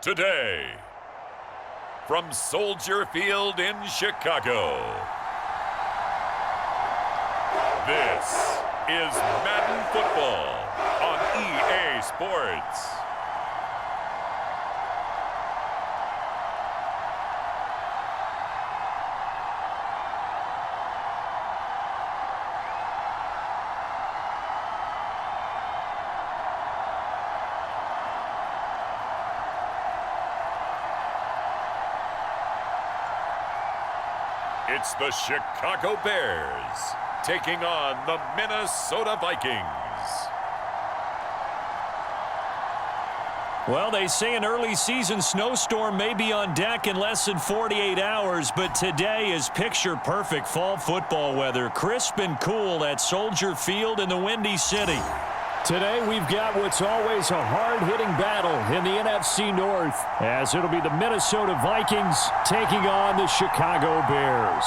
today. From Soldier Field in Chicago, this is Madden Football on EA Sports. It's the Chicago Bears taking on the Minnesota Vikings. Well, they say an early season snowstorm may be on deck in less than 48 hours, but today is picture-perfect fall football weather. Crisp and cool at Soldier Field in the Windy City. Today we've got what's always a hard-hitting battle in the NFC North, as it'll be the Minnesota Vikings taking on the Chicago Bears.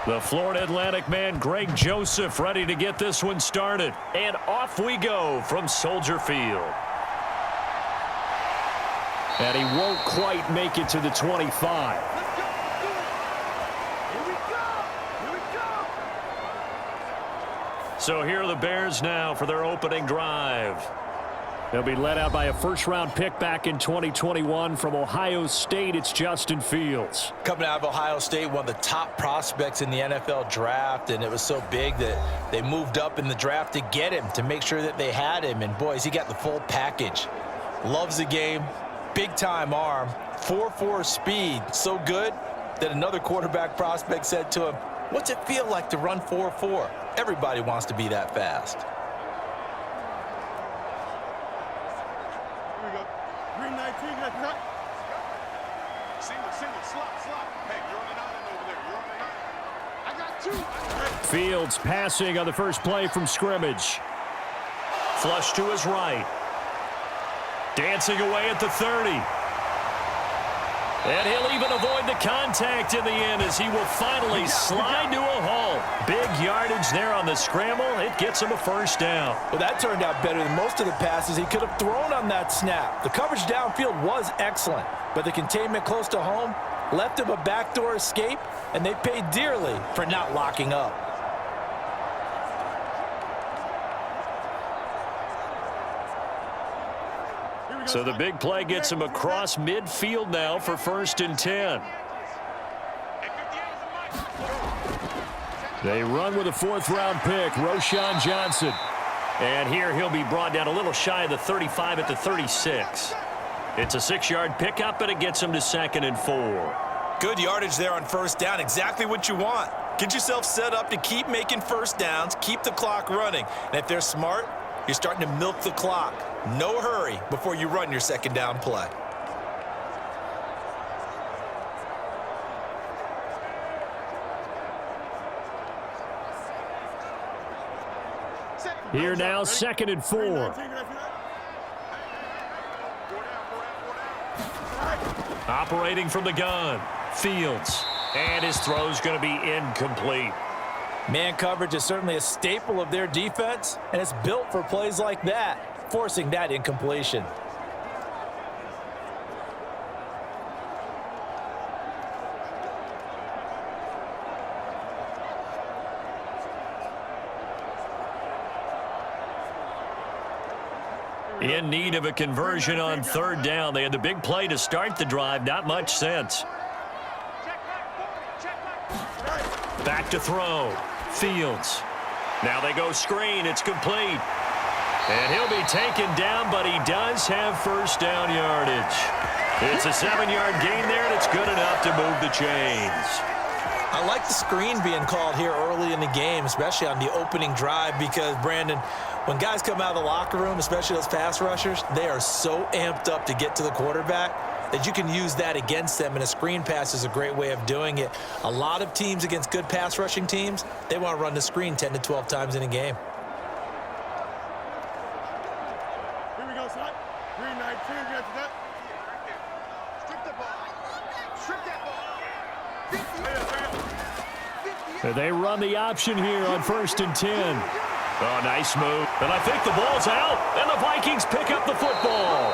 The Florida Atlantic man, Greg Joseph, ready to get this one started. And off we go from Soldier Field. And he won't quite make it to the 25. So here are the Bears now for their opening drive. They'll be led out by a first-round pick back in 2021 from Ohio State. It's Justin Fields. Coming out of Ohio State, one of the top prospects in the NFL draft, and it was so big that they moved up in the draft to get him, to make sure that they had him. And, boys, he got the full package. Loves the game, big-time arm, 4.4 speed, so good that another quarterback prospect said to him, "What's it feel like to run 4.4? Everybody wants to be that fast." Fields passing on the first play from scrimmage. Flush to his right. Dancing away at the 30. And he'll even avoid the contact in the end as he will finally slide to a halt. Big yardage there on the scramble. It gets him a first down. Well, that turned out better than most of the passes he could have thrown on that snap. The coverage downfield was excellent, but the containment close to home left him a backdoor escape, and they paid dearly for not locking up. So the big play gets him across midfield now for 1st and 10. They run with a 4th-round pick, Roschon Johnson. And here he'll be brought down a little shy of the 35 at the 36. It's a 6-yard pickup, and it gets him to 2nd and 4. Good yardage there on first down, exactly what you want. Get yourself set up to keep making first downs, keep the clock running. And if they're smart, you're starting to milk the clock. No hurry before you run your 2nd down play. Here now, 2nd and 4. Operating from the gun, Fields. And his throw's going to be incomplete. Man coverage is certainly a staple of their defense, and it's built for plays like that, forcing that incompletion. In need of a conversion on 3rd down. They had the big play to start the drive. Not much sense. Back to throw. Fields. Now they go screen. It's complete. And he'll be taken down, but he does have first down yardage. It's a 7-yard gain there, and it's good enough to move the chains. I like the screen being called here early in the game, especially on the opening drive, because, Brandon, when guys come out of the locker room, especially those pass rushers, they are so amped up to get to the quarterback that you can use that against them, and a screen pass is a great way of doing it. A lot of teams against good pass rushing teams, they want to run the screen 10 to 12 times in a game. Here we go, son. 3-9-2, you got that? Strip the ball. Strip that ball. They run the option here on 1st and 10. Oh, nice move. And I think the ball's out, and the Vikings pick up the football.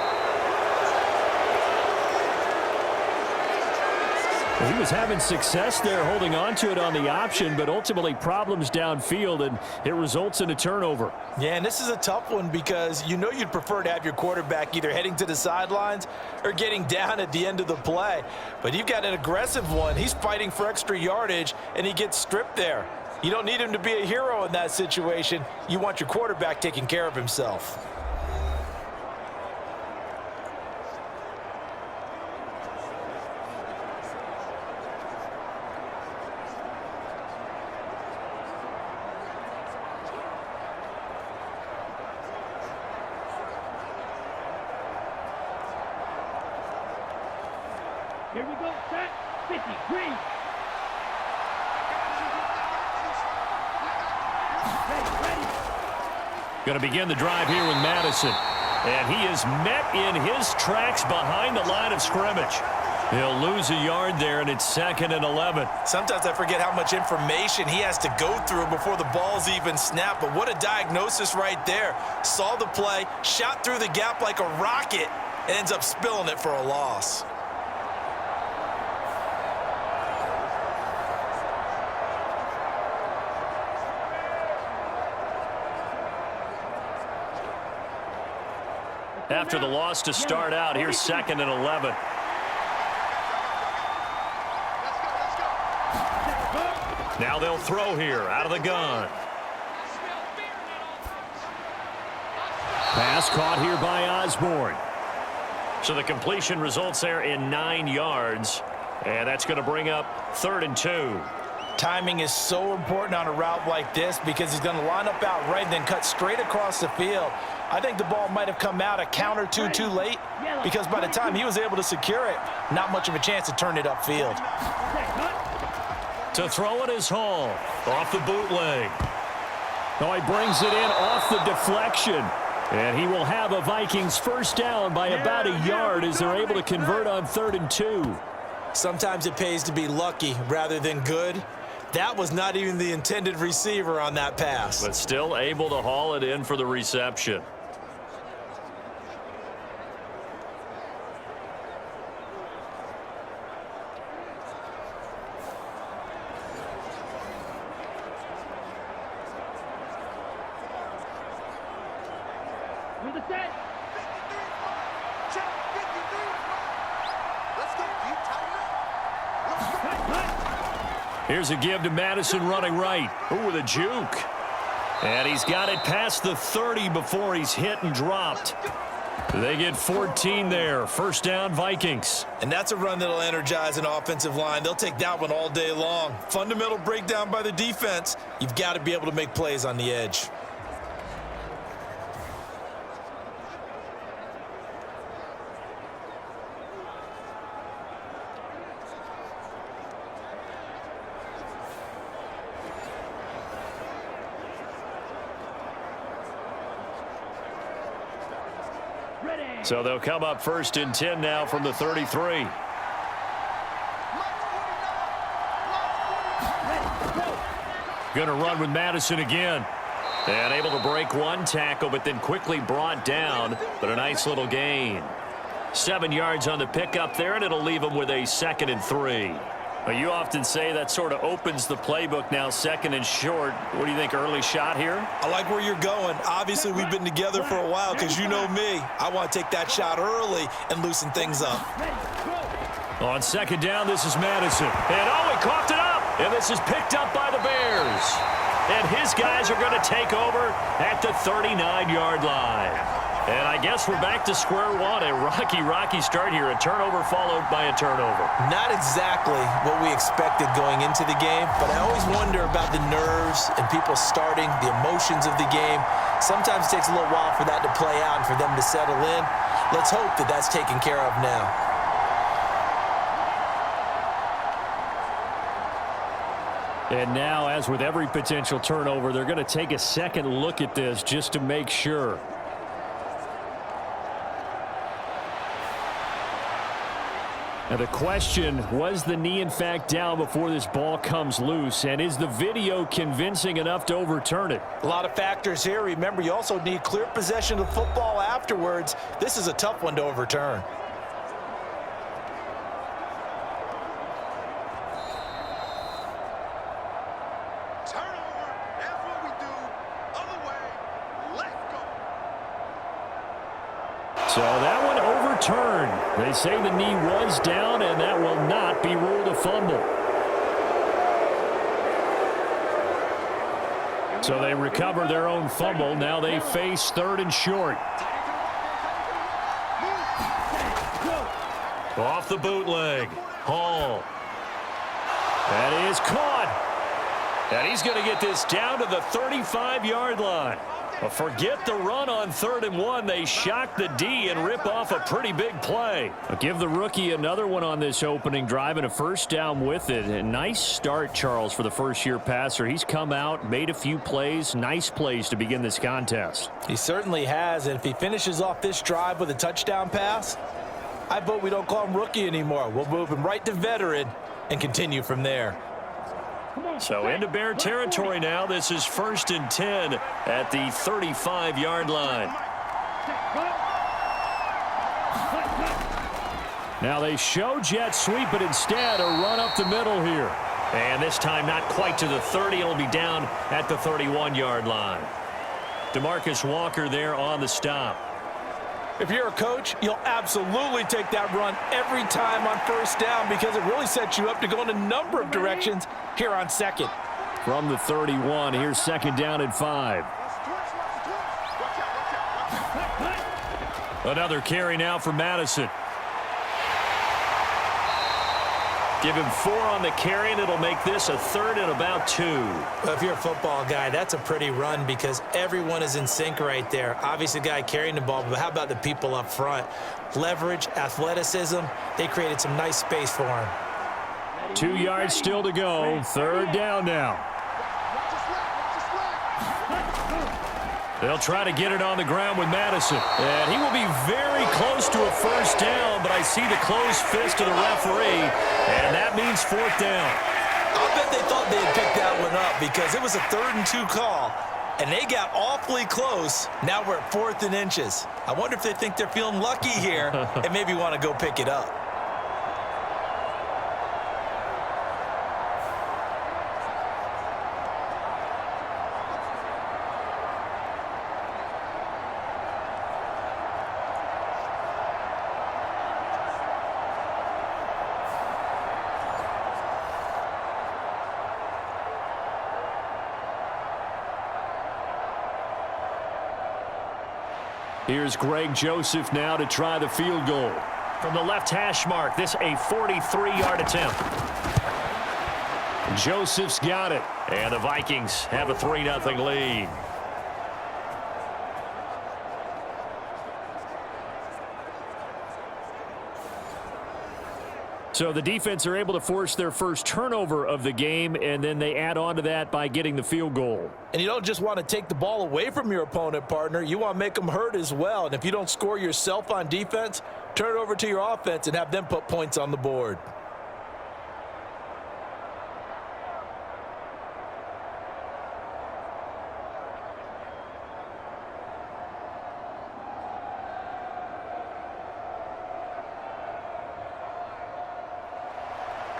He was having success there holding on to it on the option, but ultimately problems downfield, and it results in a turnover. Yeah, and this is a tough one because you know you'd prefer to have your quarterback either heading to the sidelines or getting down at the end of the play. But you've got an aggressive one. He's fighting for extra yardage, and he gets stripped there. You don't need him to be a hero in that situation. You want your quarterback taking care of himself. Here we go, set, 50, green. Ready. Going to begin the drive here with Madison. And he is met in his tracks behind the line of scrimmage. He'll lose a yard there, and it's 2nd and 11. Sometimes I forget how much information he has to go through before the ball's even snapped. But what a diagnosis right there. Saw the play, shot through the gap like a rocket, and ends up spilling it for a loss. After the loss to start out, here's 2nd and 11. Now they'll throw here out of the gun. Pass caught here by Osborne. So the completion results there in 9 yards. And that's going to bring up 3rd and 2. Timing is so important on a route like this because he's going to line up out right and then cut straight across the field. I think the ball might have come out a count or two too late because by the time he was able to secure it, not much of a chance to turn it upfield. To throw it is Hall. Off the bootleg. Oh, he brings it in off the deflection. And he will have a Vikings first down by about a yard as they're able to convert on 3rd and 2. Sometimes it pays to be lucky rather than good. That was not even the intended receiver on that pass. But still able to haul it in for the reception. With the set. 53. Check 53. Let's go. Deep tight. Here's a give to Madison running right. Ooh, with a juke. And he's got it past the 30 before he's hit and dropped. They get 14 there. First down, Vikings. And that's a run that'll energize an offensive line. They'll take that one all day long. Fundamental breakdown by the defense. You've got to be able to make plays on the edge. So they'll come up 1st and 10 now from the 33. Going to run with Madison again. And able to break one tackle, but then quickly brought down. But a nice little gain. 7 yards on the pickup there, and it'll leave them with a 2nd and 3. Well, you often say that sort of opens the playbook now, 2nd and short. What do you think, early shot here? I like where you're going. Obviously, we've been together for a while because you know me. I want to take that shot early and loosen things up. On 2nd down, this is Madison. And oh, he coughed it up. And this is picked up by the Bears. And his guys are going to take over at the 39-yard line. And I guess we're back to square one. A rocky start here. A turnover followed by a turnover. Not exactly what we expected going into the game, but I always wonder about the nerves and people starting, the emotions of the game. Sometimes it takes a little while for that to play out and for them to settle in. Let's hope that that's taken care of now. And now, as with every potential turnover, they're going to take a second look at this just to make sure. Now the question, was the knee in fact down before this ball comes loose? And is the video convincing enough to overturn it? A lot of factors here. Remember, you also need clear possession of the football afterwards. This is a tough one to overturn. Turnover. That's what we do. Other way. Let's go. So that one overturned. They say the knee was down, and that will not be ruled a fumble. So they recover their own fumble. Now they face 3rd and short. Off the bootleg. Hall. That is caught. And he's going to get this down to the 35-yard line. Well, forget the run on 3rd and 1. They shock the D and rip off a pretty big play. I'll give the rookie another one on this opening drive and a first down with it. A nice start, Charles, for the first-year passer. He's come out, made a few plays, nice plays to begin this contest. He certainly has, and if he finishes off this drive with a touchdown pass, I vote we don't call him rookie anymore. We'll move him right to veteran and continue from there. So into Bear territory now. This is 1st and 10 at the 35-yard line. Now they show jet sweep, but instead a run up the middle here. And this time not quite to the 30. It'll be down at the 31-yard line. DeMarcus Walker there on the stop. If you're a coach, you'll absolutely take that run every time on 1st down because it really sets you up to go in a number of directions here on 2nd. From the 31, here's 2nd down and 5. Another carry now for Madison. Give him 4 on the carry, and it'll make this a 3rd and about 2. Well, if you're a football guy, that's a pretty run because everyone is in sync right there. Obviously, the guy carrying the ball, but how about the people up front? Leverage, athleticism, they created some nice space for him. 2 yards still to go. 3rd down now. They'll try to get it on the ground with Madison. And he will be very close to a first down, but I see the closed fist of the referee, and that means 4th down. I'll bet they thought they had picked that one up because it was a 3rd and 2 call, and they got awfully close. Now we're at 4th and inches. I wonder if they think they're feeling lucky here and maybe want to go pick it up. Here's Greg Joseph now to try the field goal. From the left hash mark, this a 43-yard attempt. Joseph's got it. And the Vikings have a 3-0 lead. So the defense are able to force their first turnover of the game, and then they add on to that by getting the field goal. And you don't just want to take the ball away from your opponent, partner. You want to make them hurt as well. And if you don't score yourself on defense, turn it over to your offense and have them put points on the board.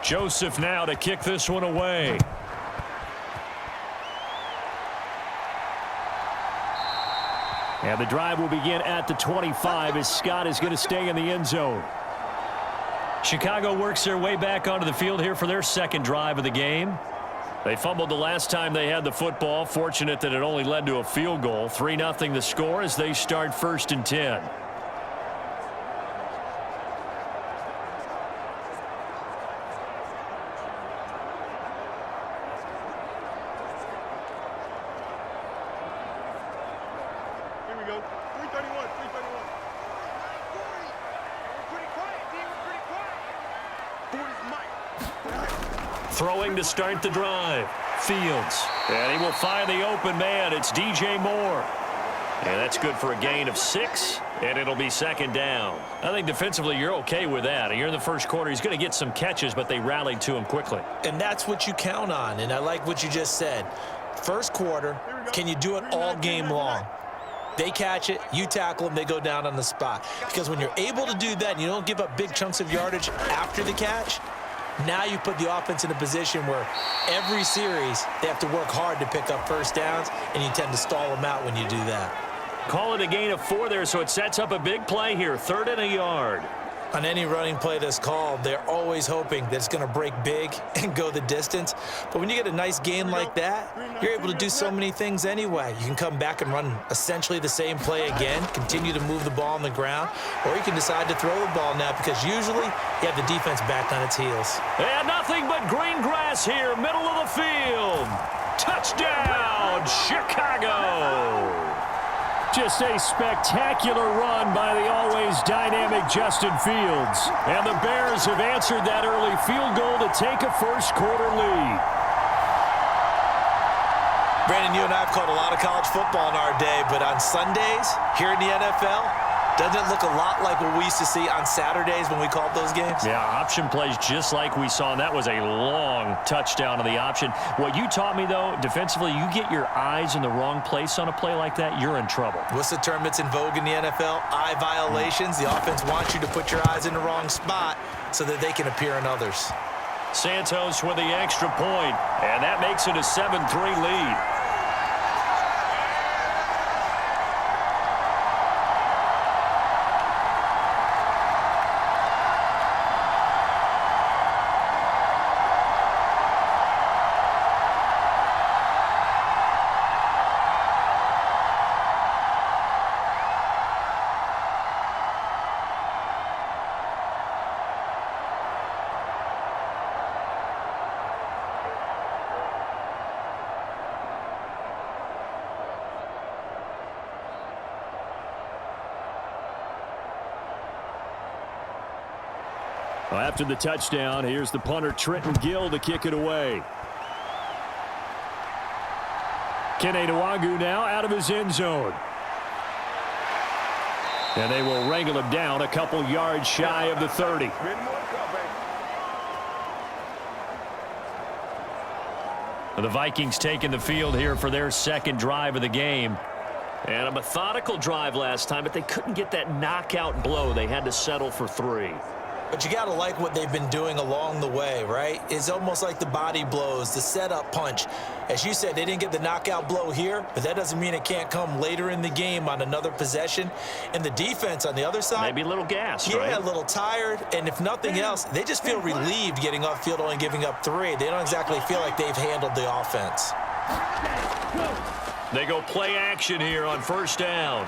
Joseph now to kick this one away. And the drive will begin at the 25 as Scott is going to stay in the end zone. Chicago works their way back onto the field here for their second drive of the game. They fumbled the last time they had the football. Fortunate that it only led to a field goal. 3-0 the score as they start 1st and 10. Here we go. 331, 331. We're pretty quiet, D. We're pretty quiet. 40's Mike. Throwing to start the drive. Fields. And he will find the open man. It's DJ Moore. And that's good for a gain of 6. And it'll be 2nd down. I think defensively you're okay with that. You're in the first quarter. He's going to get some catches, but they rallied to him quickly. And that's what you count on. And I like what you just said. First quarter, can you do it all game long? They catch it, you tackle them, they go down on the spot. Because when you're able to do that and you don't give up big chunks of yardage after the catch, now you put the offense in a position where every series they have to work hard to pick up first downs, and you tend to stall them out when you do that. Call it a gain of 4 there, so it sets up a big play here. 3rd and a yard. On any running play that's called, they're always hoping that it's going to break big and go the distance. But when you get a nice gain like that, you're able to do so many things anyway. You can come back and run essentially the same play again, continue to move the ball on the ground, or you can decide to throw the ball now because usually you have the defense back on its heels. And nothing but green grass here, middle of the field. Touchdown, Chicago! Just a spectacular run by the always dynamic Justin Fields. And the Bears have answered that early field goal to take a first quarter lead. Brandon, you and I have called a lot of college football in our day, but on Sundays here in the NFL, doesn't it look a lot like what we used to see on Saturdays when we called those games? Yeah, option plays just like we saw, and that was a long touchdown on the option. What you taught me, though, defensively, you get your eyes in the wrong place on a play like that, you're in trouble. What's the term that's in vogue in the NFL? Eye violations. The offense wants you to put your eyes in the wrong spot so that they can appear in others. Santos with the extra point, and that makes it a 7-3 lead. Well, after the touchdown, here's the punter Trenton Gill to kick it away. Kene Nwangwu now out of his end zone. And they will wrangle him down a couple yards shy of the 30. The Vikings taking the field here for their 2nd drive of the game. And a methodical drive last time, but they couldn't get that knockout blow. They had to settle for 3. But you got to like what they've been doing along the way, right? It's almost like the body blows, the setup punch. As you said, they didn't get the knockout blow here, but that doesn't mean it can't come later in the game on another possession. And the defense on the other side, maybe a little gassed, yeah, right? a little tired. And if nothing else, they just feel relieved getting upfield, only giving up 3. They don't exactly feel like they've handled the offense. They go play action here on 1st down.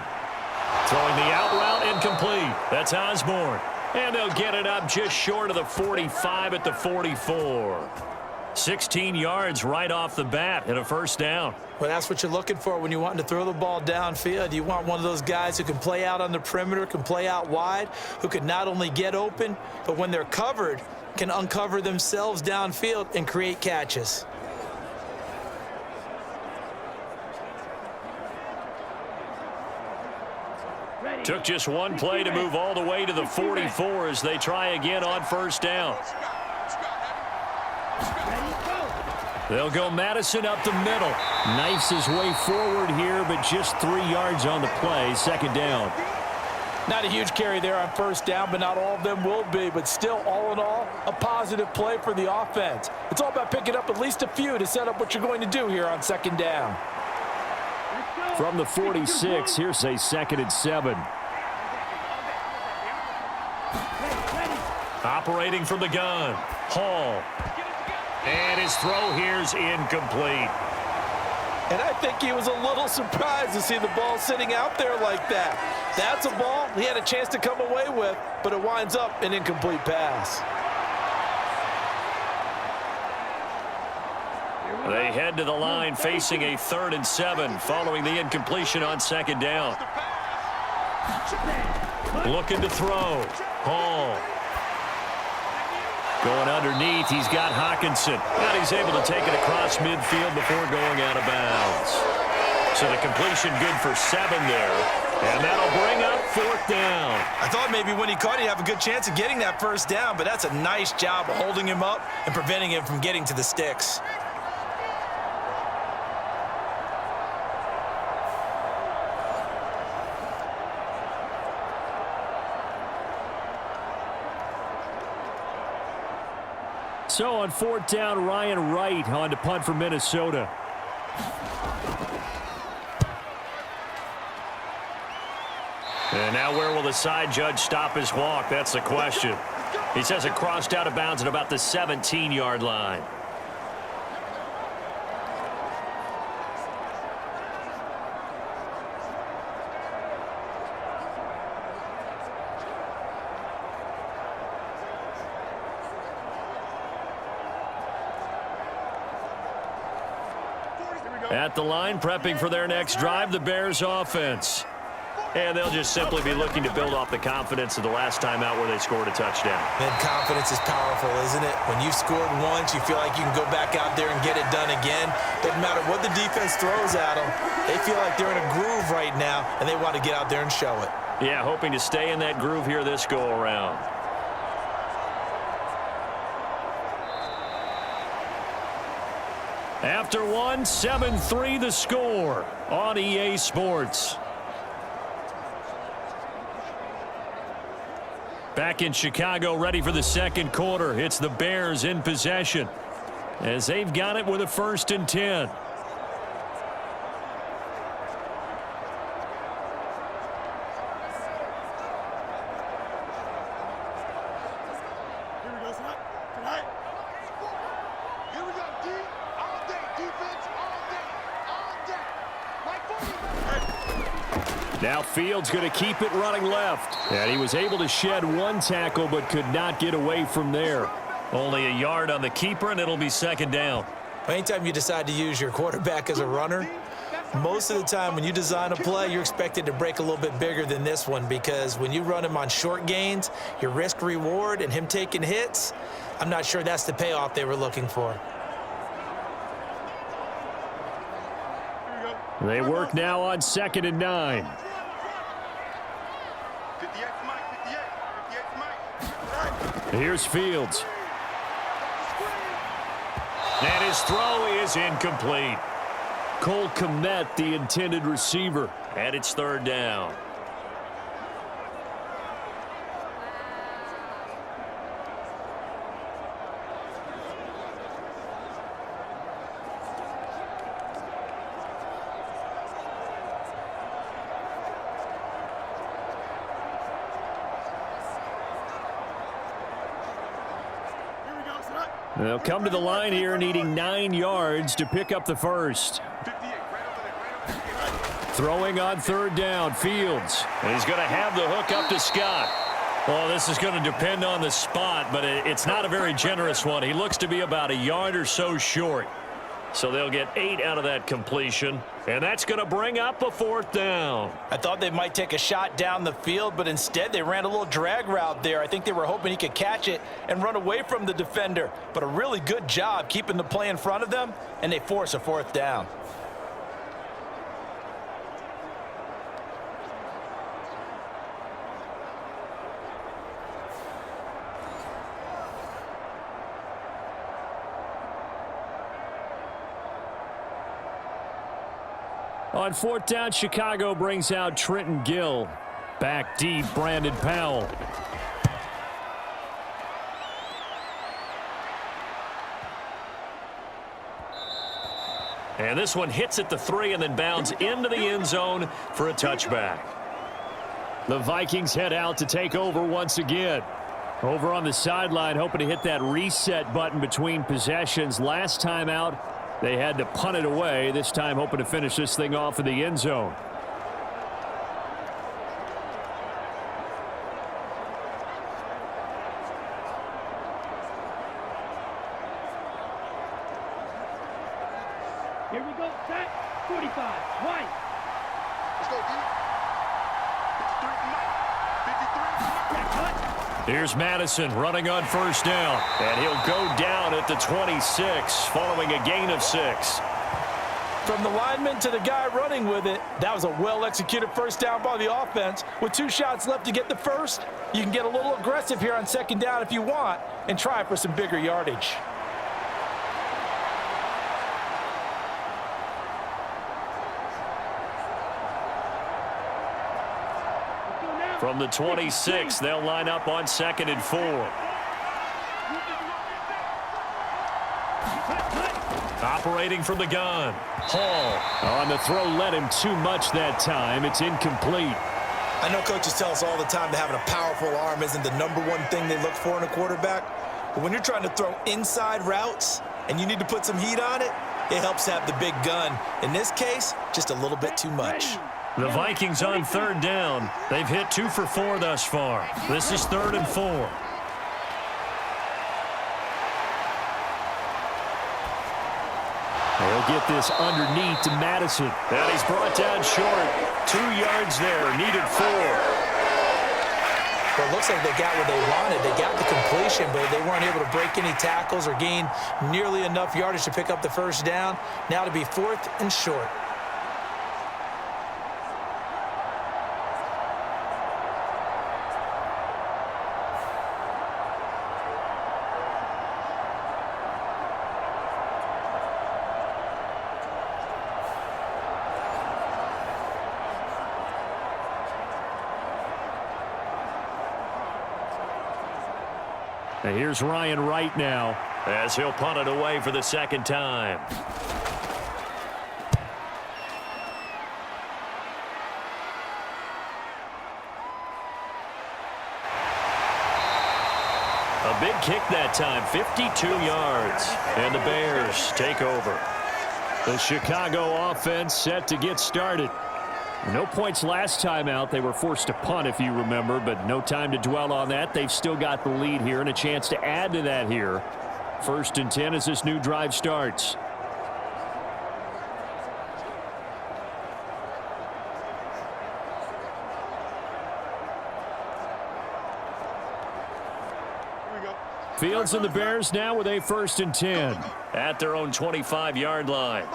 Throwing the out route incomplete. That's Osborne. And they'll get it up just short of the 45 at the 44. 16 yards right off the bat and a 1st down. Well, that's what you're looking for when you want to throw the ball downfield. You want one of those guys who can play out on the perimeter, can play out wide, who can not only get open, but when they're covered, can uncover themselves downfield and create catches. Took just one play to move all the way to the 44 as they try again on 1st down. They'll go Madison up the middle. Knifes his way forward here, but just 3 yards on the play. 2nd down. Not a huge carry there on 1st down, but not all of them will be. But still, all in all, a positive play for the offense. It's all about picking up at least a few to set up what you're going to do here on 2nd down. From the 46, here's a 2nd and 7. Operating from the gun, Hall. And his throw here's incomplete. And I think he was a little surprised to see the ball sitting out there like that. That's a ball he had a chance to come away with, but it winds up an incomplete pass. They head to the line facing a 3rd and 7 following the incompletion on 2nd down. Looking to throw. Hall. Going underneath, he's got Hawkinson. And he's able to take it across midfield before going out of bounds. So the completion good for 7 there. And that'll bring up 4th down. I thought maybe when he caught it, he'd have a good chance of getting that 1st down, but that's a nice job of holding him up and preventing him from getting to the sticks. So on 4th down, Ryan Wright on to punt for Minnesota. And now where will the side judge stop his walk? That's the question. He says it crossed out of bounds at about the 17-yard line. At the line, prepping for their next drive, the Bears offense. And they'll just simply be looking to build off the confidence of the last time out where they scored a touchdown. Man, confidence is powerful, isn't it? When you've scored once, you feel like you can go back out there and get it done again. Doesn't matter what the defense throws at them. They feel like they're in a groove right now, and they want to get out there and show it. Yeah, hoping to stay in that groove here this go-around. After one, 7-3 the score on EA Sports. Back in Chicago, ready for the 2nd quarter. It's the Bears in possession as they've got it with a 1st and 10. Here we go, tonight. Tonight. Here we go, D. All day. Defense, all day. Like 40. Now Fields going to keep it running left. And he was able to shed 1 tackle but could not get away from there. Only a yard on the keeper, and it'll be 2nd down. Anytime you decide to use your quarterback as a runner, most of the time when you design a play, you're expected to break a little bit bigger than this one, because when you run him on short gains, your risk reward and him taking hits, I'm not sure that's the payoff they were looking for. They work now on 2nd and 9. 58 Mike, 58 Mike. Here's Fields. And his throw is incomplete. Cole Kmet, the intended receiver. And it's 3rd down. They'll come to the line here needing 9 yards to pick up the 1st. Throwing on 3rd down, Fields. And he's going to have the hook up to Scott. Well, this is going to depend on the spot, but it's not a very generous one. He looks to be about a yard or so short. So they'll get 8 out of that completion. And that's going to bring up a 4th down. I thought they might take a shot down the field, but instead they ran a little drag route there. I think they were hoping he could catch it and run away from the defender. But a really good job keeping the play in front of them, and they force a 4th down. On 4th down, Chicago brings out Trenton Gill. Back deep, Brandon Powell. And this one hits at the 3 and then bounds into the end zone for a touchback. The Vikings head out to take over once again. Over on the sideline, hoping to hit that reset button between possessions. Last time out, they had to punt it away. This time, hoping to finish this thing off in the end zone. Here we go, set, 45, right. Let's go, D. 53. Here's Madison running on first down. And he'll go down at the 26 following a gain of 6. From the lineman to the guy running with it, that was a well-executed first down by the offense. With 2 shots left to get the first, you can get a little aggressive here on second down if you want and try for some bigger yardage. From the 26, they'll line up on 2nd and 4. Operating from the gun. Hall on the throw, led him too much that time. It's incomplete. I know coaches tell us all the time that having a powerful arm isn't the #1 thing they look for in a quarterback. But when you're trying to throw inside routes and you need to put some heat on it, it helps to have the big gun. In this case, just a little bit too much. The Vikings on 3rd down. They've hit 2 for 4 thus far. This is 3rd and 4. They'll get this underneath to Madison. And he's brought down short. 2 yards there. Needed 4. Well, it looks like they got what they wanted. They got the completion, but they weren't able to break any tackles or gain nearly enough yardage to pick up the first down. Now to be 4th and short. And here's Ryan Wright now as he'll punt it away for the 2nd time. A big kick that time, 52 yards. And the Bears take over. The Chicago offense set to get started. No points last time out. They were forced to punt, if you remember, but no time to dwell on that. They've still got the lead here and a chance to add to that here. 1st and 10 as this new drive starts. Fields and the Bears now with a 1st and 10 at their own 25-yard line.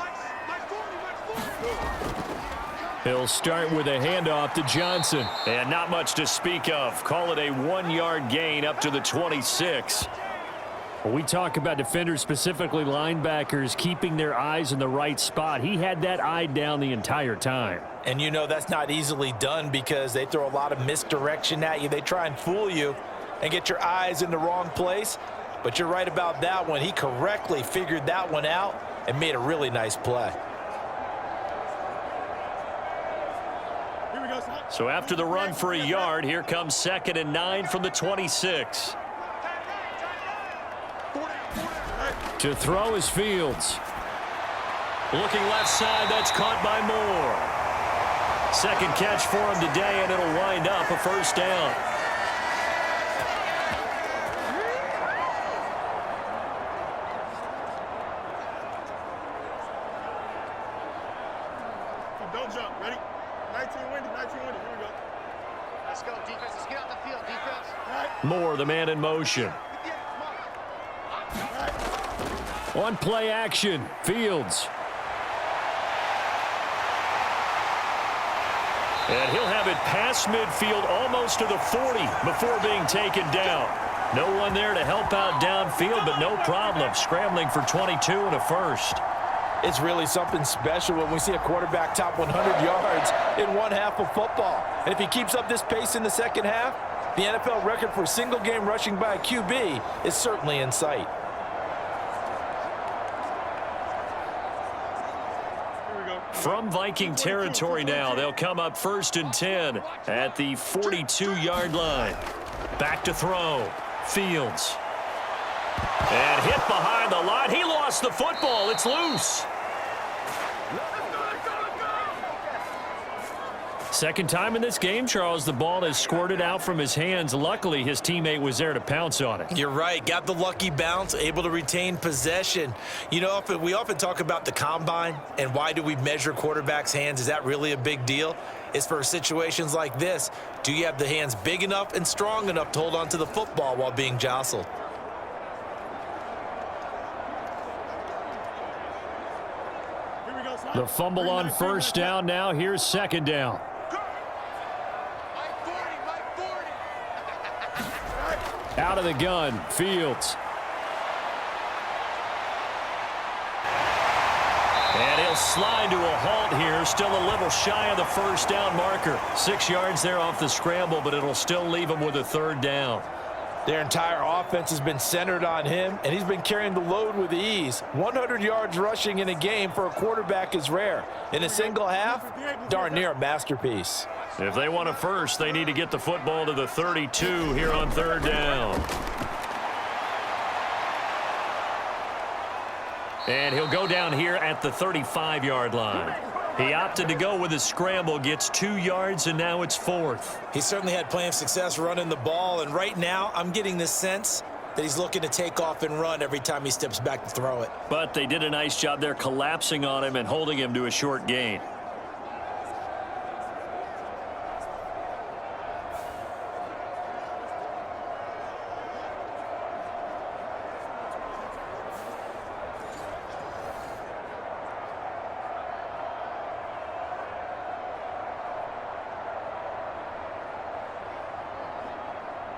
He'll start with a handoff to Johnson. And not much to speak of. Call it a 1-yard gain up to the 26. When we talk about defenders, specifically linebackers, keeping their eyes in the right spot, he had that eye down the entire time. And you know that's not easily done because they throw a lot of misdirection at you. They try and fool you and get your eyes in the wrong place. But you're right about that one. He correctly figured that one out and made a really nice play. So after the run for a yard, here comes 2nd and 9 from the 26. To throw is Fields. Looking left side, that's caught by Moore. 2nd catch for him today, and it'll wind up a 1st down. Don't jump. Ready? 19 windy. Here we go. Let's go, defense. Let's get out the field, defense. Moore, the man in motion. On play action, Fields. And he'll have it past midfield almost to the 40 before being taken down. No one there to help out downfield, but no problem. Scrambling for 22 and a 1st. It's really something special when we see a quarterback top 100 yards in one half of football. And if he keeps up this pace in the second half, the NFL record for single game rushing by a QB is certainly in sight. From Viking territory now, they'll come up 1st and 10 at the 42-yard line. Back to throw. Fields. And hit behind the line. He lost the football. It's loose. Second time in this game, Charles, the ball has squirted out from his hands. Luckily, his teammate was there to pounce on it. You're right. Got the lucky bounce, able to retain possession. You know, we often talk about the combine and why do we measure quarterbacks' hands. Is that really a big deal? It's for situations like this. Do you have the hands big enough and strong enough to hold on to the football while being jostled? The fumble on first down now. Here's second down. Out of the gun, Fields. And he'll slide to a halt here. Still a little shy of the first down marker. 6 yards there off the scramble, but it'll still leave him with a third down. Their entire offense has been centered on him, and he's been carrying the load with ease. 100 yards rushing in a game for a quarterback is rare. In a single half, darn near a masterpiece. If they want a first, they need to get the football to the 32 here on third down. And he'll go down here at the 35-yard line. He opted to go with a scramble, gets 2 yards, and now it's fourth. He certainly had plenty of success running the ball, and right now I'm getting the sense that he's looking to take off and run every time he steps back to throw it. But they did a nice job there collapsing on him and holding him to a short gain.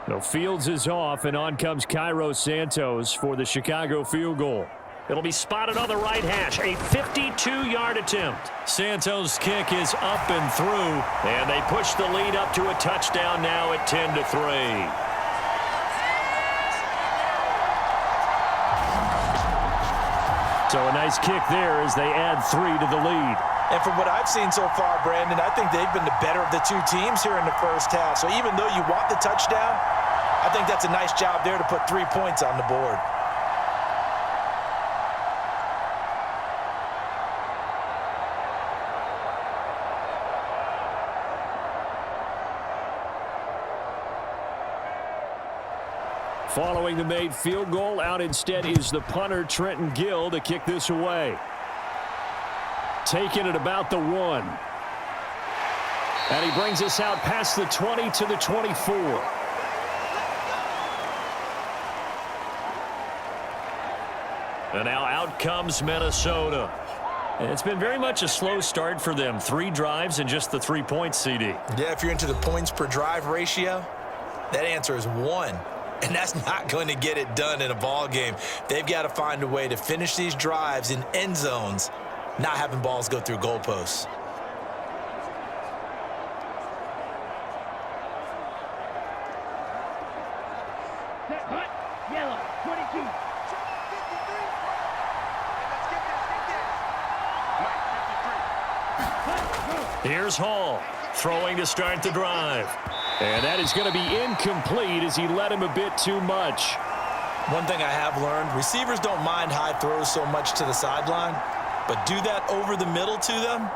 So Fields is off, and on comes Cairo Santos for the Chicago field goal. It'll be spotted on the right hash, a 52-yard attempt. Santos' kick is up and through, and they push the lead up to a touchdown now at 10-3. So a nice kick there as they add 3 to the lead. And from what I've seen so far, Brandon, I think they've been the better of the two teams here in the first half. So even though you want the touchdown, I think that's a nice job there to put 3 points on the board. Following the made field goal, out instead is the punter, Trenton Gill, to kick this away. Taking it about the 1. And he brings us out past the 20 to the 24. And now out comes Minnesota. And it's been very much a slow start for them. 3 drives and just the 3 points, CD. Yeah, if you're into the points per drive ratio, that answer is 1. And that's not going to get it done in a ball game. They've got to find a way to finish these drives in end zones, not having balls go through goalposts. Hut, yellow, 22. Here's Hall, throwing to start the drive. And that is going to be incomplete as he led him a bit too much. One thing I have learned, receivers don't mind high throws so much to the sideline, but do that over the middle to them,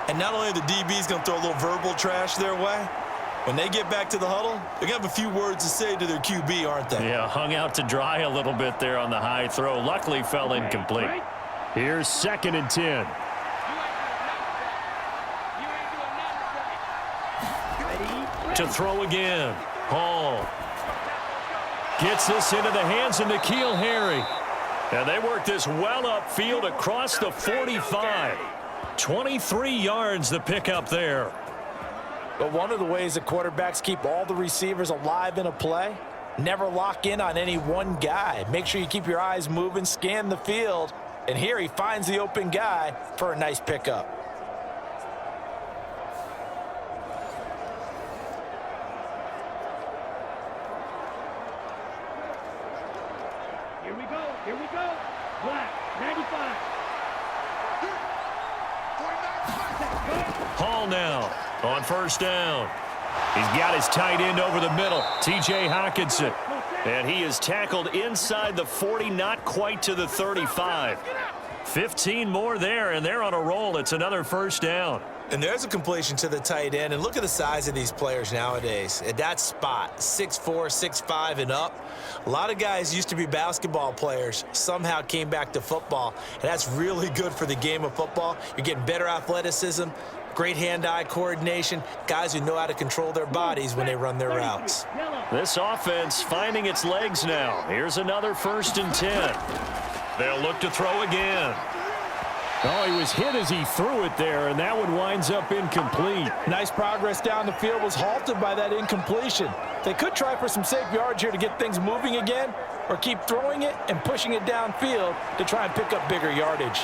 and not only are the DBs going to throw a little verbal trash their way, when they get back to the huddle, they're going to have a few words to say to their QB, aren't they? Yeah, hung out to dry a little bit there on the high throw. Luckily fell incomplete. Here's 2nd and 10. To throw again. Hall gets this into the hands of N'Keal Harry. And they work this well upfield across the 45. 23 yards the pickup there. But one of the ways that quarterbacks keep all the receivers alive in a play, never lock in on any one guy. Make sure you keep your eyes moving, scan the field, and here he finds the open guy for a nice pickup. Here we go. Black, 95. Hall now on first down. He's got his tight end over the middle, T.J. Hockenson. And he is tackled inside the 40, not quite to the 35. 15 more there, and they're on a roll. It's another first down. And there's a completion to the tight end. And look at the size of these players nowadays. At that spot, 6'4", 6'5", and up. A lot of guys used to be basketball players, somehow came back to football. And that's really good for the game of football. You're getting better athleticism, great hand-eye coordination, guys who know how to control their bodies when they run their routes. This offense finding its legs now. Here's another 1st and 10. They'll look to throw again. Oh, he was hit as he threw it there, and that one winds up incomplete. Nice progress down the field was halted by that incompletion. They could try for some safe yards here to get things moving again, or keep throwing it and pushing it downfield to try and pick up bigger yardage.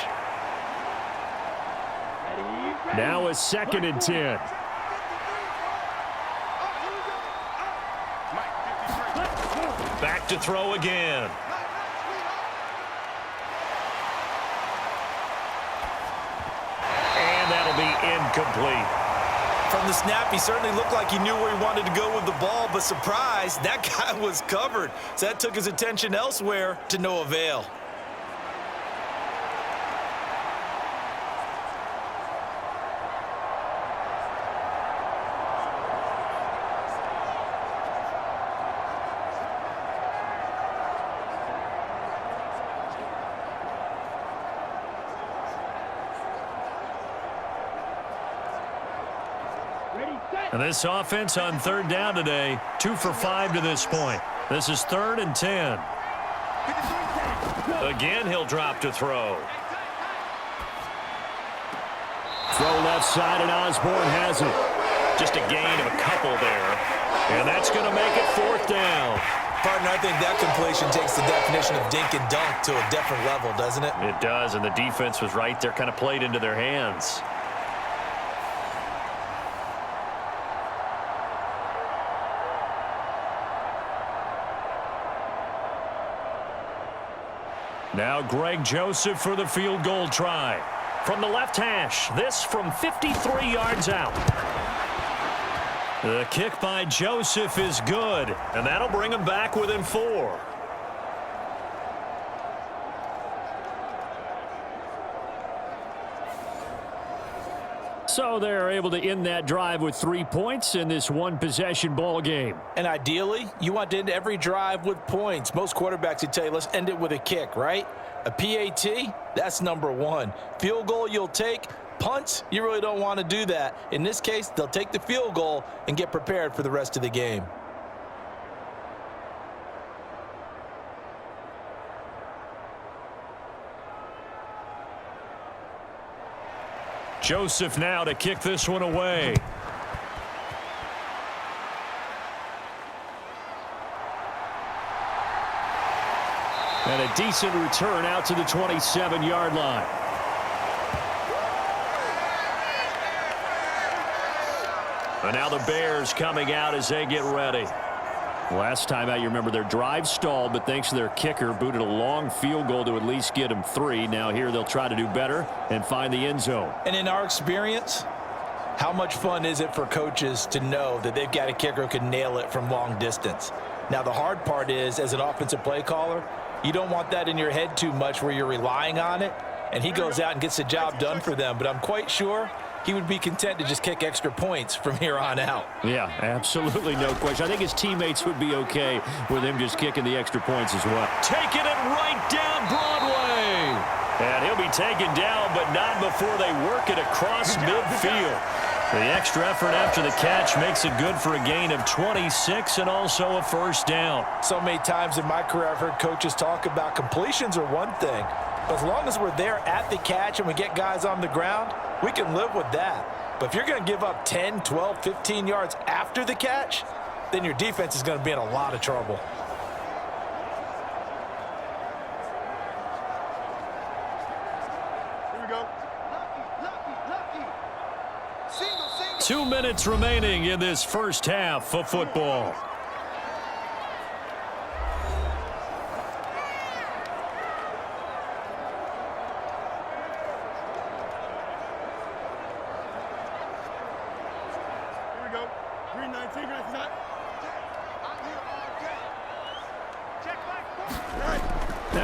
Now a 2nd and 10. Back to throw again. And that'll be incomplete. From the snap, he certainly looked like he knew where he wanted to go with the ball, but surprise, that guy was covered. So that took his attention elsewhere to no avail. And this offense on 3rd down today, 2 for 5 to this point. This is 3rd and 10. Again, he'll drop to throw. Throw left side, and Osborne has it. Just a gain of a couple there. And that's going to make it 4th down. Partner, I think that completion takes the definition of dink and dunk to a different level, doesn't it? It does, and the defense was right there, kind of played into their hands. Now Greg Joseph for the field goal try. From the left hash, this from 53 yards out. The kick by Joseph is good, and that'll bring him back within 4. So they're able to end that drive with 3 points in this one-possession ball game. And ideally, you want to end every drive with points. Most quarterbacks would tell you, let's end it with a kick, right? A PAT, that's number 1. Field goal you'll take. Punts, you really don't want to do that. In this case, they'll take the field goal and get prepared for the rest of the game. Joseph now to kick this one away. And a decent return out to the 27-yard line. And now the Bears coming out as they get ready. Last time out, you remember their drive stalled, but thanks to their kicker, booted a long field goal to at least get them 3. Now here they'll try to do better and find the end zone. And in our experience, how much fun is it for coaches to know that they've got a kicker who can nail it from long distance? Now the hard part is, as an offensive play caller, you don't want that in your head too much where you're relying on it, and he goes out and gets the job done for them. But I'm quite sure he would be content to just kick extra points from here on out. Yeah, absolutely no question. I think his teammates would be okay with him just kicking the extra points as well. Taking it right down Broadway. And he'll be taken down, but not before they work it across midfield. The extra effort after the catch makes it good for a gain of 26 and also a first down. So many times in my career I've heard coaches talk about completions are one thing, but as long as we're there at the catch and we get guys on the ground, we can live with that. But if you're going to give up 10, 12, 15 yards after the catch, then your defense is going to be in a lot of trouble. Here we go. 2 minutes remaining in this first half of football. Here we go. Green 19, guys. I'm here all day.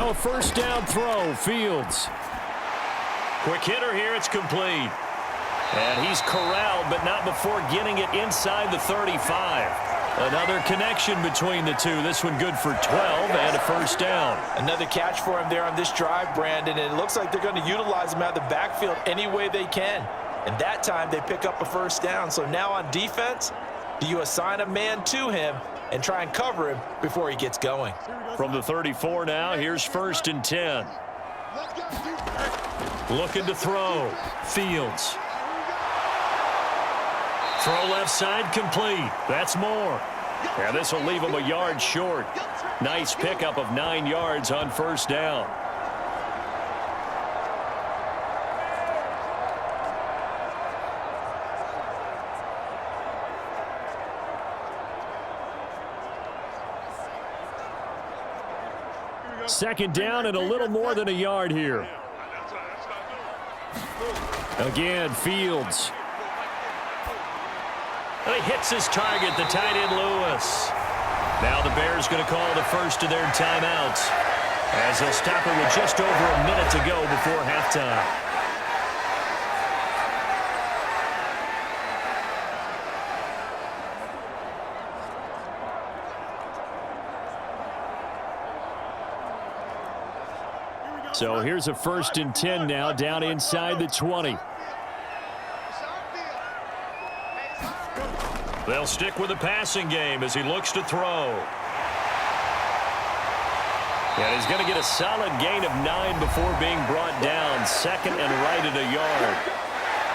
Now a first down throw, Fields. Quick hitter here, it's complete. And he's corralled, but not before getting it inside the 35. Another connection between the two. This one good for 12 and a first down. Another catch for him there on this drive, Brandon, and it looks like they're going to utilize him out of the backfield any way they can. And that time they pick up a first down. So now on defense, do you assign a man to him and try and cover him before he gets going? From the 34 now, here's 1st and 10. Looking to throw. Fields. Throw left side complete. That's more. And this will leave him a yard short. Nice pickup of 9 yards on first down. Second down and a little more than a yard here. Again, Fields. And he hits his target, the tight end Lewis. Now the Bears going to call the first of their timeouts, as they'll stop it with just over a minute to go before halftime. So here's a 1st and 10 now, down inside the 20. They'll stick with the passing game as he looks to throw. And he's going to get a solid gain of 9 before being brought down. 2nd and right at a yard.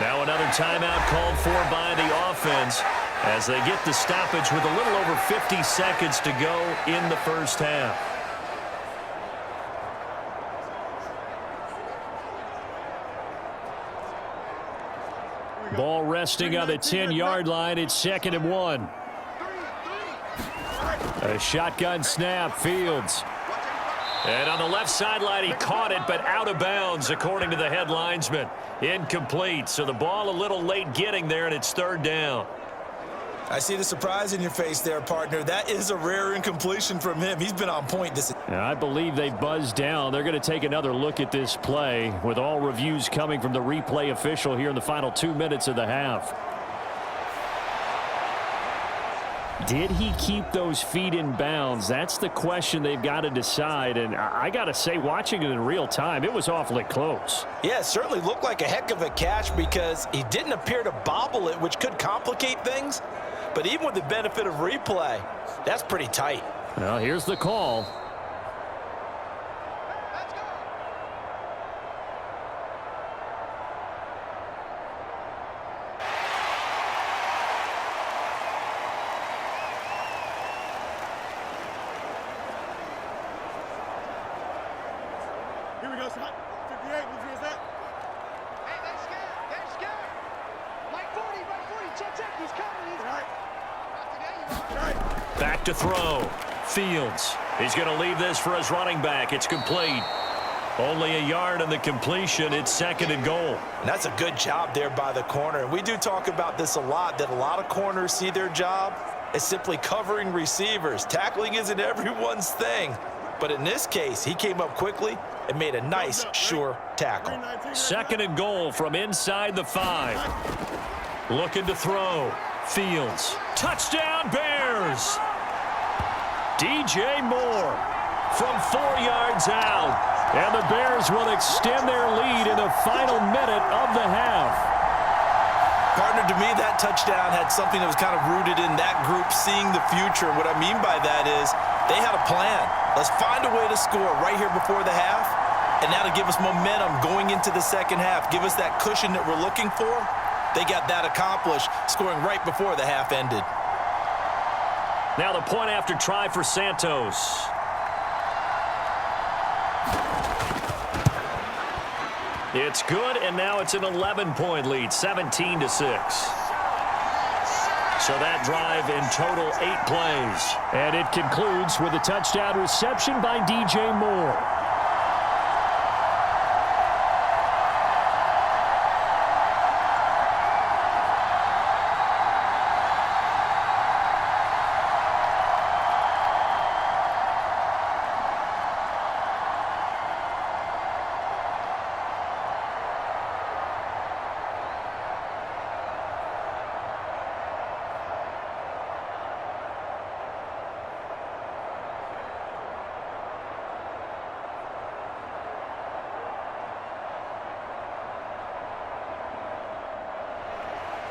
Now another timeout called for by the offense as they get the stoppage with a little over 50 seconds to go in the first half. Ball resting on the 10-yard line. It's 2nd and 1. A shotgun snap, Fields. And on the left sideline, he caught it, but out of bounds, according to the head linesman. Incomplete. So the ball a little late getting there, and it's 3rd down. I see the surprise in your face there, partner. That is a rare incompletion from him. He's been on point. I believe they buzzed down. They're going to take another look at this play, with all reviews coming from the replay official here in the final 2 minutes of the half. Did he keep those feet in bounds? That's the question they've got to decide. And I got to say, watching it in real time, it was awfully close. Yeah, it certainly looked like a heck of a catch because he didn't appear to bobble it, which could complicate things. But even with the benefit of replay, that's pretty tight. Well, here's the call. Here we go, son. 58, who's that? Hey, they're scared. Right 40, check, he's coming, he's right. Back to throw. Fields. He's going to leave this for his running back. It's complete. Only a yard on the completion. It's 2nd and goal. And that's a good job there by the corner. And we do talk about this a lot, that a lot of corners see their job as simply covering receivers. Tackling isn't everyone's thing. But in this case, he came up quickly and made a nice, sure tackle. 2nd and goal from inside the 5. Looking to throw. Fields. Touchdown, Bears! DJ Moore from 4 yards out. And the Bears will extend their lead in the final minute of the half. Partner, to me, that touchdown had something that was kind of rooted in that group seeing the future. What I mean by that is they had a plan. Let's find a way to score right here before the half, and now to give us momentum going into the second half, give us that cushion that we're looking for. They got that accomplished, scoring right before the half ended. Now the point after try for Santos. It's good, and now it's an 11-point lead, 17-6. So that drive in total 8 plays. And it concludes with a touchdown reception by DJ Moore.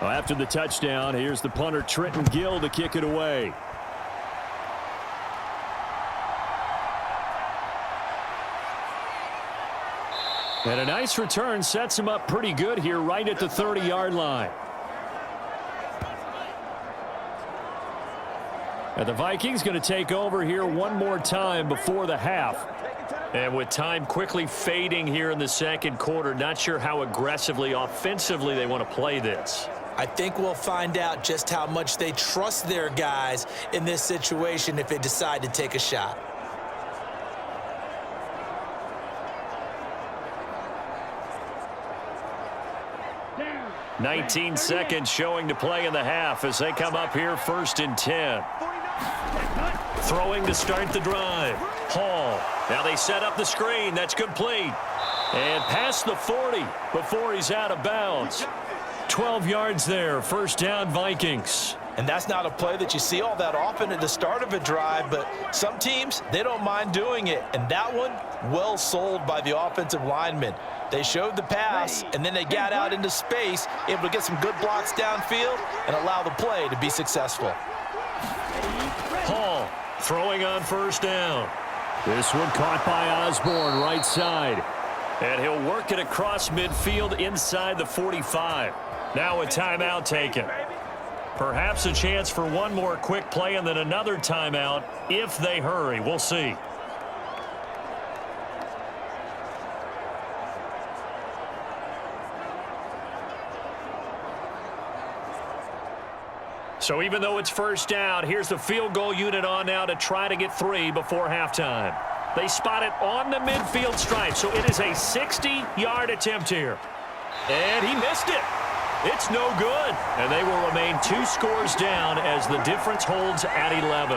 Well, after the touchdown, here's the punter Trenton Gill to kick it away. And a nice return sets him up pretty good here right at the 30-yard line. And the Vikings going to take over here one more time before the half. And with time quickly fading here in the second quarter, not sure how aggressively, offensively they want to play this. I think we'll find out just how much they trust their guys in this situation if they decide to take a shot. 19 seconds showing to play in the half as they come up here 1st and 10. Throwing to start the drive. Hall. Now they set up the screen. That's complete. And past the 40 before he's out of bounds. 12 yards there. First down, Vikings. And that's not a play that you see all that often at the start of a drive, but some teams, they don't mind doing it. And that one, well sold by the offensive lineman. They showed the pass, and then they got out into space, able to get some good blocks downfield and allow the play to be successful. Hall throwing on first down. This one caught by Osborne, right side. And he'll work it across midfield inside the 45. Now a timeout taken. Perhaps a chance for one more quick play and then another timeout if they hurry. We'll see. So even though it's first down, here's the field goal unit on now to try to get 3 before halftime. They spot it on the midfield stripe, so it is a 60-yard attempt here. And he missed it. It's no good. And they will remain 2 scores down as the difference holds at 11.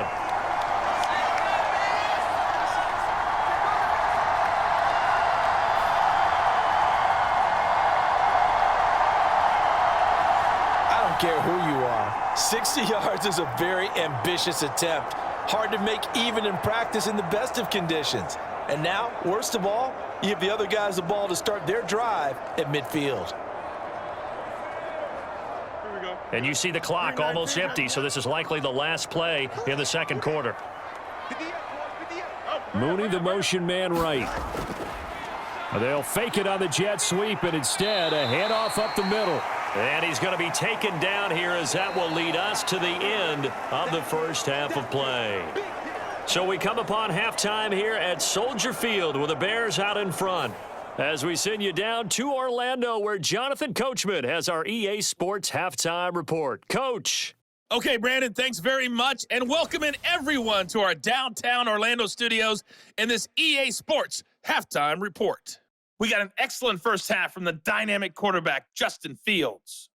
I don't care who you are. 60 yards is a very ambitious attempt. Hard to make even in practice in the best of conditions. And now, worst of all, you give the other guys the ball to start their drive at midfield. And you see the clock almost empty, so this is likely the last play in the second quarter. Mooney, the motion man right. They'll fake it on the jet sweep, and instead a handoff up the middle. And he's going to be taken down here as that will lead us to the end of the first half of play. So we come upon halftime here at Soldier Field with the Bears out in front. As we send you down to Orlando where Jonathan Coachman has our EA Sports Halftime Report. Coach. Okay, Brandon, thanks very much, and welcome in everyone to our downtown Orlando studios in this EA Sports Halftime Report. We got an excellent first half from the dynamic quarterback, Justin Fields.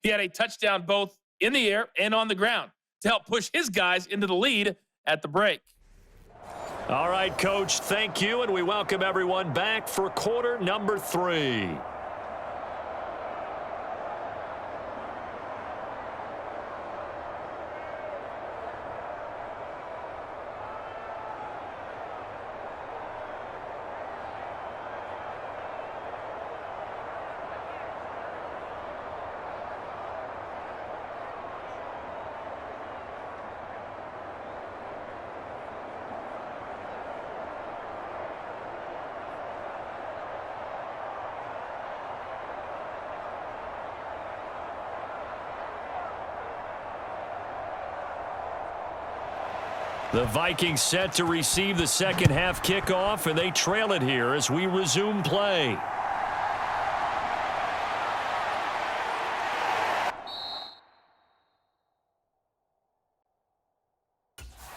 He had a touchdown both in the air and on the ground to help push his guys into the lead at the break. All right, Coach, thank you, and we welcome everyone back for quarter number 3. The Vikings set to receive the second half kickoff, and they trail it here as we resume play.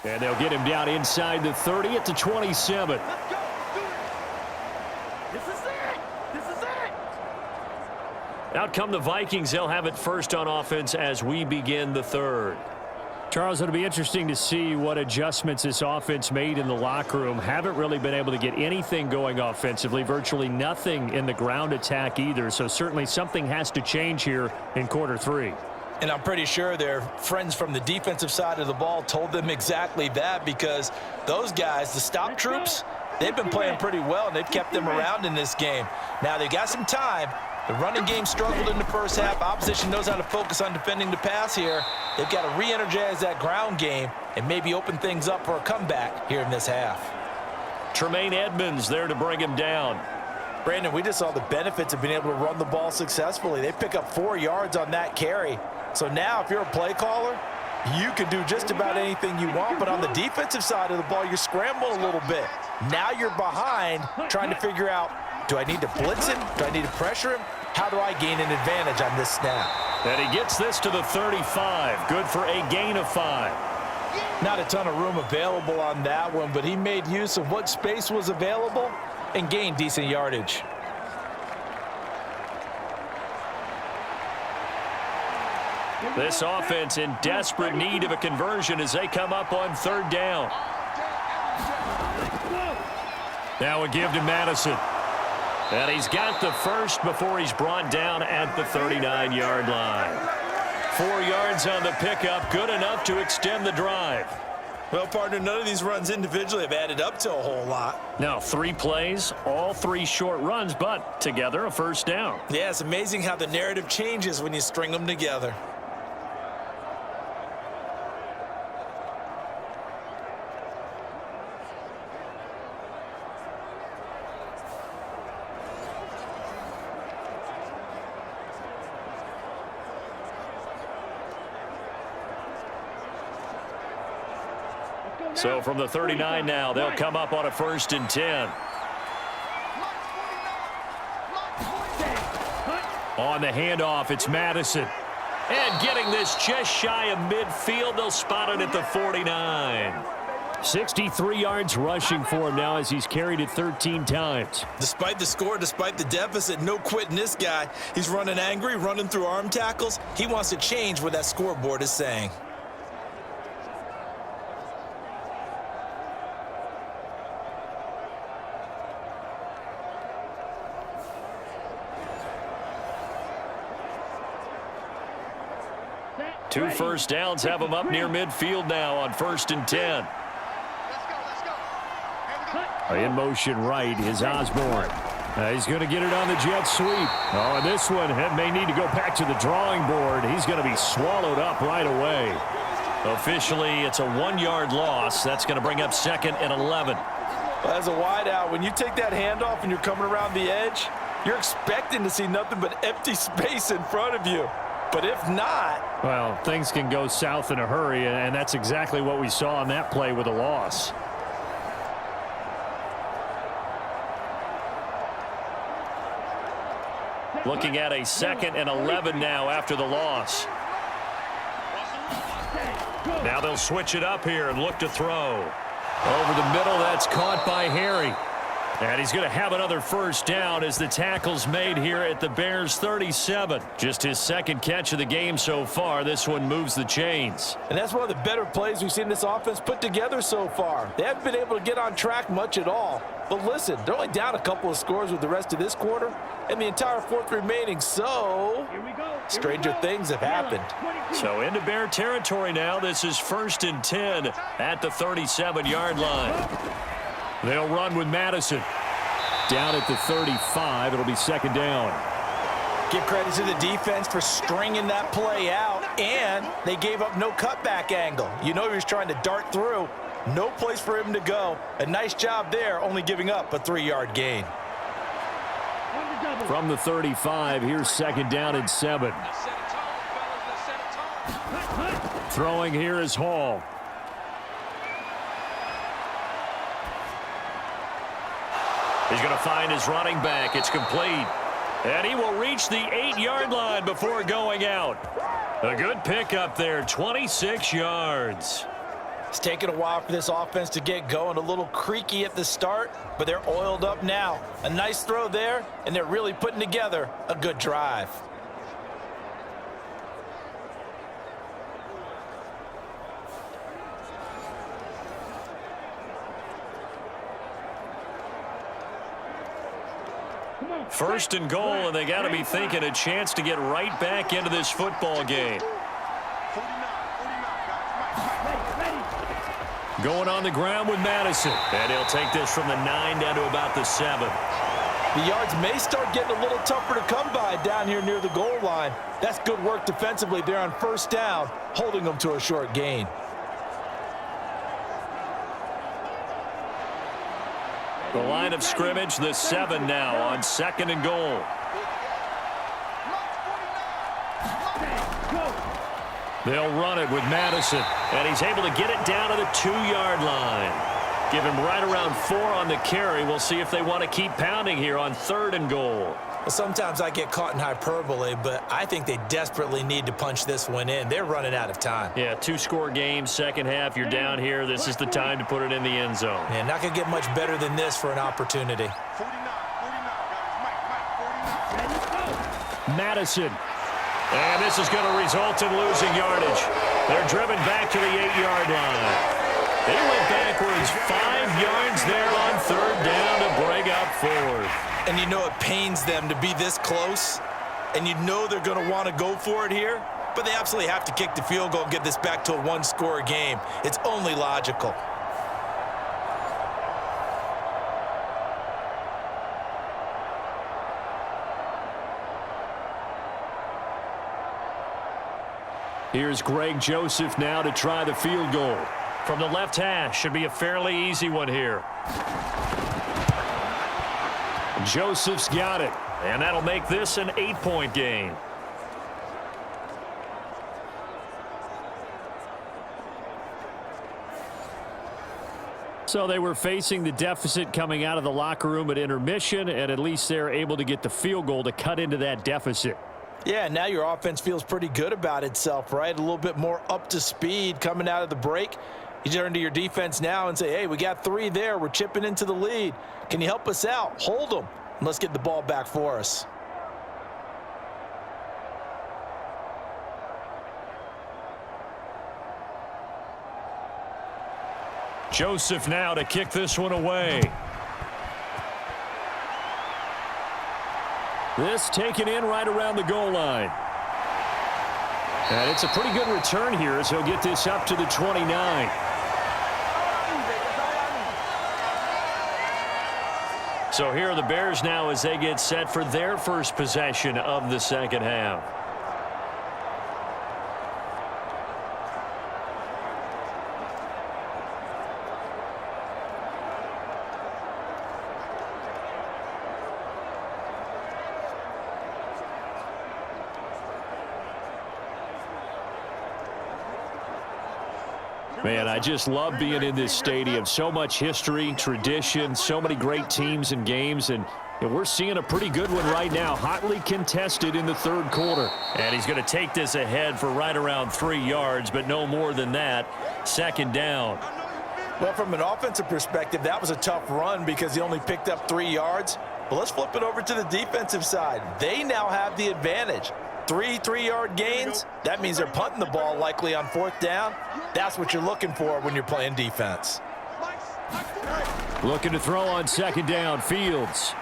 And they'll get him down inside the 30 at the 27. Let's go. Do it. This is it. This is it. Out come the Vikings. They'll have it first on offense as we begin the third. Charles, it'll be interesting to see what adjustments this offense made in the locker room. Haven't really been able to get anything going offensively, virtually nothing in the ground attack either. So certainly something has to change here in quarter 3. And I'm pretty sure their friends from the defensive side of the ball told them exactly that, because those guys, the stop troops, they've been playing pretty well, and they've kept them around in this game. Now, they got some time, The running game struggled in the first half. Opposition knows how to focus on defending the pass here. They've got to re-energize that ground game and maybe open things up for a comeback here in this half. Tremaine Edmonds there to bring him down. Brandon, we just saw the benefits of being able to run the ball successfully. They pick up 4 yards on that carry. So now if you're a play caller, you can do just about anything you want, but on the defensive side of the ball, you're scrambling a little bit. Now you're behind trying to figure out, do I need to blitz him? Do I need to pressure him? How do I gain an advantage on this snap? And he gets this to the 35. Good for a gain of 5. Not a ton of room available on that one, but he made use of what space was available and gained decent yardage. This offense in desperate need of a conversion as they come up on 3rd down. Now a give to Madison. And he's got the first before he's brought down at the 39-yard line. 4 yards on the pickup, good enough to extend the drive. Well, partner, none of these runs individually have added up to a whole lot. Now 3 plays, all 3 short runs, but together a first down. Yeah, it's amazing how the narrative changes when you string them together. So from the 39 now, they'll come up on a 1st and 10. On the handoff, it's Madison. And getting this just shy of midfield, they'll spot it at the 49. 63 yards rushing for him now as he's carried it 13 times. Despite the score, despite the deficit, no quitting this guy. He's running angry, running through arm tackles. He wants to change what that scoreboard is saying. Two first downs have him up near midfield now on 1st and 10. In motion right is Osborne. He's going to get it on the jet sweep. Oh, and this one may need to go back to the drawing board. He's going to be swallowed up right away. Officially, it's a 1-yard loss. That's going to bring up 2nd and 11. Well, as a wideout, when you take that handoff and you're coming around the edge, you're expecting to see nothing but empty space in front of you. But if not... Well, things can go south in a hurry, and that's exactly what we saw on that play with a loss. Looking at a 2nd and 11 now after the loss. Now they'll switch it up here and look to throw. Over the middle, that's caught by Harry. And he's going to have another first down as the tackle's made here at the Bears' 37. Just his 2nd catch of the game so far. This one moves the chains. And that's one of the better plays we've seen this offense put together so far. They haven't been able to get on track much at all. But listen, they're only down a couple of scores with the rest of this quarter and the entire 4th remaining. So, stranger things have happened. So into Bear territory now. This is 1st and 10 at the 37-yard line. They'll run with Madison. Down at the 35, it'll be 2nd down. Give credit to the defense for stringing that play out, and they gave up no cutback angle. You know he was trying to dart through. No place for him to go. A nice job there, only giving up a 3-yard gain. From the 35, here's 2nd down and 7. Throwing here is Hall. He's going to find his running back. It's complete. And he will reach the 8-yard line before going out. A good pickup there, 26 yards. It's taken a while for this offense to get going. A little creaky at the start, but they're oiled up now. A nice throw there, and they're really putting together a good drive. First and goal, and they got to be thinking a chance to get right back into this football game. Going on the ground with Madison. And he'll take this from the 9 down to about the 7. The yards may start getting a little tougher to come by down here near the goal line. That's good work defensively there on first down, holding them to a short gain. The line of scrimmage, the 7 now on 2nd and goal. They'll run it with Madison, and he's able to get it down to the 2-yard line. Give him right around 4 on the carry. We'll see if they want to keep pounding here on 3rd and goal. Well, sometimes I get caught in hyperbole, but I think they desperately need to punch this one in. They're running out of time. Yeah, 2-score game, second half. You're down here. This is the time to put it in the end zone. Man, not going to get much better than this for an opportunity. 49, guys. Mike, Madison. And this is going to result in losing yardage. They're driven back to the 8-yard line. They went backwards 5 yards there on 3rd down to bring up 4th. And you know it pains them to be this close, and you know they're going to want to go for it here, but they absolutely have to kick the field goal and get this back to a 1-score game. It's only logical. Here's Greg Joseph now to try the field goal. From the left hash, should be a fairly easy one here. Joseph's got it. And that'll make this an 8-point game. So they were facing the deficit coming out of the locker room at intermission, and at least they're able to get the field goal to cut into that deficit. Yeah, now your offense feels pretty good about itself, right? A little bit more up to speed coming out of the break. You turn to your defense now and say, hey, we got 3 there. We're chipping into the lead. Can you help us out? Hold them. And let's get the ball back for us. Joseph now to kick this one away. This taken in right around the goal line. And it's a pretty good return here as he'll get this up to the 29. So here are the Bears now as they get set for their first possession of the second half. Man, I just love being in this stadium. So much history, tradition, so many great teams and games, and we're seeing a pretty good one right now, hotly contested in the 3rd quarter. And he's going to take this ahead for right around 3 yards, but no more than that. 2nd down. Well, from an offensive perspective, that was a tough run because he only picked up 3 yards. But let's flip it over to the defensive side. They now have the advantage. 3 3-yard gains, that means they're punting the ball likely on 4th down. That's what you're looking for when you're playing defense. Looking to throw on 2nd down, Fields.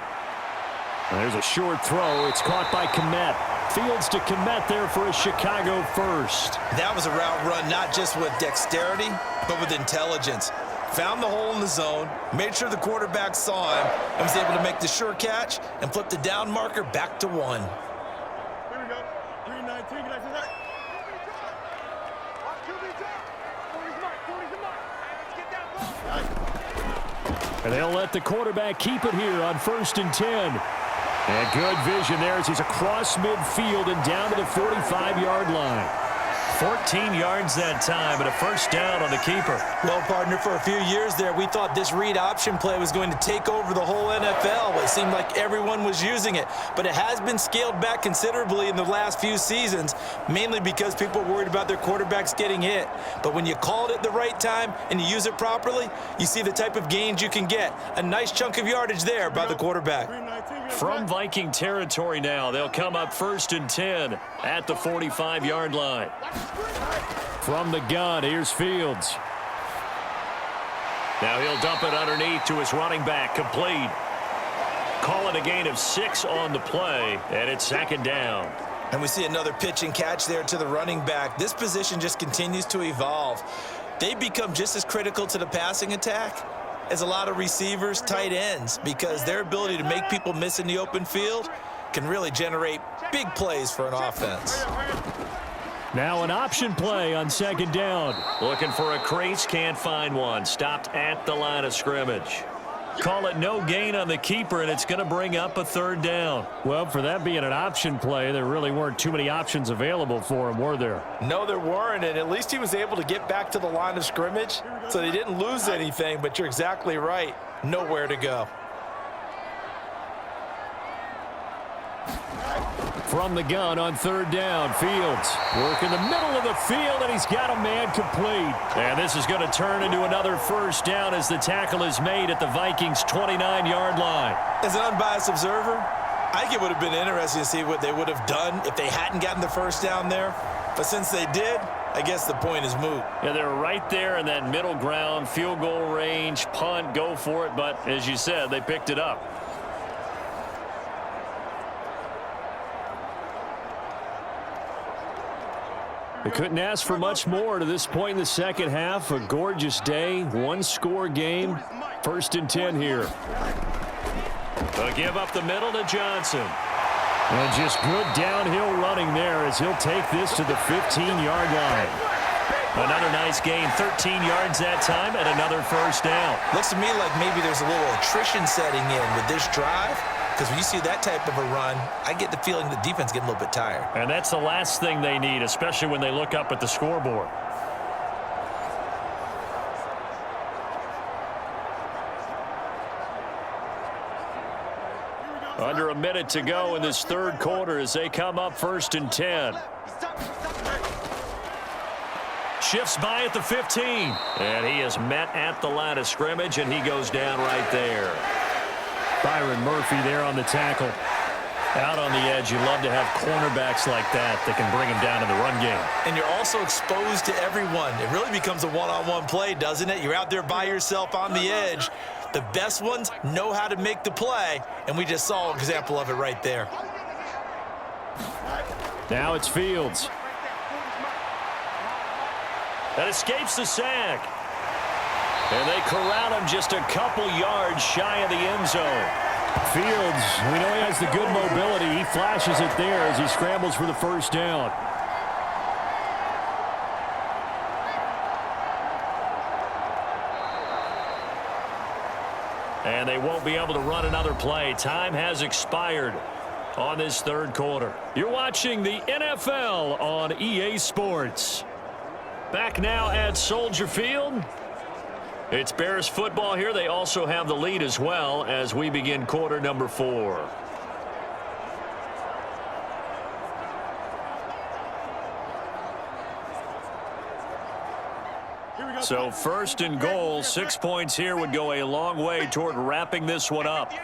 There's a short throw. It's caught by Kmet. Fields to Kmet there for a Chicago first. That was a route run not just with dexterity, but with intelligence. Found the hole in the zone, made sure the quarterback saw him, and was able to make the sure catch and flip the down marker back to 1. Here we go. 3-19. Get back to that. And they'll let the quarterback keep it here on 1st and 10. And good vision there as he's across midfield and down to the 45-yard line. 14 yards that time, but a first down on the keeper. Well, partner, for a few years there, we thought this read option play was going to take over the whole NFL. It seemed like everyone was using it, but it has been scaled back considerably in the last few seasons, mainly because people are worried about their quarterbacks getting hit. But when you call it at the right time and you use it properly, you see the type of gains you can get. A nice chunk of yardage there by the quarterback. From Viking territory now, they'll come up 1st and 10 at the 45-yard line. From the gun, here's Fields. Now he'll dump it underneath to his running back, complete. Call it a gain of 6 on the play, and it's 2nd down. And we see another pitch and catch there to the running back. This position just continues to evolve. They become just as critical to the passing attack as a lot of receivers, tight ends, because their ability to make people miss in the open field can really generate big plays for an offense. Now an option play on second down. Looking for a crease, can't find one. Stopped at the line of scrimmage. Call it no gain on the keeper, and it's going to bring up a third down. Well, for that being an option play, there really weren't too many options available for him, were there? No, there weren't, and at least he was able to get back to the line of scrimmage, so they didn't lose anything, but you're exactly right. Nowhere to go. From the gun on third down, Fields work in the middle of the field, and he's got a man complete. And this is going to turn into another first down as the tackle is made at the Vikings' 29-yard line. As an unbiased observer, I think it would have been interesting to see what they would have done if they hadn't gotten the first down there. But since they did, I guess the point is moot. Yeah, they're right there in that middle ground, field goal range, punt, go for it. But as you said, they picked it up. They couldn't ask for much more to this point in the second half. A gorgeous day, one-score game. 1st and 10 here. They'll give up the middle to Johnson. And just good downhill running there as he'll take this to the 15-yard line. Another nice gain, 13 yards that time, and another first down. Looks to me like maybe there's a little attrition setting in with this drive. Because when you see that type of a run, I get the feeling the defense getting a little bit tired. And that's the last thing they need, especially when they look up at the scoreboard. Under a minute to go in this third quarter as they come up 1st and 10. Shifts by at the 15. And he is met at the line of scrimmage, and he goes down right there. Byron Murphy there on the tackle. Out on the edge, you love to have cornerbacks like that can bring him down in the run game. And you're also exposed to everyone. It really becomes a one-on-one play, doesn't it? You're out there by yourself on the edge. The best ones know how to make the play, and we just saw an example of it right there. Now it's Fields. That escapes the sack. And they corral him just a couple yards shy of the end zone. Fields, we know he has the good mobility. He flashes it there as he scrambles for the first down. And they won't be able to run another play. Time has expired on this third quarter. You're watching the NFL on EA Sports. Back now at Soldier Field. It's Bears football here. They also have the lead as well as we begin quarter number 4. So 1st and goal, 6 points here would go a long way toward wrapping this one up.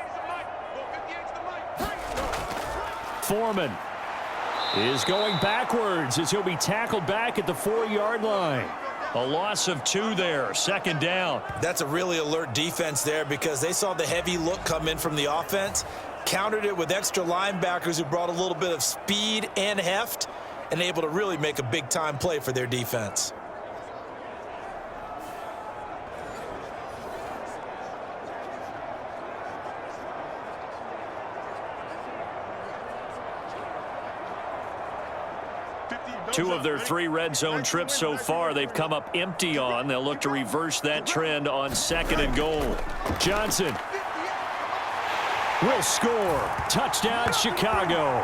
Foreman is going backwards as he'll be tackled back at the 4-yard line. A loss of 2 there, 2nd down. That's a really alert defense there because they saw the heavy look come in from the offense, countered it with extra linebackers who brought a little bit of speed and heft, and able to really make a big-time play for their defense. Two of their 3 red zone trips so far they've come up empty on. They'll look to reverse that trend on 2nd and goal. Johnson will score. Touchdown, Chicago.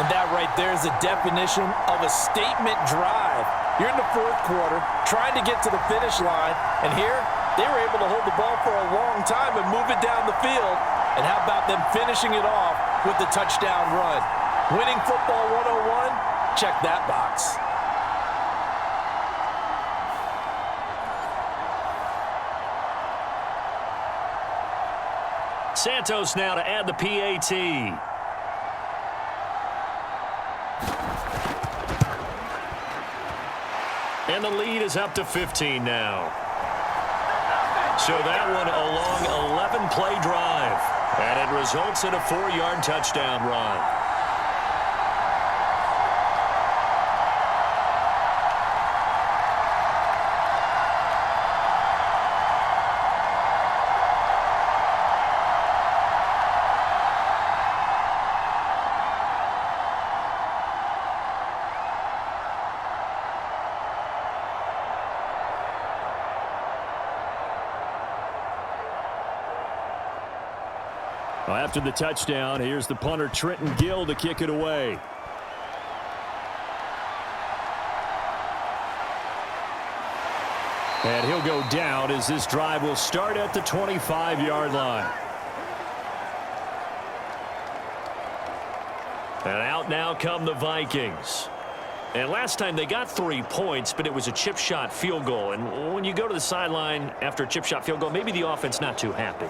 And that right there is the definition of a statement drive. You're in the 4th quarter, trying to get to the finish line, and here they were able to hold the ball for a long time and move it down the field. And how about them finishing it off with the touchdown run? Winning football 101, check that box. Santos now to add the PAT. And the lead is up to 15 now. So that one a long 11-play drive. And it results in a 4-yard touchdown run. Well, after the touchdown, here's the punter, Trenton Gill, to kick it away. And he'll go down as this drive will start at the 25-yard line. And out now come the Vikings. And last time they got 3 points, but it was a chip shot field goal. And when you go to the sideline after a chip shot field goal, maybe the offense not too happy.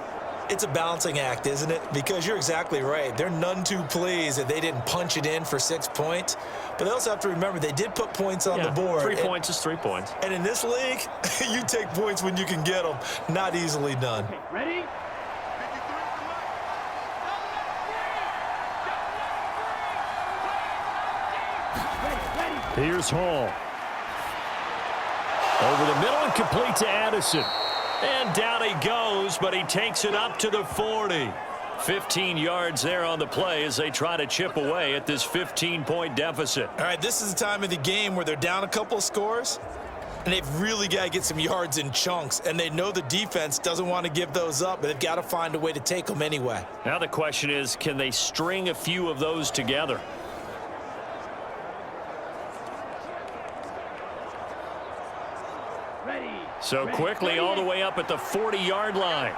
It's a balancing act, isn't it? Because you're exactly right. They're none too pleased that they didn't punch it in for 6 points. But they also have to remember they did put points on the board. 3 points is 3 points. And in this league, you take points when you can get them. Not easily done. Ready? Here's Hall. Over the middle and complete to Addison. And down he goes, but he takes it up to the 40. 15 yards there on the play as they try to chip away at this 15-point deficit. All right, this is the time of the game where they're down a couple of scores, and they've really got to get some yards in chunks, and they know the defense doesn't want to give those up, but they've got to find a way to take them anyway. Now the question is, can they string a few of those together? So quickly all the way up at the 40-yard line.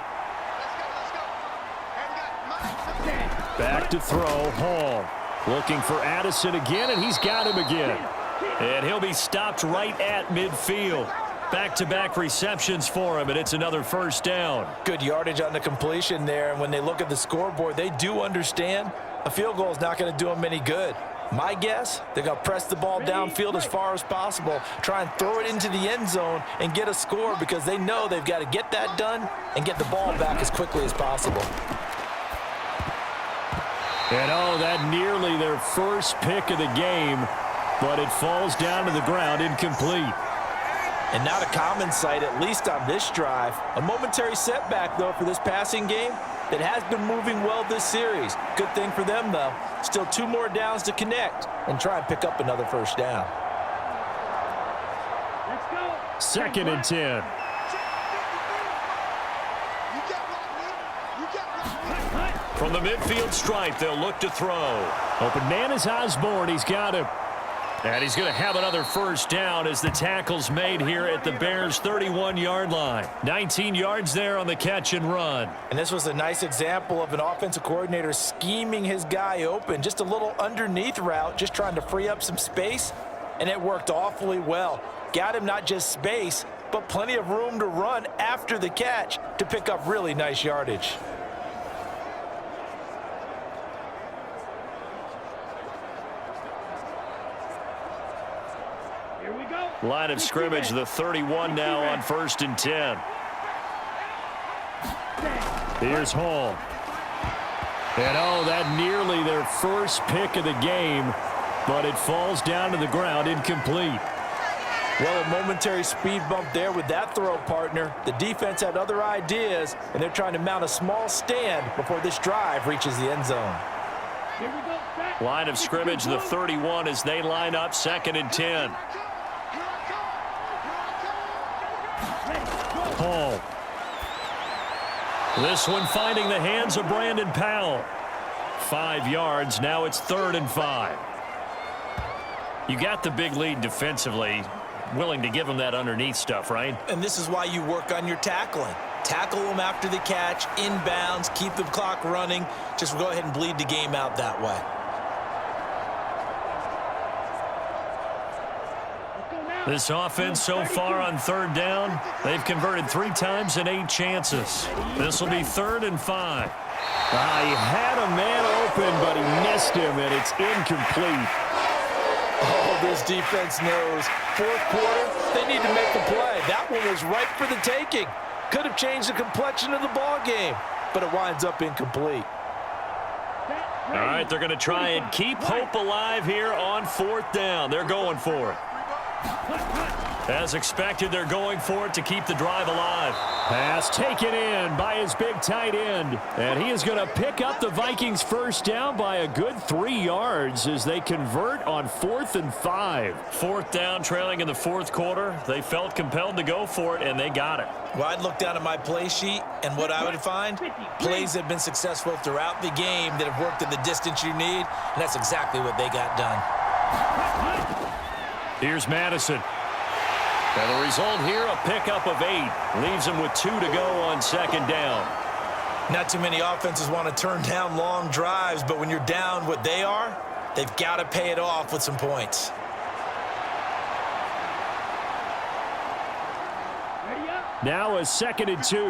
Back to throw, Hall. Looking for Addison again, and he's got him again. And he'll be stopped right at midfield. Back-to-back receptions for him, and it's another first down. Good yardage on the completion there, and when they look at the scoreboard, they do understand a field goal is not going to do them any good. My guess, they're going to press the ball downfield as far as possible, try and throw it into the end zone and get a score because they know they've got to get that done and get the ball back as quickly as possible. And oh, that nearly their first pick of the game, but it falls down to the ground incomplete. And not a common sight, at least on this drive. A momentary setback, though, for this passing game that has been moving well this series. Good thing for them, though. Still 2 more downs to connect and try and pick up another first down. Let's go. 2nd and 10. From the midfield stripe, they'll look to throw. Open man is Osborne. He's got him. And he's going to have another first down as the tackle's made here at the Bears' 31-yard line. 19 yards there on the catch and run. And this was a nice example of an offensive coordinator scheming his guy open. Just a little underneath route, just trying to free up some space, and it worked awfully well. Got him not just space, but plenty of room to run after the catch to pick up really nice yardage. Line of scrimmage, the 31 now on 1st and 10. Here's Hall. And oh, that nearly their first pick of the game, but it falls down to the ground incomplete. Well, a momentary speed bump there with that throw, partner. The defense had other ideas, and they're trying to mount a small stand before this drive reaches the end zone. Line of scrimmage, the 31 as they line up 2nd and 10. Hall. This one finding the hands of Brandon Powell. 5 yards. Now it's 3rd and 5. You got the big lead defensively. Willing to give them that underneath stuff, right? And this is why you work on your tackling. Tackle them after the catch, inbounds, keep the clock running. Just go ahead and bleed the game out that way. This offense so far on 3rd down, they've converted 3 times and 8 chances. This will be 3rd and 5. He had a man open, but he missed him, and it's incomplete. Oh, this defense knows. 4th quarter, they need to make the play. That one was ripe for the taking. Could have changed the complexion of the ball game, but it winds up incomplete. All right, they're going to try and keep hope alive here on 4th down. They're going for it. As expected, they're going for it to keep the drive alive. Pass taken in by his big tight end. And he is going to pick up the Vikings first down by a good 3 yards as they convert on 4th and 5. Fourth down, trailing in the fourth quarter. They felt compelled to go for it, and they got it. Well, I'd look down at my play sheet, and what I would find, plays that have been successful throughout the game that have worked at the distance you need, and that's exactly what they got done. Here's Madison. And the result here, a pickup of 8. Leaves them with 2 to go on second down. Not too many offenses want to turn down long drives, but when you're down what they are, they've got to pay it off with some points. Now a 2nd and 2.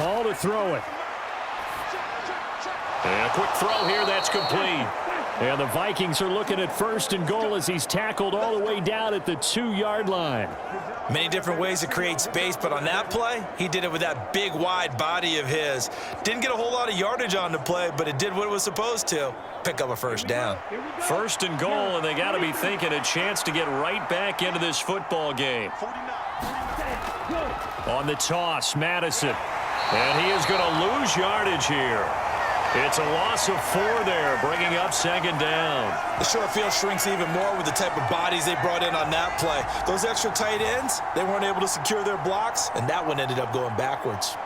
Ball to throw it. And a quick throw here, that's complete. And the Vikings are looking at 1st and goal as he's tackled all the way down at the 2-yard line. Many different ways to create space, but on that play, he did it with that big, wide body of his. Didn't get a whole lot of yardage on the play, but it did what it was supposed to. Pick up a first down. 1st and goal, and they got to be thinking a chance to get right back into this football game. On the toss, Madison. And he is going to lose yardage here. It's a loss of 4 there, bringing up 2nd down. The short field shrinks even more with the type of bodies they brought in on that play. Those extra tight ends, they weren't able to secure their blocks, and that one ended up going backwards.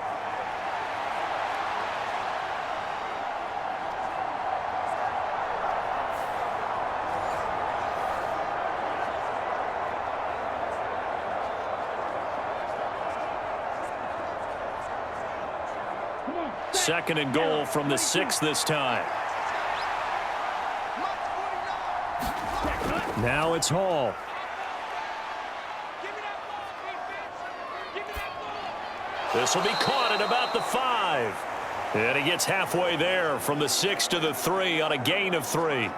Second and goal from the 6 this time. Now it's Hall. This will be caught at about the 5. And he gets halfway there from the 6 to the 3 on a gain of 3.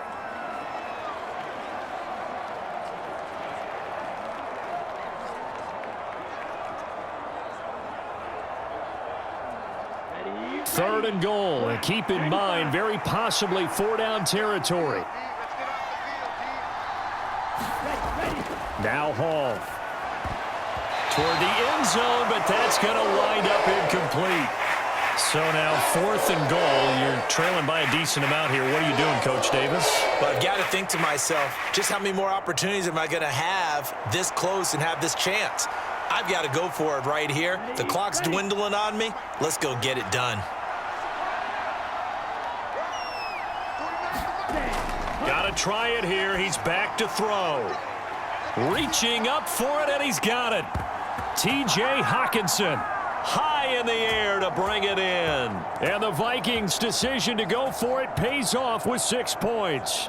Third and goal, and keep in mind, very possibly 4-down territory. Now Hall. Toward the end zone, but that's going to wind up incomplete. So now 4th and goal. You're trailing by a decent amount here. What are you doing, Coach Davis? Well, I've got to think to myself, just how many more opportunities am I going to have this close and have this chance? I've got to go for it right here. The clock's dwindling on me. Let's go get it done. Got to try it here. He's back to throw. Reaching up for it, and he's got it. T.J. Hawkinson. High in the air to bring it in. And the Vikings' decision to go for it pays off with 6 points.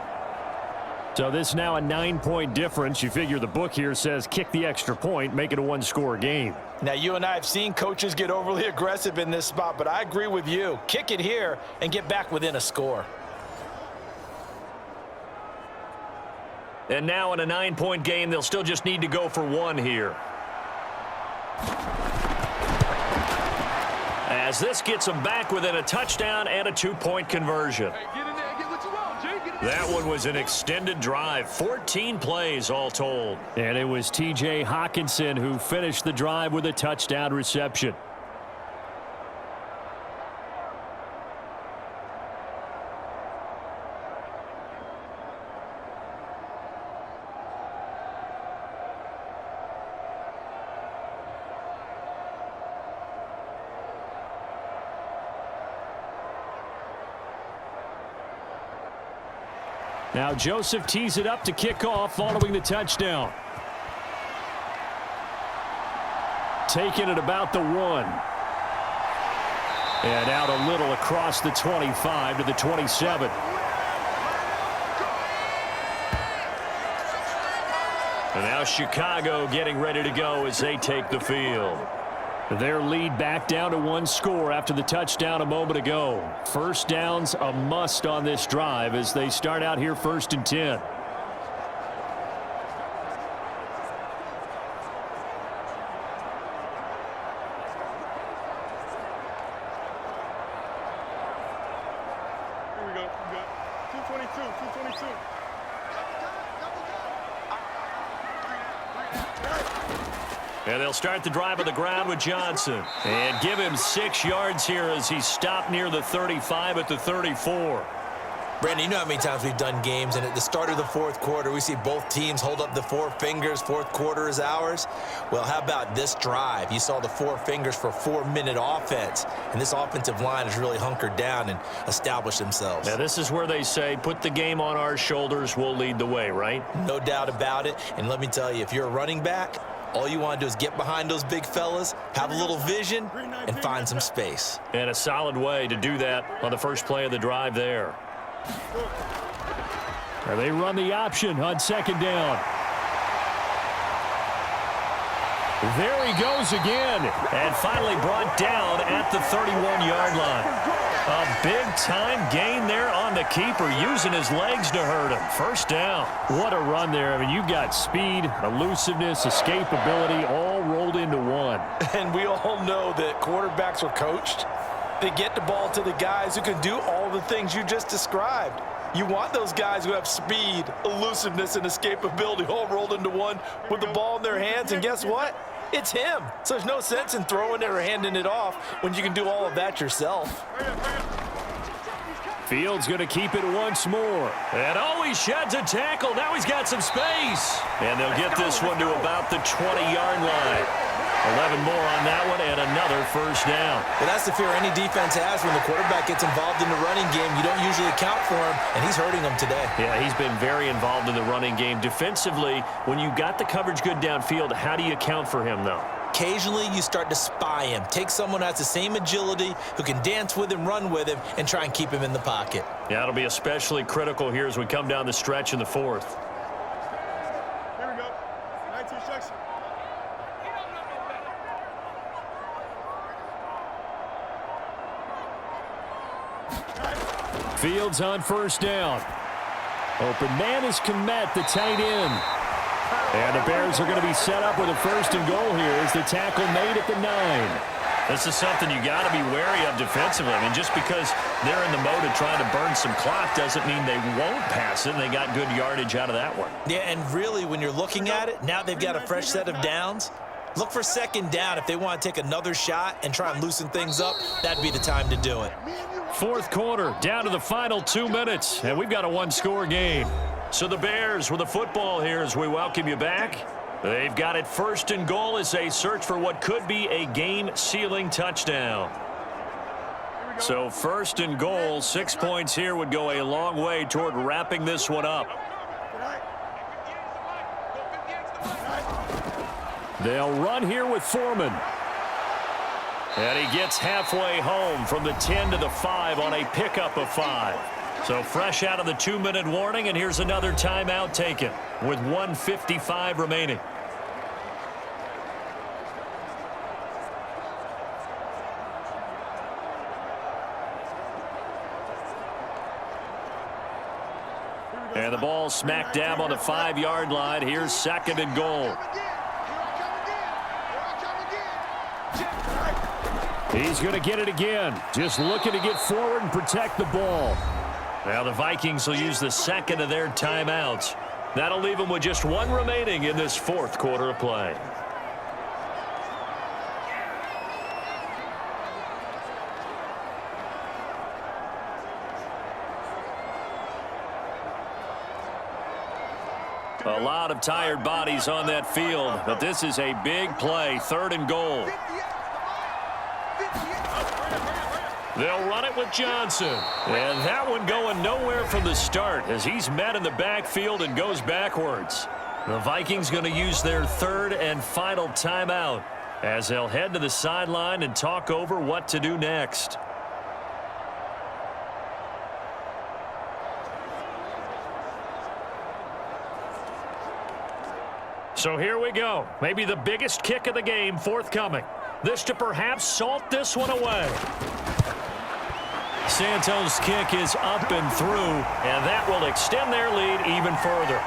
So this is now a 9-point difference. You figure the book here says kick the extra point, make it a 1-score game. Now, you and I have seen coaches get overly aggressive in this spot, but I agree with you. Kick it here and get back within a score. And now in a 9-point game, they'll still just need to go for 1 here. As this gets them back within a touchdown and a 2-point conversion. That one was an extended drive, 14 plays all told. And it was T.J. Hawkinson who finished the drive with a touchdown reception. Now Joseph tees it up to kick off following the touchdown. Taking it about the 1. And out a little across the 25 to the 27. And now Chicago getting ready to go as they take the field. Their lead back down to 1 score after the touchdown a moment ago. First down's a must on this drive as they start out here 1st and 10. Here we go. 222, 222. And they'll start the drive on the ground with Johnson. And give him 6 yards here as he stopped near the 35 at the 34. Brandon, you know how many times we've done games, and at the start of the fourth quarter, we see both teams hold up the 4 fingers, fourth quarter is ours. Well, how about this drive? You saw the 4 fingers for a 4-minute offense, and this offensive line has really hunkered down and established themselves. Now, this is where they say, put the game on our shoulders, we'll lead the way, right? No doubt about it, and let me tell you, if you're a running back, all you want to do is get behind those big fellas, have a little vision, and find some space. And a solid way to do that on the first play of the drive there. And they run the option on second down. There he goes again. And finally brought down at the 31-yard line. A big-time gain there on the keeper, using his legs to hurt him. First down. What a run there. I mean, you've got speed, elusiveness, escapability, all rolled into one. And we all know that quarterbacks are coached. They get the ball to the guys who can do all the things you just described. You want those guys who have speed, elusiveness, and escapability all rolled into one with the ball in their hands. And guess what? It's him. So there's no sense in throwing it or handing it off when you can do all of that yourself. Fields going to keep it once more. And he sheds a tackle. Now he's got some space. And they'll get this one to about the 20-yard line. 11 more on that one, and another first down. Well, that's the fear any defense has when the quarterback gets involved in the running game. You don't usually account for him, and he's hurting them today. Yeah, he's been very involved in the running game. Defensively, when you got the coverage good downfield, how do you account for him, though? Occasionally, you start to spy him. Take someone who has the same agility, who can dance with him, run with him, and try and keep him in the pocket. Yeah, it'll be especially critical here as we come down the stretch in the fourth. Here we go. 19 section. Fields on first down. Open man is Komet, the tight end. And the Bears are going to be set up with a first and goal here as the tackle made at the 9. This is something you got to be wary of defensively. I mean, just because they're in the mode of trying to burn some clock doesn't mean they won't pass it, and they got good yardage out of that one. Yeah, and really, when you're looking at it, now they've got a fresh set of downs. Look for second down. If they want to take another shot and try and loosen things up, that'd be the time to do it. Fourth quarter, down to the final 2 minutes, and we've got a one-score game. So the Bears with the football here as we welcome you back. They've got it first and goal as they search for what could be a game-sealing touchdown. So first and goal, 6 points here would go a long way toward wrapping this one up. They'll run here with Foreman. And he gets halfway home from the 10 to the 5 on a pickup of 5. So fresh out of the 2-minute warning, and here's another timeout taken with 1:55 remaining. And the ball smack dab on the 5-yard line. Here's second and goal. He's going to get it again. Just looking to get forward and protect the ball. Now the Vikings will use the second of their timeouts. That'll leave them with just 1 remaining in this fourth quarter of play. A lot of tired bodies on that field, but this is a big play, third and goal. They'll run it with Johnson. And that one going nowhere from the start as he's met in the backfield and goes backwards. The Vikings going to use their third and final timeout as they'll head to the sideline and talk over what to do next. So here we go. Maybe the biggest kick of the game forthcoming. This to perhaps salt this one away. Santos' kick is up and through, and that will extend their lead even further.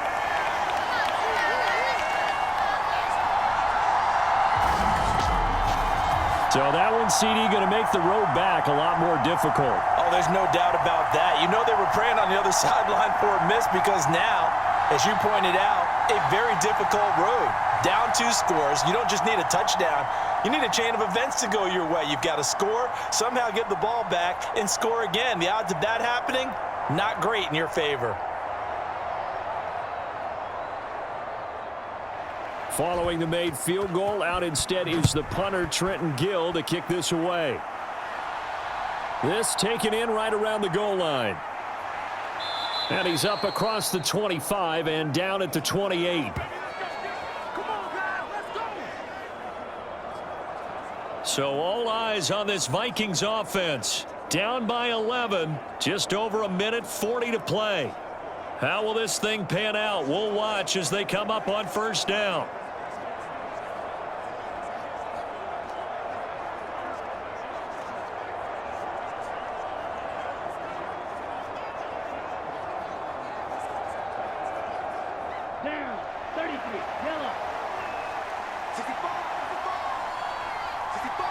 So that one, CD, going to make the road back a lot more difficult. Oh, there's no doubt about that. You know they were praying on the other sideline for a miss because now, as you pointed out, a very difficult road. Down 2 scores, you don't just need a touchdown. You need a chain of events to go your way. You've got to score, somehow get the ball back, and score again. The odds of that happening, not great in your favor. Following the made field goal, out instead is the punter, Trenton Gill, to kick this away. This taken in right around the goal line. And he's up across the 25 and down at the 28. So all eyes on this Vikings offense. Down by 11, just over a minute 40 to play. How will this thing pan out? We'll watch as they come up on first down. Down. 33. Yellow. 64. 64.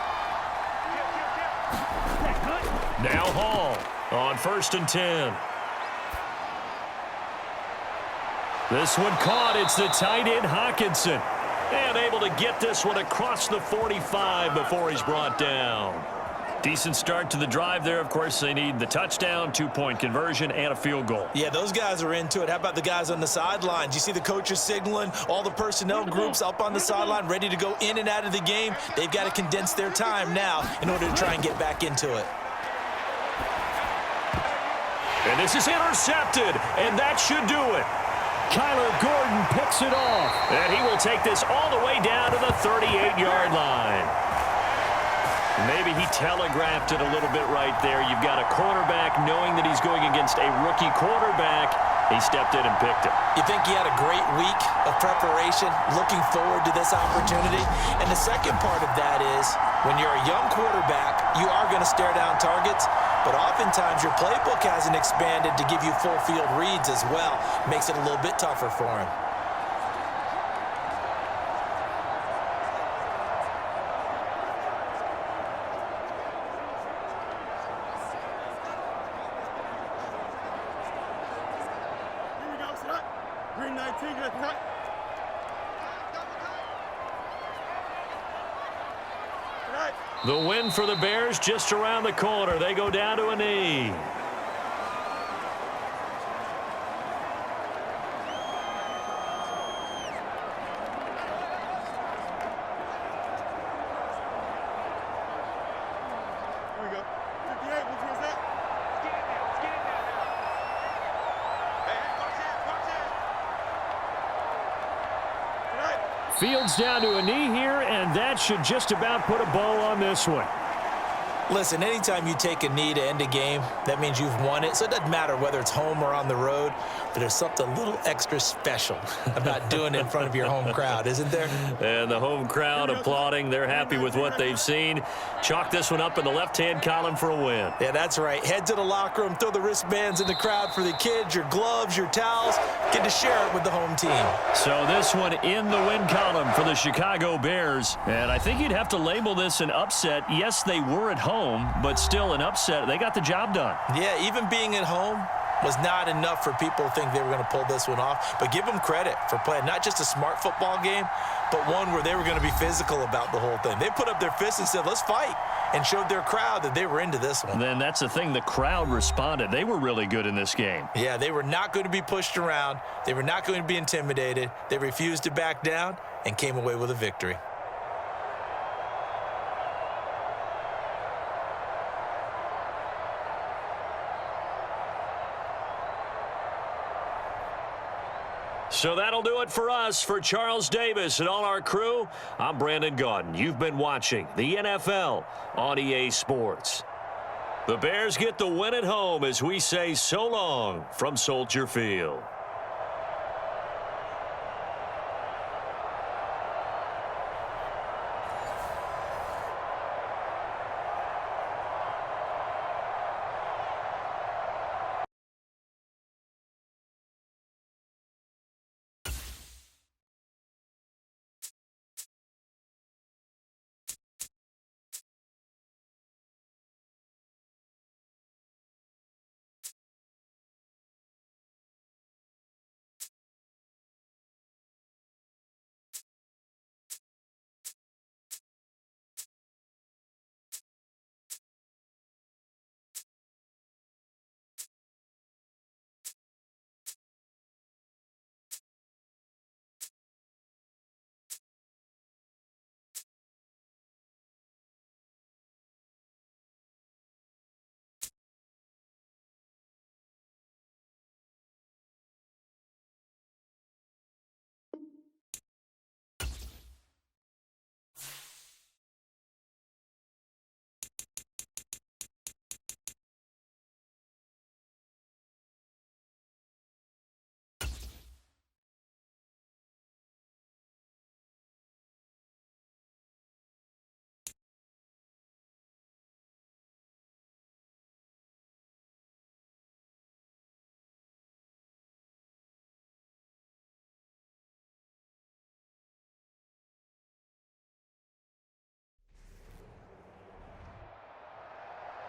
Now Hall on 1st and 10. This one caught. It's the tight end, Hawkinson. And able to get this one across the 45 before he's brought down. Decent start to the drive there. Of course, they need the touchdown, 2-point conversion, and a field goal. Yeah, those guys are into it. How about the guys on the sidelines? You see the coaches signaling, all the personnel groups up on the sideline ready to go in and out of the game. They've got to condense their time now in order to try and get back into it. And this is intercepted, and that should do it. Kyler Gordon picks it off. And he will take this all the way down to the 38-yard line. Maybe he telegraphed it a little bit right there. You've got a quarterback knowing that he's going against a rookie quarterback. He stepped in and picked it. You think he had a great week of preparation, looking forward to this opportunity? And the second part of that is, when you're a young quarterback, you are going to stare down targets, but oftentimes your playbook hasn't expanded to give you full field reads as well. Makes it a little bit tougher for him. Green 19, good cut. The win for the Bears just around the corner. They go down to a knee. Here we go. 58, which one's that? Fields down to a knee here, and that should just about put a bow on this one. Listen, anytime you take a knee to end a game, that means you've won it. So it doesn't matter whether it's home or on the road, but there's something a little extra special about doing it in front of your home crowd, isn't there? And the home crowd applauding. They're happy with what they've seen. Chalk this one up in the left-hand column for a win. Yeah, that's right. Head to the locker room, throw the wristbands in the crowd for the kids, your gloves, your towels. Get to share it with the home team. So this one in the win column for the Chicago Bears. And I think you'd have to label this an upset. Yes, they were at home, but still an upset. They got the job done. Yeah, even being at home was not enough for people to think they were going to pull this one off. But give them credit for playing not just a smart football game, but one where they were going to be physical about the whole thing. They put up their fists and said, let's fight, and showed their crowd that they were into this one. Then that's the thing. The crowd responded. They were really good in this game. Yeah, they were not going to be pushed around. They were not going to be intimidated. They refused to back down and came away with a victory. So that'll do it for us. For Charles Davis and all our crew, I'm Brandon Gaudin. You've been watching the NFL on EA Sports. The Bears get the win at home as we say so long from Soldier Field.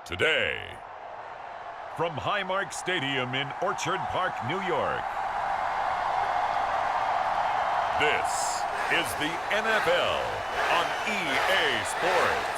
Today, from Highmark Stadium in Orchard Park, New York, this is the NFL on EA Sports.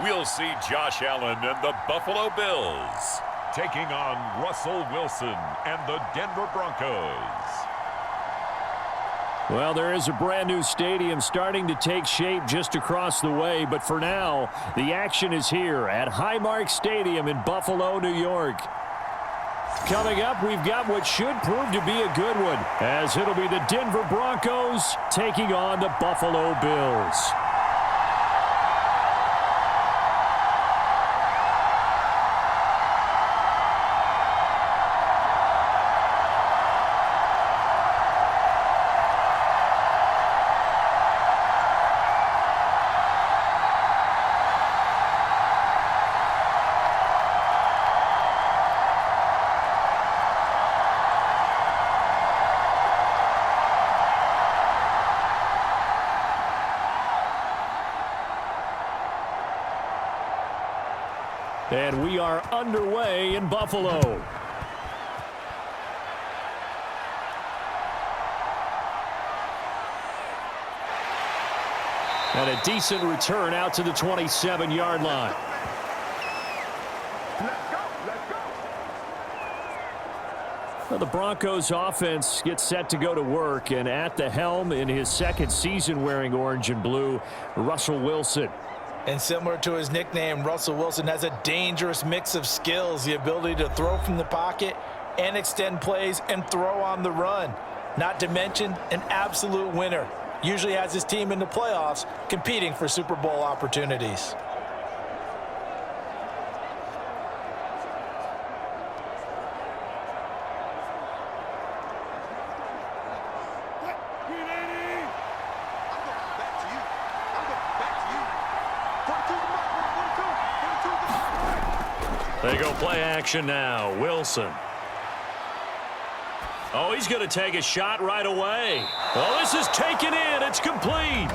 We'll see Josh Allen and the Buffalo Bills taking on Russell Wilson and the Denver Broncos. Well, there is a brand new stadium starting to take shape just across the way, but for now, the action is here at Highmark Stadium in Buffalo, New York. Coming up, we've got what should prove to be a good one, as it'll be the Denver Broncos taking on the Buffalo Bills. And we are underway in Buffalo. And a decent return out to the 27-yard line. Well, the Broncos offense gets set to go to work, and at the helm in his second season wearing orange and blue, Russell Wilson. And similar to his nickname, Russell Wilson has a dangerous mix of skills, the ability to throw from the pocket and extend plays and throw on the run. Not to mention an absolute winner. Usually has his team in the playoffs competing for Super Bowl opportunities. They go play action now. Wilson. Oh, he's going to take a shot right away. Oh, this is taken in. It's complete.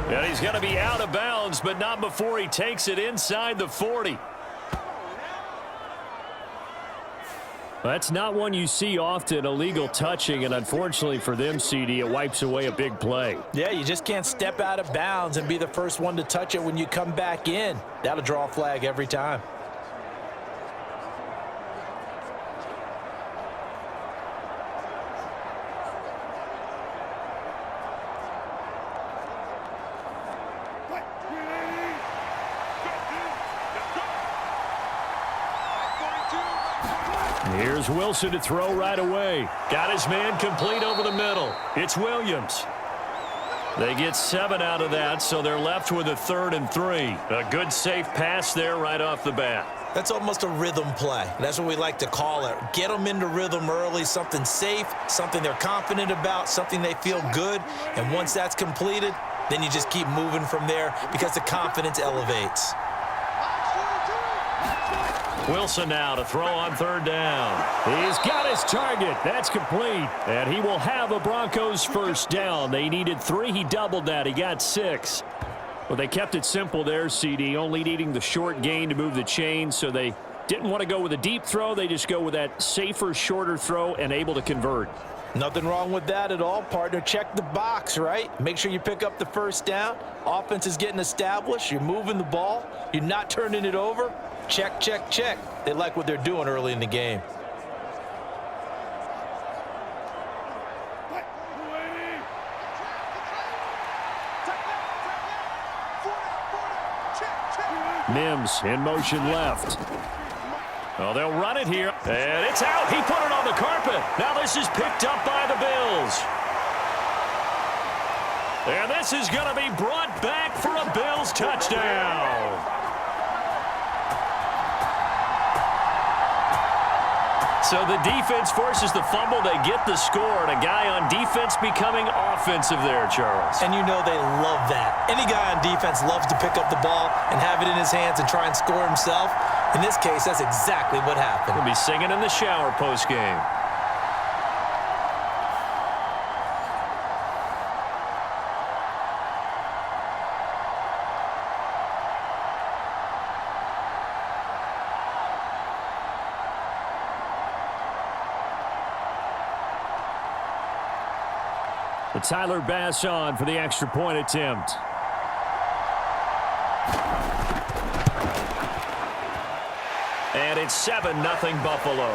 And he's going to be out of bounds, but not before he takes it inside the 40. That's not one you see often, illegal touching, and unfortunately for them, CD, it wipes away a big play. Yeah, you just can't step out of bounds and be the first one to touch it when you come back in. That'll draw a flag every time. Here's Wilson to throw right away. Got his man complete over the middle. It's Williams. They get 7 out of that, so they're left with a 3rd and 3. A good, safe pass there right off the bat. That's almost a rhythm play. That's what we like to call it. Get them into rhythm early, something safe, something they're confident about, something they feel good. And once that's completed, then you just keep moving from there because the confidence elevates. Wilson now to throw on 3rd down. He's got his target. That's complete. And he will have a Broncos first down. They needed 3. He doubled that. He got 6. Well, they kept it simple there, CD, only needing the short gain to move the chain, so they didn't want to go with a deep throw. They just go with that safer, shorter throw and able to convert. Nothing wrong with that at all, partner. Check the box, right? Make sure you pick up the first down. Offense is getting established. You're moving the ball. You're not turning it over. Check, check, check. They like what they're doing early in the game. Mims in motion left. Oh, they'll run it here. And it's out. He put it on the carpet. Now this is picked up by the Bills. And this is going to be brought back for a Bills touchdown. So the defense forces the fumble. They get the score, and a guy on defense becoming offensive there, Charles. And you know they love that. Any guy on defense loves to pick up the ball and have it in his hands and try and score himself. In this case, that's exactly what happened. He'll be singing in the shower post-game. But Tyler Bass on for the extra point attempt. And it's 7-0 Buffalo.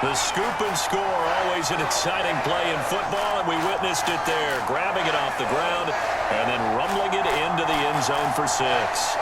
The scoop and score, always an exciting play in football, and we witnessed it there, grabbing it off the ground and then rumbling it into the end zone for 6.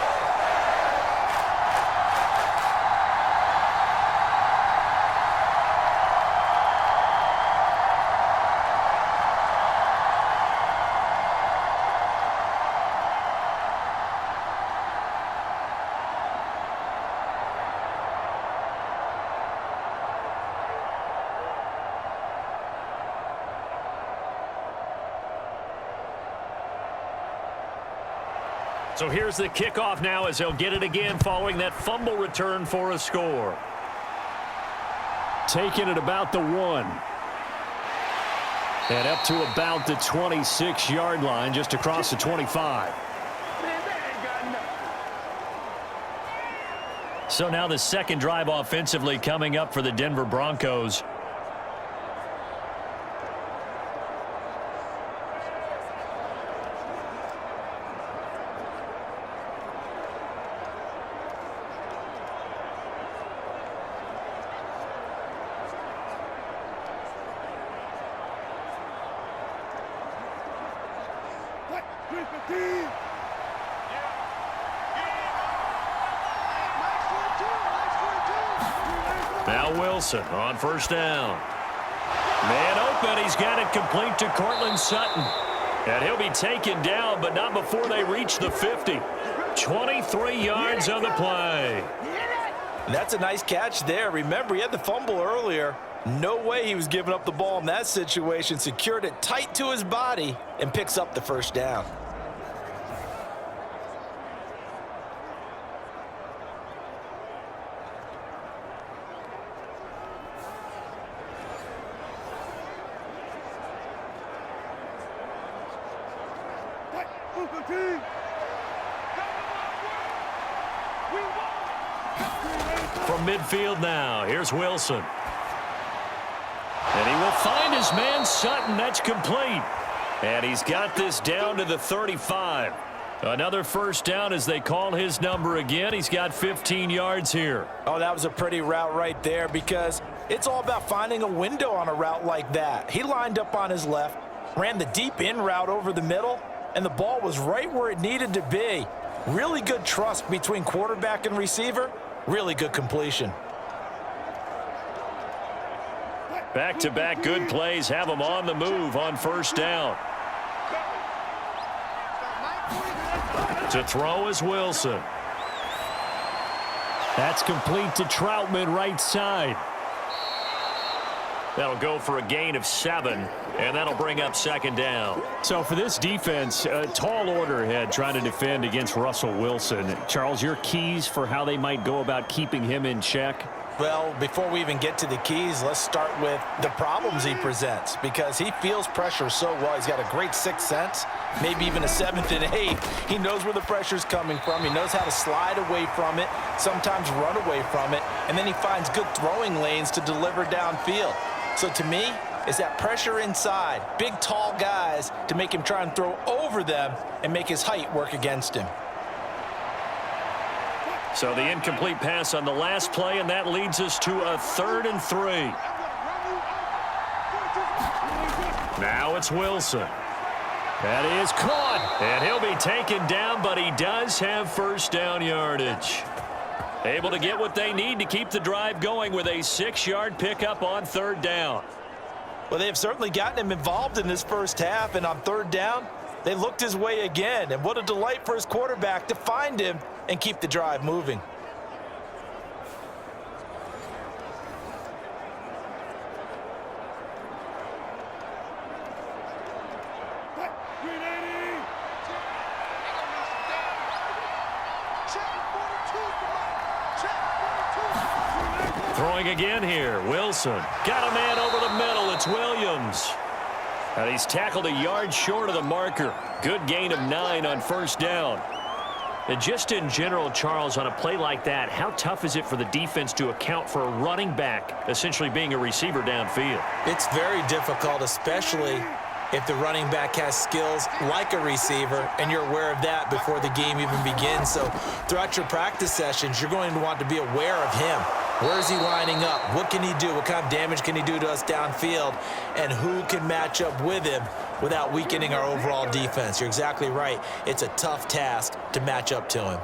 So here's the kickoff now as they'll get it again following that fumble return for a score. Taking it about the 1. And up to about the 26-yard line, just across the 25. So now the second drive offensively coming up for the Denver Broncos. Now Wilson on first down. Man open. He's got it complete to Cortland Sutton. And he'll be taken down, but not before they reach the 50. 23 yards on the play. That's a nice catch there. Remember, he had the fumble earlier. No way he was giving up the ball in that situation. Secured it tight to his body and picks up the first down. From midfield now, here's Wilson. And he will find his man Sutton. That's complete. And he's got this down to the 35. Another first down as they call his number again. He's got 15 yards here. Oh, that was a pretty route right there because it's all about finding a window on a route like that. He lined up on his left, ran the deep in route over the middle, and the ball was right where it needed to be. Really good trust between quarterback and receiver. Really good completion. Back-to-back good plays have him on the move on first down. To throw is Wilson. That's complete to Troutman right side. That'll go for a gain of 7, and that'll bring up second down. So for this defense, a tall order ahead trying to defend against Russell Wilson. Charles, your keys for how they might go about keeping him in check? Well, before we even get to the keys, let's start with the problems he presents because he feels pressure so well. He's got a great sixth sense, maybe even a seventh and eighth. He knows where the pressure's coming from. He knows how to slide away from it, sometimes run away from it, and then he finds good throwing lanes to deliver downfield. So to me, it's that pressure inside, big, tall guys to make him try and throw over them and make his height work against him. So the incomplete pass on the last play, and that leads us to a 3rd and 3. Now it's Wilson. That is caught. And he'll be taken down, but he does have first down yardage. Able to get what they need to keep the drive going with a 6-yard pickup on 3rd down. Well, they've certainly gotten him involved in this first half, and on 3rd down, they looked his way again. And what a delight for his quarterback to find him and keep the drive moving. Throwing again here. Wilson. Got a man over the middle. It's Williams. And he's tackled a yard short of the marker. Good gain of 9 on first down. And just in general, Charles, on a play like that, how tough is it for the defense to account for a running back essentially being a receiver downfield? It's very difficult, especially if the running back has skills like a receiver, and you're aware of that before the game even begins. So throughout your practice sessions, you're going to want to be aware of him. Where is he lining up? What can he do? What kind of damage can he do to us downfield? And who can match up with him without weakening our overall defense? You're exactly right. It's a tough task to match up to him.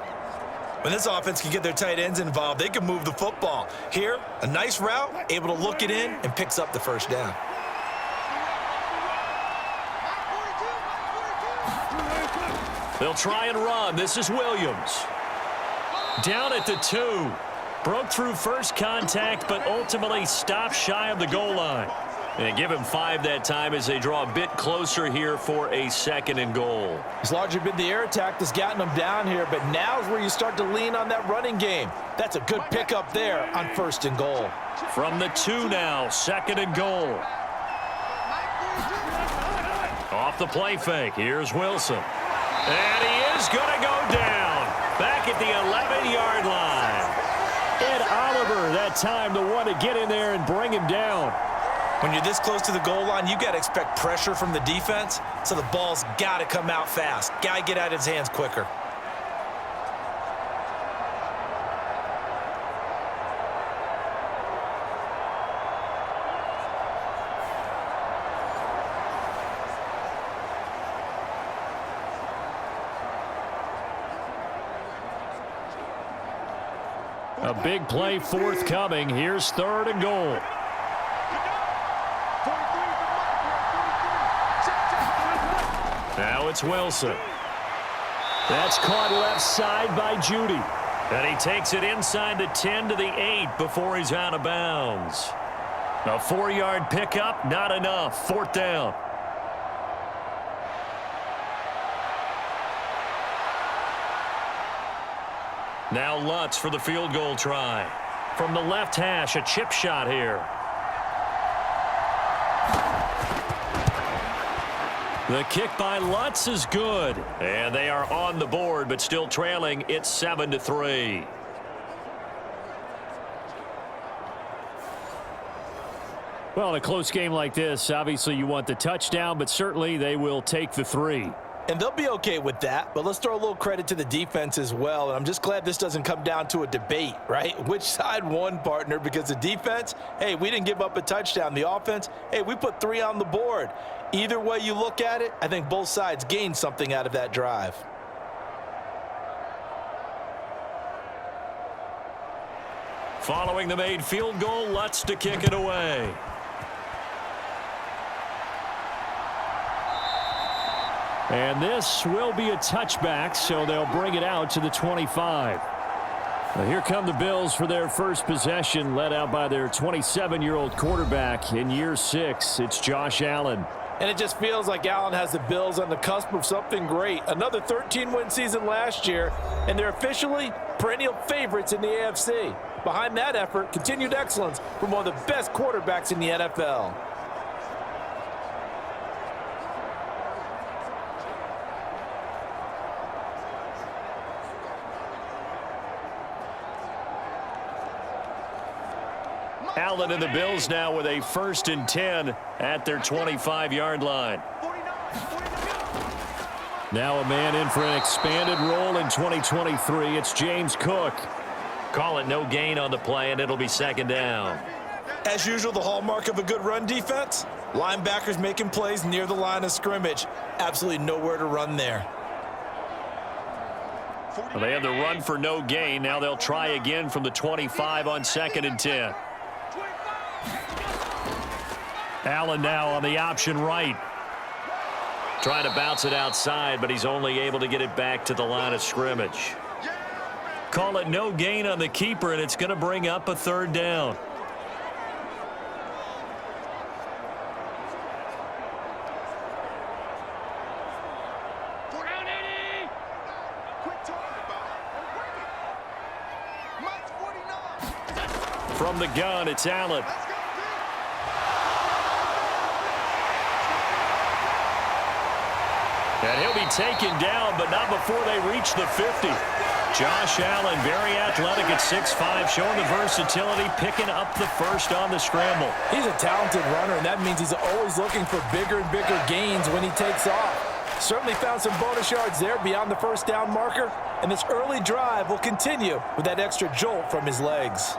When this offense can get their tight ends involved, they can move the football. Here, a nice route, able to look it in, and picks up the first down. They'll try and run. This is Williams. Down at the 2. Broke through first contact, but ultimately stopped shy of the goal line. And give him 5 that time as they draw a bit closer here for a 2nd and goal. It's largely been the air attack that's gotten them down here, but now's where you start to lean on that running game. That's a good pickup there on 1st and goal. From the 2 now, 2nd and goal. Off the play fake, here's Wilson. And he is going to go down. Back at the 11-yard line. Ed Oliver, that time, the one to get in there and bring him down. When you're this close to the goal line, you got to expect pressure from the defense, so the ball's got to come out fast. Got to get out of his hands quicker. A big play forthcoming. Here's 3rd and goal. Now it's Wilson. That's caught left side by Judy. And he takes it inside the 10 to the 8 before he's out of bounds. A 4-yard pickup, not enough. 4th down. Now Lutz for the field goal try. From the left hash, a chip shot here. The kick by Lutz is good. And they are on the board, but still trailing. It's 7-3. Well, in a close game like this, obviously you want the touchdown, but certainly they will take the 3. And they'll be okay with that, but let's throw a little credit to the defense as well. And I'm just glad this doesn't come down to a debate, right? Which side won, partner? Because the defense, hey, we didn't give up a touchdown. The offense, hey, we put 3 on the board. Either way you look at it, I think both sides gained something out of that drive. Following the made field goal, Lutz to kick it away. And this will be a touchback, so they'll bring it out to the 25. Well, here come the Bills for their first possession, led out by their 27-year-old quarterback in year 6. It's Josh Allen. And it just feels like Allen has the Bills on the cusp of something great. Another 13-win season last year, and they're officially perennial favorites in the AFC. Behind that effort, continued excellence from one of the best quarterbacks in the NFL. Allen and the Bills now with a 1st and 10 at their 25-yard line. Now a man in for an expanded role in 2023. It's James Cook. Call it no gain on the play, and it'll be 2nd down. As usual, the hallmark of a good run defense, linebackers making plays near the line of scrimmage. Absolutely nowhere to run there. Well, they had the run for no gain. Now they'll try again from the 25 on 2nd and 10. Allen now on the option right. Trying to bounce it outside, but he's only able to get it back to the line of scrimmage. Call it no gain on the keeper, and it's going to bring up a 3rd down. From the gun, it's Allen. And he'll be taken down, but not before they reach the 50. Josh Allen, very athletic at 6'5", showing the versatility, picking up the first on the scramble. He's a talented runner, and that means he's always looking for bigger and bigger gains when he takes off. Certainly found some bonus yards there beyond the first down marker, and this early drive will continue with that extra jolt from his legs.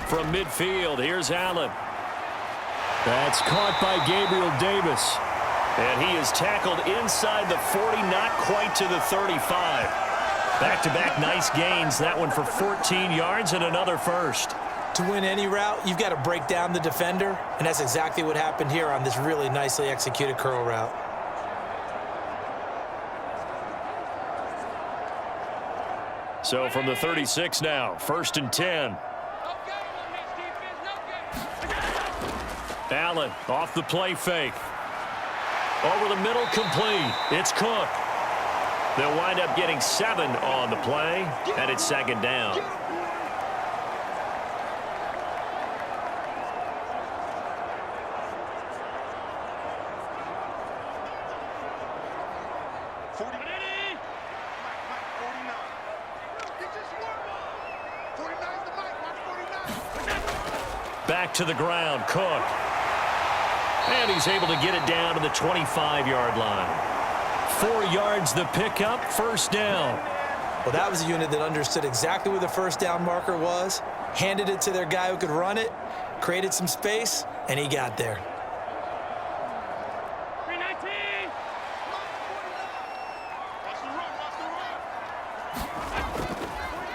From midfield, here's Allen. That's caught by Gabriel Davis. And he is tackled inside the 40, not quite to the 35. Back-to-back nice gains. That one for 14 yards and another first. To win any route, you've got to break down the defender, and that's exactly what happened here on this really nicely executed curl route. So from the 36 now, 1st and 10. Allen off the play fake. Over the middle, complete. It's Cook. They'll wind up getting 7 on the play, and it's 2nd down. Back to the ground, Cook. And he's able to get it down to the 25-yard line. 4 yards the pickup, 1st down. Well, that was a unit that understood exactly where the first down marker was, handed it to their guy who could run it, created some space, and he got there.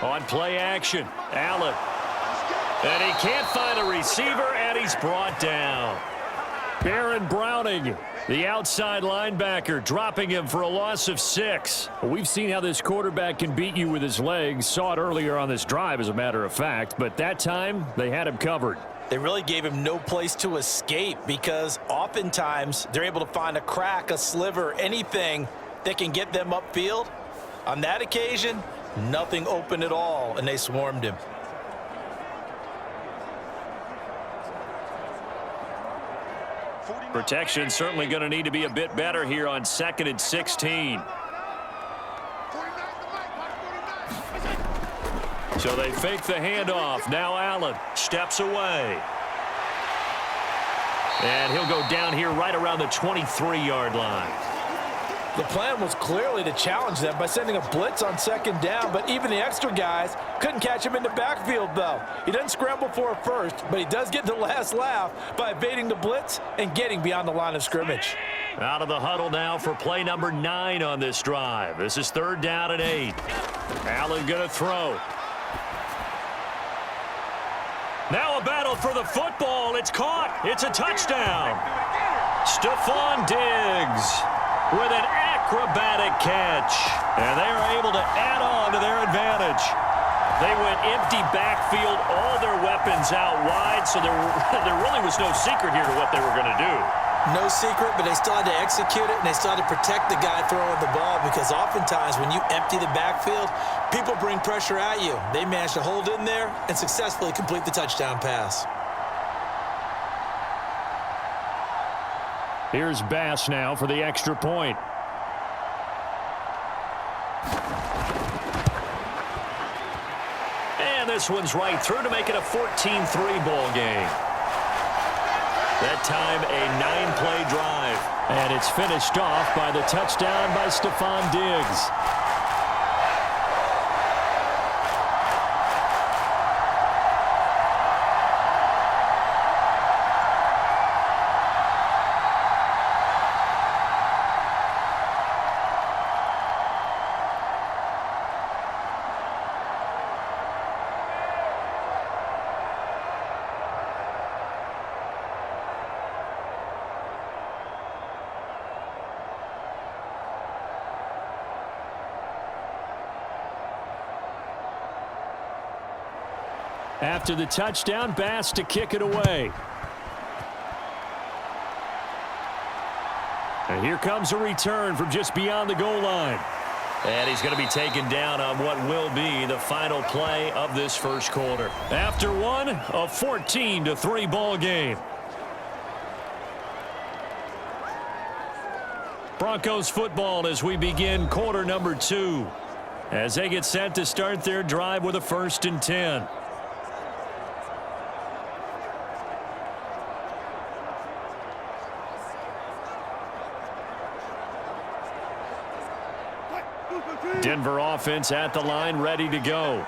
On play action, Allen. And he can't find a receiver, and he's brought down. Baron Browning, the outside linebacker, dropping him for a loss of 6. We've seen how this quarterback can beat you with his legs. Saw it earlier on this drive, as a matter of fact. But that time, they had him covered. They really gave him no place to escape because oftentimes they're able to find a crack, a sliver, anything that can get them upfield. On that occasion, nothing open at all, and they swarmed him. Protection certainly going to need to be a bit better here on 2nd and 16. So they fake the handoff. Now Allen steps away. And he'll go down here right around the 23-yard line. The plan was clearly to challenge them by sending a blitz on 2nd down, but even the extra guys couldn't catch him in the backfield, though. He doesn't scramble for a first, but he does get the last laugh by evading the blitz and getting beyond the line of scrimmage. Out of the huddle now for play number 9 on this drive. This is 3rd down and 8. Allen going to throw. Now a battle for the football. It's caught. It's a touchdown. Stephon Diggs with an acrobatic catch. And they are able to add on to their advantage. They went empty backfield, all their weapons out wide, so there really was no secret here to what they were going to do. No secret, but they still had to execute it, and they still had to protect the guy throwing the ball because oftentimes when you empty the backfield, people bring pressure at you. They managed to hold in there and successfully complete the touchdown pass. Here's Bass now for the extra point. And this one's right through to make it a 14-3 ball game. That time a 9-play drive. And it's finished off by the touchdown by Stephon Diggs. After the touchdown, Bass to kick it away. And here comes a return from just beyond the goal line. And he's going to be taken down on what will be the final play of this first quarter. After one, a 14-3 ball game. Broncos football as we begin quarter number 2. As they get set to start their drive with a 1st and 10. Denver offense at the line, ready to go.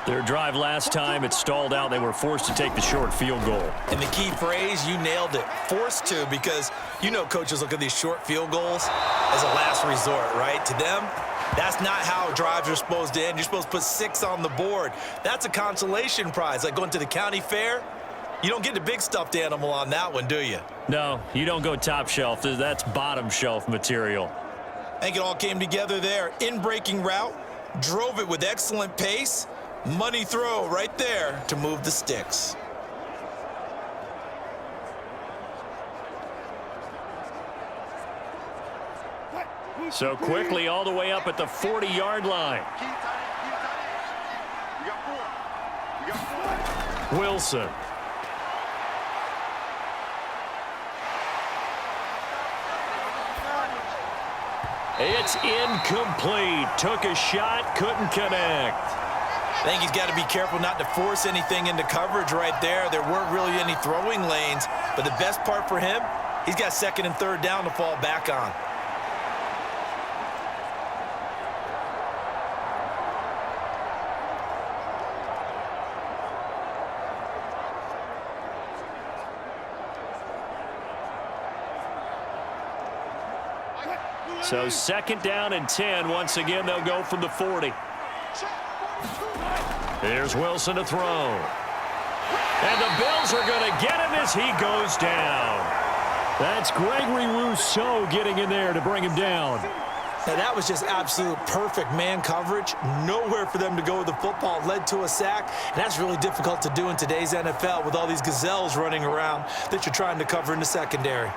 Their drive last time, it stalled out. They were forced to take the short field goal. And the key phrase, you nailed it, forced to, because you know coaches look at these short field goals as a last resort, right? To them, that's not how drives are supposed to end. You're supposed to put 6 on the board. That's a consolation prize, like going to the county fair. You don't get the big stuffed animal on that one, do you? No, you don't go top shelf. That's bottom shelf material. I think it all came together there. In-breaking route, drove it with excellent pace. Money throw right there to move the sticks. So quickly all the way up at the 40-yard line. Wilson. It's incomplete. Took a shot, couldn't connect. I think he's got to be careful not to force anything into coverage right there. There weren't really any throwing lanes, but the best part for him, he's got 2nd and 3rd down to fall back on. So 2nd down and 10. Once again, they'll go from the 40. Here's Wilson to throw. And the Bills are going to get him as he goes down. That's Gregory Rousseau getting in there to bring him down. Now that was just absolute perfect man coverage. Nowhere for them to go with the football. Led to a sack. And that's really difficult to do in today's NFL with all these gazelles running around that you're trying to cover in the secondary.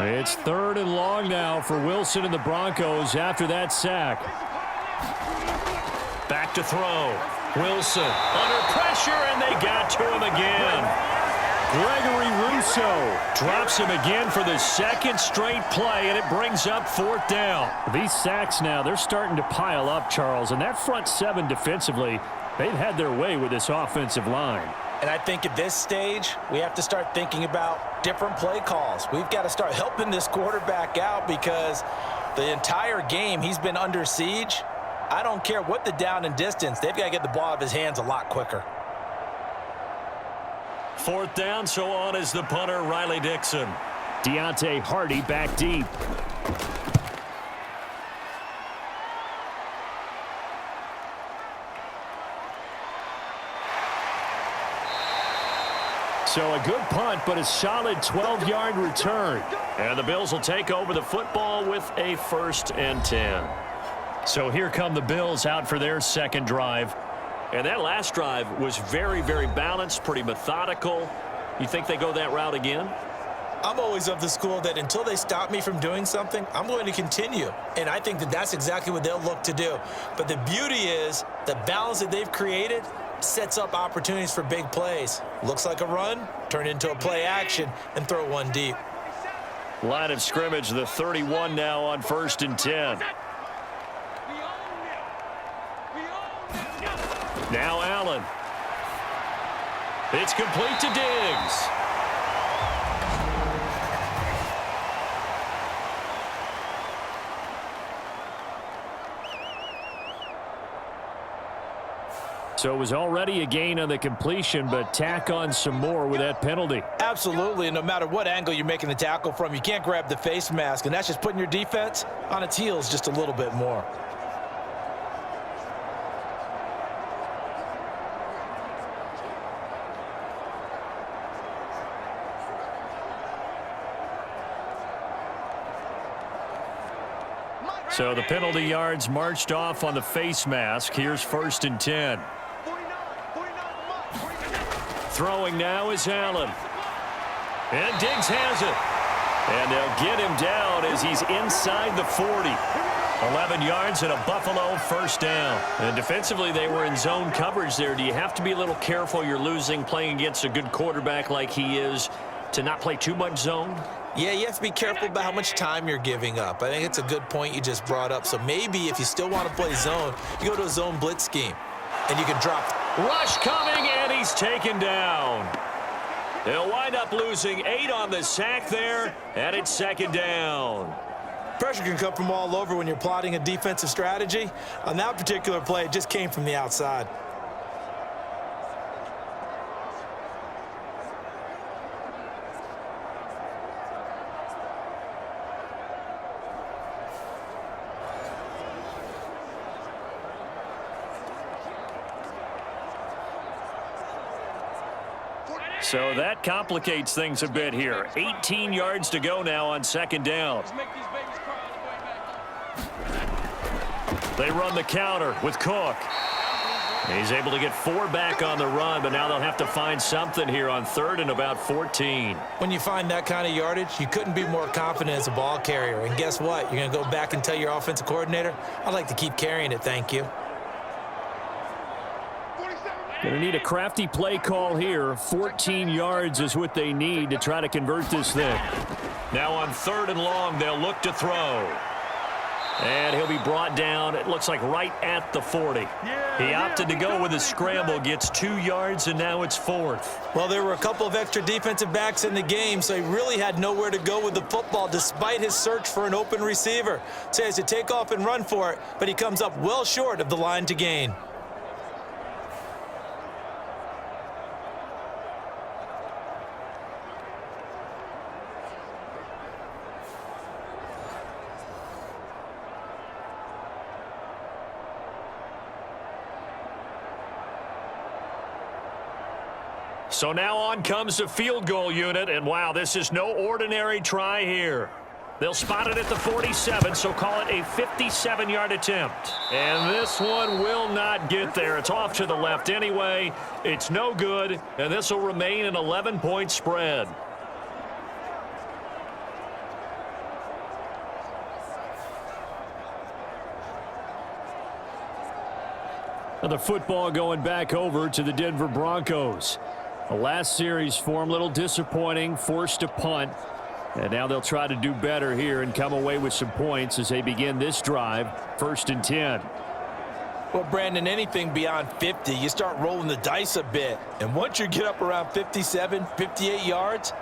It's 3rd and long now for Wilson and the Broncos after that sack. Back to throw. Wilson under pressure, and they got to him again. Gregory Rousseau drops him again for the 2nd straight play, and it brings up 4th down. These sacks now, they're starting to pile up, Charles, and that front 7 defensively, they've had their way with this offensive line. And I think at this stage, we have to start thinking about different play calls. We've got to start helping this quarterback out because the entire game he's been under siege. I don't care what the down and distance. They've got to get the ball out of his hands a lot quicker. 4th down, so on is the punter, Riley Dixon. Deontay Hardy back deep. So a good punt, but a solid 12-yard return. And the Bills will take over the football with a 1st and 10. So here come the Bills out for their 2nd drive. And that last drive was very, very balanced, pretty methodical. You think they go that route again? I'm always of the school that until they stop me from doing something, I'm going to continue. And I think that that's exactly what they'll look to do. But the beauty is the balance that they've created sets up opportunities for big plays. Looks like a run, turn into a play action, and throw one deep. Line of scrimmage, the 31 now on 1st and 10. Now Allen. It's complete to Diggs. So it was already a gain on the completion, but tack on some more with that penalty. Absolutely, and no matter what angle you're making the tackle from, you can't grab the face mask, and that's just putting your defense on its heels just a little bit more. So the penalty yards marched off on the face mask. Here's 1st and 10. Throwing now is Allen. And Diggs has it. And they'll get him down as he's inside the 40. 11 yards and a Buffalo 1st down. And defensively, they were in zone coverage there. Do you have to be a little careful? You're losing playing against a good quarterback like he is to not play too much zone? Yeah, you have to be careful about how much time you're giving up. I think it's a good point you just brought up. So maybe if you still want to play zone, you go to a zone blitz scheme, and you can drop. Rush coming, and he's taken down. They'll wind up losing 8 on the sack there, and it's 2nd down. Pressure can come from all over when you're plotting a defensive strategy. On that particular play, it just came from the outside. So that complicates things a bit here. 18 yards to go now on 2nd down. They run the counter with Cook. He's able to get 4 back on the run, but now they'll have to find something here on 3rd and about 14. When you find that kind of yardage, you couldn't be more confident as a ball carrier. And guess what? You're going to go back and tell your offensive coordinator, I'd like to keep carrying it, thank you. Going to need a crafty play call here. 14 yards is what they need to try to convert this thing. Now on 3rd and long, they'll look to throw. And he'll be brought down, it looks like right at the 40. He opted to go with a scramble, gets 2 yards, and now it's 4th. Well, there were a couple of extra defensive backs in the game, so he really had nowhere to go with the football despite his search for an open receiver. So he has to take off and run for it, but he comes up well short of the line to gain. So now on comes the field goal unit, and wow, this is no ordinary try here. They'll spot it at the 47, so call it a 57-yard attempt. And this one will not get there. It's off to the left anyway. It's no good, and this will remain an 11-point spread. Now the football going back over to the Denver Broncos. The last series for them, a little disappointing, forced a punt. And now they'll try to do better here and come away with some points as they begin this drive. 1st and 10. Well, Brandon, anything beyond 50, you start rolling the dice a bit. And once you get up around 57, 58 yards,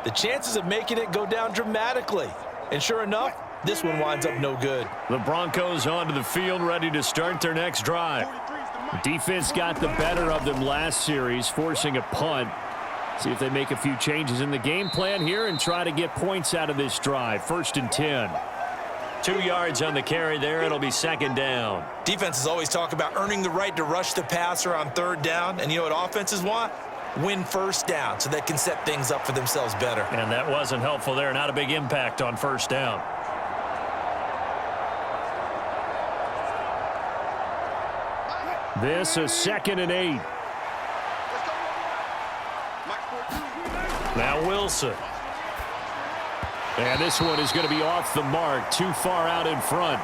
the chances of making it go down dramatically. And sure enough, this one winds up no good. The Broncos onto the field, ready to start their next drive. Defense got the better of them last series, forcing a punt. See if they make a few changes in the game plan here and try to get points out of this drive. 1st and 10. 2 yards on the carry there. It'll be 2nd down. Defenses always talk about earning the right to rush the passer on 3rd down. And you know what offenses want? Win 1st down so they can set things up for themselves better. And that wasn't helpful there. Not a big impact on 1st down. This is 2nd and 8. Now Wilson. And this one is going to be off the mark, too far out in front.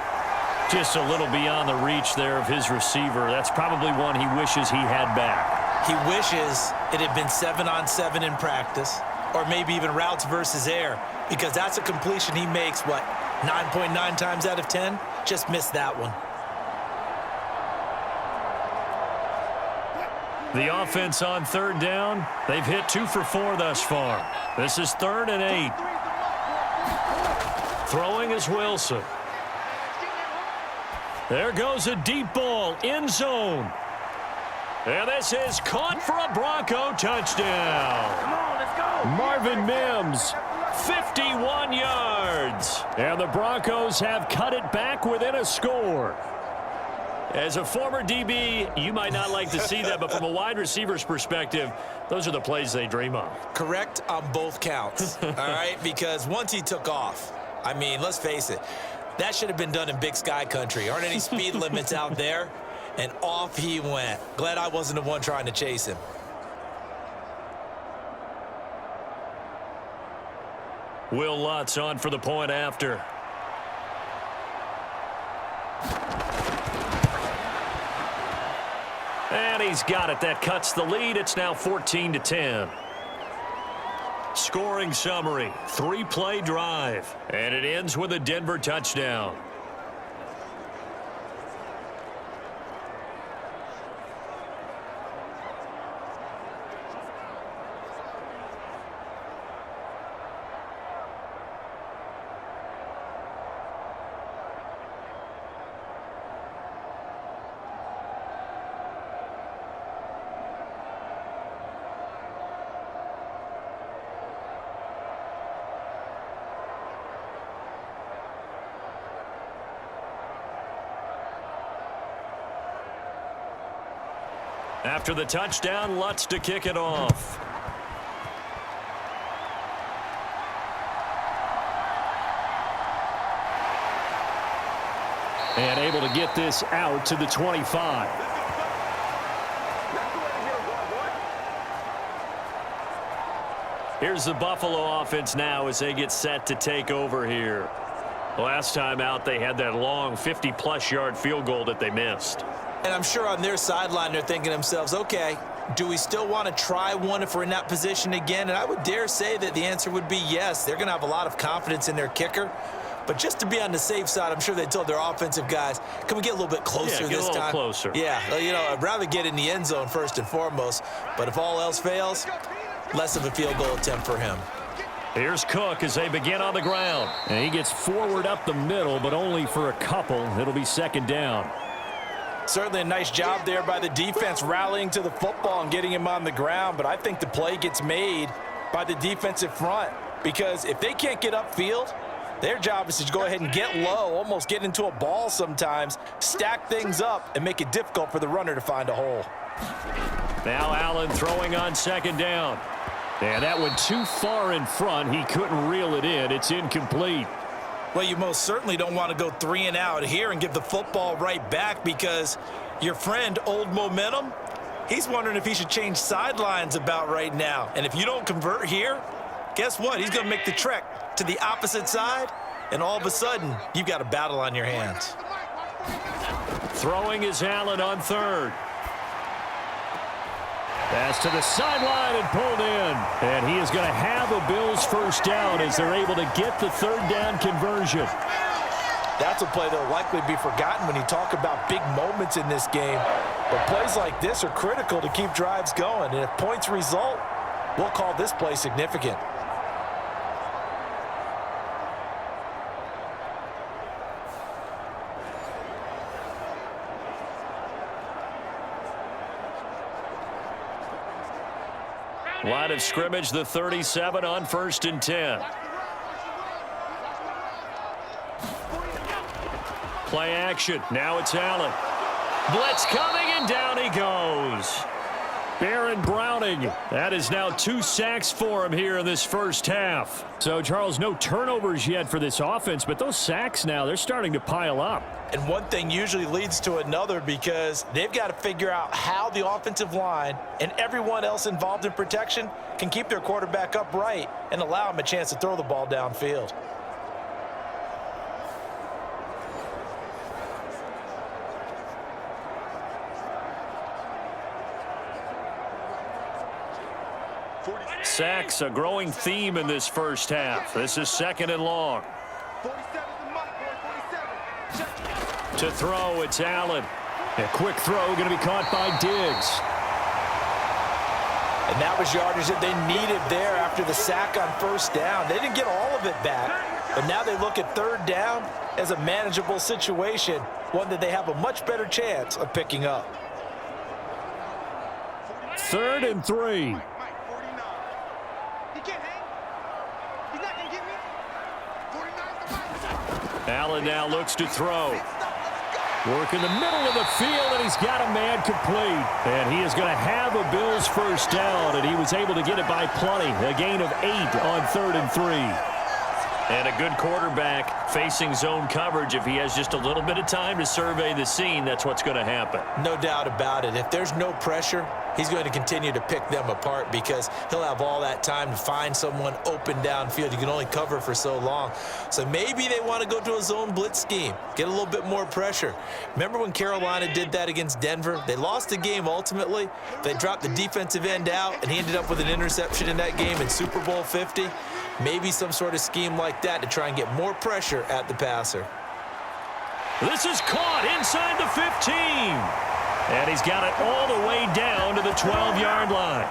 Just a little beyond the reach there of his receiver. That's probably one he wishes he had back. He wishes it had been 7-on-7 in practice, or maybe even routes versus air, because that's a completion he makes, 9.9 times out of 10? Just missed that one. The offense on 3rd down, they've hit 2 for 4 thus far. This is 3rd and 8. Throwing is Wilson. There goes a deep ball, end zone. And this is caught for a Bronco touchdown. Come on, let's go. Marvin Mims, 51 yards. and the Broncos have cut it back within a score. As a former DB, you might not like to see that, but from a wide receiver's perspective, those are the plays they dream of. Correct on both counts, all right? Because once he took off, I mean, let's face it, That should have been done in Big Sky country. Aren't any speed limits out there? And off he went. Glad I wasn't the one trying to chase him. Will Lutz on for the point after. And he's got it. That cuts the lead. It's now 14-10. Scoring summary, 3-play drive. And it ends with a Denver touchdown. After the touchdown, Lutz to kick it off. And able to get this out to the 25. Here's the Buffalo offense now as they get set to take over here. Last time out, they had that long 50-plus yard field goal that they missed. And I'm sure on their sideline they're thinking to themselves, okay, do we still want to try one if we're in that position again? And I would dare say that the answer would be yes. They're going to have a lot of confidence in their kicker. But just to be on the safe side, I'm sure they told their offensive guys, can we get a little bit closer this time? Closer. Yeah, you know, I'd rather get in the end zone first and foremost. But if all else fails, less of a field goal attempt for him. Here's Cook as they begin on the ground. And he gets forward up the middle, but only for a couple. It'll be second down. Certainly a nice job there by the defense rallying to the football and getting him on the ground, but I think the play gets made by the defensive front because if they can't get upfield, their job is to go ahead and get low, almost get into a ball sometimes, stack things up, and make it difficult for the runner to find a hole. Now Allen throwing on second down. And that went too far in front. He couldn't reel it in. It's incomplete. Well, you most certainly don't want to go 3 and out here and give the football right back because your friend, Old Momentum, he's wondering if he should change sidelines about right now. And if you don't convert here, guess what? He's going to make the trek to the opposite side, and all of a sudden, you've got a battle on your hands. Throwing is Allen on third. Pass to the sideline and pulled in. And he is going to have a Bills first down as they're able to get the third down conversion. That's a play that will likely be forgotten when you talk about big moments in this game. But plays like this are critical to keep drives going. And if points result, we'll call this play significant. Line of scrimmage, the 37 on 1st and 10. Play action. Now it's Allen. Blitz coming, and down he goes. Baron Browning. That is now 2 sacks for him here in this first half. So, Charles, no turnovers yet for this offense, but those sacks now, they're starting to pile up. And one thing usually leads to another because they've got to figure out how the offensive line and everyone else involved in protection can keep their quarterback upright and allow him a chance to throw the ball downfield. Sacks, a growing theme in this first half. This is 2nd and long. 47's the mark, boy, 47. To throw, it's Allen. A quick throw going to be caught by Diggs. And that was yardage that they needed there after the sack on first down. They didn't get all of it back, but now they look at third down as a manageable situation, one that they have a much better chance of picking up. 3rd and 3. Allen now looks to throw. Work in the middle of the field, and he's got a man complete. And he is going to have a Bills first down, and he was able to get it by plenty. A gain of 8 on 3rd and 3. And a good quarterback facing zone coverage. If he has just a little bit of time to survey the scene, that's what's going to happen. No doubt about it. If there's no pressure, he's going to continue to pick them apart because he'll have all that time to find someone open downfield. You can only cover for so long. So maybe they want to go to a zone blitz scheme, get a little bit more pressure. Remember when Carolina did that against Denver? They lost the game ultimately. They dropped the defensive end out, and he ended up with an interception in that game in Super Bowl 50. Maybe some sort of scheme like that to try and get more pressure at the passer. This is caught inside the 15. And he's got it all the way down to the 12-yard line.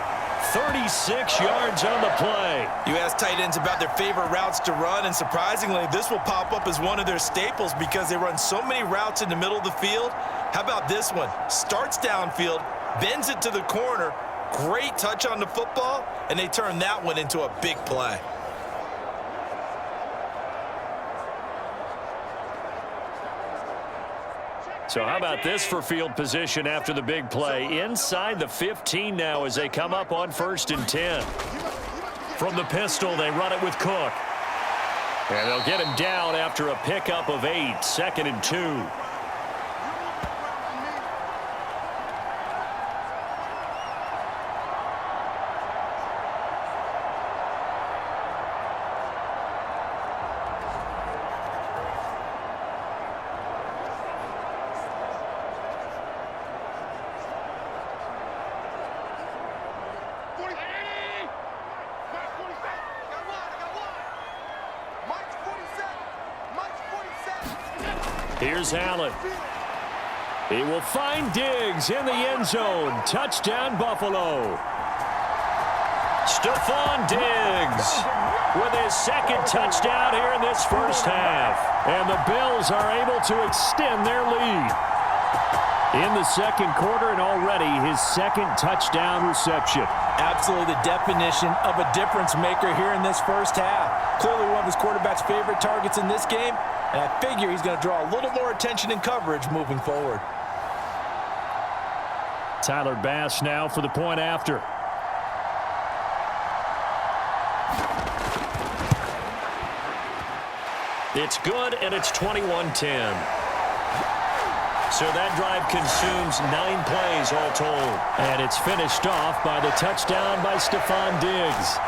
36 yards on the play. You ask tight ends about their favorite routes to run, and surprisingly, this will pop up as one of their staples because they run so many routes in the middle of the field. How about this one? Starts downfield, bends it to the corner, great touch on the football, and they turn that one into a big play. So how about this for field position after the big play? Inside the 15 now as they come up on 1st and 10. From the pistol, they run it with Cook. And they'll get him down after a pickup of 8, 2nd and 2. Here's Allen. He will find Diggs in the end zone. Touchdown, Buffalo. Stephon Diggs with his 2nd touchdown here in this first half. And the Bills are able to extend their lead. In the 2nd quarter, and already his 2nd touchdown reception. Absolutely the definition of a difference maker here in this first half. Clearly one of his quarterback's favorite targets in this game, and I figure he's going to draw a little more attention and coverage moving forward. Tyler Bass now for the point after. It's good, and it's 21-10. So that drive consumes 9 plays all told. And it's finished off by the touchdown by Stephon Diggs.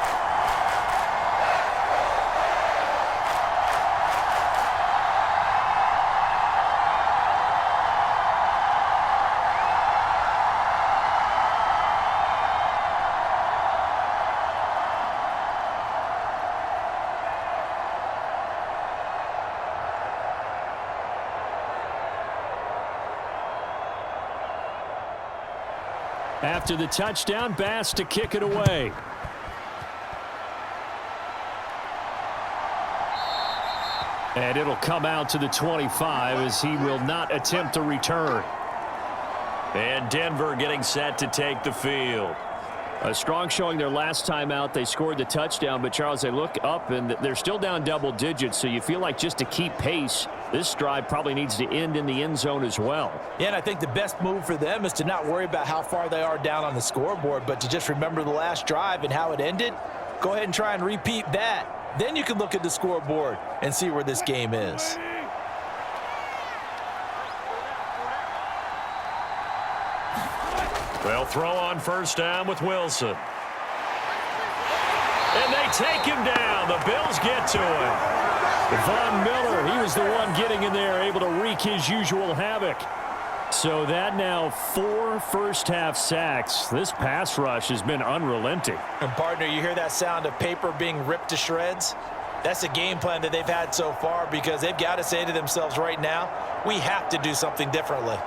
After the touchdown, Bass to kick it away. And it'll come out to the 25 as he will not attempt a return. And Denver getting set to take the field. A strong showing their last time out. They scored the touchdown, but Charles, they look up and they're still down double digits, so you feel like just to keep pace, this drive probably needs to end in the end zone as well. Yeah, and I think the best move for them is to not worry about how far they are down on the scoreboard, but to just remember the last drive and how it ended. Go ahead and try and repeat that. Then you can look at the scoreboard and see where this game is. They'll throw on 1st down with Wilson. And they take him down. The Bills get to him. Von Miller, he was the one getting in there, able to wreak his usual havoc. So that now 4 first-half sacks. This pass rush has been unrelenting. And, partner, you hear that sound of paper being ripped to shreds? That's a game plan that they've had so far because they've got to say to themselves right now, we have to do something differently.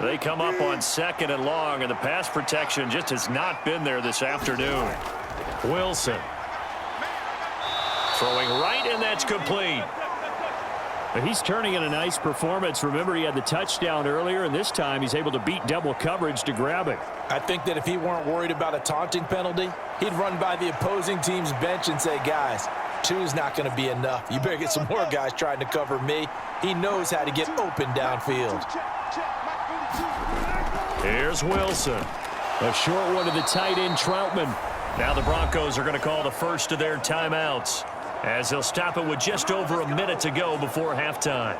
They come up on 2nd and long, and the pass protection just has not been there this afternoon. Wilson throwing right, and that's complete. He's turning in a nice performance. Remember, he had the touchdown earlier, and this time he's able to beat double coverage to grab it. I think that if he weren't worried about a taunting penalty, he'd run by the opposing team's bench and say, guys, 2's not going to be enough. You better get some more guys trying to cover me. He knows how to get open downfield. Here's Wilson. A short one to the tight end, Troutman. Now the Broncos are going to call the first of their timeouts, as they'll stop it with just over a minute to go before halftime.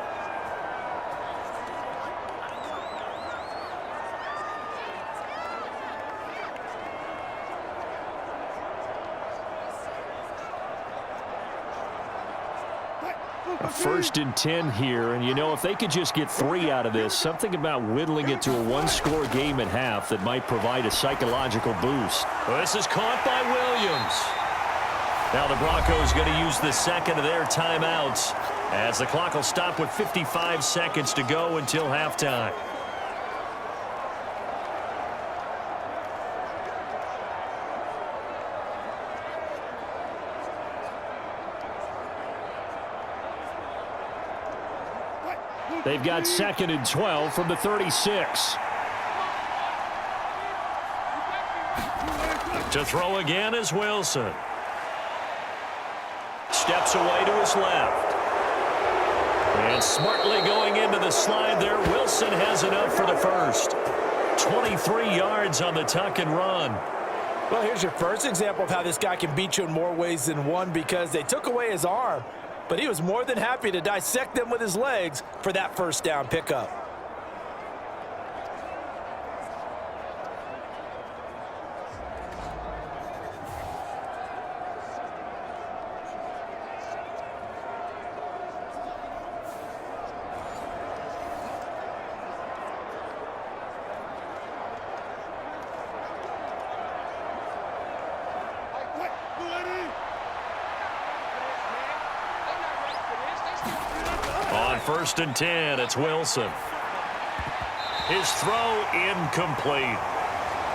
A 1st and 10 here, and you know, if they could just get 3 out of this, something about whittling it to a 1-score game at half that might provide a psychological boost. Well, this is caught by Williams. Now the Broncos going to use the second of their timeouts, as the clock will stop with 55 seconds to go until halftime. They've got 2nd and 12 from the 36. To throw again is Wilson. Steps away to his left. And smartly going into the slide there, Wilson has enough for the first. 23 yards on the tuck and run. Well, here's your first example of how this guy can beat you in more ways than one, because they took away his arm, but he was more than happy to dissect them with his legs for that first down pickup. On 1st and 10, it's Wilson. His throw incomplete.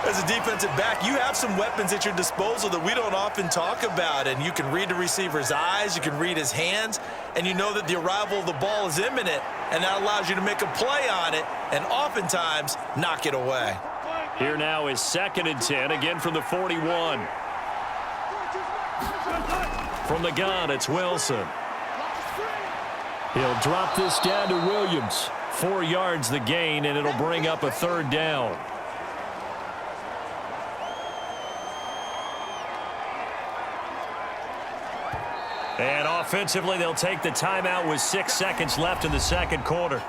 As a defensive back, you have some weapons at your disposal that we don't often talk about, and you can read the receiver's eyes, you can read his hands, and you know that the arrival of the ball is imminent, and that allows you to make a play on it and oftentimes knock it away. Here now is 2nd and 10, again from the 41. From the gun, it's Wilson. He'll drop this down to Williams. 4 yards the gain, and it'll bring up a 3rd down. And offensively, they'll take the timeout with 6 seconds left in the second quarter.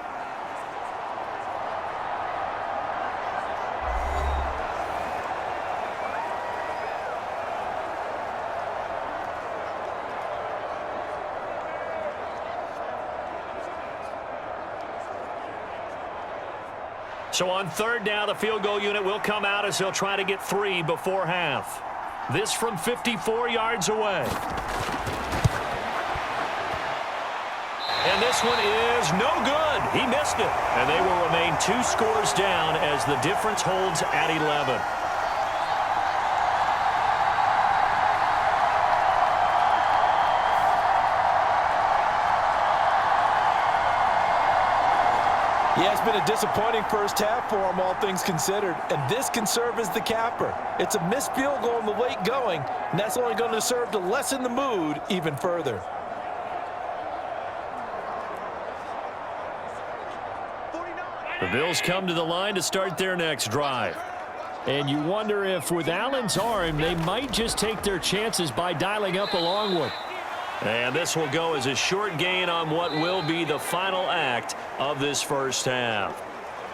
So on 3rd down, the field goal unit will come out as he'll try to get 3 before half. This from 54 yards away. And this one is no good. He missed it. And they will remain 2 scores down as the difference holds at 11. Yeah, it's been a disappointing first half for him, all things considered. And this can serve as the capper. It's a missed field goal in the late going, and that's only going to serve to lessen the mood even further. The Bills come to the line to start their next drive. And you wonder if, with Allen's arm, they might just take their chances by dialing up a long one. And this will go as a short gain on what will be the final act of this first half.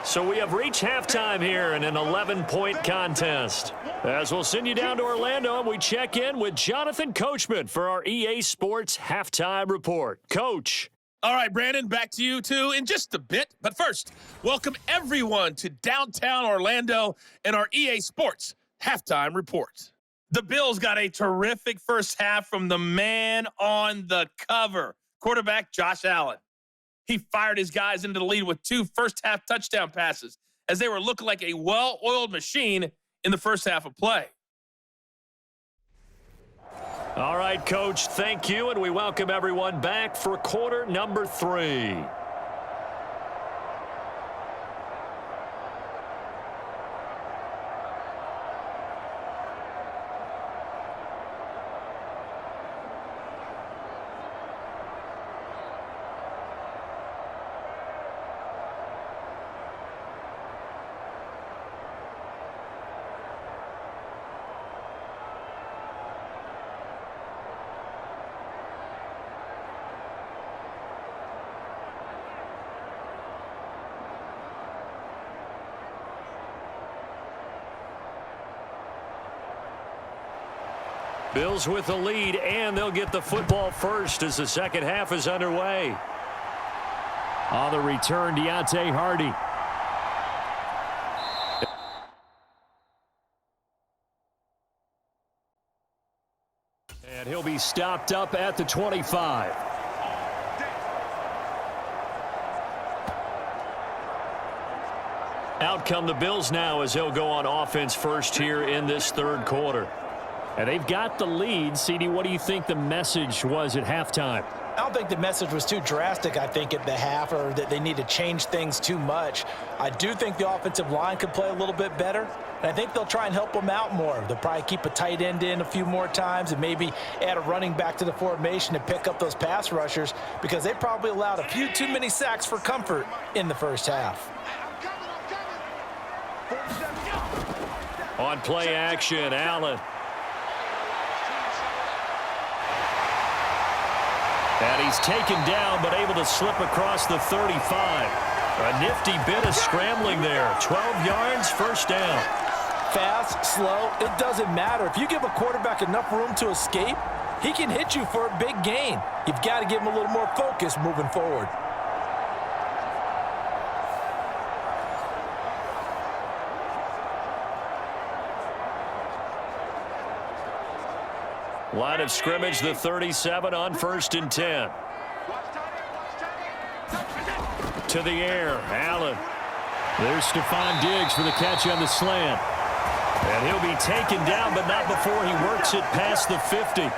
So we have reached halftime here in an 11-point contest. As we'll send you down to Orlando, and we check in with Jonathan Coachman for our EA Sports Halftime Report. Coach. All right, Brandon, back to you, too, in just a bit. But first, welcome everyone to downtown Orlando and our EA Sports Halftime Report. The Bills got a terrific first half from the man on the cover, quarterback Josh Allen. He fired his guys into the lead with 2 first-half touchdown passes as they were looking like a well-oiled machine in the first half of play. All right, Coach, thank you, and we welcome everyone back for quarter number 3. Bills with the lead, and they'll get the football first as the second half is underway. On the return, Deontay Hardy. And he'll be stopped up at the 25. Out come the Bills now as they'll go on offense first here in this third quarter. And they've got the lead. CD, what do you think the message was at halftime? I don't think the message was too drastic, I think, at the half, or that they need to change things too much. I do think the offensive line could play a little bit better, and I think they'll try and help them out more. They'll probably keep a tight end in a few more times and maybe add a running back to the formation to pick up those pass rushers, because they probably allowed a few too many sacks for comfort in the first half. On play action, Allen. And he's taken down, but able to slip across the 35. A nifty bit of scrambling there. 12 yards, first down. Fast, slow, it doesn't matter. If you give a quarterback enough room to escape, he can hit you for a big gain. You've got to give him a little more focus moving forward. Line of scrimmage, the 37 on 1st and 10. To the air, Allen. There's Stephon Diggs for the catch on the slant. And he'll be taken down, but not before he works it past the 50.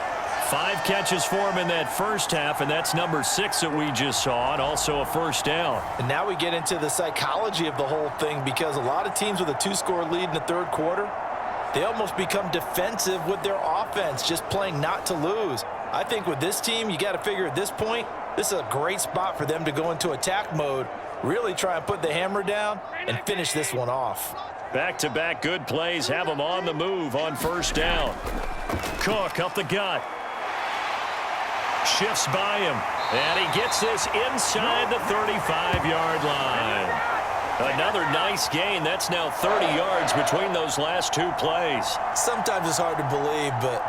5 catches for him in that first half, and that's number 6 that we just saw, and also a first down. And now we get into the psychology of the whole thing, because a lot of teams with a 2-score lead in the third quarter, they almost become defensive with their offense, just playing not to lose. I think with this team, you got to figure at this point, this is a great spot for them to go into attack mode, really try and put the hammer down and finish this one off. Back-to-back good plays have them on the move on first down. Cook up the gut. Shifts by him, and he gets this inside the 35-yard line. Another nice gain. That's now 30 yards between those last 2 plays. Sometimes it's hard to believe, but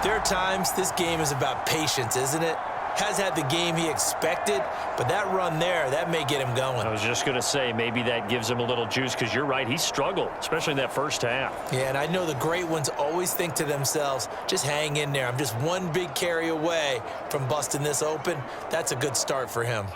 there are times this game is about patience, isn't it? Has had the game he expected, but that run there, that may get him going. I was just going to say, maybe that gives him a little juice, because you're right, he struggled, especially in that first half. Yeah, and I know the great ones always think to themselves, just hang in there. I'm just one big carry away from busting this open. That's a good start for him.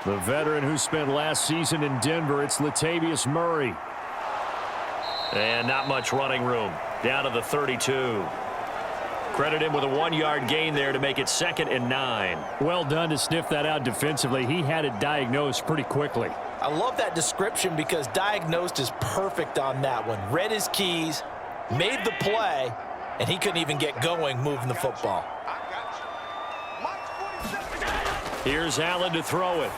The veteran who spent last season in Denver, it's Latavius Murray. And not much running room. Down to the 32. Credit him with a 1-yard gain there to make it 2nd and 9. Well done to sniff that out defensively. He had it diagnosed pretty quickly. I love that description, because diagnosed is perfect on that one. Read his keys, made the play, and he couldn't even get going moving the football. Here's Allen to throw it.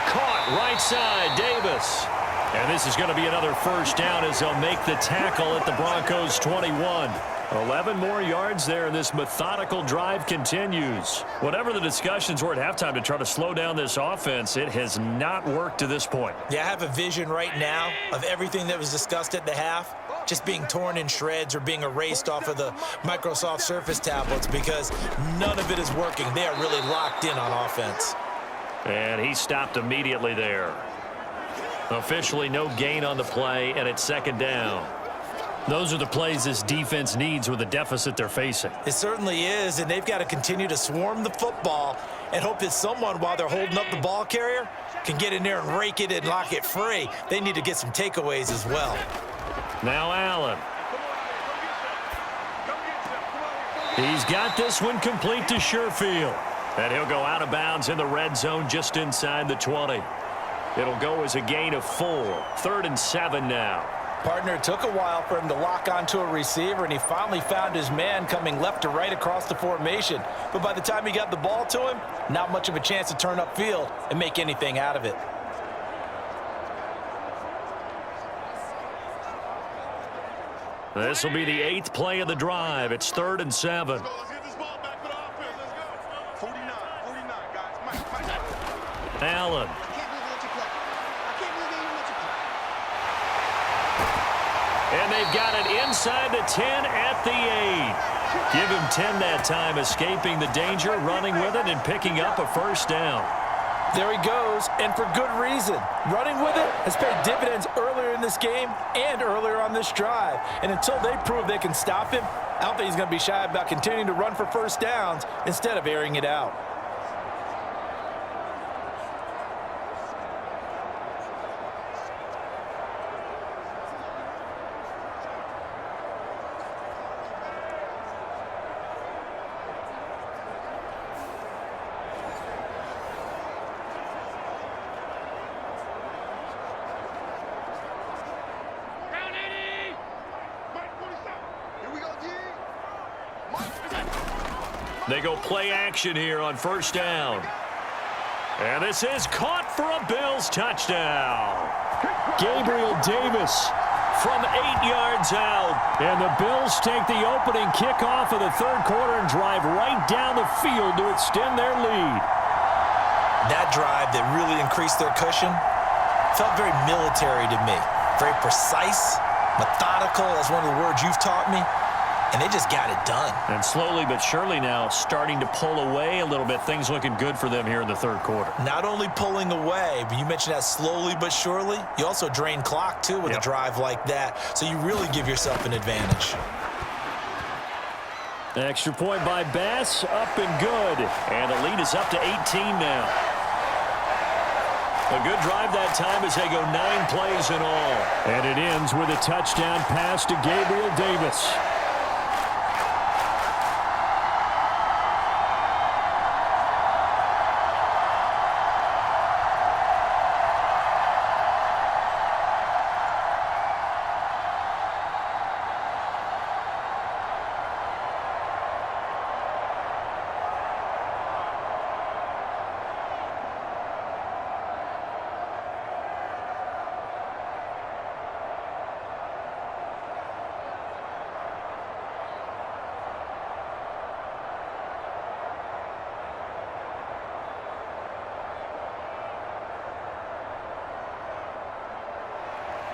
Caught right side, Davis. And this is going to be another first down as they'll make the tackle at the Broncos 21. 11 more yards there, and this methodical drive continues. Whatever the discussions were at halftime to try to slow down this offense, it has not worked to this point. Yeah, I have a vision right now of everything that was discussed at the half just being torn in shreds or being erased off of the Microsoft Surface tablets, because none of it is working. They are really locked in on offense. And he stopped immediately there. Officially no gain on the play, and it's 2nd down. Those are the plays this defense needs with the deficit they're facing. It certainly is, and they've got to continue to swarm the football and hope that someone, while they're holding up the ball carrier, can get in there and rake it and lock it free. They need to get some takeaways as well. Now Allen. He's got this one complete to Sherfield. And he'll go out of bounds in the red zone just inside the 20. It'll go as a gain of 4. 3rd and 7 now. Partner, it took a while for him to lock onto a receiver, and he finally found his man coming left to right across the formation. But by the time he got the ball to him, not much of a chance to turn upfield and make anything out of it. This will be the 8th play of the drive. It's 3rd and 7. Let's get this ball back for the offense. Let's go. 49, guys. Mike. Allen. And they've got it inside the 10 at the 8. Give him 10 that time, escaping the danger, running with it, and picking up a first down. There he goes, and for good reason. Running with it has paid dividends earlier in this game and earlier on this drive. And until they prove they can stop him, I don't think he's going to be shy about continuing to run for first downs instead of airing it out. They go play action here on first down. And this is caught for a Bills touchdown. Gabriel Davis from 8 yards out. And the Bills take the opening kickoff of the third quarter and drive right down the field to extend their lead. That drive that really increased their cushion felt very military to me. Very precise, methodical. That's one of the words you've taught me. And they just got it done. And slowly but surely now starting to pull away a little bit. Things looking good for them here in the third quarter. Not only pulling away, but you mentioned that slowly but surely. You also drain clock, too, with a drive like that. So you really give yourself an advantage. Extra point by Bass, up and good. And the lead is up to 18 now. A good drive that time as they go 9 plays in all. And it ends with a touchdown pass to Gabriel Davis.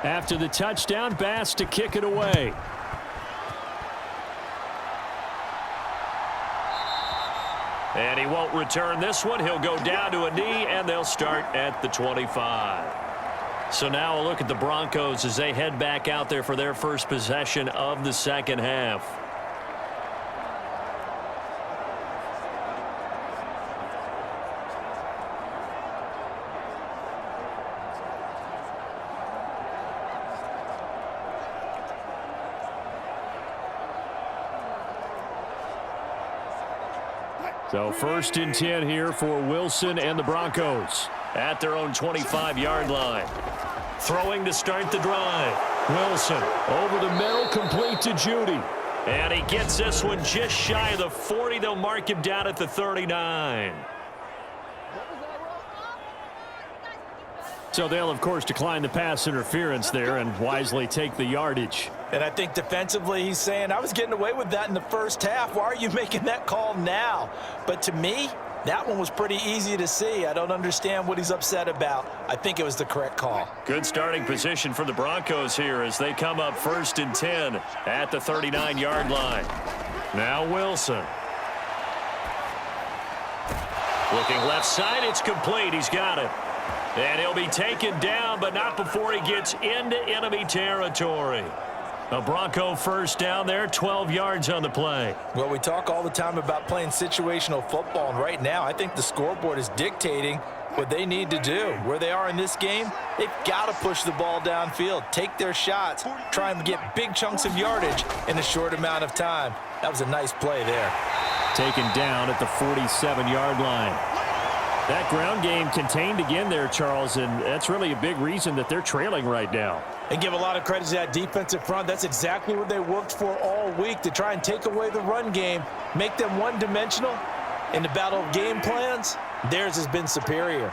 After the touchdown, Bass to kick it away. And he won't return this one. He'll go down to a knee, and they'll start at the 25. So now a look at the Broncos as they head back out there for their first possession of the second half. So 1st and 10 here for Wilson and the Broncos. At their own 25-yard line. Throwing to start the drive. Wilson over the middle, complete to Judy. And he gets this one just shy of the 40. They'll mark him down at the 39. So they'll, of course, decline the pass interference there and wisely take the yardage. And I think defensively he's saying, I was getting away with that in the first half. Why are you making that call now? But to me, that one was pretty easy to see. I don't understand what he's upset about. I think it was the correct call. Good starting position for the Broncos here as they come up 1st and 10 at the 39-yard line. Now Wilson. Looking left side, it's complete. He's got it. And he'll be taken down, but not before he gets into enemy territory. A Bronco first down there, 12 yards on the play. Well, we talk all the time about playing situational football, and right now I think the scoreboard is dictating what they need to do. Where they are in this game, they've got to push the ball downfield, take their shots, try and get big chunks of yardage in a short amount of time. That was a nice play there. Taken down at the 47-yard line. That ground game contained again there, Charles, and that's really a big reason that they're trailing right now. And give a lot of credit to that defensive front. That's exactly what they worked for all week, to try and take away the run game, make them one-dimensional. In the battle of game plans, theirs has been superior.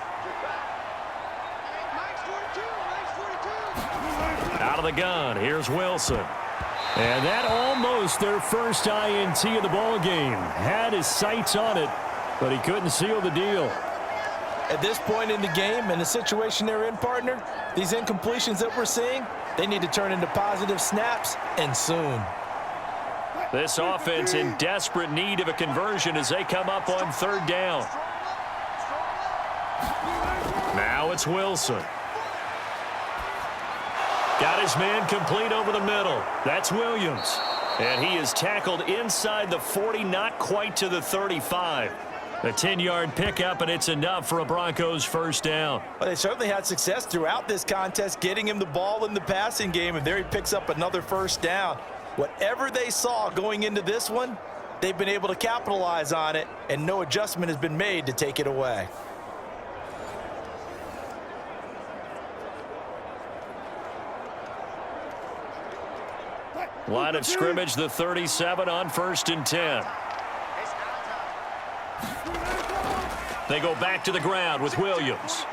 Out of the gun, here's Wilson. And that almost their first INT of the ball game. Had his sights on it, but he couldn't seal the deal. At this point in the game and the situation they're in, partner, these incompletions that we're seeing, they need to turn into positive snaps, and soon. This offense in desperate need of a conversion as they come up on third down. Now it's Wilson. Got his man complete over the middle. That's Williams. And he is tackled inside the 40, not quite to the 35. A 10-yard pickup, and it's enough for a Broncos first down. Well, they certainly had success throughout this contest, getting him the ball in the passing game, and there he picks up another first down. Whatever they saw going into this one, they've been able to capitalize on it, and no adjustment has been made to take it away. Line of scrimmage, the 37 on 1st and 10. They go back to the ground with Williams.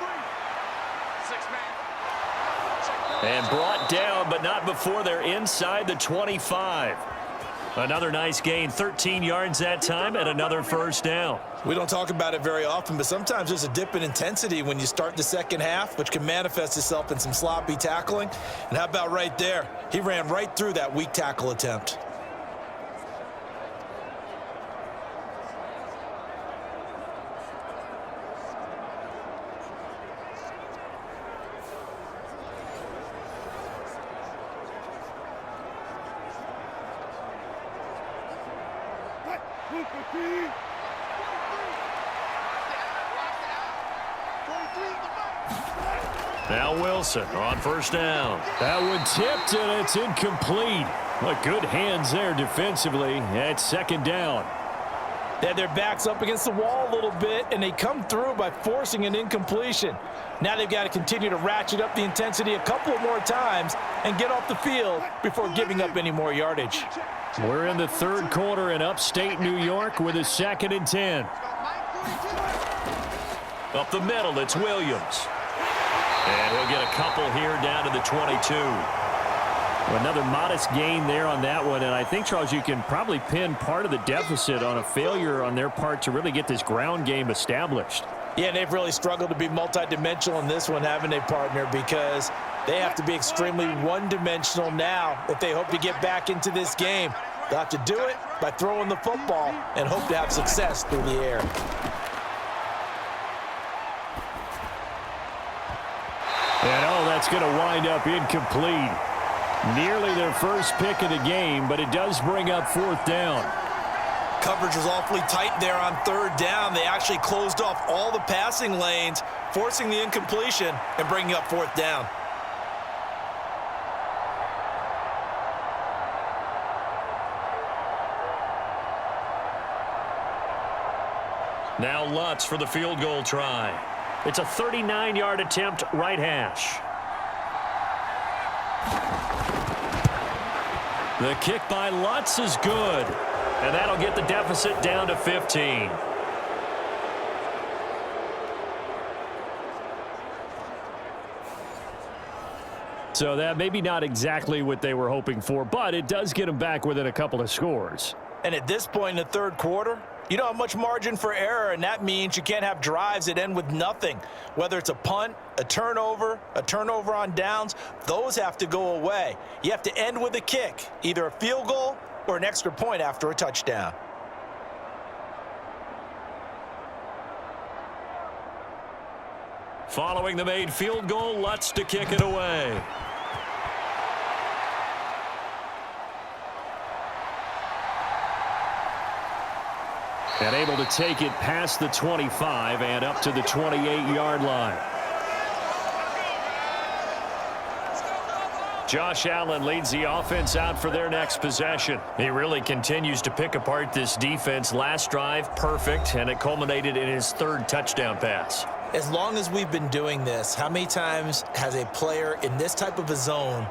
And brought down, but not before they're inside the 25. Another nice gain, 13 yards that time, and another first down. We don't talk about it very often, but sometimes there's a dip in intensity when you start the second half, which can manifest itself in some sloppy tackling. And how about right there? He ran right through that weak tackle attempt. Now Wilson on first down. That one tipped, and it's incomplete. But good hands there defensively at second down. They had their backs up against the wall a little bit, and they come through by forcing an incompletion. Now they've got to continue to ratchet up the intensity a couple of more times and get off the field before giving up any more yardage. We're in the third quarter in upstate New York with a 2nd and 10. Up the middle, it's Williams. And he'll get a couple here down to the 22. Another modest gain there on that one, and I think, Charles, you can probably pin part of the deficit on a failure on their part to really get this ground game established. Yeah, and they've really struggled to be multidimensional in this one, haven't they, partner? Because they have to be extremely one-dimensional now if they hope to get back into this game. They'll have to do it by throwing the football and hope to have success through the air. And, oh, that's going to wind up incomplete. Nearly their first pick of the game, but it does bring up 4th down. Coverage was awfully tight there on 3rd down. They actually closed off all the passing lanes, forcing the incompletion and bringing up 4th down. Now Lutz for the field goal try. It's a 39-yard attempt, right hash. The kick by Lutz is good. And that'll get the deficit down to 15. So that maybe not exactly what they were hoping for, but it does get them back within a couple of scores. And at this point in the third quarter, you don't have much margin for error, and that means you can't have drives that end with nothing. Whether it's a punt, a turnover on downs, those have to go away. You have to end with a kick, either a field goal or an extra point after a touchdown. Following the made field goal, Lutz to kick it away. And able to take it past the 25 and up to the 28-yard line. Josh Allen leads the offense out for their next possession. He really continues to pick apart this defense. Last drive, perfect, and it culminated in his third touchdown pass. As long as we've been doing this, how many times has a player in this type of a zone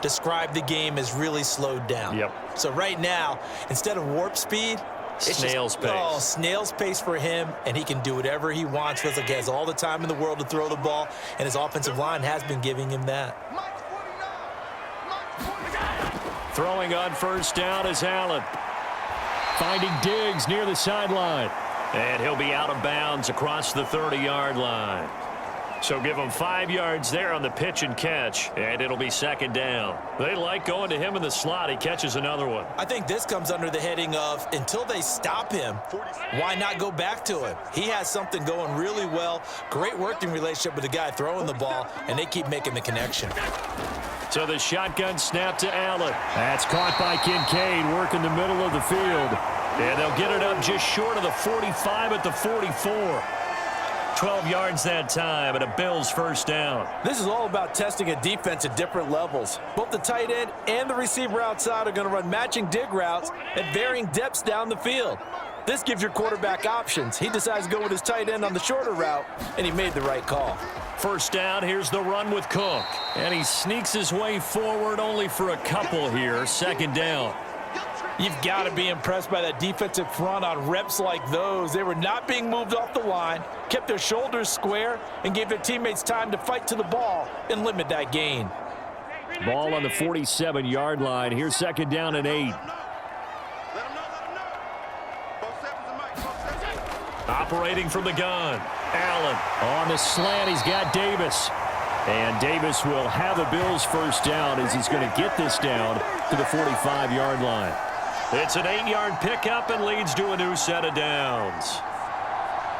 described the game as really slowed down? Yep. So right now, instead of warp speed, it's snail's pace. Oh, snail's pace for him, and he can do whatever he wants. Feels like he has all the time in the world to throw the ball, and his offensive line has been giving him that. Throwing on first down is Allen. Finding Diggs near the sideline. And he'll be out of bounds across the 30-yard line. So give him 5 yards there on the pitch and catch, and it'll be second down. They like going to him in the slot. He catches another one. I think this comes under the heading of until they stop him, why not go back to him? He has something going really well. Great working relationship with the guy throwing the ball, and they keep making the connection. So the shotgun snap to Allen. That's caught by Kincaid, working the middle of the field. And they'll get it up just short of the 45 at the 44. 12 yards that time, and a Bills first down. This is all about testing a defense at different levels. Both the tight end and the receiver outside are going to run matching dig routes at varying depths down the field. This gives your quarterback options. He decides to go with his tight end on the shorter route, and he made the right call. First down, here's the run with Cook. And he sneaks his way forward only for a couple here. Second down. You've got to be impressed by that defensive front on reps like those. They were not being moved off the line, kept their shoulders square, and gave their teammates time to fight to the ball and limit that gain. Ball on the 47-yard line. Here's second down and 8. Operating from the gun. Allen. On the slant, he's got Davis. And Davis will have a Bills first down as he's going to get this down to the 45-yard line. It's an 8-yard pickup and leads to a new set of downs.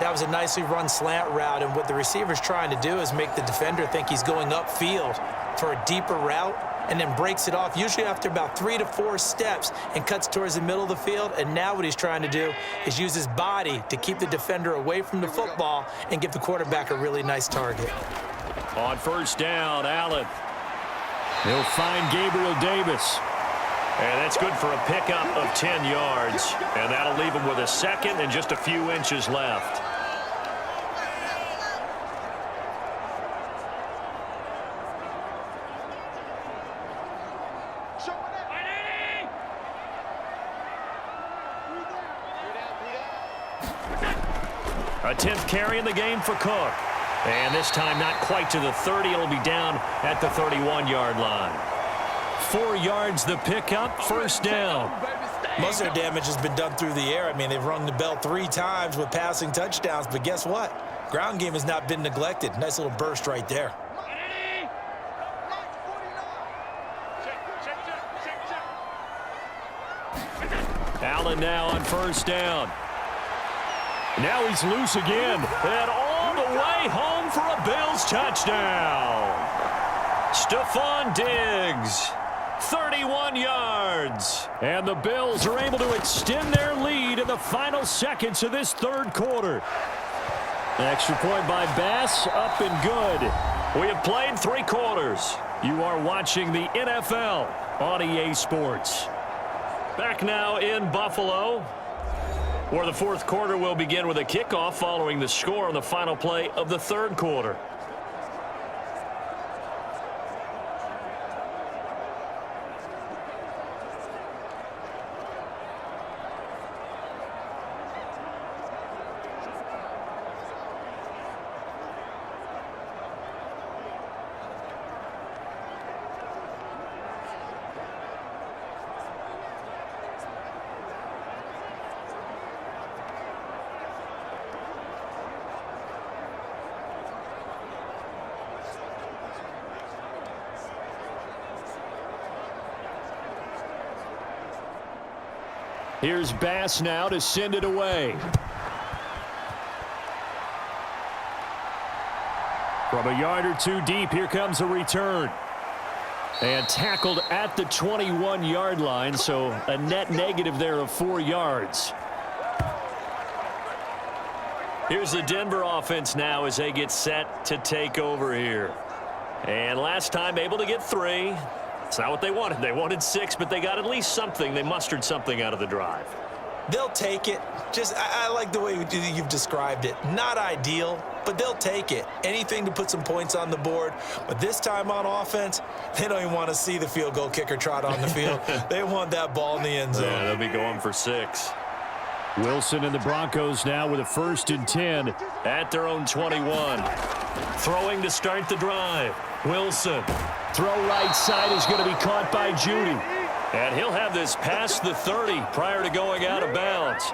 That was a nicely run slant route, and what the receiver's trying to do is make the defender think he's going upfield for a deeper route and then breaks it off, usually after about 3 to 4 steps, and cuts towards the middle of the field. And now what he's trying to do is use his body to keep the defender away from the football and give the quarterback a really nice target. On first down, Allen. He'll find Gabriel Davis. And that's good for a pickup of 10 yards. And that'll leave him with a second and just a few inches left. A 10th carry in the game for Cook. And this time not quite to the 30. It'll be down at the 31-yard line. 4 yards the pickup, first down. Most of their damage has been done through the air. I mean, they've rung the bell 3 times with passing touchdowns, but guess what? Ground game has not been neglected. Nice little burst right there. Allen now on first down. Now he's loose again. And all the way home for a Bills touchdown. Stephon Diggs, 31 yards. And the Bills are able to extend their lead in the final seconds of this third quarter. An extra point by Bass, up and good. We have played 3 quarters. You are watching the NFL on EA Sports. Back now in Buffalo, where the fourth quarter will begin with a kickoff following the score on the final play of the third quarter. Here's Bass now to send it away. From a yard or 2 deep, here comes a return. And tackled at the 21-yard line, so a net negative there of 4 yards. Here's the Denver offense now as they get set to take over here. And last time able to get 3. It's not what they wanted. They wanted 6, but they got at least something. They mustered something out of the drive. They'll take it. I like the way you've described it. Not ideal, but they'll take it. Anything to put some points on the board. But this time on offense, they don't even want to see the field goal kicker trot on the field. They want that ball in the end zone. Yeah, they'll be going for 6. Wilson and the Broncos now with a 1st and 10 at their own 21. Throwing to start the drive. Wilson. Throw right side is going to be caught by Judy. And he'll have this past the 30 prior to going out of bounds.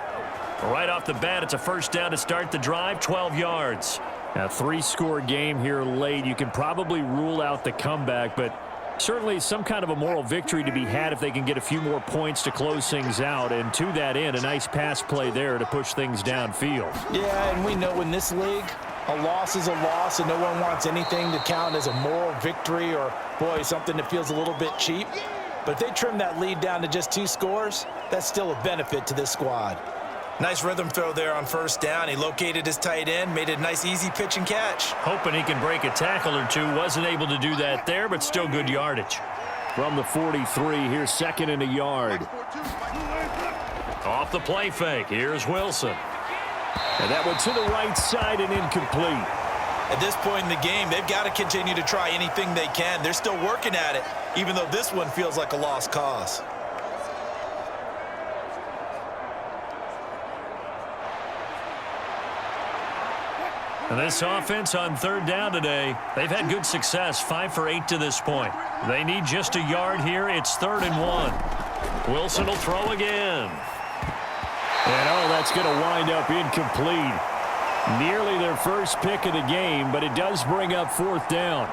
Right off the bat, it's a 1st down to start the drive, 12 yards. A 3-score game here late. You can probably rule out the comeback, but certainly some kind of a moral victory to be had if they can get a few more points to close things out. And to that end, a nice pass play there to push things downfield. Yeah, and we know in this league, a loss is a loss, and no one wants anything to count as a moral victory or, boy, something that feels a little bit cheap. But if they trim that lead down to just 2 scores, that's still a benefit to this squad. Nice rhythm throw there on 1st down. He located his tight end, made it a nice easy pitch and catch. Hoping he can break a tackle or 2. Wasn't able to do that there, but still good yardage. From the 43, here's 2nd and a yard. Off the play fake, here's Wilson. And that one to the right side and incomplete. At this point in the game, they've got to continue to try anything they can. They're still working at it, even though this one feels like a lost cause. And this offense on 3rd down today, they've had good success, 5 for 8 to this point. They need just a yard here. It's 3rd and 1. Wilson will throw again. And, that's going to wind up incomplete. Nearly their first pick of the game, but it does bring up 4th down.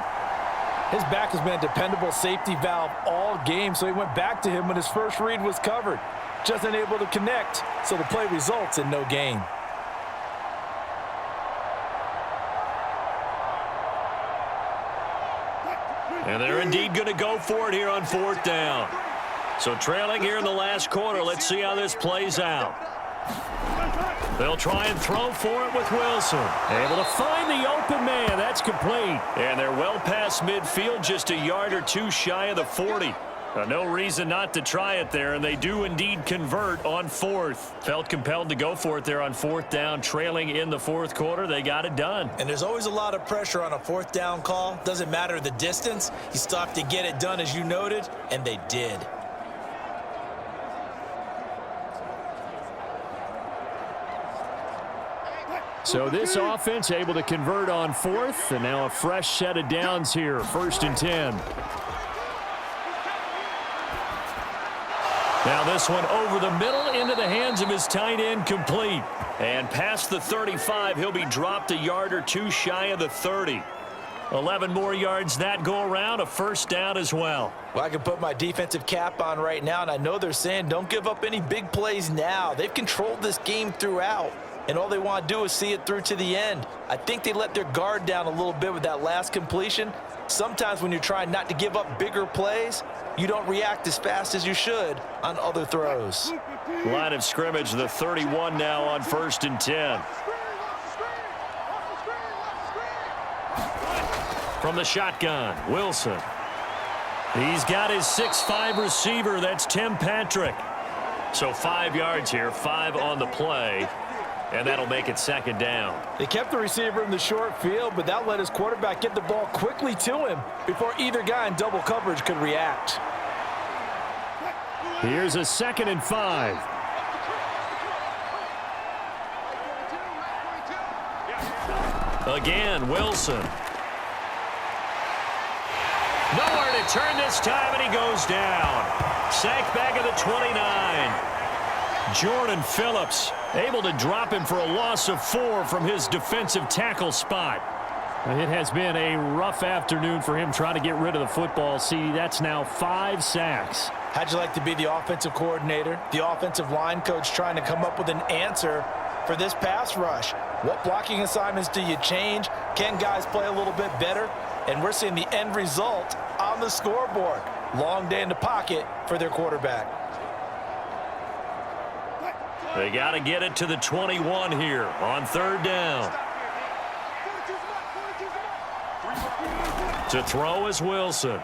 His back has been a dependable safety valve all game, so he went back to him when his first read was covered. Just unable to connect, so the play results in no gain. And they're indeed going to go for it here on 4th down. So trailing here in the last quarter, let's see how this plays out. They'll try and throw for it with Wilson. Able to find the open man. That's complete. And they're well past midfield, just a yard or 2 shy of the 40. No reason not to try it there, and they do indeed convert on 4th. Felt compelled to go for it there on 4th down, trailing in the 4th quarter. They got it done. And there's always a lot of pressure on a 4th down call. Doesn't matter the distance. You stop to get it done, as you noted, and they did. So this offense able to convert on 4th, and now a fresh set of downs here, 1st and 10. Now this one over the middle into the hands of his tight end, complete. And past the 35, he'll be dropped a yard or 2 shy of the 30. 11 more yards that go around, a 1st down as well. Well, I can put my defensive cap on right now, and I know they're saying don't give up any big plays now. They've controlled this game throughout, and all they want to do is see it through to the end. I think they let their guard down a little bit with that last completion. Sometimes when you're trying not to give up bigger plays, you don't react as fast as you should on other throws. Line of scrimmage, the 31 now on 1st and 10. From the shotgun, Wilson. He's got his 6'5" receiver. That's Tim Patrick. So 5 yards here, 5 on the play. And that'll make it 2nd down. They kept the receiver in the short field, but that let his quarterback get the ball quickly to him before either guy in double coverage could react. Here's a 2nd and 5. Again, Wilson. Nowhere to turn this time, and he goes down. Sacked back at the 29. Jordan Phillips able to drop him for a loss of 4 from his defensive tackle spot. It has been a rough afternoon for him trying to get rid of the football. See, that's now 5 sacks. How'd you like to be the offensive coordinator, the offensive line coach trying to come up with an answer for this pass rush? What blocking assignments do you change? Can guys play a little bit better? And we're seeing the end result on the scoreboard. Long day in the pocket for their quarterback. They got to get it to the 21 here on third down. To throw is Wilson.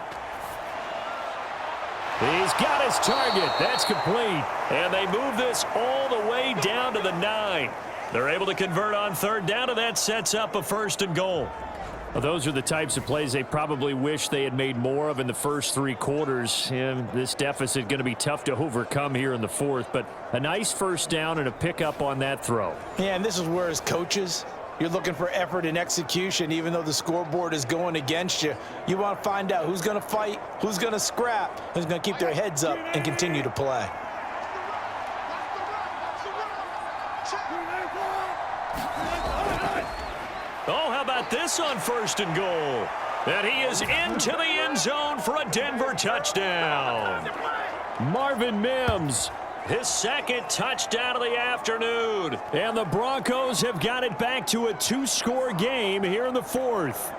He's got his target. That's complete. And they move this all the way down to the 9. They're able to convert on third down, and that sets up a 1st and goal. Well, those are the types of plays they probably wish they had made more of in the first 3 quarters. And this deficit going to be tough to overcome here in the 4th. But a nice first down and a pickup on that throw. Yeah, and this is where as coaches, you're looking for effort and execution. Even though the scoreboard is going against you, you want to find out who's going to fight, who's going to scrap, who's going to keep their heads up and continue to play. Oh, how about this on 1st and goal? And he is into the end zone for a Denver touchdown. Marvin Mims. His 2nd touchdown of the afternoon. And the Broncos have got it back to a 2-score game here in the 4th.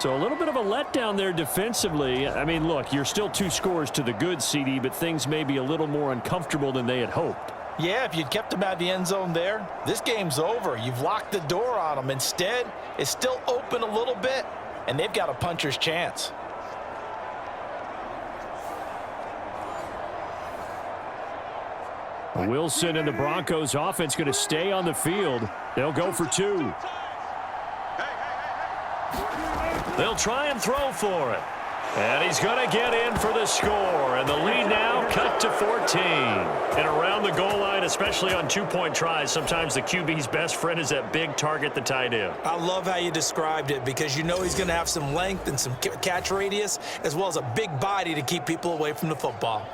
So a little bit of a letdown there defensively. I mean, look, you're still 2 scores to the good, CD, but things may be a little more uncomfortable than they had hoped. Yeah, if you'd kept them out of the end zone there, this game's over. You've locked the door on them. Instead, it's still open a little bit, and they've got a puncher's chance. Wilson and the Broncos offense going to stay on the field. They'll go for 2. They'll try and throw for it. And he's going to get in for the score. And the lead now cut to 14. And around the goal line, especially on 2-point tries, sometimes the QB's best friend is that big target, the tight end. I love how you described it because you know he's going to have some length and some catch radius as well as a big body to keep people away from the football.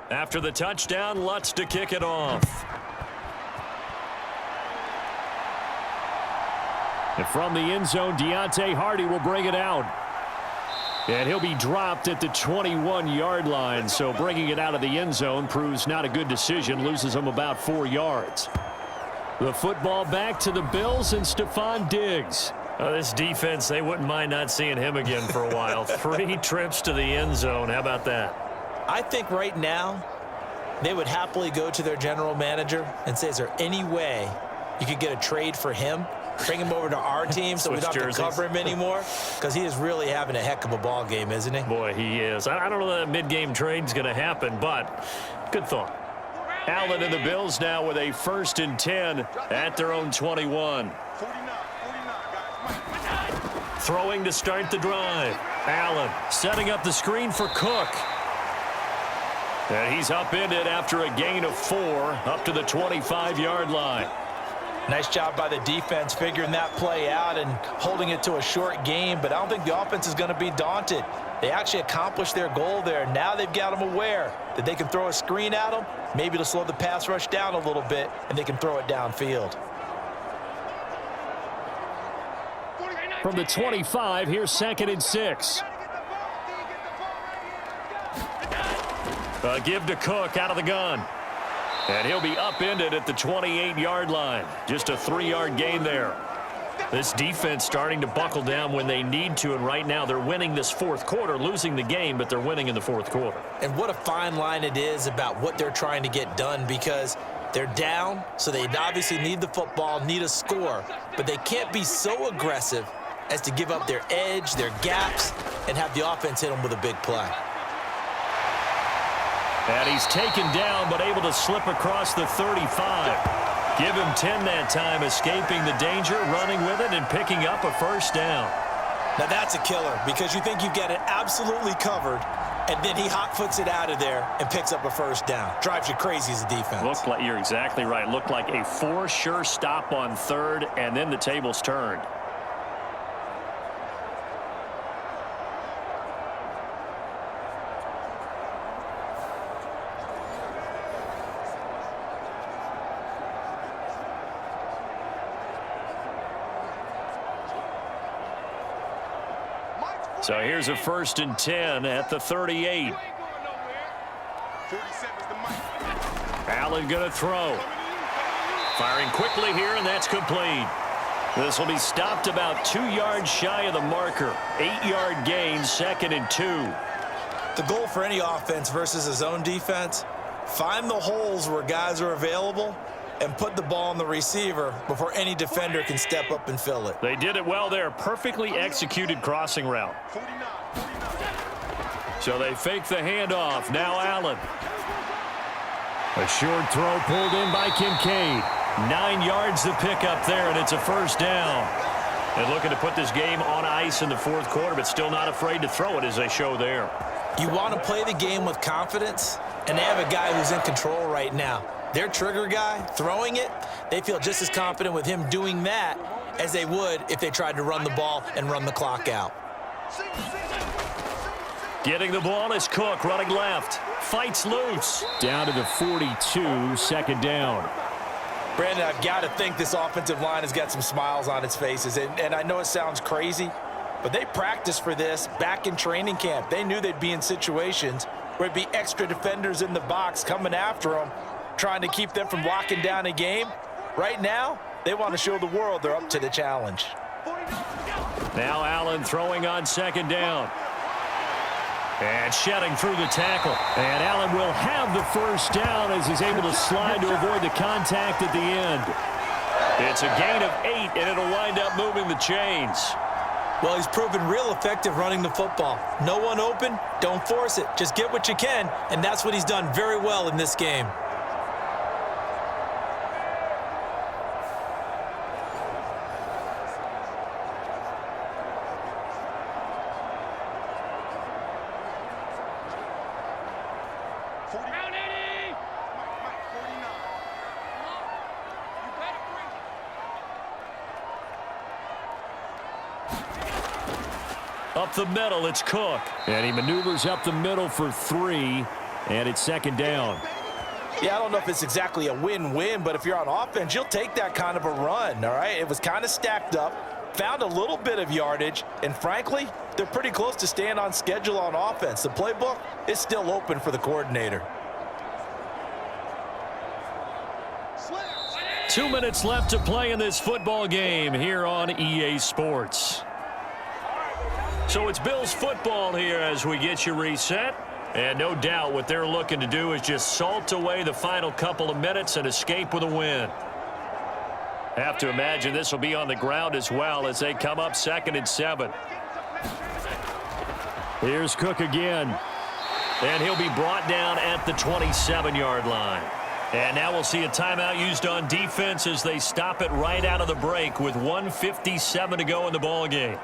After the touchdown, Lutz to kick it off. And from the end zone, Deontay Hardy will bring it out. And he'll be dropped at the 21-yard line. So bringing it out of the end zone proves not a good decision. Loses him about 4 yards. The football back to the Bills and Stephon Diggs. This defense, they wouldn't mind not seeing him again for a while. 3 trips to the end zone. How about that? I think right now they would happily go to their general manager and say, is there any way you could get a trade for him? Bring him over to our team so we don't have to cover him anymore? Because he is really having a heck of a ball game, isn't he? Boy, he is. I don't know that mid-game trade's going to happen, but good thought. Allen and the Bills now with a 1st and 10 at their own 21. Throwing to start the drive. Allen setting up the screen for Cook. And he's upended after a gain of 4 up to the 25-yard line. Nice job by the defense figuring that play out and holding it to a short game, but I don't think the offense is going to be daunted. They actually accomplished their goal there. Now they've got them aware that they can throw a screen at them, maybe to slow the pass rush down a little bit, and they can throw it downfield. From the 25, here's 2nd and 6. Give to Cook out of the gun. And he'll be upended at the 28-yard line. Just a 3-yard gain there. This defense starting to buckle down when they need to, and right now they're winning this 4th quarter, losing the game, but they're winning in the 4th quarter. And what a fine line it is about what they're trying to get done because they're down, so they obviously need the football, need a score, but they can't be so aggressive as to give up their edge, their gaps, and have the offense hit them with a big play. And he's taken down, but able to slip across the 35. Give him 10 that time, escaping the danger, running with it, and picking up a 1st down. Now that's a killer because you think you've got it absolutely covered, and then he hot-foots it out of there and picks up a 1st down. Drives you crazy as a defense. Looked like, you're exactly right. Looked like a 4 sure stop on 3rd, and then the tables turned. So here's a 1st and 10 at the 38. Allen going to throw. Firing quickly here, and that's complete. This will be stopped about 2 yards shy of the marker. 8-yard gain, 2nd and 2. The goal for any offense versus a zone defense, find the holes where guys are available and put the ball on the receiver before any defender can step up and fill it. They did it well there. Perfectly executed crossing route. So they fake the handoff. Now Allen. A short throw pulled in by Kincaid. 9 yards to pick up there, and it's a 1st down. And looking to put this game on ice in the 4th quarter, but still not afraid to throw it as they show there. You want to play the game with confidence, and they have a guy who's in control right now. Their trigger guy, throwing it, they feel just as confident with him doing that as they would if they tried to run the ball and run the clock out. Getting the ball is Cook, running left. Fights loose. Down to the 42, 2nd down. Brandon, I've got to think this offensive line has got some smiles on its faces. And I know it sounds crazy, but they practiced for this back in training camp. They knew they'd be in situations where it'd be extra defenders in the box coming after them, trying to keep them from locking down a game. Right now, they want to show the world they're up to the challenge. Now Allen throwing on 2nd down. And shedding through the tackle. And Allen will have the 1st down as he's able to slide to avoid the contact at the end. It's a gain of 8, and it'll wind up moving the chains. Well, he's proven real effective running the football. No one open, don't force it. Just get what you can, and that's what he's done very well in this game. Up the middle, it's Cook. And he maneuvers up the middle for 3, and it's 2nd down. Yeah, I don't know if it's exactly a win-win, but if you're on offense, you'll take that kind of a run, all right? It was kind of stacked up, found a little bit of yardage, and frankly, they're pretty close to staying on schedule on offense. The playbook is still open for the coordinator. 2 minutes left to play in this football game here on EA Sports. So it's Bills football here as we get you reset. And no doubt what they're looking to do is just salt away the final couple of minutes and escape with a win. Have to imagine this will be on the ground as well as they come up 2nd and 7. Here's Cook again. And he'll be brought down at the 27-yard line. And now we'll see a timeout used on defense as they stop it right out of the break with 1:57 to go in the ball game.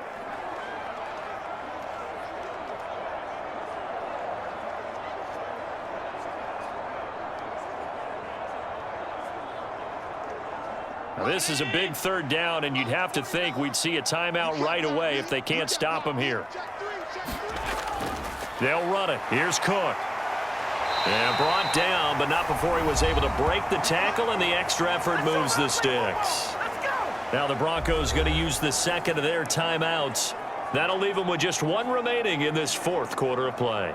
Now, this is a big 3rd down, and you'd have to think we'd see a timeout right away if they can't stop him here. They'll run it. Here's Cook. And brought down, but not before he was able to break the tackle, and the extra effort moves the sticks. Now the Broncos going to use the 2nd of their timeouts. That'll leave them with just 1 remaining in this 4th quarter of play.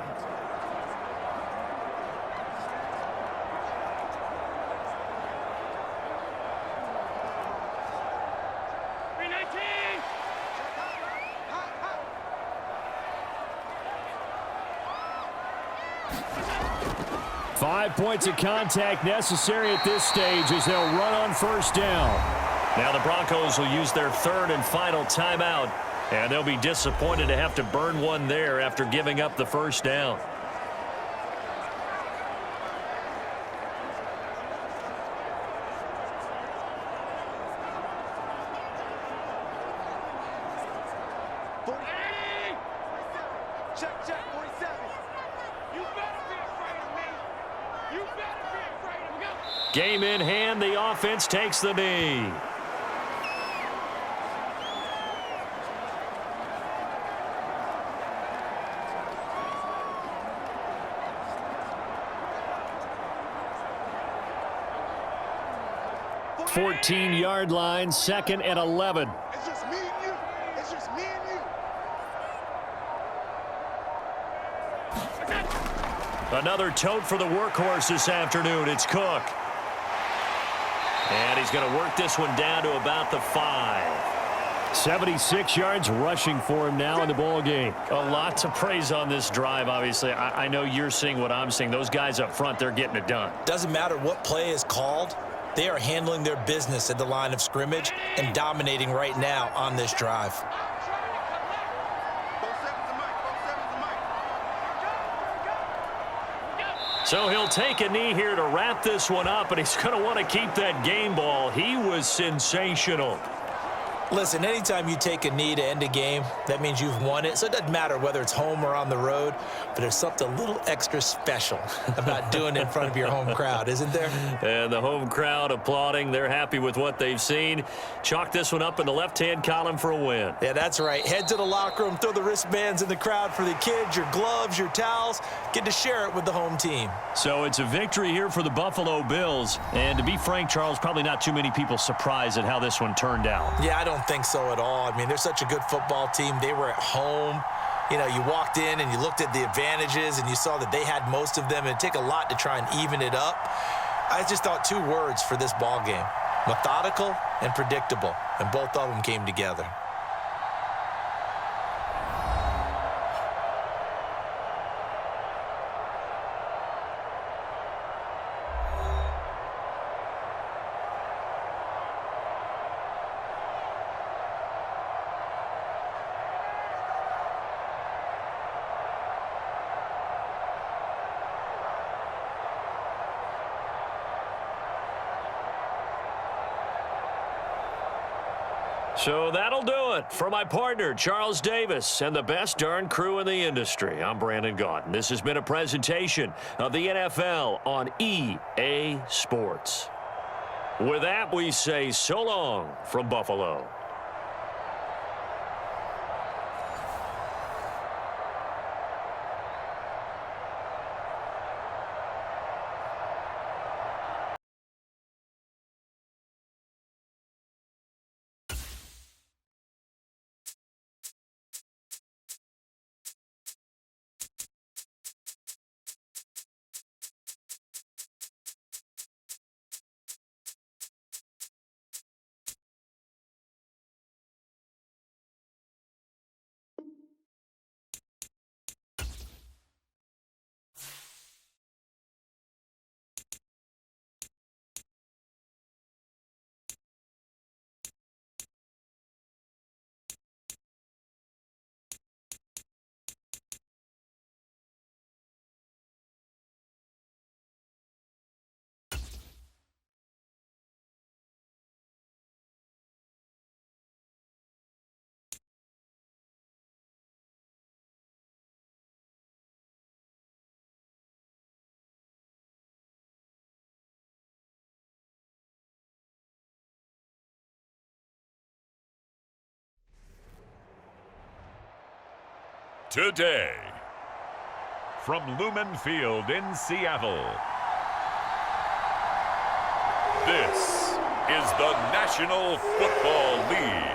Five points of contact necessary at this stage as they'll run on 1st down. Now the Broncos will use their 3rd and final timeout, and they'll be disappointed to have to burn one there after giving up the 1st down. Game in hand, the offense takes the knee. Fourteen-yard line, 2nd and 11. It's just me and you. It's just me and you. Another tote for the workhorse this afternoon. It's Cook. And he's going to work this one down to about the 5. 76 yards rushing for him now in the ball game. A lot to praise on this drive, obviously. I know you're seeing what I'm seeing. Those guys up front, they're getting it done. Doesn't matter what play is called. They are handling their business at the line of scrimmage and dominating right now on this drive. So he'll take a knee here to wrap this one up, and he's going to want to keep that game ball. He was sensational. Listen, anytime you take a knee to end a game, that means you've won it. So it doesn't matter whether it's home or on the road, but there's something a little extra special about doing it in front of your home crowd, isn't there? And the home crowd applauding. They're happy with what they've seen. Chalk this one up in the left-hand column for a win. Yeah, that's right. Head to the locker room, throw the wristbands in the crowd for the kids, your gloves, your towels. Get to share it with the home team. So it's a victory here for the Buffalo Bills. And to be frank, Charles, probably not too many people surprised at how this one turned out. Yeah, I don't think so at all. I mean, they're such a good football team. They were at home. You know, you walked in and you looked at the advantages and you saw that they had most of them. It'd take a lot to try and even it up. I just thought 2 words for this ball game: methodical and predictable. And both of them came together. So that'll do it for my partner, Charles Davis, and the best darn crew in the industry. I'm Brandon Gaudin. This has been a presentation of the NFL on EA Sports. With that, we say so long from Buffalo. Today, from Lumen Field in Seattle, this is the National Football League.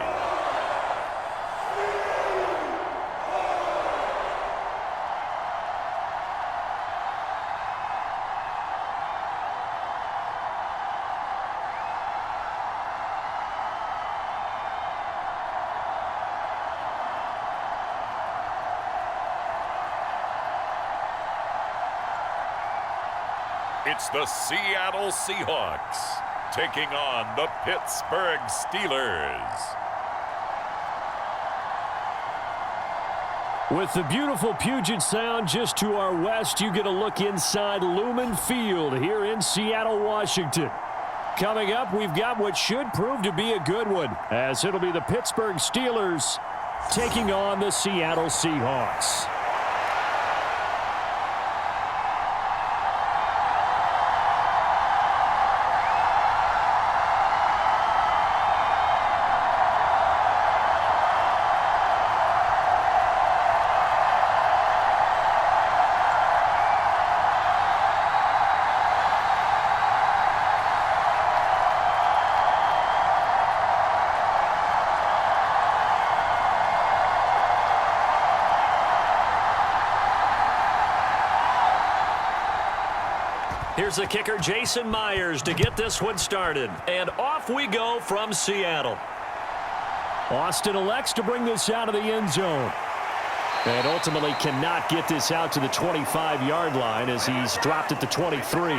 It's the Seattle Seahawks taking on the Pittsburgh Steelers. With the beautiful Puget Sound just to our west, you get a look inside Lumen Field here in Seattle, Washington. Coming up, we've got what should prove to be a good one, as it'll be the Pittsburgh Steelers taking on the Seattle Seahawks. Here's the kicker, Jason Myers, to get this one started. And off we go from Seattle. Austin elects to bring this out of the end zone. And ultimately cannot get this out to the 25-yard line as he's dropped at the 23.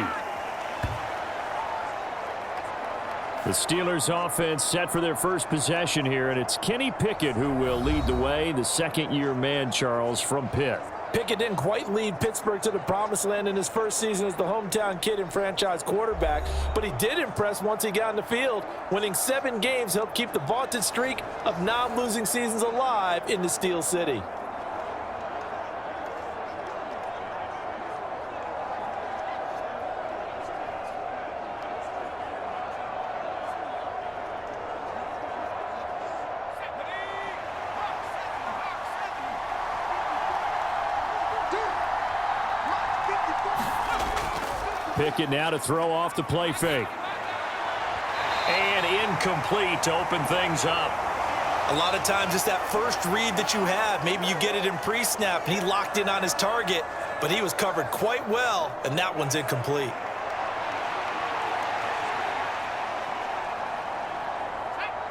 The Steelers offense set for their first possession here, and it's Kenny Pickett who will lead the way, the second-year man, Charles, from Pitt. Pickett didn't quite lead Pittsburgh to the promised land in his first season as the hometown kid and franchise quarterback, but he did impress once he got in the field. Winning 7 games helped keep the vaunted streak of non-losing seasons alive in the Steel City. Pickett now to throw off the play fake. And incomplete to open things up. A lot of times it's that first read that you have. Maybe you get it in pre-snap, and he locked in on his target, but he was covered quite well, and that one's incomplete.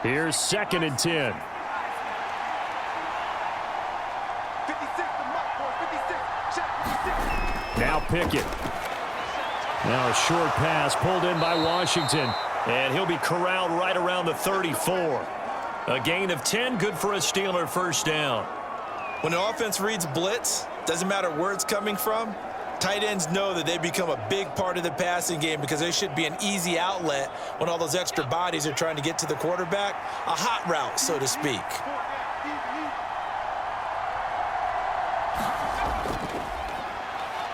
Here's 2nd and 10. 56 to Mike, boy. 56. Shot 56. Now Pickett. Now a short pass pulled in by Washington. And he'll be corralled right around the 34. A gain of 10, good for a Steeler first down. When an offense reads blitz, doesn't matter where it's coming from, tight ends know that they become a big part of the passing game because they should be an easy outlet when all those extra bodies are trying to get to the quarterback. A hot route, so to speak.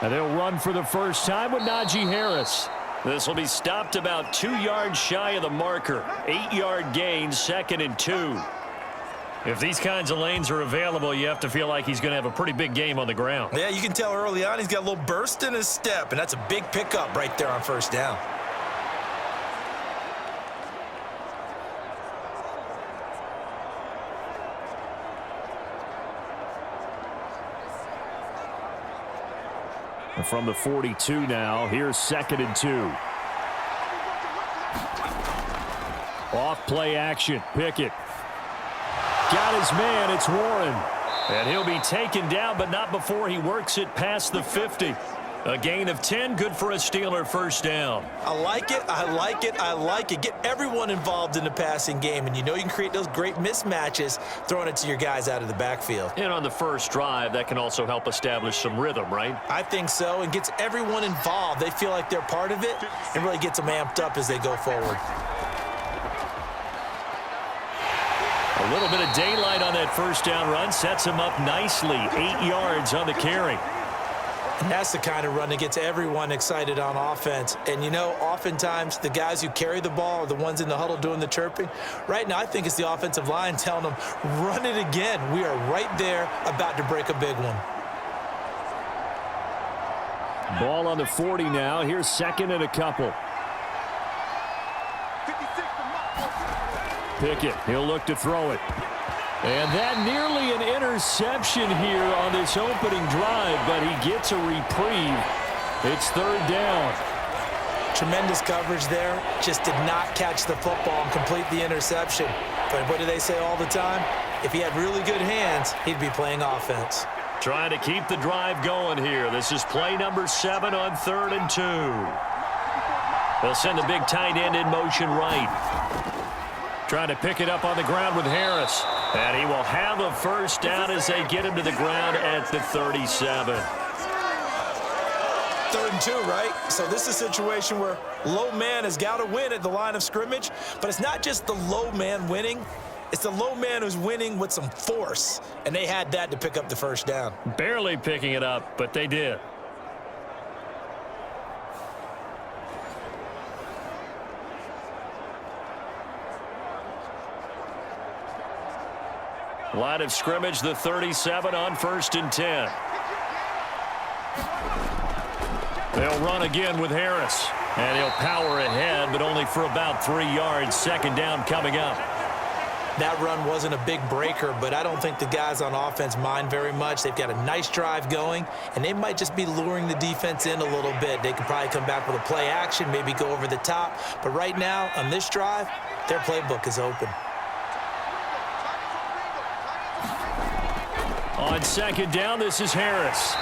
And they'll run for the first time with Najee Harris. This will be stopped about 2 yards shy of the marker. 8-yard gain, 2nd and 2. If these kinds of lanes are available, you have to feel like he's going to have a pretty big game on the ground. Yeah, you can tell early on he's got a little burst in his step, and that's a big pickup right there on first down. From the 42 now, here's 2nd and 2. Off play action, Pickett. Got his man, it's Warren. And he'll be taken down, but not before he works it past the 50. A gain of 10, good for a Steeler first down. I like it, I like it, I like it. Get everyone involved in the passing game, and you know you can create those great mismatches throwing it to your guys out of the backfield. And on the first drive, that can also help establish some rhythm, right? I think so, and gets everyone involved. They feel like they're part of it, and really gets them amped up as they go forward. A little bit of daylight on that first down run sets him up nicely. 8 yards on the carry. And that's the kind of run that gets everyone excited on offense. And, you know, oftentimes the guys who carry the ball are the ones in the huddle doing the chirping. Right now, I think it's the offensive line telling them, run it again. We are right there about to break a big one. Ball on the 40 now. Here's 2nd and a couple. 56 to Mike, boy. Pickett, he'll look to throw it. And that nearly an interception here on this opening drive, but he gets a reprieve. It's 3rd down. Tremendous coverage there. Just did not catch the football and complete the interception. But what do they say all the time? If he had really good hands, he'd be playing offense. Trying to keep the drive going here. This is play number 7 on 3rd and 2. They'll send the big tight end in motion right. Trying to pick it up on the ground with Harris. And he will have a first down as they get him to the ground at the 37. 3rd and 2, right? So this is a situation where low man has got to win at the line of scrimmage. But it's not just the low man winning. It's the low man who's winning with some force. And they had that to pick up the first down. Barely picking it up, but they did. Line of scrimmage, the 37 on 1st and 10. They'll run again with Harris. And he'll power ahead, but only for about 3 yards. 2nd down coming up. That run wasn't a big breaker, but I don't think the guys on offense mind very much. They've got a nice drive going, and they might just be luring the defense in a little bit. They could probably come back with a play action, maybe go over the top. But right now, on this drive, their playbook is open. On second down, this is Harris.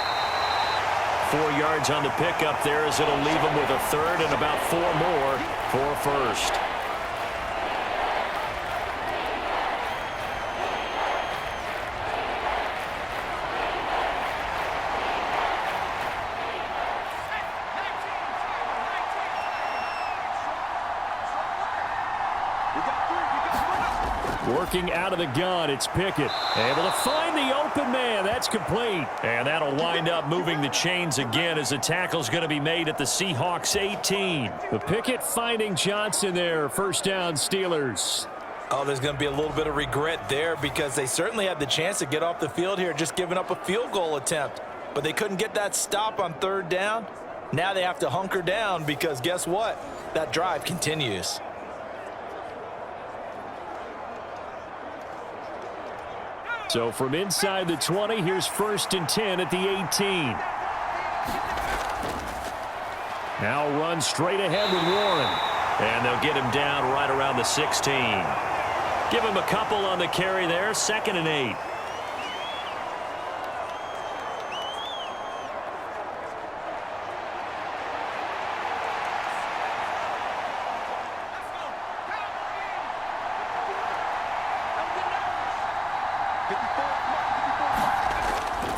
4 yards on the pickup there as it'll leave him with a third and about 4 more for first. Working out of the gun, it's Pickett. Able to find the open man. That's complete. And that'll wind up moving the chains again as the tackle's going to be made at the Seahawks 18. The Pickett finding Johnson there. First down, Steelers. Oh, there's going to be a little bit of regret there because they certainly had the chance to get off the field here, just giving up a field goal attempt. But they couldn't get that stop on third down. Now they have to hunker down because guess what? That drive continues. So from inside the 20, here's 1st and 10 at the 18. Now run straight ahead with Warren. And they'll get him down right around the 16. Give him a couple on the carry there. 2nd and 8.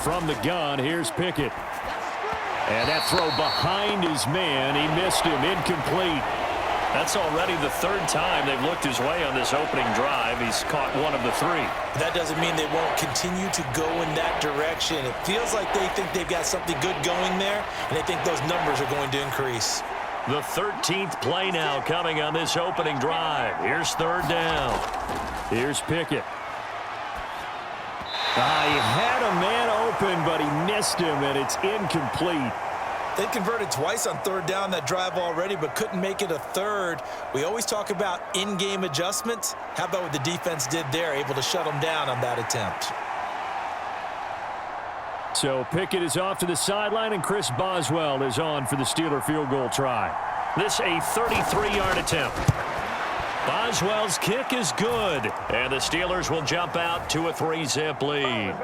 From the gun, here's Pickett. And that throw behind his man. He missed him. Incomplete. That's already the 3rd time they've looked his way on this opening drive. He's caught 1 of the 3. That doesn't mean they won't continue to go in that direction. It feels like they think they've got something good going there, and they think those numbers are going to increase. The 13th play now coming on this opening drive. Here's 3rd down. Here's Pickett. He had a man open, but he missed him, and it's incomplete. They converted twice on 3rd down that drive already, but couldn't make it a 3rd. We always talk about in-game adjustments. How about what the defense did there, able to shut them down on that attempt? So Pickett is off to the sideline, and Chris Boswell is on for the Steeler field goal try. This a 33-yard attempt. Boswell's kick is good, and the Steelers will jump out to a 3-zip lead.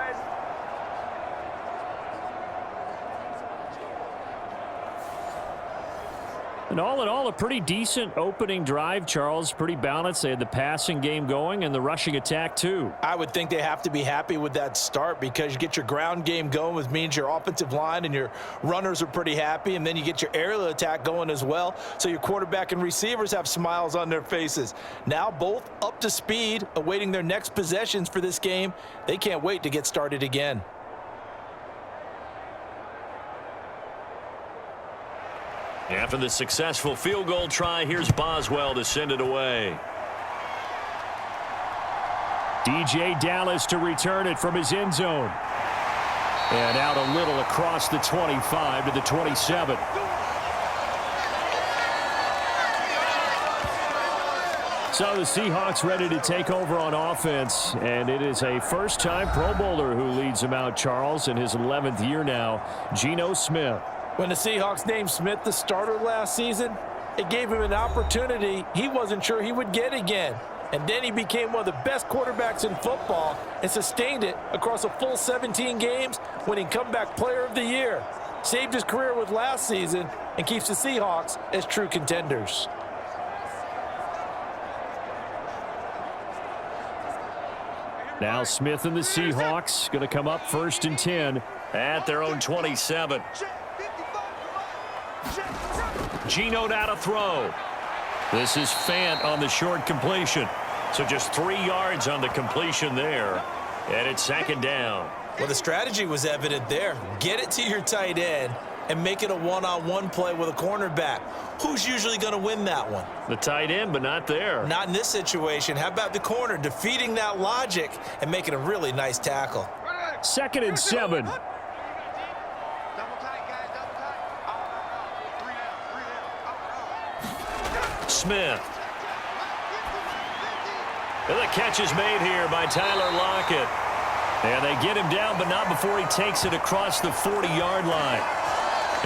And all in all, a pretty decent opening drive, Charles. Pretty balanced. They had the passing game going and the rushing attack, too. I would think they have to be happy with that start because you get your ground game going, which means your offensive line and your runners are pretty happy, and then you get your aerial attack going as well, so your quarterback and receivers have smiles on their faces. Now both up to speed, awaiting their next possessions for this game. They can't wait to get started again. After the successful field goal try, here's Boswell to send it away. DJ Dallas to return it from his end zone. And out a little across the 25 to the 27. So the Seahawks ready to take over on offense, and it is a first-time Pro Bowler who leads them out, Charles, in his 11th year now, Geno Smith. When the Seahawks named Smith the starter last season, it gave him an opportunity he wasn't sure he would get again. And then he became one of the best quarterbacks in football and sustained it across a full 17 games, winning Comeback Player of the Year. Saved his career with last season and keeps the Seahawks as true contenders. Now Smith and the Seahawks going to come up 1st and 10 at their own 27. Geno now to throw. This is Fant on the short completion. So just 3 yards on the completion there. And it's 2nd down. Well, the strategy was evident there. Get it to your tight end and make it a one-on-one play with a cornerback. Who's usually going to win that one? The tight end, but not there. Not in this situation. How about the corner defeating that logic and making a really nice tackle? 2nd and 7. Smith. And the catch is made here by Tyler Lockett. And they get him down, but not before he takes it across the 40-yard line.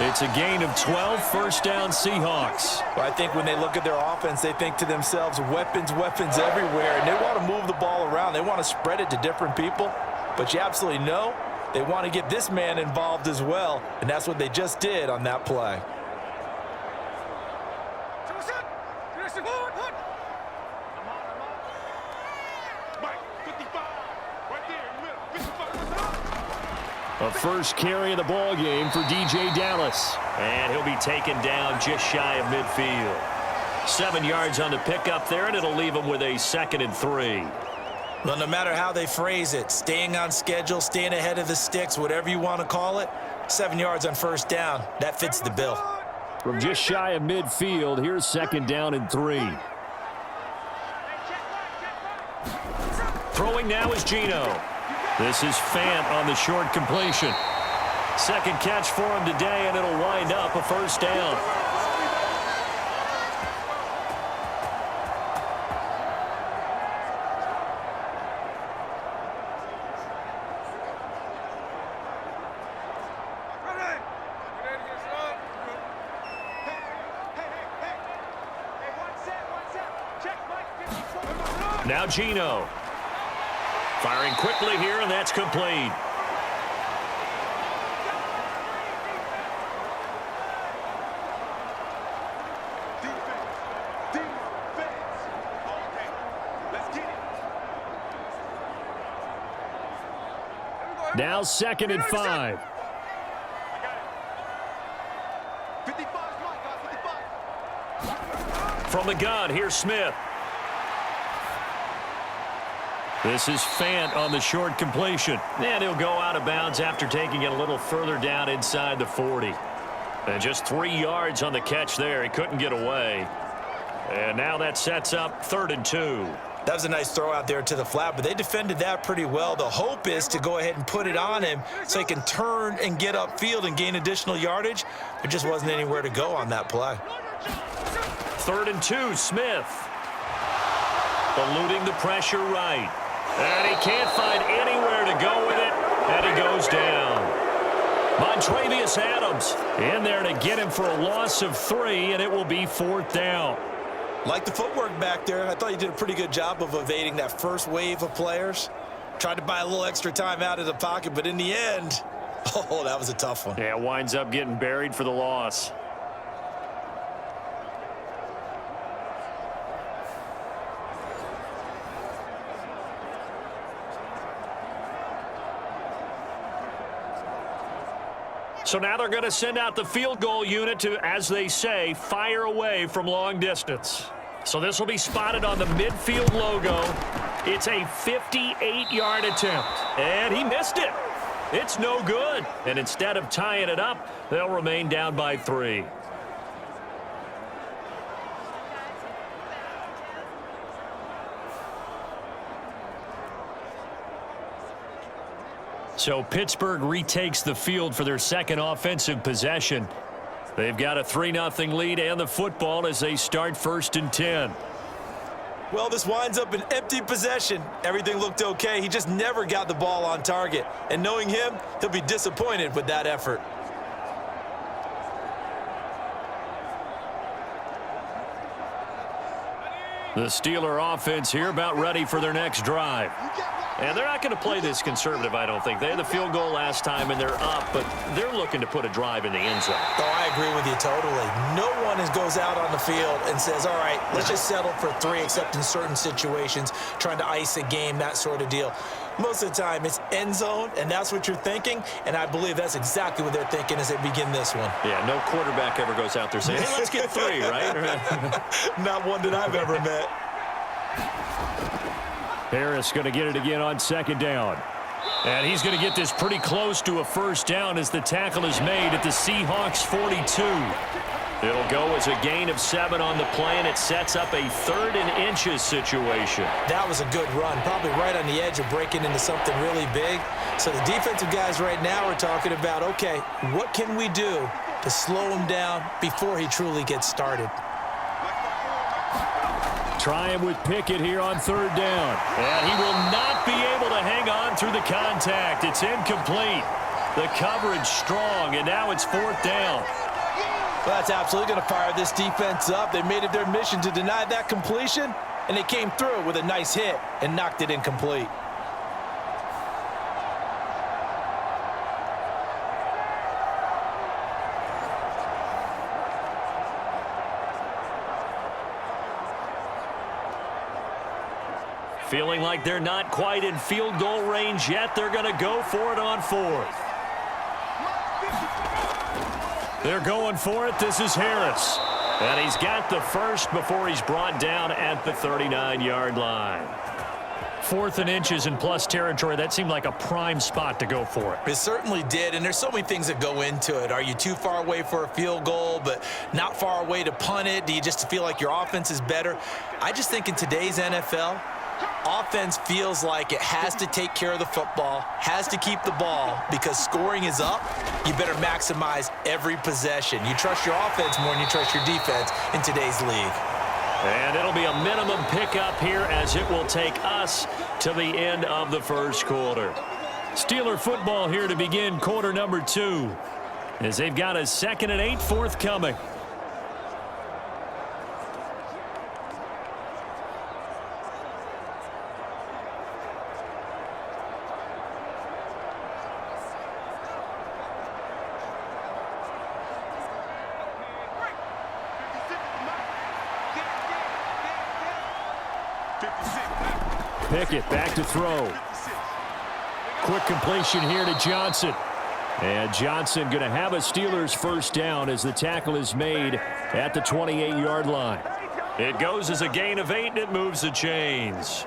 It's a gain of 12, first down Seahawks. Well, I think when they look at their offense, they think to themselves, weapons, weapons everywhere, and they want to move the ball around. They want to spread it to different people, but you absolutely know they want to get this man involved as well, and that's what they just did on that play. A first carry of the ball game for DJ Dallas. And he'll be taken down just shy of midfield. 7 yards on the pickup there, and it'll leave him with a 2nd and 3. Well, no matter how they phrase it, staying on schedule, staying ahead of the sticks, whatever you want to call it, 7 yards on first down, that fits the bill. From just shy of midfield, here's 2nd down and 3. Throwing now is Geno. This is Fant on the short completion. Second catch for him today, and it'll wind up a first down. Now Geno. Firing quickly here, and that's complete. Now 2nd and 5. From the gun, here's Smith. This is Fant on the short completion. And he'll go out of bounds after taking it a little further down inside the 40. And just 3 yards on the catch there. He couldn't get away. And now that sets up 3rd and 2. That was a nice throw out there to the flat, but they defended that pretty well. The hope is to go ahead and put it on him so he can turn and get upfield and gain additional yardage. There just wasn't anywhere to go on that play. 3rd and 2, Smith. Eluding the pressure right. And he can't find anywhere to go with it, and he goes down. Montravius Adams in there to get him for a loss of 3, and it will be 4th down. Like the footwork back there, I thought you did a pretty good job of evading that first wave of players. Tried to buy a little extra time out of the pocket, but in the end, oh, that was a tough one. Yeah, winds up getting buried for the loss. So now they're going to send out the field goal unit to, as they say, fire away from long distance. So this will be spotted on the midfield logo. It's a 58-yard attempt, and he missed it. It's no good. And instead of tying it up, they'll remain down by 3. So Pittsburgh retakes the field for their second offensive possession. They've got a 3-0 lead and the football as they start 1st and 10. Well, this winds up an empty possession. Everything looked okay. He just never got the ball on target. And knowing him, he'll be disappointed with that effort. The Steeler offense here about ready for their next drive. And they're not going to play this conservative, I don't think. They had the field goal last time, and they're up, but they're looking to put a drive in the end zone. Oh, I agree with you totally. No one goes out on the field and says, all right, let's just settle for 3, except in certain situations, trying to ice a game, that sort of deal. Most of the time, it's end zone, and that's what you're thinking, and I believe that's exactly what they're thinking as they begin this one. Yeah, no quarterback ever goes out there saying, hey, let's get 3, right? Not one that I've ever met. Harris going to get it again on 2nd down. And he's going to get this pretty close to a first down as the tackle is made at the Seahawks 42. It'll go as a gain of 7 on the play, and it sets up a 3rd and inches situation. That was a good run, probably right on the edge of breaking into something really big. So the defensive guys right now are talking about, okay, what can we do to slow him down before he truly gets started? Trying with Pickett here on 3rd down. And he will not be able to hang on through the contact. It's incomplete. The coverage strong, and now it's 4th down. Well, that's absolutely going to fire this defense up. They made it their mission to deny that completion, and they came through with a nice hit and knocked it incomplete. Feeling like they're not quite in field goal range yet. They're going to go for it on 4th. They're going for it. This is Harris. And he's got the first before he's brought down at the 39-yard line. 4th and inches in plus territory. That seemed like a prime spot to go for it. It certainly did, and there's so many things that go into it. Are you too far away for a field goal, but not far away to punt it? Do you just feel like your offense is better? I just think in today's NFL, offense feels like it has to take care of the football, has to keep the ball, because scoring is up. You better maximize every possession. You trust your offense more than you trust your defense in today's league. And it'll be a minimum pickup here as it will take us to the end of the first quarter. Steeler football here to begin quarter number 2, as they've got a 2nd and 8 forthcoming. Pickett back to throw. Quick completion here to Johnson. And Johnson going to have a Steelers first down as the tackle is made at the 28-yard line. It goes as a gain of 8, and it moves the chains.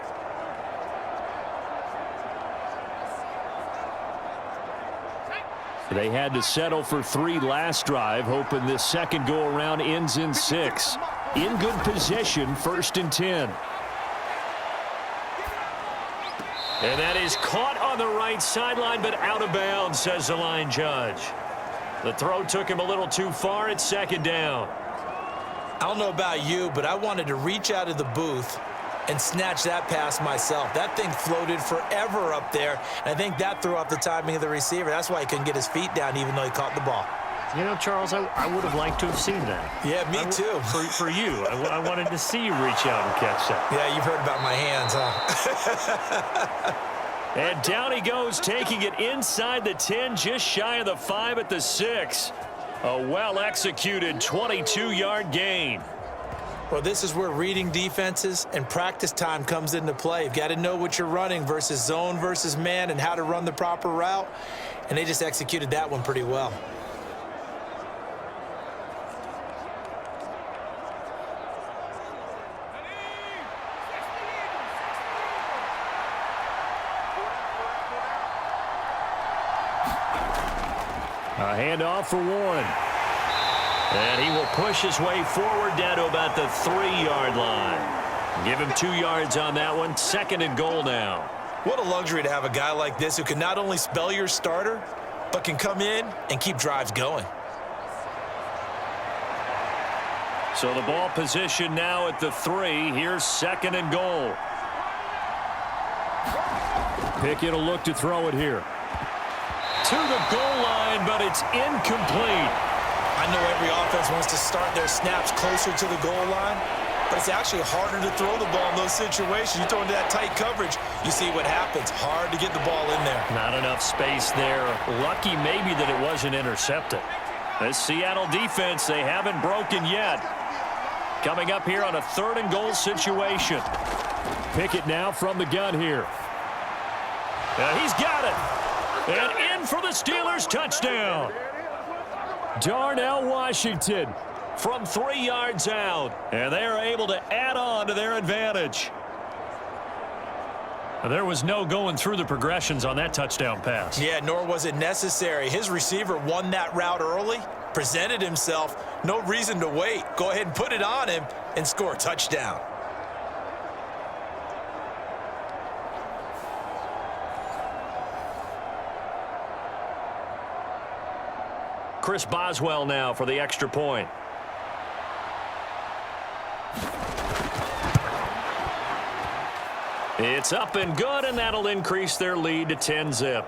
They had to settle for 3 last drive, hoping this second go-around ends in 6. In good position, 1st and 10. And that is caught on the right sideline, but out of bounds, says the line judge. The throw took him a little too far. It's 2nd down. I don't know about you, but I wanted to reach out of the booth and snatch that pass myself. That thing floated forever up there, and I think that threw off the timing of the receiver. That's why he couldn't get his feet down even though he caught the ball. You know, Charles, I would have liked to have seen that. Yeah, me too. For you. I wanted to see you reach out and catch that. Yeah, you've heard about my hands, huh? And down he goes, taking it inside the 10, just shy of the 5 at the 6. A well-executed 22-yard gain. Well, this is where reading defenses and practice time comes into play. You've got to know what you're running versus zone versus man and how to run the proper route. And they just executed that one pretty well. A handoff for Warren. And he will push his way forward down to about the 3-yard line. Give him 2 yards on that one. 2nd and goal now. What a luxury to have a guy like this who can not only spell your starter, but can come in and keep drives going. So the ball position now at the 3. Here's 2nd and goal. Pickett will look to throw it here. To the goal line, but it's incomplete. I know every offense wants to start their snaps closer to the goal line, but it's actually harder to throw the ball in those situations. You throw into that tight coverage, you see what happens. Hard to get the ball in there. Not enough space there. Lucky maybe that it wasn't intercepted. This Seattle defense, they haven't broken yet. Coming up here on a 3rd and goal situation. Pickett now from the gun here. He's got it. And in for the Steelers, touchdown. Darnell Washington from 3 yards out. And they are able to add on to their advantage. There was no going through the progressions on that touchdown pass. Yeah, nor was it necessary. His receiver won that route early, presented himself. No reason to wait. Go ahead and put it on him and score a touchdown. Chris Boswell now for the extra point. It's up and good, and that'll increase their lead to 10-zip.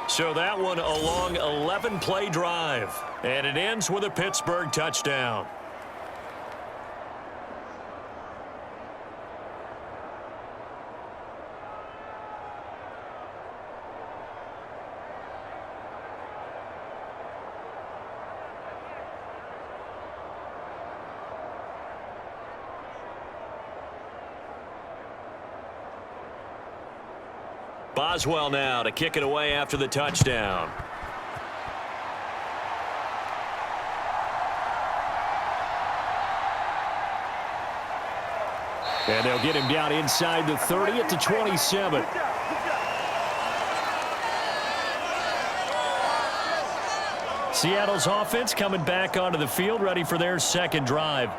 So that one a long 11-play drive, and it ends with a Pittsburgh touchdown. Boswell now to kick it away after the touchdown. And they'll get him down inside the 30 at the 27. Seattle's offense coming back onto the field, ready for their second drive.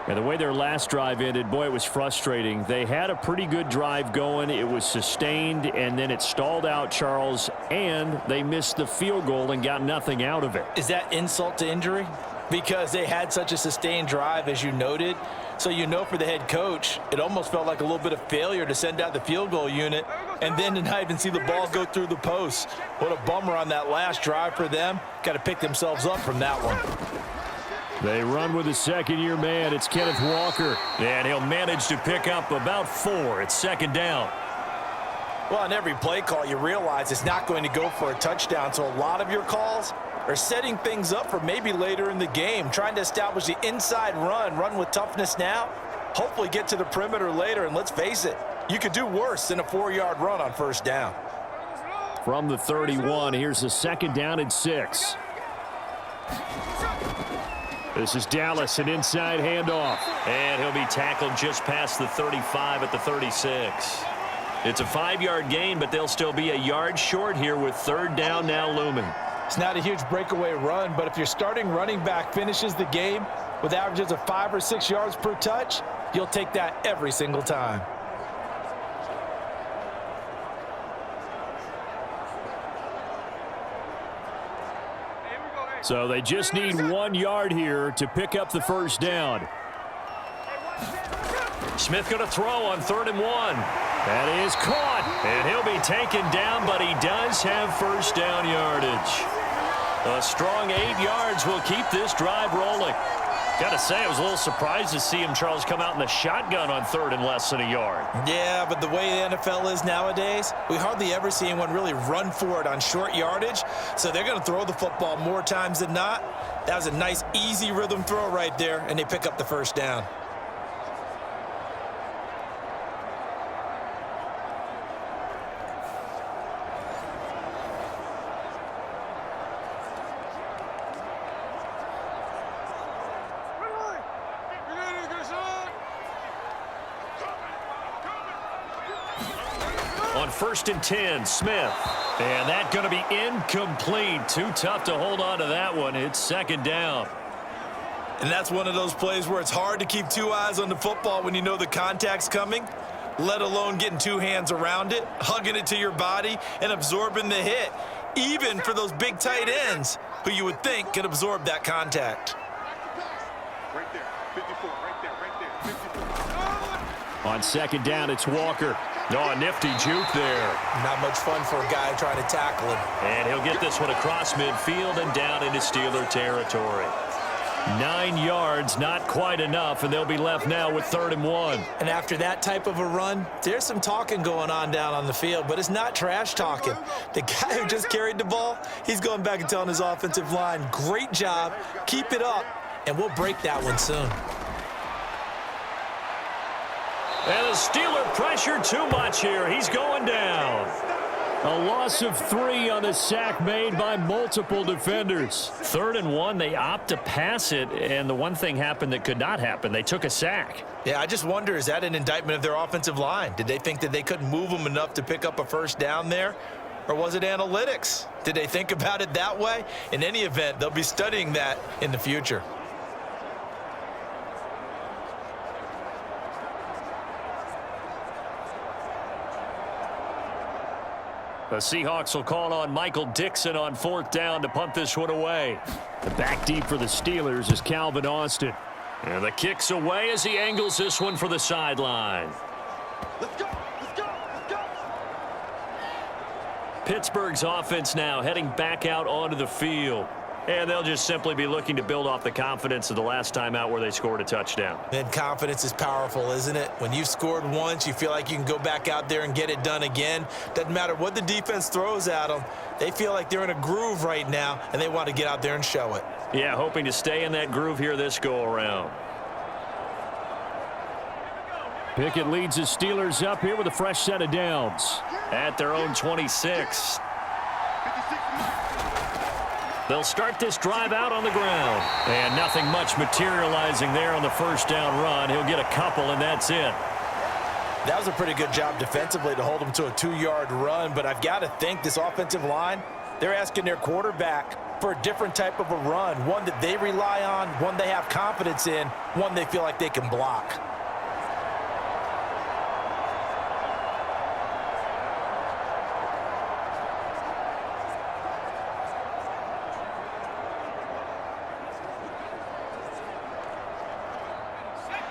And the way their last drive ended, boy, it was frustrating. They had a pretty good drive going. It was sustained, and then it stalled out, Charles, and they missed the field goal and got nothing out of it. Is that insult to injury? Because they had such a sustained drive, as you noted. So you know for the head coach, it almost felt like a little bit of failure to send out the field goal unit and then to not even see the ball go through the post. What a bummer on that last drive for them. Got to pick themselves up from that one. They run with a second-year man. It's Kenneth Walker. And he'll manage to pick up about 4. It's second down. Well, on every play call, you realize it's not going to go for a touchdown. So a lot of your calls are setting things up for maybe later in the game, trying to establish the inside run with toughness now, hopefully get to the perimeter later. And let's face it, you could do worse than a 4-yard run on first down. From the 31, here's a second down and 6. This is Dallas, an inside handoff. And he'll be tackled just past the 35 at the 36. It's a 5-yard gain, but they'll still be a yard short here with third down now looming. It's not a huge breakaway run, but if your starting running back finishes the game with averages of 5 or 6 yards per touch, you'll take that every single time. So they just need 1 yard here to pick up the first down. Smith going to throw on 3rd and 1. That is caught. And he'll be taken down, but he does have first down yardage. A strong 8 yards will keep this drive rolling. Got to say, I was a little surprised to see him, Charles, come out in the shotgun on 3rd and less than a yard. Yeah, but the way the NFL is nowadays, we hardly ever see anyone really run for it on short yardage. So they're going to throw the football more times than not. That was a nice, easy rhythm throw right there, and they pick up the first down. On 1st and 10, Smith. And that going to be incomplete. Too tough to hold on to that one. It's second down. And that's one of those plays where it's hard to keep 2 eyes on the football when you know the contact's coming, let alone getting 2 hands around it, hugging it to your body, and absorbing the hit, even for those big tight ends who you would think could absorb that contact. Right there, 54, right there, 54. On second down, it's Walker. Oh, a nifty juke there. Not much fun for a guy trying to tackle him. And he'll get this one across midfield and down into Steeler territory. 9 yards, not quite enough, and they'll be left now with 3rd and 1. And after that type of a run, there's some talking going on down on the field, but it's not trash talking. The guy who just carried the ball, he's going back and telling his offensive line, great job, keep it up, and we'll break that one soon. And the Steeler pressure too much here. He's going down. A loss of 3 on the sack made by multiple defenders. 3rd and 1, they opt to pass it, and the one thing happened that could not happen. They took a sack. Yeah, I just wonder, is that an indictment of their offensive line? Did they think that they couldn't move them enough to pick up a first down there? Or was it analytics? Did they think about it that way? In any event, they'll be studying that in the future. The Seahawks will call on Michael Dixon on 4th down to punt this one away. The back deep for the Steelers is Calvin Austin. And the kick's away as he angles this one for the sideline. Let's go. Let's go. Let's go. Pittsburgh's offense now heading back out onto the field. And they'll just simply be looking to build off the confidence of the last time out where they scored a touchdown. And confidence is powerful, isn't it? When you've scored once, you feel like you can go back out there and get it done again. Doesn't matter what the defense throws at them. They feel like they're in a groove right now, and they want to get out there and show it. Yeah, hoping to stay in that groove here this go-around. Pickett leads the Steelers up here with a fresh set of downs. At their own 26. They'll start this drive out on the ground. And nothing much materializing there on the first down run. He'll get a couple, and that's it. That was a pretty good job defensively to hold them to a 2-yard run, but I've got to think this offensive line, they're asking their quarterback for a different type of a run, one that they rely on, one they have confidence in, one they feel like they can block.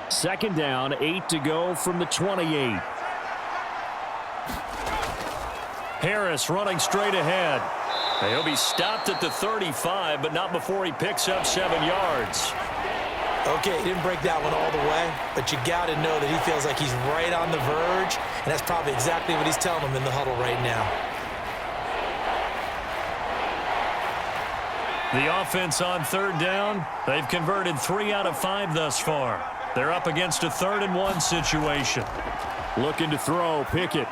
Second down, 8 to go from the 28. Harris running straight ahead. He'll be stopped at the 35, but not before he picks up 7 yards. Okay, he didn't break that one all the way, but you got to know that he feels like he's right on the verge, and that's probably exactly what he's telling them in the huddle right now. The offense on third down, they've converted 3 out of 5 thus far. They're up against a 3rd and 1 situation. Looking to throw, Pickett.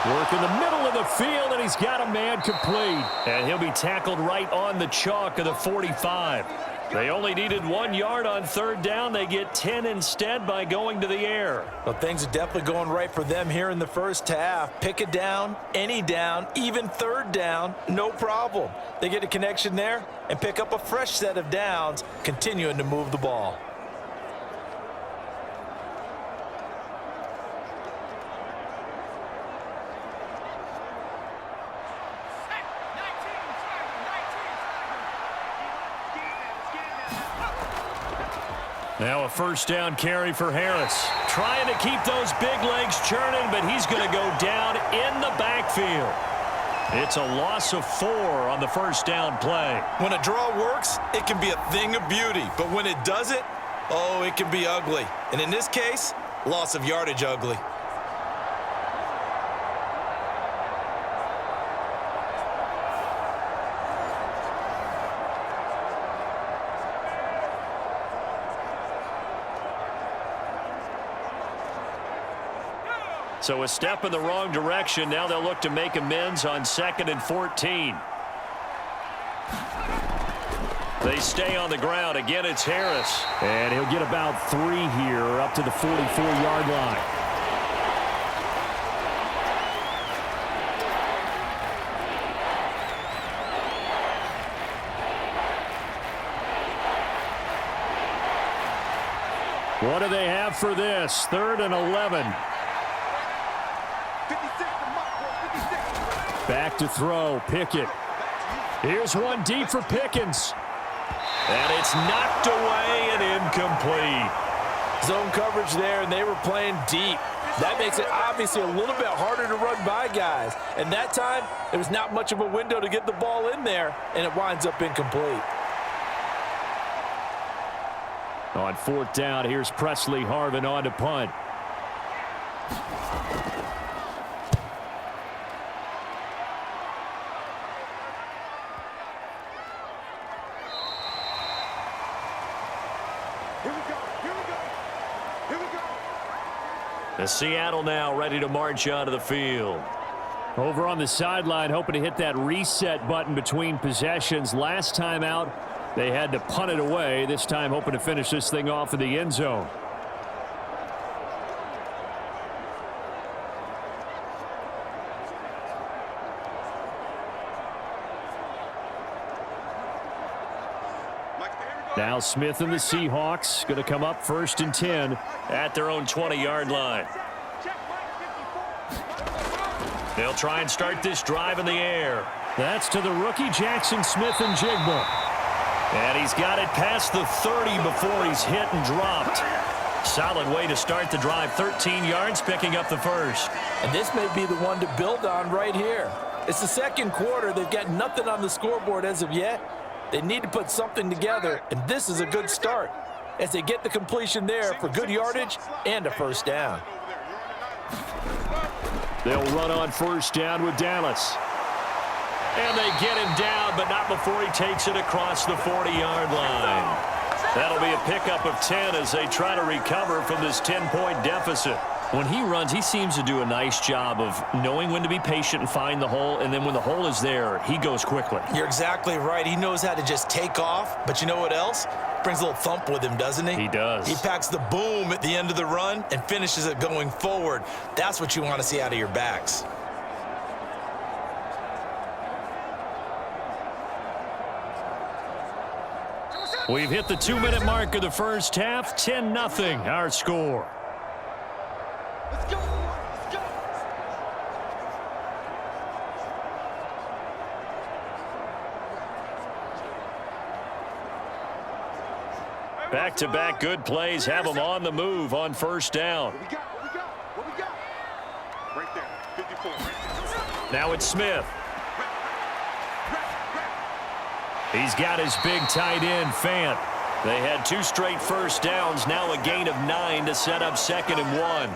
Work in the middle of the field, and he's got a man complete. And he'll be tackled right on the chalk of the 45. They only needed 1 yard on third down. They get 10 instead by going to the air. Well, things are definitely going right for them here in the first half. Pick a down, any down, even third down, no problem. They get a connection there and pick up a fresh set of downs, continuing to move the ball. Now a first down carry for Harris. Trying to keep those big legs churning, but he's going to go down in the backfield. It's a loss of 4 on the first down play. When a draw works, it can be a thing of beauty. But when it doesn't, oh, it can be ugly. And in this case, loss of yardage ugly. So a step in the wrong direction. Now they'll look to make amends on 2nd and 14. They stay on the ground. Again, it's Harris. And he'll get about 3 here up to the 44-yard line. What do they have for this? 3rd and 11. Back to throw, Pickett. Here's one deep for Pickens. And it's knocked away and incomplete. Zone coverage there, and they were playing deep. That makes it obviously a little bit harder to run by guys. And that time, there was not much of a window to get the ball in there, and it winds up incomplete. On 4th down, here's Presley Harvin on to punt. Seattle now ready to march onto the field. Over on the sideline, hoping to hit that reset button between possessions. Last time out, they had to punt it away. This time, hoping to finish this thing off in the end zone. Now Smith and the Seahawks going to come up 1st and 10 at their own 20-yard line. They'll try and start this drive in the air. That's to the rookie Jackson Smith-Njigba. And he's got it past the 30 before he's hit and dropped. Solid way to start the drive. 13 yards, picking up the first. And this may be the one to build on right here. It's the second quarter. They've got nothing on the scoreboard as of yet. They need to put something together, and this is a good start as they get the completion there for good yardage and a first down. They'll run on first down with Dallas. And they get him down, but not before he takes it across the 40-yard line. That'll be a pickup of 10 as they try to recover from this 10-point deficit. When he runs, he seems to do a nice job of knowing when to be patient and find the hole, and then when the hole is there, he goes quickly. You're exactly right. He knows how to just take off, but you know what else? Brings a little thump with him, doesn't he? He does. He packs the boom at the end of the run and finishes it going forward. That's what you want to see out of your backs. We've hit the 2-minute mark of the first half. 10-0, our score. Let's go. Let's go. Back-to-back good plays have them on the move on first down. What we got? What we got? What we got? Right there. 54. Right there. Now it's Smith. He's got his big tight end, Fant. They had 2 straight first downs, now a gain of 9 to set up 2nd and 1.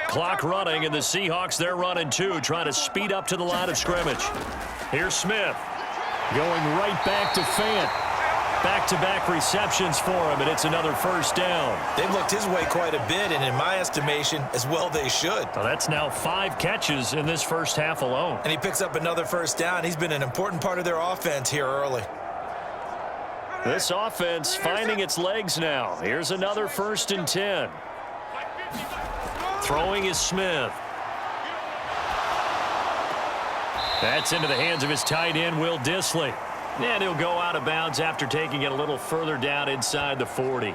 Clock running, and the Seahawks, they're running too, trying to speed up to the line of scrimmage. Here's Smith. Going right back to Fant. Back-to-back receptions for him, and it's another first down. They've looked his way quite a bit, and in my estimation, as well they should. Well, that's now 5 catches in this first half alone. And he picks up another first down. He's been an important part of their offense here early. This offense finding its legs now. Here's another 1st and 10. Throwing is Smith. That's into the hands of his tight end, Will Dissly. And he'll go out of bounds after taking it a little further down inside the 40.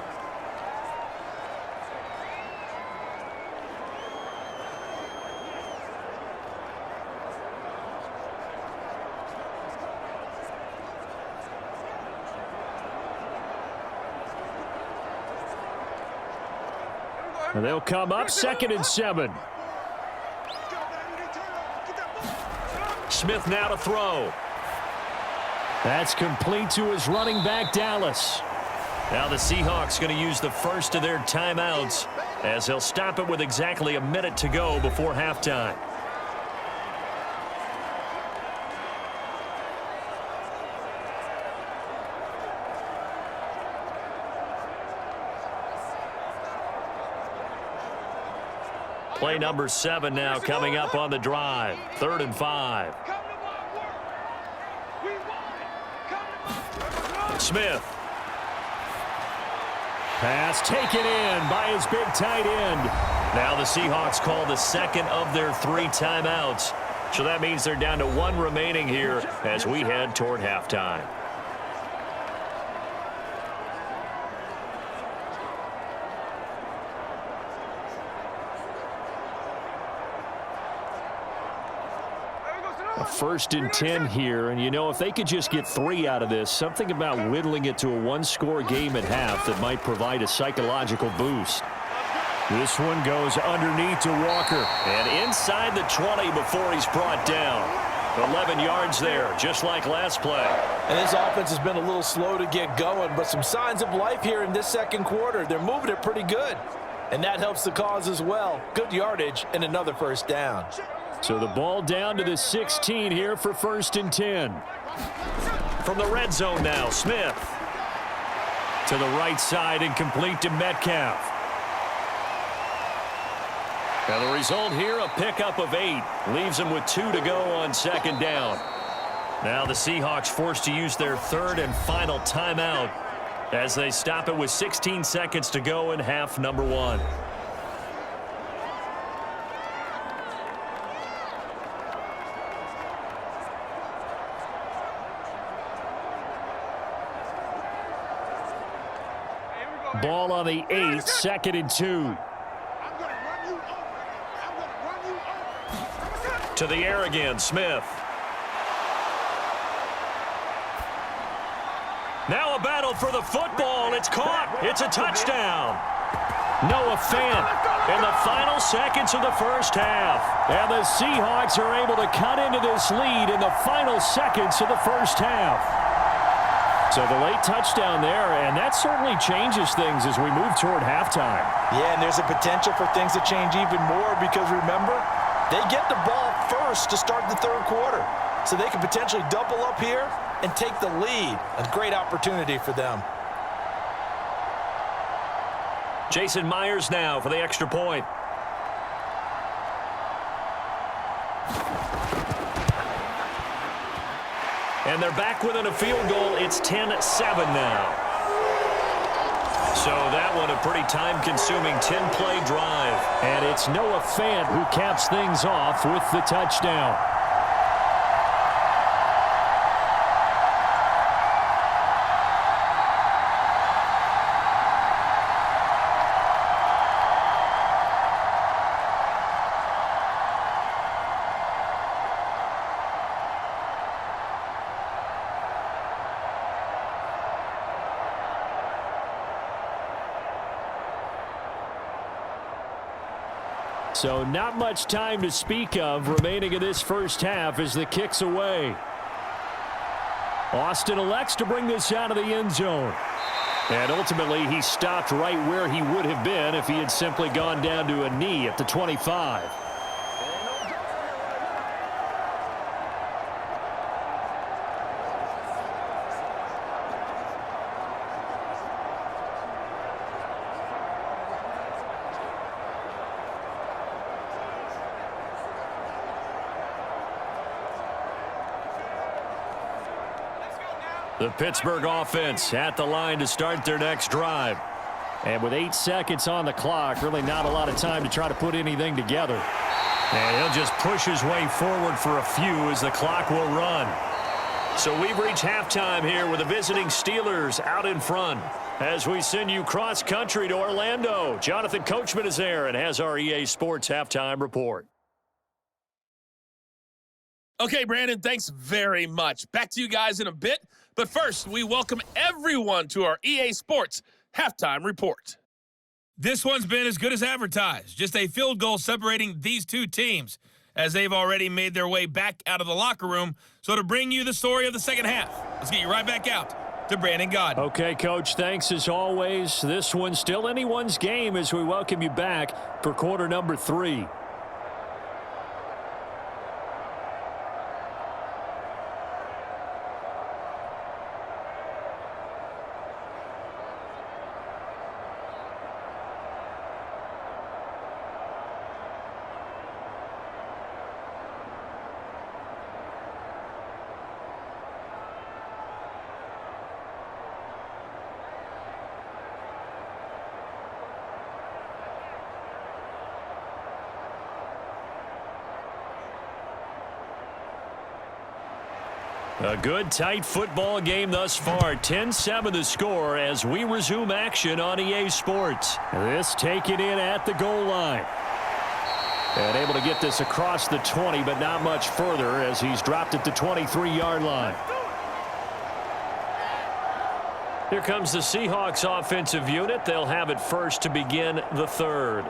And they'll come up 2nd and 7. Smith now to throw. That's complete to his running back, Dallas. Now the Seahawks going to use the first of their timeouts as they'll stop it with exactly a minute to go before halftime. Play number 7 now coming up on the drive. 3rd and 5. Smith. Pass taken in by his big tight end. Now the Seahawks call the 2nd of their 3 timeouts. So that means they're down to 1 remaining here as we head toward halftime. A 1st and 10 here, and you know, if they could just get 3 out of this, something about whittling it to a 1-score game at half that might provide a psychological boost. This one goes underneath to Walker. And inside the 20 before he's brought down. 11 yards there, just like last play. And this offense has been a little slow to get going, but some signs of life here in this second quarter. They're moving it pretty good, and that helps the cause as well. Good yardage and another first down. So the ball down to the 16 here for 1st and 10. From the red zone now, Smith. To the right side and complete to Metcalf. Now the result here, a pickup of 8. Leaves them with 2 to go on 2nd down. Now the Seahawks forced to use their 3rd and final timeout as they stop it with 16 seconds to go in half number 1. Ball on the 8, 2nd and 2. To the air again, Smith. Now a battle for the football. It's caught. It's a touchdown. Noah Fant in the final seconds of the first half. And the Seahawks are able to cut into this lead in the final seconds of the first half. So the late touchdown there, and that certainly changes things as we move toward halftime. Yeah, and there's a potential for things to change even more because, remember, they get the ball first to start the third quarter. So they can potentially double up here and take the lead. A great opportunity for them. Jason Myers now for the extra point. And they're back within a field goal. It's 10-7 now. So that one a pretty time-consuming 10-play drive. And it's Noah Fant who caps things off with the touchdown. So not much time to speak of remaining in this first half as the kick's away. Austin elects to bring this out of the end zone. And ultimately, he stopped right where he would have been if he had simply gone down to a knee at the 25. The Pittsburgh offense at the line to start their next drive. And with 8 seconds on the clock, really not a lot of time to try to put anything together. And he'll just push his way forward for a few as the clock will run. So we've reached halftime here with the visiting Steelers out in front. As we send you cross-country to Orlando, Jonathan Coachman is there and has our EA Sports halftime report. Okay, Brandon, thanks very much. Back to you guys in a bit. But first, we welcome everyone to our EA Sports halftime report. This one's been as good as advertised. Just a field goal separating these two teams as they've already made their way back out of the locker room. So to bring you the story of the second half, let's get you right back out to Brandon Godden. Okay, Coach, thanks as always. This one's still anyone's game as we welcome you back for quarter number 3. A good, tight football game thus far. 10-7 the score as we resume action on EA Sports. This taken in at the goal line. And able to get this across the 20, but not much further as he's dropped at the 23-yard line. Here comes the Seahawks offensive unit. They'll have it first to begin the third.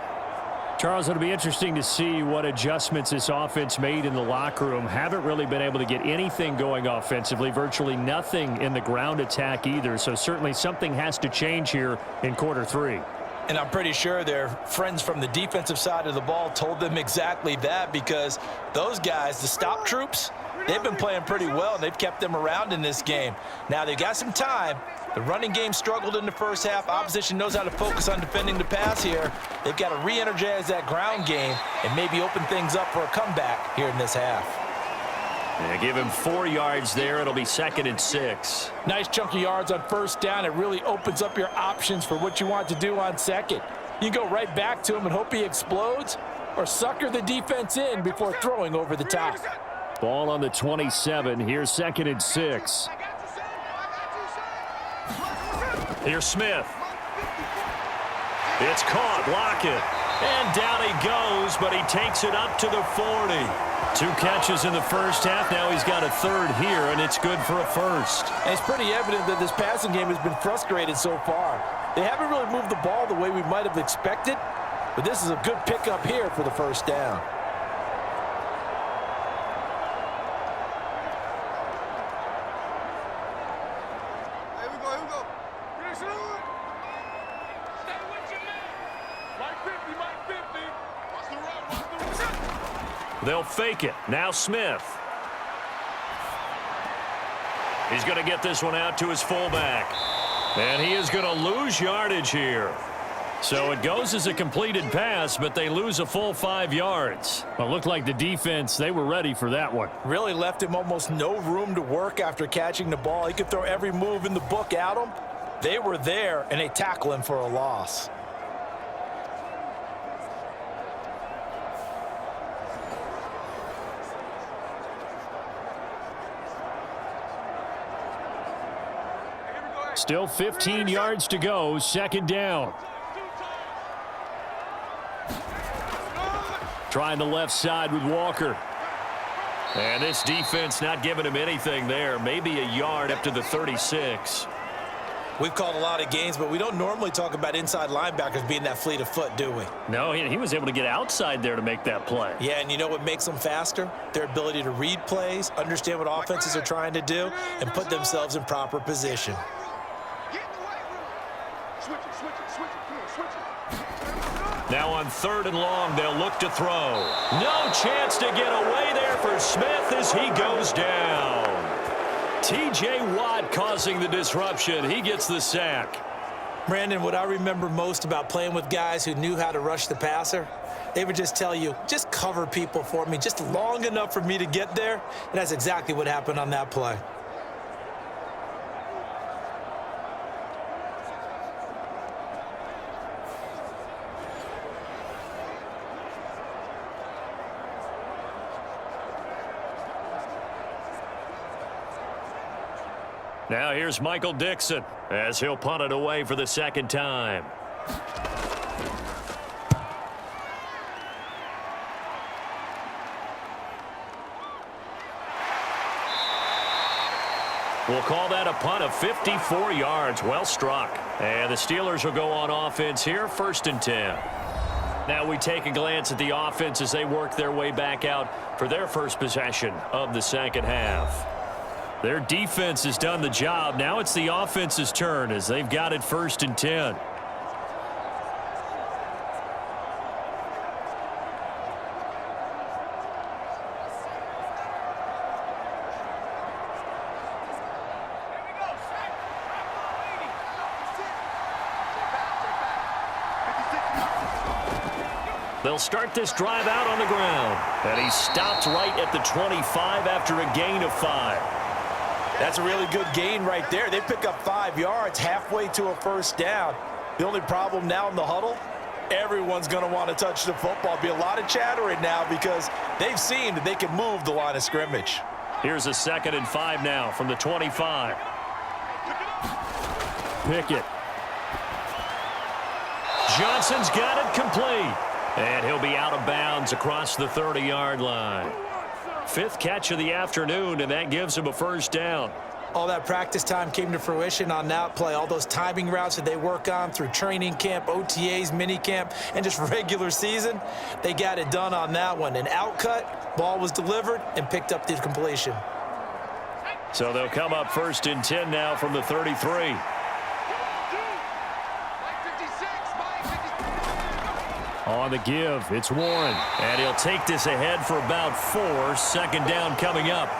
Charles, it'll be interesting to see what adjustments this offense made in the locker room. Haven't really been able to get anything going offensively, virtually nothing in the ground attack either. So certainly something has to change here in quarter 3. And I'm pretty sure their friends from the defensive side of the ball told them exactly that, because those guys, the stop troops, they've been playing pretty well, and they've kept them around in this game. Now, they've got some time. The running game struggled in the first half. Opposition knows how to focus on defending the pass here. They've got to re-energize that ground game and maybe open things up for a comeback here in this half. Yeah, give him 4 yards there. It'll be 2nd and 6. Nice chunky yards on first down. It really opens up your options for what you want to do on second. You go right back to him and hope he explodes, or sucker the defense in before throwing over the top. Ball on the 27. Here's 2nd and 6. Here's Smith. It's caught. Lockett. And down he goes, but he takes it up to the 40. 2 catches in the first half. Now he's got a third here, and it's good for a first. And it's pretty evident that this passing game has been frustrated so far. They haven't really moved the ball the way we might have expected, but this is a good pickup here for the first down. Here we go. Finish it on. Stay with your man. Mike 50. Watch the run. They'll fake it. Now Smith. He's going to get this one out to his fullback. And he is going to lose yardage here. So it goes as a completed pass, but they lose a full 5 yards. Well, it looked like the defense, they were ready for that one. Really left him almost no room to work after catching the ball. He could throw every move in the book at him. They were there, and they tackle him for a loss. Still 15 yards to go, second down. Trying the left side with Walker. And this defense not giving him anything there. Maybe a yard up to the 36. We've called a lot of games, but we don't normally talk about inside linebackers being that fleet of foot, do we? No, he was able to get outside there to make that play. Yeah, and you know what makes them faster? Their ability to read plays, understand what offenses are trying to do, and put themselves in proper position. Get in the weight room. Switch it. Come on, switch it. Now on 3rd and long, they'll look to throw. No chance to get away there for Smith as he goes down. T.J. Watt causing the disruption. He gets the sack. Brandon, what I remember most about playing with guys who knew how to rush the passer, they would just tell you, just cover people for me, just long enough for me to get there. And that's exactly what happened on that play. Now here's Michael Dixon as he'll punt it away for the second time. We'll call that a punt of 54 yards. Well struck. And the Steelers will go on offense here, 1st and 10. Now we take a glance at the offense as they work their way back out for their first possession of the second half. Their defense has done the job. Now it's the offense's turn as they've got it 1st and 10. They'll start this drive out on the ground. And he stopped right at the 25 after a gain of 5. That's a really good gain right there. They pick up 5 yards halfway to a first down. The only problem now in the huddle, everyone's going to want to touch the football. Be a lot of chattering now because they've seen that they can move the line of scrimmage. Here's a 2nd and 5 now from the 25. Pickett. Johnson's got it complete. And he'll be out of bounds across the 30-yard line. 5th catch of the afternoon, and that gives him a first down. All that practice time came to fruition on that play. All those timing routes that they work on through training camp, OTAs, mini camp, and just regular season, they got it done on that one. An outcut, ball was delivered, and picked up the completion. So they'll come up 1st and 10 now from the 33. On the give, it's Warren. And he'll take this ahead for about 4. 2nd down coming up.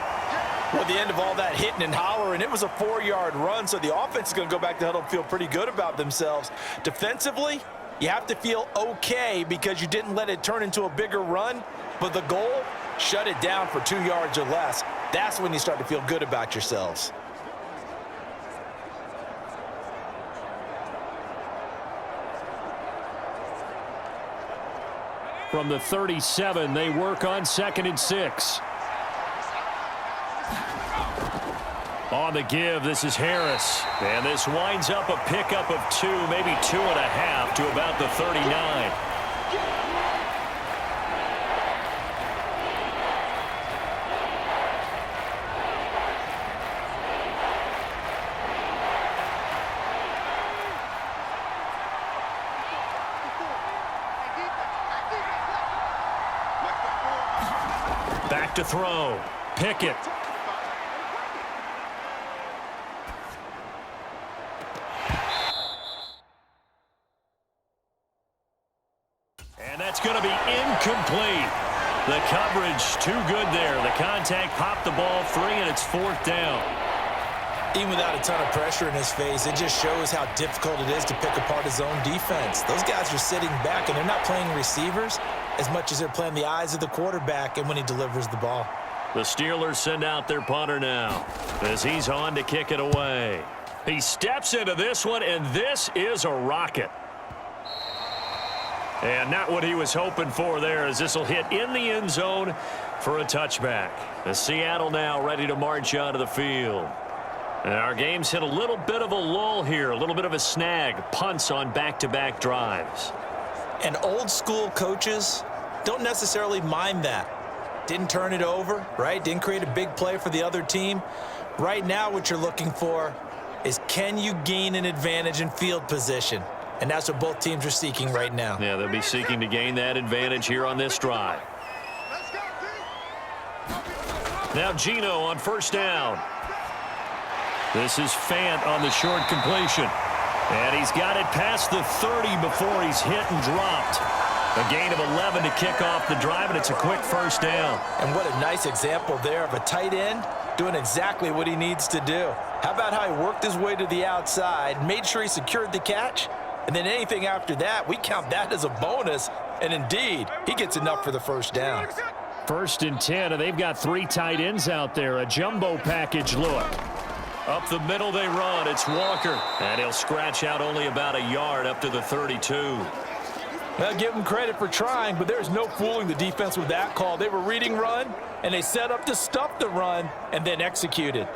Well, at the end of all that hitting and hollering, it was a 4-yard run, so the offense is going to go back to huddle and feel pretty good about themselves. Defensively, you have to feel okay because you didn't let it turn into a bigger run, but the goal, shut it down for 2 yards or less. That's when you start to feel good about yourselves. From the 37, they work on 2nd and 6. On the give, this is Harris. And this winds up a pickup of 2, maybe 2.5 to about the 39. Back to throw. Pickett. And that's going to be incomplete. The coverage too good there. The contact popped the ball free, and it's 4th down. Even without a ton of pressure in his face, it just shows how difficult it is to pick apart his own defense. Those guys are sitting back, and they're not playing receivers as much as they're playing the eyes of the quarterback and when he delivers the ball. The Steelers send out their punter now as he's on to kick it away. He steps into this one, and this is a rocket. And not what he was hoping for there, as this will hit in the end zone for a touchback. The Seattle now ready to march onto the field. And our game's hit a little bit of a lull here, a little bit of a snag, punts on back-to-back drives. And old school coaches don't necessarily mind that. Didn't turn it over, right? Didn't create a big play for the other team. Right now what you're looking for is, can you gain an advantage in field position? And that's what both teams are seeking right now. Yeah, they'll be seeking to gain that advantage here on this drive. Now Geno on 1st down. This is Fant on the short completion. And he's got it past the 30 before he's hit and dropped. A gain of 11 to kick off the drive, and it's a quick 1st down. And what a nice example there of a tight end doing exactly what he needs to do. How about how he worked his way to the outside, made sure he secured the catch, and then anything after that, we count that as a bonus. And indeed, he gets enough for the 1st down. 1st and 10, and they've got 3 tight ends out there. A jumbo package look. Up the middle they run. It's Walker. And he'll scratch out only about a yard up to the 32. Well, give them credit for trying, but there's no fooling the defense with that call. They were reading run, and they set up to stuff the run and then executed.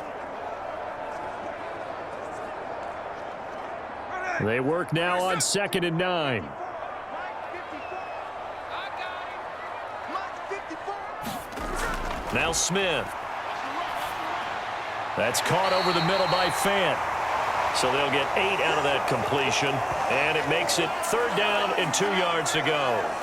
They work now on 2nd and 9. Now Smith. That's caught over the middle by Fant. So they'll get 8 out of that completion. And it makes it 3rd down and 2 yards to go.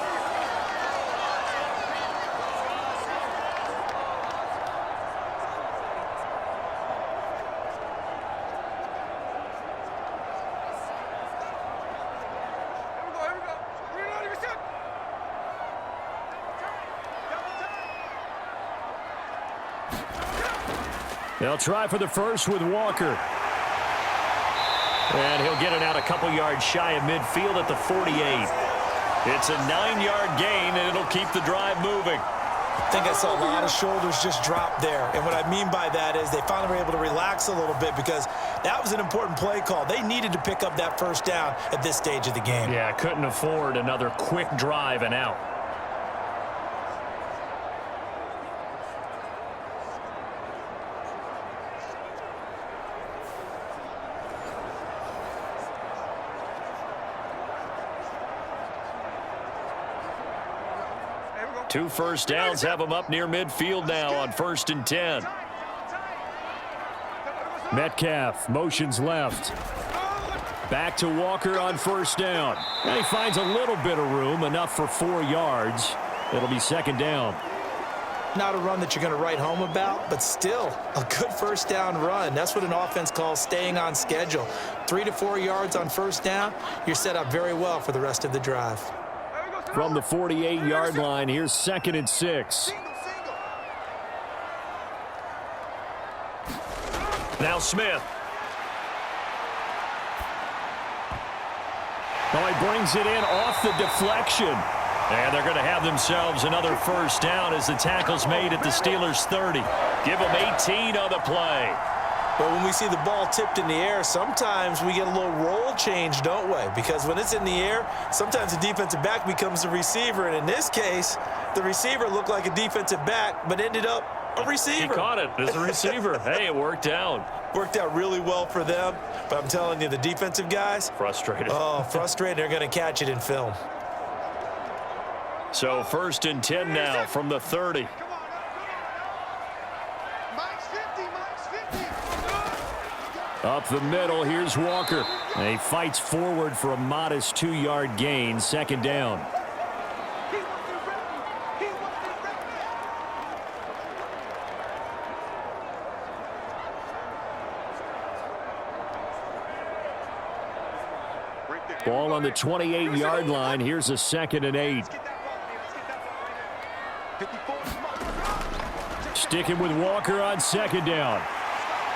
They'll try for the first with Walker. And he'll get it out a couple yards shy of midfield at the 48. It's a 9-yard gain, and it'll keep the drive moving. I think I saw a lot of shoulders just drop there. And what I mean by that is they finally were able to relax a little bit, because that was an important play call. They needed to pick up that 1st down at this stage of the game. Yeah, couldn't afford another quick drive and out. Two 1st downs have them up near midfield now on 1st and 10. Metcalf motions left. Back to Walker on 1st down. And he finds a little bit of room, enough for 4 yards. It'll be 2nd down. Not a run that you're going to write home about, but still a good 1st down run. That's what an offense calls staying on schedule. 3 to 4 yards on 1st down, you're set up very well for the rest of the drive. From the 48-yard line, here's 2nd and 6. Now Smith. Oh, he brings it in off the deflection. And they're going to have themselves another 1st down as the tackle's made at the Steelers' 30. Give them 18 on the play. But when we see the ball tipped in the air, sometimes we get a little roll change, don't we? Because when it's in the air, sometimes the defensive back becomes the receiver. And in this case, the receiver looked like a defensive back, but ended up a receiver. He caught it as a receiver. Hey, it worked out. Worked out really well for them. But I'm telling you, the defensive guys. Frustrated. Oh, frustrated. They're going to catch it in film. So 1st and 10 now from the 30. Mike's 50, Mike's 50. Up the middle, here's Walker. And he fights forward for a modest 2-yard gain, 2nd down. Ball on the 28-yard line. Here's a 2nd and 8. Sticking with Walker on 2nd down.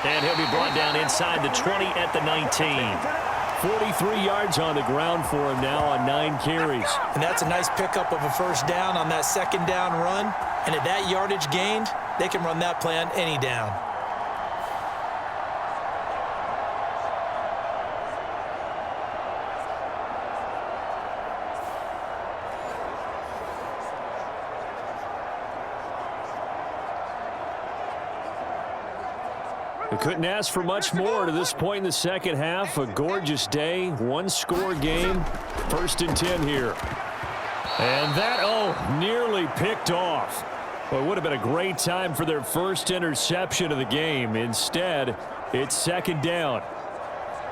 And he'll be brought down inside the 20 at the 19. 43 yards on the ground for him now on 9 carries. And that's a nice pickup of a 1st down on that 2nd down run. And at that yardage gained, they can run that play on any down. We couldn't ask for much more to this point in the 2nd half. A gorgeous day, 1-score game. 1st and 10 here. And that, nearly picked off. Well, it would have been a great time for their first interception of the game. Instead, it's 2nd down.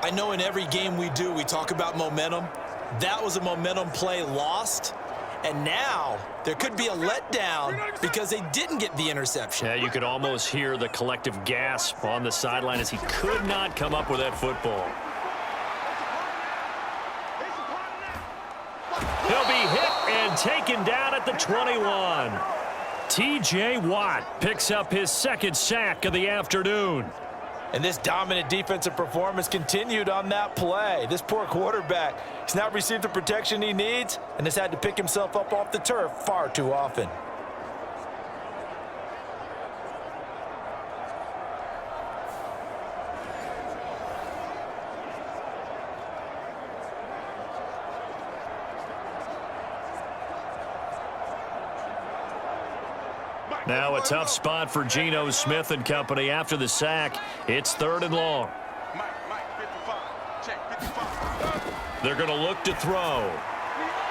I know in every game we do, we talk about momentum. That was a momentum play lost. And now there could be a letdown because they didn't get the interception. Yeah, you could almost hear the collective gasp on the sideline as he could not come up with that football. He'll be hit and taken down at the 21. T.J. Watt picks up his 2nd sack of the afternoon. And this dominant defensive performance continued on that play. This poor quarterback has not received the protection he needs and has had to pick himself up off the turf far too often. Now a tough spot for Geno Smith and company after the sack. It's 3rd and long. They're going to look to throw.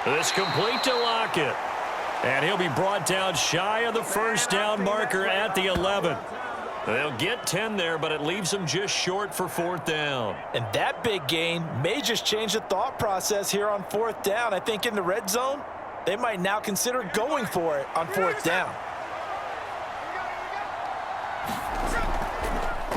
This complete to Lockett. And he'll be brought down shy of the 1st down marker at the 11. They'll get 10 there, but it leaves them just short for 4th down. And that big gain may just change the thought process here on 4th down. I think in the red zone, they might now consider going for it on 4th down.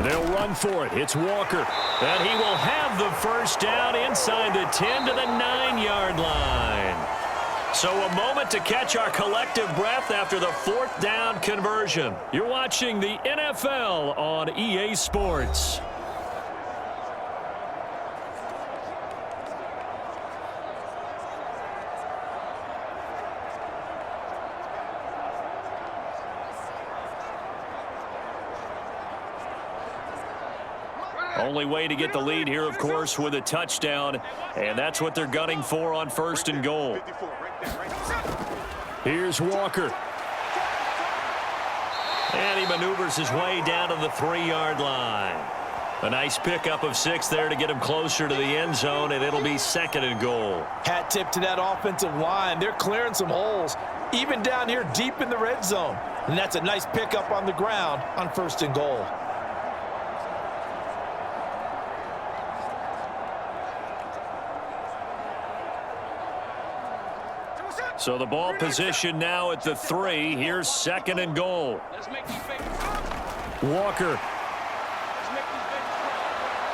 They'll run for it. It's Walker. And he will have the 1st down inside the 10 to the 9-yard line. So a moment to catch our collective breath after the 4th down conversion. You're watching the NFL on EA Sports. Only way to get the lead here, of course, with a touchdown, and that's what they're gunning for on 1st and goal. Here's Walker. And he maneuvers his way down to the 3-yard line. A nice pickup of 6 there to get him closer to the end zone, and it'll be 2nd and goal. Hat tip to that offensive line. They're clearing some holes, even down here deep in the red zone. And that's a nice pickup on the ground on 1st and goal. So the ball position now at the 3. Here's 2nd and goal. Walker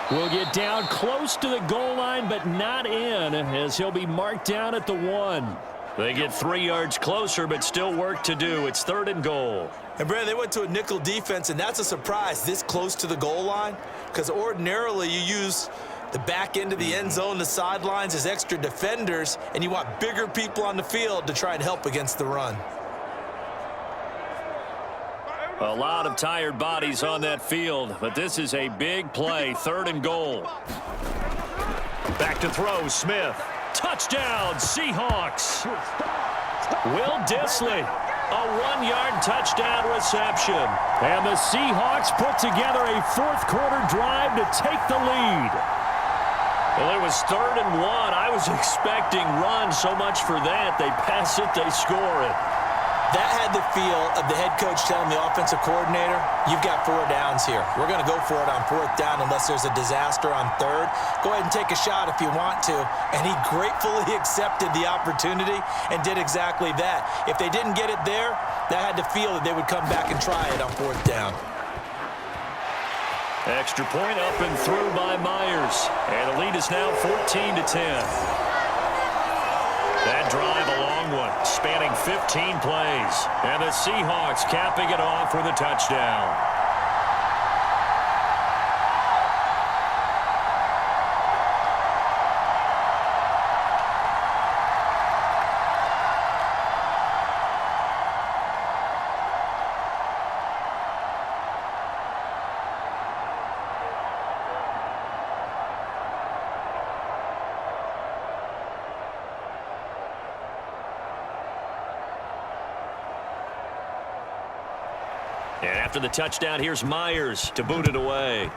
will get down close to the goal line, but not in, as he'll be marked down at the 1. They get 3 yards closer, but still work to do. It's 3rd and goal. And, Brad, they went to a nickel defense, and that's a surprise this close to the goal line because ordinarily you use the back end of the end zone, the sidelines as extra defenders, and you want bigger people on the field to try and help against the run. A lot of tired bodies on that field, but this is a big play. 3rd and goal. Back to throw, Smith. Touchdown, Seahawks. Will Dissly, a 1-yard touchdown reception. And the Seahawks put together a 4th quarter drive to take the lead. Well, it was 3rd and 1. I was expecting run. So much for that. They pass it, they score it. That had the feel of the head coach telling the offensive coordinator, you've got 4 downs here. We're going to go for it on 4th down unless there's a disaster on 3rd. Go ahead and take a shot if you want to. And he gratefully accepted the opportunity and did exactly that. If they didn't get it there, that had the feel that they would come back and try it on 4th down. Extra point up and through by Myers. And the lead is now 14-10. That drive a long one, spanning 15 plays. And the Seahawks capping it off with a touchdown. And after the touchdown, here's Myers to boot it away.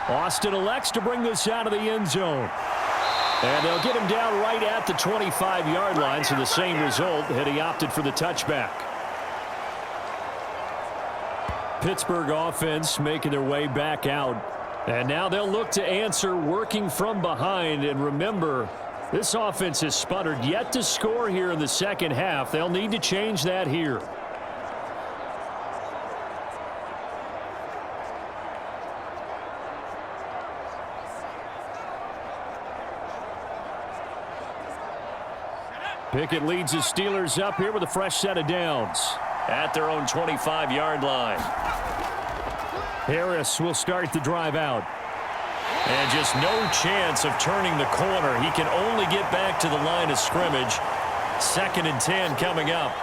Austin elects to bring this out of the end zone. And they'll get him down right at the 25-yard line, so the same result had he opted for the touchback. Pittsburgh offense making their way back out. And now they'll look to answer working from behind. And remember, this offense has sputtered yet to score here in the second half. They'll need to change that here. Pickett leads his Steelers up here with a fresh set of downs. At their own 25-yard line. Harris will start the drive out. And just no chance of turning the corner. He can only get back to the line of scrimmage. 2nd and 10 coming up.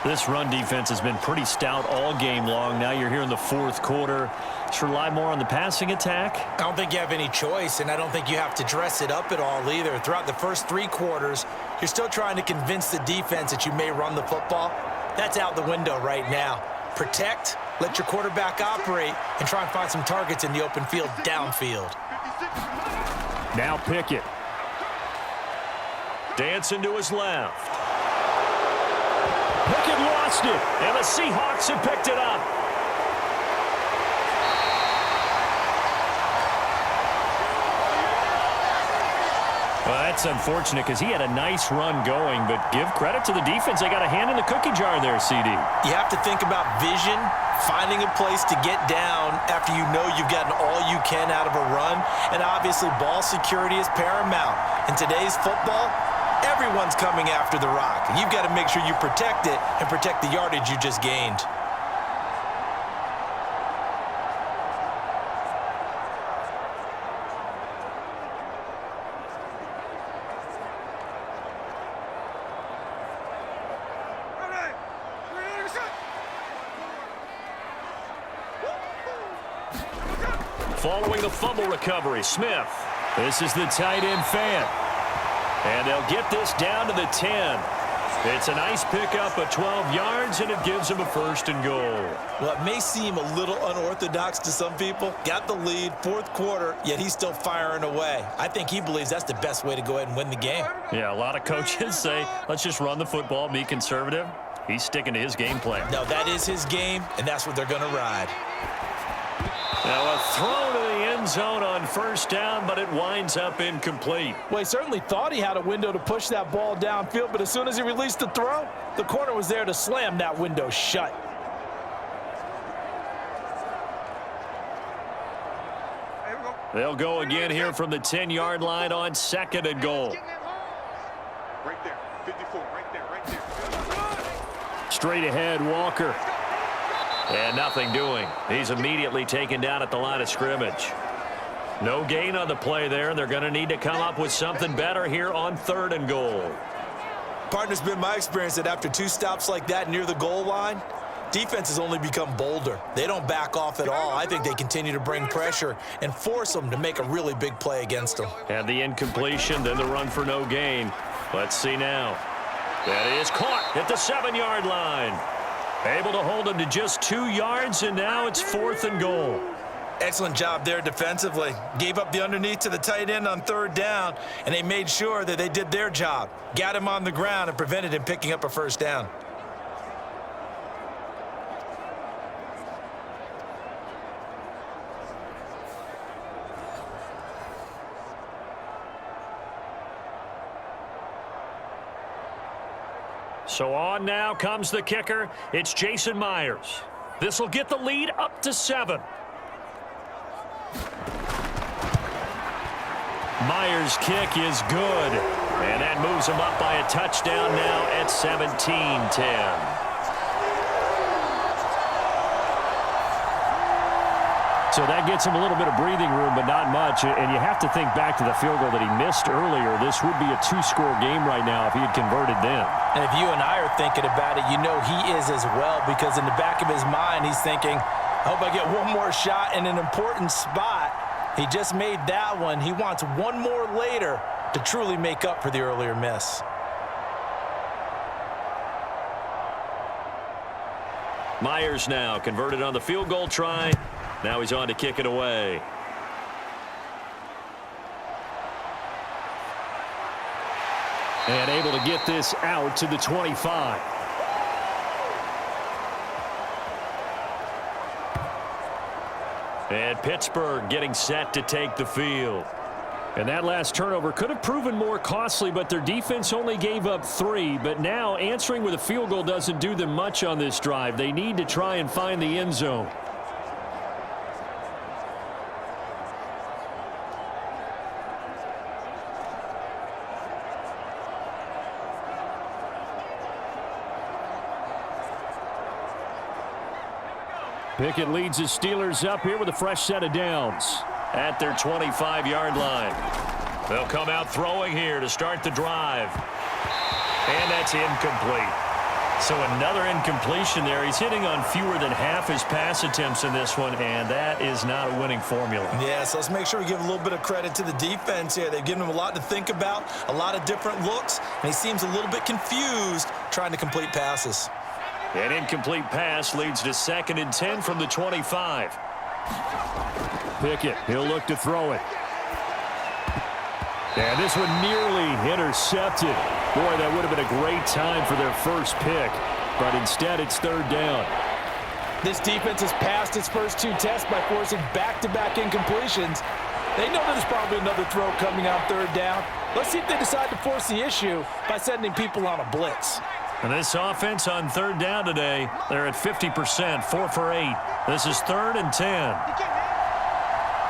This run defense has been pretty stout all game long. Now you're here in the 4th quarter. Should rely more on the passing attack? I don't think you have any choice, and I don't think you have to dress it up at all either. Throughout the first 3 quarters, you're still trying to convince the defense that you may run the football. That's out the window right now. Protect, let your quarterback operate, and try and find some targets in the open field downfield. Now Pickett. Dancing to his left. Pickett lost it. And the Seahawks have picked it up. Well, that's unfortunate because he had a nice run going, but give credit to the defense. They got a hand in the cookie jar there, CD. You have to think about vision, finding a place to get down after you know you've gotten all you can out of a run, and obviously ball security is paramount. In today's football, everyone's coming after the rock. You've got to make sure you protect it and protect the yardage you just gained. Following the fumble recovery, Smith. This is the tight end fan. And they'll get this down to the 10. It's a nice pickup of 12 yards, and it gives them a 1st and goal. Well, it may seem a little unorthodox to some people. Got the lead, 4th quarter, yet he's still firing away. I think he believes that's the best way to go ahead and win the game. Yeah, a lot of coaches say, let's just run the football, be conservative. He's sticking to his game plan. No, that is his game, and that's what they're going to ride. Now a throw to the end zone on 1st down, but it winds up incomplete. Well, he certainly thought he had a window to push that ball downfield, but as soon as he released the throw, the corner was there to slam that window shut. They'll go again here from the 10-yard line on 2nd and goal. Right there, 54, right there. Straight ahead, Walker. And nothing doing. He's immediately taken down at the line of scrimmage. No gain on the play there, and they're going to need to come up with something better here on 3rd and goal. Partner's been my experience that after 2 stops like that near the goal line, defenses only become bolder. They don't back off at all. I think they continue to bring pressure and force them to make a really big play against them. And the incompletion, then the run for no gain. Let's see now. That is caught at the 7-yard line. Able to hold him to just 2 yards, and now it's 4th and goal. Excellent job there defensively. Gave up the underneath to the tight end on 3rd down, and they made sure that they did their job. Got him on the ground and prevented him picking up a 1st down. So on now comes the kicker. It's Jason Myers. This will get the lead up to 7. Myers' kick is good. And that moves him up by a touchdown now at 17-10. So that gets him a little bit of breathing room, but not much. And you have to think back to the field goal that he missed earlier. This would be a 2-score game right now if he had converted then. And if you and I are thinking about it, you know he is as well, because in the back of his mind, he's thinking, I hope I get one more shot in an important spot. He just made that one. He wants one more later to truly make up for the earlier miss. Myers now converted on the field goal try. Now he's on to kick it away. And able to get this out to the 25. And Pittsburgh getting set to take the field. And that last turnover could have proven more costly, but their defense only gave up 3. But now answering with a field goal doesn't do them much on this drive. They need to try and find the end zone. Pickett leads the Steelers up here with a fresh set of downs. At their 25-yard line. They'll come out throwing here to start the drive. And that's incomplete. So another incompletion there. He's hitting on fewer than half his pass attempts in this one, and that is not a winning formula. Yeah, so let's make sure we give a little bit of credit to the defense here. They've given him a lot to think about, a lot of different looks, and he seems a little bit confused trying to complete passes. An incomplete pass leads to 2nd and 10 from the 25. Pickett, he'll look to throw it. And this one nearly intercepted. Boy, that would have been a great time for their first pick. But instead, it's 3rd down. This defense has passed its first 2 tests by forcing back-to-back incompletions. They know there's probably another throw coming on 3rd down. Let's see if they decide to force the issue by sending people on a blitz. And this offense on 3rd down today, they're at 50%, 4 for 8. This is 3rd and 10.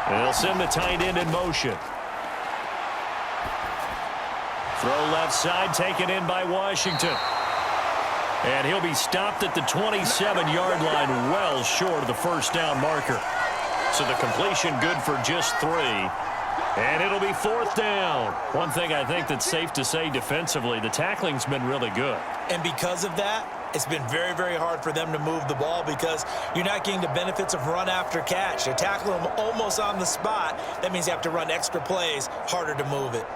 And they'll send the tight end in motion. Throw left side, taken in by Washington. And he'll be stopped at the 27-yard line, well short of the 1st down marker. So the completion good for just 3. And it'll be 4th down. One thing I think that's safe to say defensively, the tackling's been really good. And because of that, it's been very, very hard for them to move the ball because you're not getting the benefits of run after catch. They're tackling them almost on the spot. That means you have to run extra plays, harder to move it.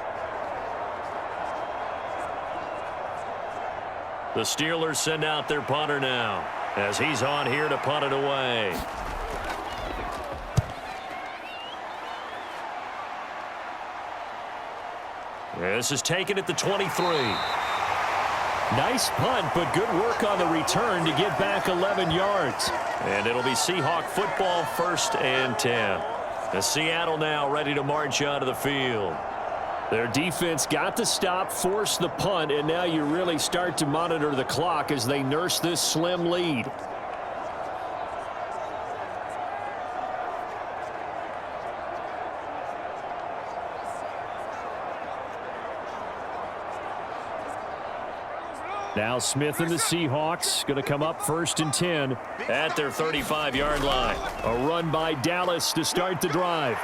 The Steelers send out their punter now as he's on here to punt it away. This is taken at the 23. Nice punt, but good work on the return to get back 11 yards. And it'll be Seahawk football, 1st and 10. The Seattle now ready to march out of the field. Their defense got the stop, forced the punt, and now you really start to monitor the clock as they nurse this slim lead. Now Smith and the Seahawks going to come up 1st and 10 at their 35-yard line. A run by Dallas to start the drive.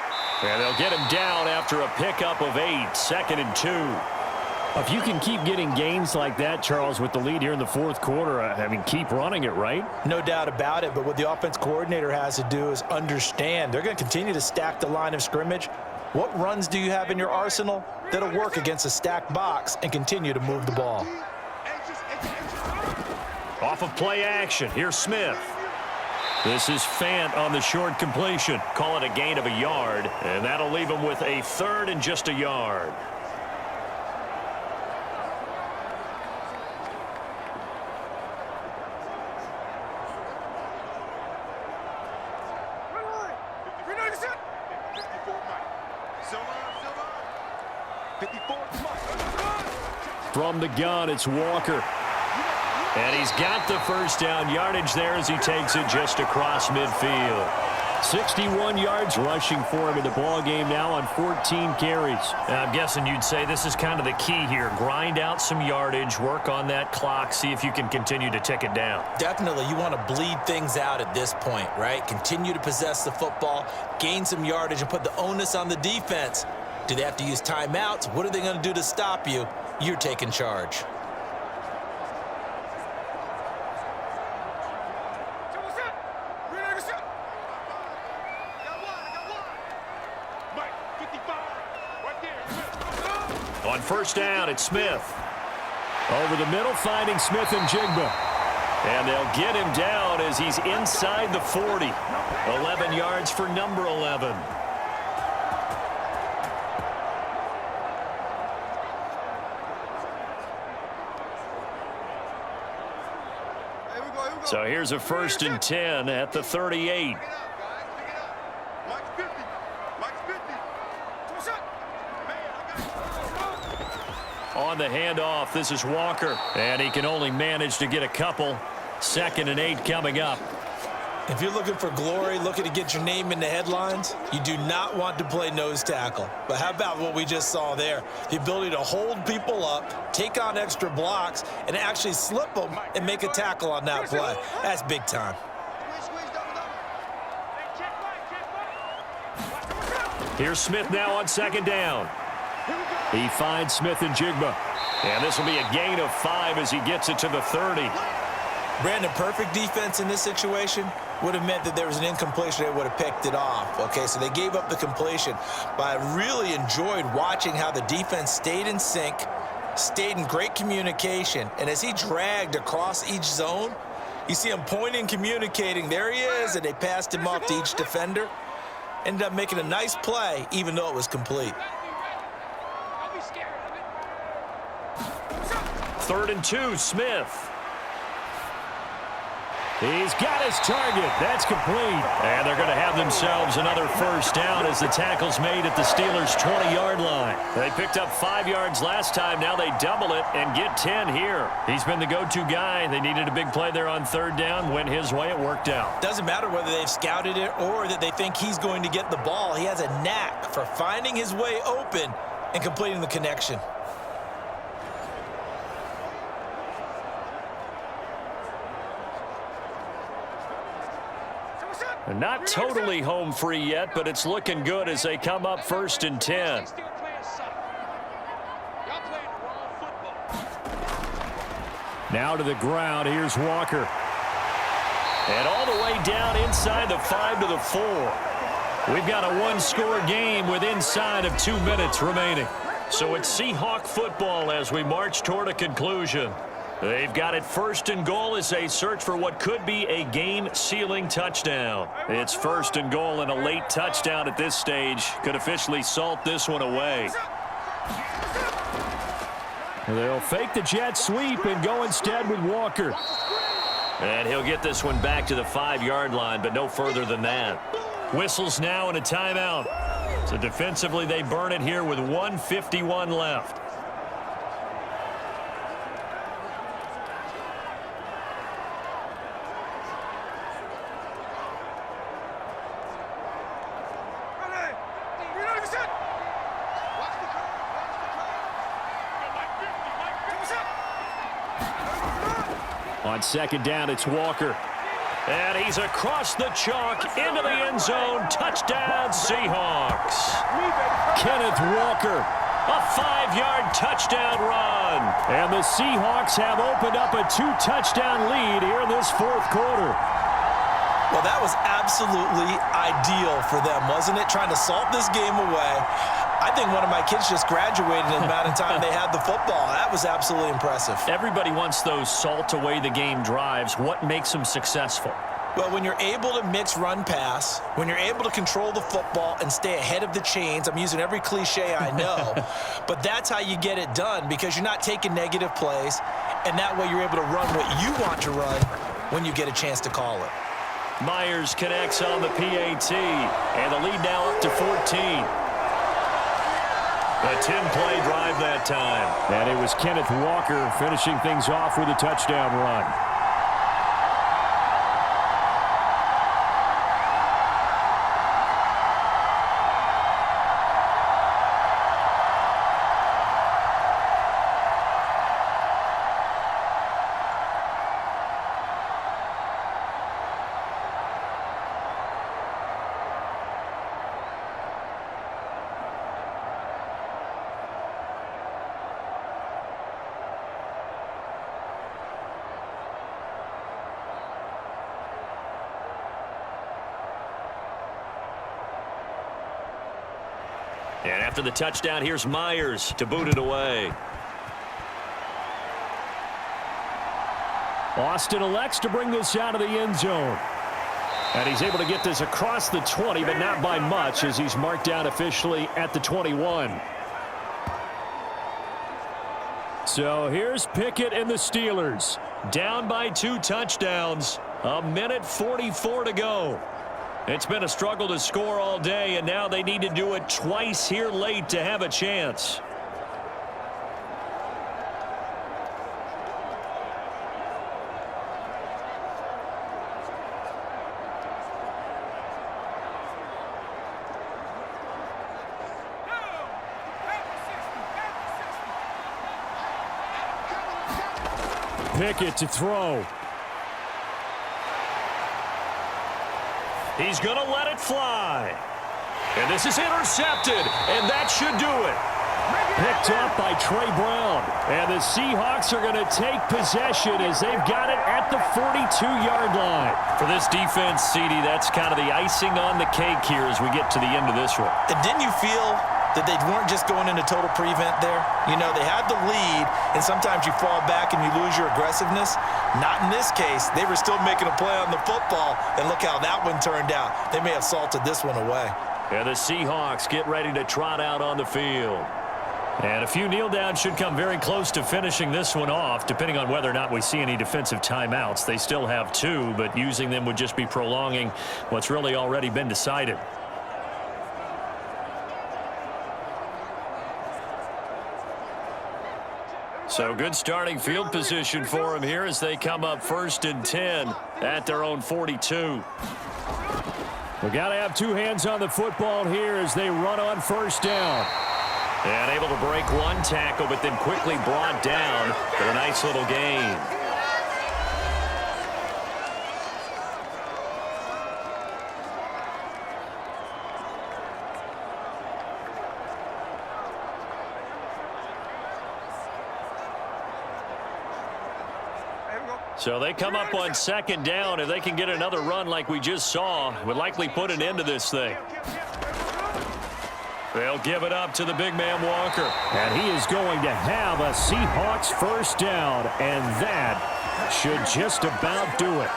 And they'll get him down after a pickup of 8, 2nd and 2. If you can keep getting gains like that, Charles, with the lead here in the 4th quarter, I mean, keep running it, right? No doubt about it, but what the offense coordinator has to do is understand. They're going to continue to stack the line of scrimmage. What runs do you have in your arsenal that'll work against a stacked box and continue to move the ball? Off of play action, here's Smith. This is Fant on the short completion. Call it a gain of a yard, and that'll leave him with a 3rd and just a yard. From the gun, it's Walker. And he's got the first down yardage there as he takes it just across midfield. 61 yards rushing for him in the ball game now on 14 carries. I'm guessing you'd say this is kind of the key here. Grind out some yardage, work on that clock, see if you can continue to tick it down. Definitely, you want to bleed things out at this point, right? Continue to possess the football, gain some yardage, and put the onus on the defense. Do they have to use timeouts? What are they going to do to stop you? You're taking charge. On first down, it's Smith. Over the middle, finding Smith and Jigba. And they'll get him down as he's inside the 40. 11 yards for number 11. So here's a 1st and 10 at the 38. On the handoff, this is Walker. And he can only manage to get a couple. 2nd and 8 coming up. If you're looking for glory, looking to get your name in the headlines, you do not want to play nose tackle. But how about what we just saw there? The ability to hold people up, take on extra blocks, and actually slip them and make a tackle on that play. That's big time. Here's Smith now on 2nd down. He finds Smith and Jigba. And this will be a gain of 5 as he gets it to the 30. Brandon, perfect defense in this situation would have meant that there was an incompletion. They would have picked it off. Okay, so they gave up the completion. But I really enjoyed watching how the defense stayed in sync, stayed in great communication. And as he dragged across each zone, you see him pointing, communicating. There he is, and they passed him off to each defender. Ended up making a nice play, even though it was complete. 3rd and 2, Smith. He's got his target. That's complete. And they're going to have themselves another 1st down as the tackle's made at the Steelers' 20-yard line. They picked up 5 yards last time. Now they double it and get 10 here. He's been the go-to guy. They needed a big play there on 3rd down. Went his way. It worked out. Doesn't matter whether they've scouted it or that they think he's going to get the ball. He has a knack for finding his way open and completing the connection. Not totally home free yet, but it's looking good as they come up 1st and 10. Now to the ground. Here's Walker. And all the way down inside the 5 to the 4. We've got a one-score game with inside of 2 minutes remaining. So it's Seahawk football as we march toward a conclusion. They've got it 1st and goal as they search for what could be a game-sealing touchdown. It's 1st and goal, and a late touchdown at this stage could officially salt this one away. They'll fake the jet sweep and go instead with Walker. And he'll get this one back to the 5-yard line, but no further than that. Whistles now and a timeout. So defensively, they burn it here with 1:51 left. On 2nd down, it's Walker. And he's across the chalk into the end zone. Touchdown, Seahawks. Kenneth Walker, a 5-yard touchdown run. And the Seahawks have opened up a 2-touchdown lead here in this 4th quarter. Well, that was absolutely ideal for them, wasn't it? Trying to salt this game away. I think one of my kids just graduated in the amount of time they had the football. That was absolutely impressive. Everybody wants those salt away the game drives. What makes them successful? Well, when you're able to mix run pass, when you're able to control the football and stay ahead of the chains, I'm using every cliche I know, but that's how you get it done because you're not taking negative plays, and that way you're able to run what you want to run when you get a chance to call it. Myers connects on the PAT, and the lead now up to 14. A 10-play drive that time. And it was Kenneth Walker finishing things off with a touchdown run. And after the touchdown, here's Myers to boot it away. Austin elects to bring this out of the end zone. And he's able to get this across the 20, but not by much as he's marked down officially at the 21. So here's Pickett and the Steelers. Down by 2 touchdowns. 1:44 to go. It's been a struggle to score all day, and now they need to do it twice here late to have a chance. Pickett to throw. He's going to let it fly. And this is intercepted, and that should do it. Picked up by Trey Brown. And the Seahawks are going to take possession as they've got it at the 42-yard line. For this defense, CD, that's kind of the icing on the cake here as we get to the end of this one. And didn't you feel that they weren't just going into total prevent there? You know, they had the lead, and sometimes you fall back and you lose your aggressiveness. Not in this case. They were still making a play on the football, and look how that one turned out. They may have salted this one away. And the Seahawks get ready to trot out on the field. And a few kneel downs should come very close to finishing this one off, depending on whether or not we see any defensive timeouts. They still have 2, but using them would just be prolonging what's really already been decided. So good starting field position for them here as they come up 1st and 10 at their own 42. We got to have 2 hands on the football here as they run on 1st down. And able to break 1 tackle, but then quickly brought down for a nice little gain. So they come up on 2nd down. If they can get another run like we just saw, would likely put an end to this thing. They'll give it up to the big man Walker. And he is going to have a Seahawks 1st down, and that should just about do it.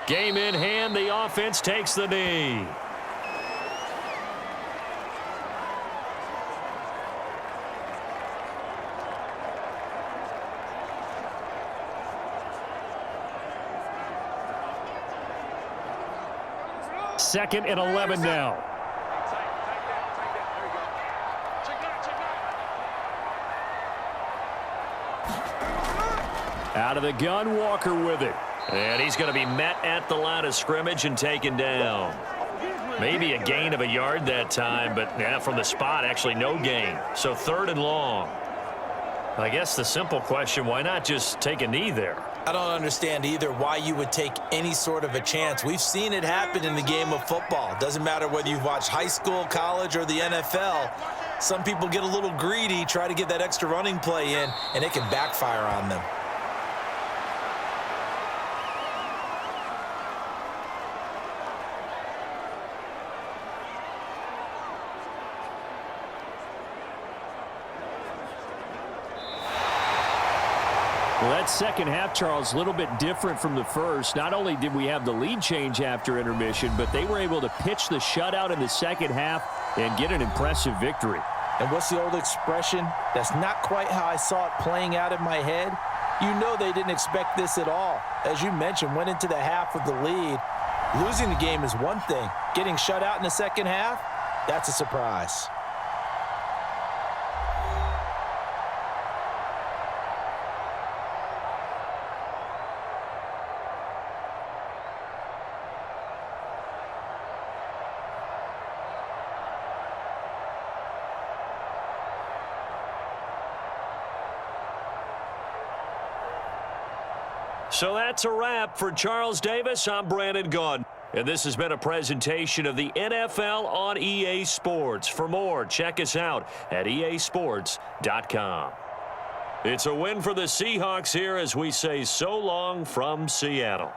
Game in hand, the offense takes the knee. Second and 11 now. Out of the gun, Walker with it. And he's going to be met at the line of scrimmage and taken down. Maybe a gain of a yard that time, but yeah, from the spot, actually no gain. So 3rd and long. I guess the simple question, why not just take a knee there? I don't understand either why you would take any sort of a chance. We've seen it happen in the game of football. Doesn't matter whether you've watched high school, college, or the NFL. Some people get a little greedy, try to get that extra running play in, and it can backfire on them. Well, that second half, Charles, a little bit different from the first. Not only did we have the lead change after intermission, but they were able to pitch the shutout in the second half and get an impressive victory. And what's the old expression? That's not quite how I saw it playing out in my head. You know they didn't expect this at all. As you mentioned, went into the half with the lead. Losing the game is one thing. Getting shut out in the second half, that's a surprise. So that's a wrap for Charles Davis. I'm Brandon Gunn. And this has been a presentation of the NFL on EA Sports. For more, check us out at easports.com. It's a win for the Seahawks here as we say so long from Seattle.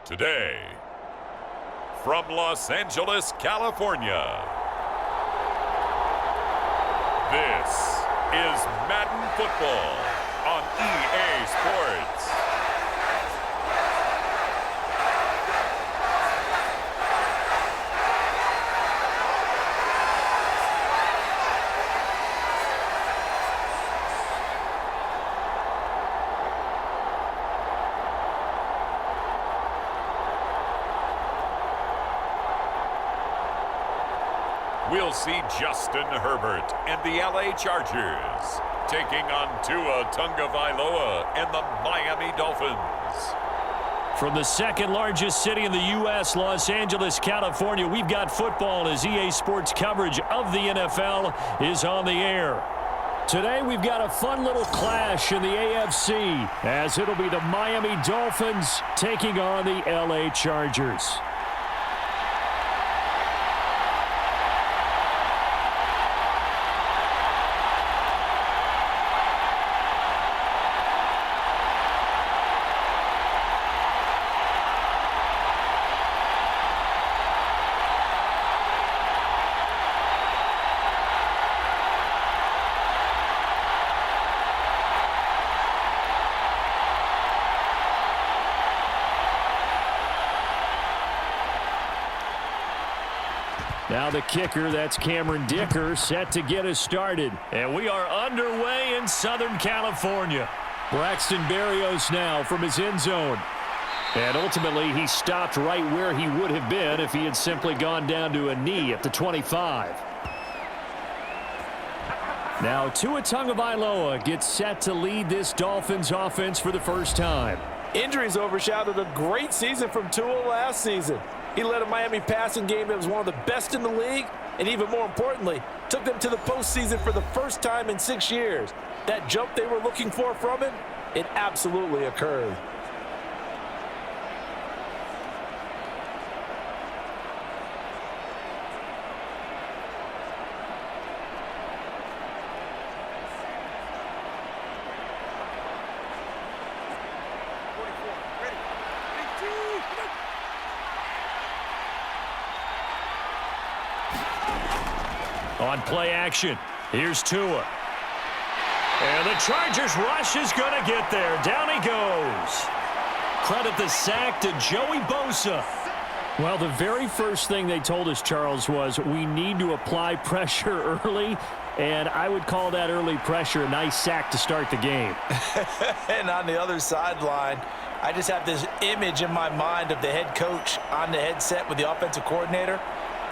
Today, from Los Angeles, California, this is Madden Football on EA Sports. We'll see Justin Herbert and the LA Chargers taking on Tua Tagovailoa and the Miami Dolphins. From the second largest city in the U.S., Los Angeles, California, we've got football as EA Sports coverage of the NFL is on the air. Today we've got a fun little clash in the AFC as it'll be the Miami Dolphins taking on the LA Chargers. Now the kicker, that's Cameron Dicker, set to get us started. And we are underway in Southern California. Braxton Berrios now from his end zone. And ultimately, he stopped right where he would have been if he had simply gone down to a knee at the 25. Now Tua Tagovailoa gets set to lead this Dolphins offense for the first time. Injuries overshadowed a great season from Tua last season. He led a Miami passing game that was one of the best in the league, and even more importantly, took them to the postseason for the first time in 6 years. That jump they were looking for from him, it absolutely occurred. On play action, here's Tua. And the Chargers rush is going to get there. Down he goes. Credit the sack to Joey Bosa. Well, the very first thing they told us, Charles, was we need to apply pressure early, and I would call that early pressure a nice sack to start the game. And on the other sideline, I just have this image in my mind of the head coach on the headset with the offensive coordinator,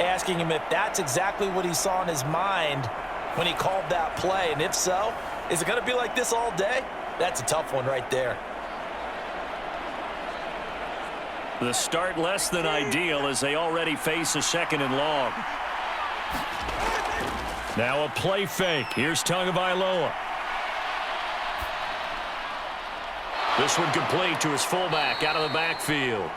asking him if that's exactly what he saw in his mind when he called that play. And if so, is it going to be like this all day? That's a tough one right there. The start less than ideal as they already face a 2nd and long. Now a play fake. Here's Tagovailoa. This one complete to his fullback out of the backfield.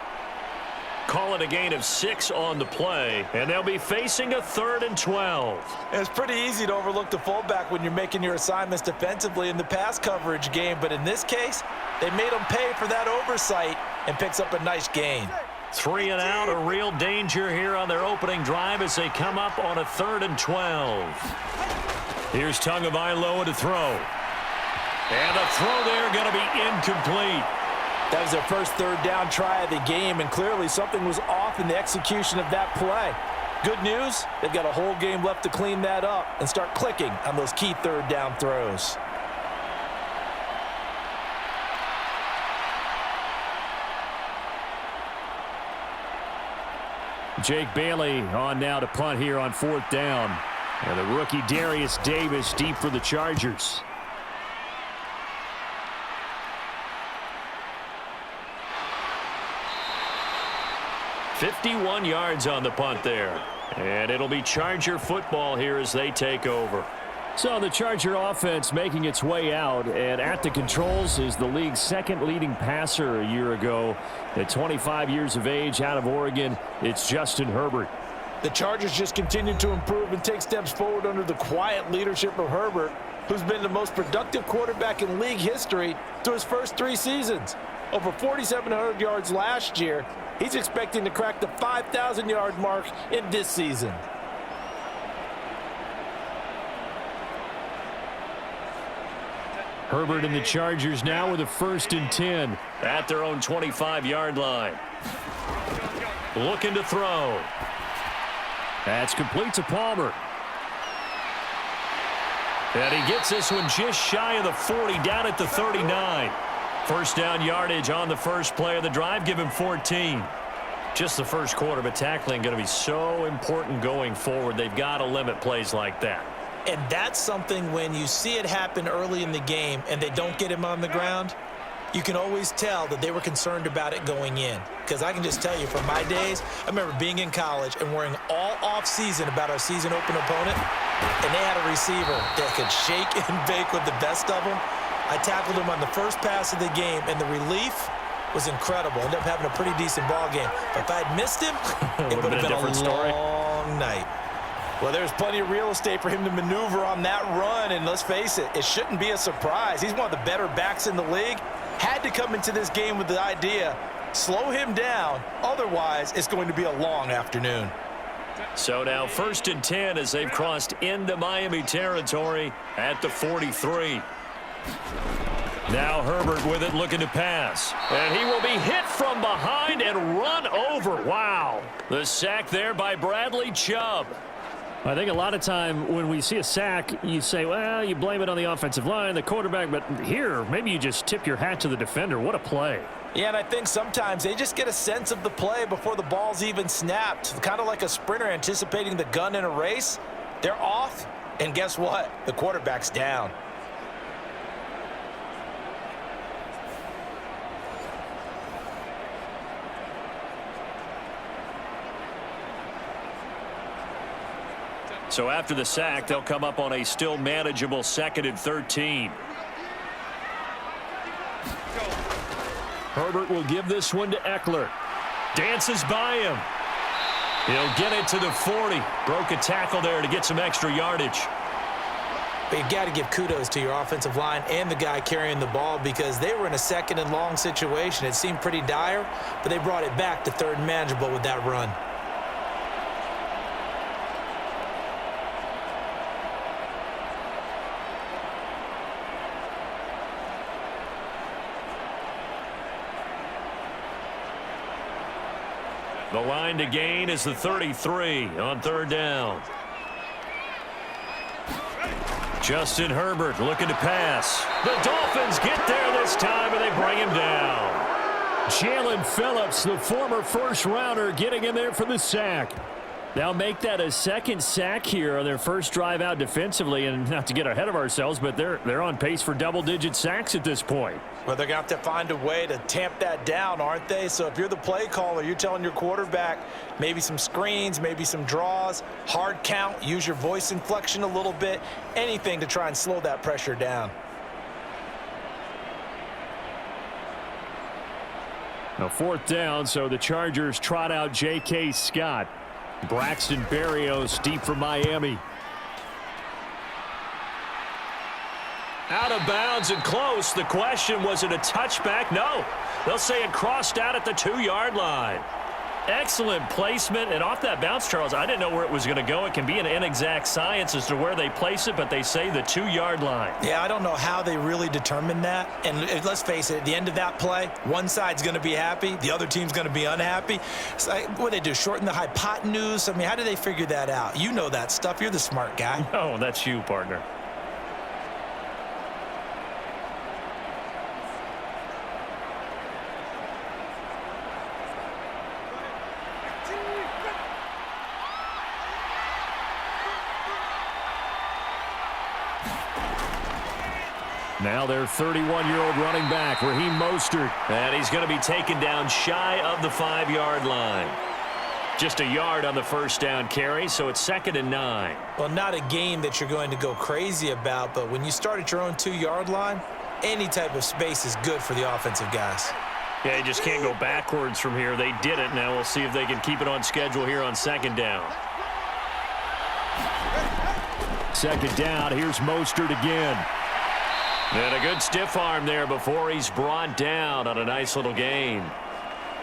Call it a gain of 6 on the play, and they'll be facing a 3rd and 12. It's pretty easy to overlook the fullback when you're making your assignments defensively in the pass coverage game, but in this case, they made him pay for that oversight and picks up a nice gain. 3 and out, a real danger here on their opening drive as they come up on a 3rd and 12. Here's Tagovailoa to throw. And the throw there going to be incomplete. That was their first 3rd down try of the game, and clearly something was off in the execution of that play. Good news, they've got a whole game left to clean that up and start clicking on those key 3rd down throws. Jake Bailey on now to punt here on 4th down. And the rookie Darius Davis deep for the Chargers. .51 yards on the punt there. And it'll be Charger football here as they take over. So the Charger offense making its way out, and at the controls is the league's 2nd leading passer a year ago. At 25 years of age out of Oregon, it's Justin Herbert. The Chargers just continue to improve and take steps forward under the quiet leadership of Herbert, who's been the most productive quarterback in league history through his first 3 seasons. Over 4,700 yards last year. He's expecting to crack the 5,000-yard mark in this season. Herbert and the Chargers now with a 1st and 10. At their own 25-yard line. Looking to throw. That's complete to Palmer. And he gets this one just shy of the 40, down at the 39. First down yardage on the first play of the drive. Give him 14. Just the first quarter, but tackling going to be so important going forward. They've got to limit plays like that. And that's something when you see it happen early in the game and they don't get him on the ground, you can always tell that they were concerned about it going in. Because I can just tell you from my days, I remember being in college and worrying all off-season about our season open opponent, and they had a receiver that could shake and bake with the best of them. I tackled him on the first pass of the game, and the relief was incredible. Ended up having a pretty decent ball game. But if I had missed him, it would have been a long night. Well, there's plenty of real estate for him to maneuver on that run, and let's face it, it shouldn't be a surprise. He's one of the better backs in the league. Had to come into this game with the idea, slow him down, otherwise it's going to be a long afternoon. So now 1st and 10 as they've crossed into Miami territory at the 43. Now Herbert with it, looking to pass. And he will be hit from behind and run over. Wow. The sack there by Bradley Chubb. I think a lot of time when we see a sack, you say, well, you blame it on the offensive line, the quarterback, but here, maybe you just tip your hat to the defender. What a play. Yeah, and I think sometimes they just get a sense of the play before the ball's even snapped. Kind of like a sprinter anticipating the gun in a race. They're off, and guess what? The quarterback's down. So after the sack, they'll come up on a still manageable 2nd and 13. Herbert will give this one to Eckler. Dances by him. He'll get it to the 40. Broke a tackle there to get some extra yardage. But you got to give kudos to your offensive line and the guy carrying the ball because they were in a 2nd and long situation. It seemed pretty dire, but they brought it back to 3rd and manageable with that run. The line to gain is the 33 on 3rd down. Justin Herbert looking to pass. The Dolphins get there this time, and they bring him down. Jalen Phillips, the former first-rounder, getting in there for the sack. They'll make that a 2nd sack here on their first drive out defensively, and not to get ahead of ourselves, but they're on pace for double-digit sacks at this point. Well, they're going to have to find a way to tamp that down, aren't they? So if you're the play caller, you're telling your quarterback maybe some screens, maybe some draws, hard count, use your voice inflection a little bit, anything to try and slow that pressure down. Now 4th down, so the Chargers trot out J.K. Scott. Braxton Berrios deep for Miami. Out of bounds and close. The question, was it a touchback? No. They'll say it crossed out at the 2-yard line. Excellent placement. And off that bounce, Charles, I didn't know where it was going to go. It can be an inexact science as to where they place it, but they say the 2-yard line. Yeah, I don't know how they really determined that. And let's face it, at the end of that play, one side's going to be happy, the other team's going to be unhappy. It's like, what do they do, shorten the hypotenuse? I mean, how do they figure that out? You know that stuff. You're the smart guy. No, that's you, partner. Now their 31-year-old running back, Raheem Mostert. And he's going to be taken down shy of the 5-yard line. Just a yard on the first down carry, so it's 2nd and 9. Well, not a game that you're going to go crazy about, but when you start at your own 2-yard line, any type of space is good for the offensive guys. Yeah, you just can't go backwards from here. They did it. Now we'll see if they can keep it on schedule here on 2nd down. 2nd down, here's Mostert again. And a good stiff arm there before he's brought down on a nice little gain.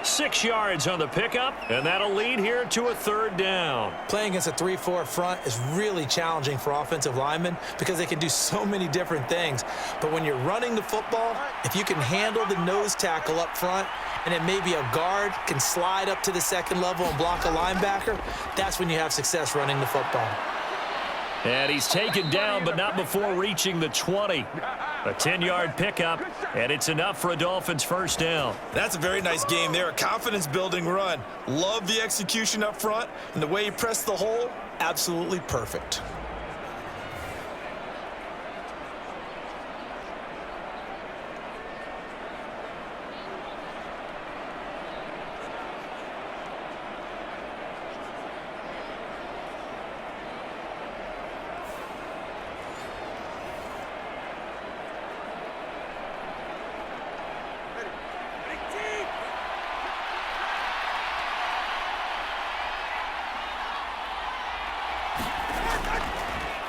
6 yards on the pickup, and that'll lead here to a 3rd down. Playing against a 3-4 front is really challenging for offensive linemen because they can do so many different things. But when you're running the football, if you can handle the nose tackle up front, and then maybe a guard can slide up to the 2nd level and block a linebacker, that's when you have success running the football. And he's taken down, but not before reaching the 20. A 10-yard pickup, and it's enough for a Dolphins first down. That's a very nice game there. A confidence-building run. Love the execution up front, and the way he pressed the hole, absolutely perfect.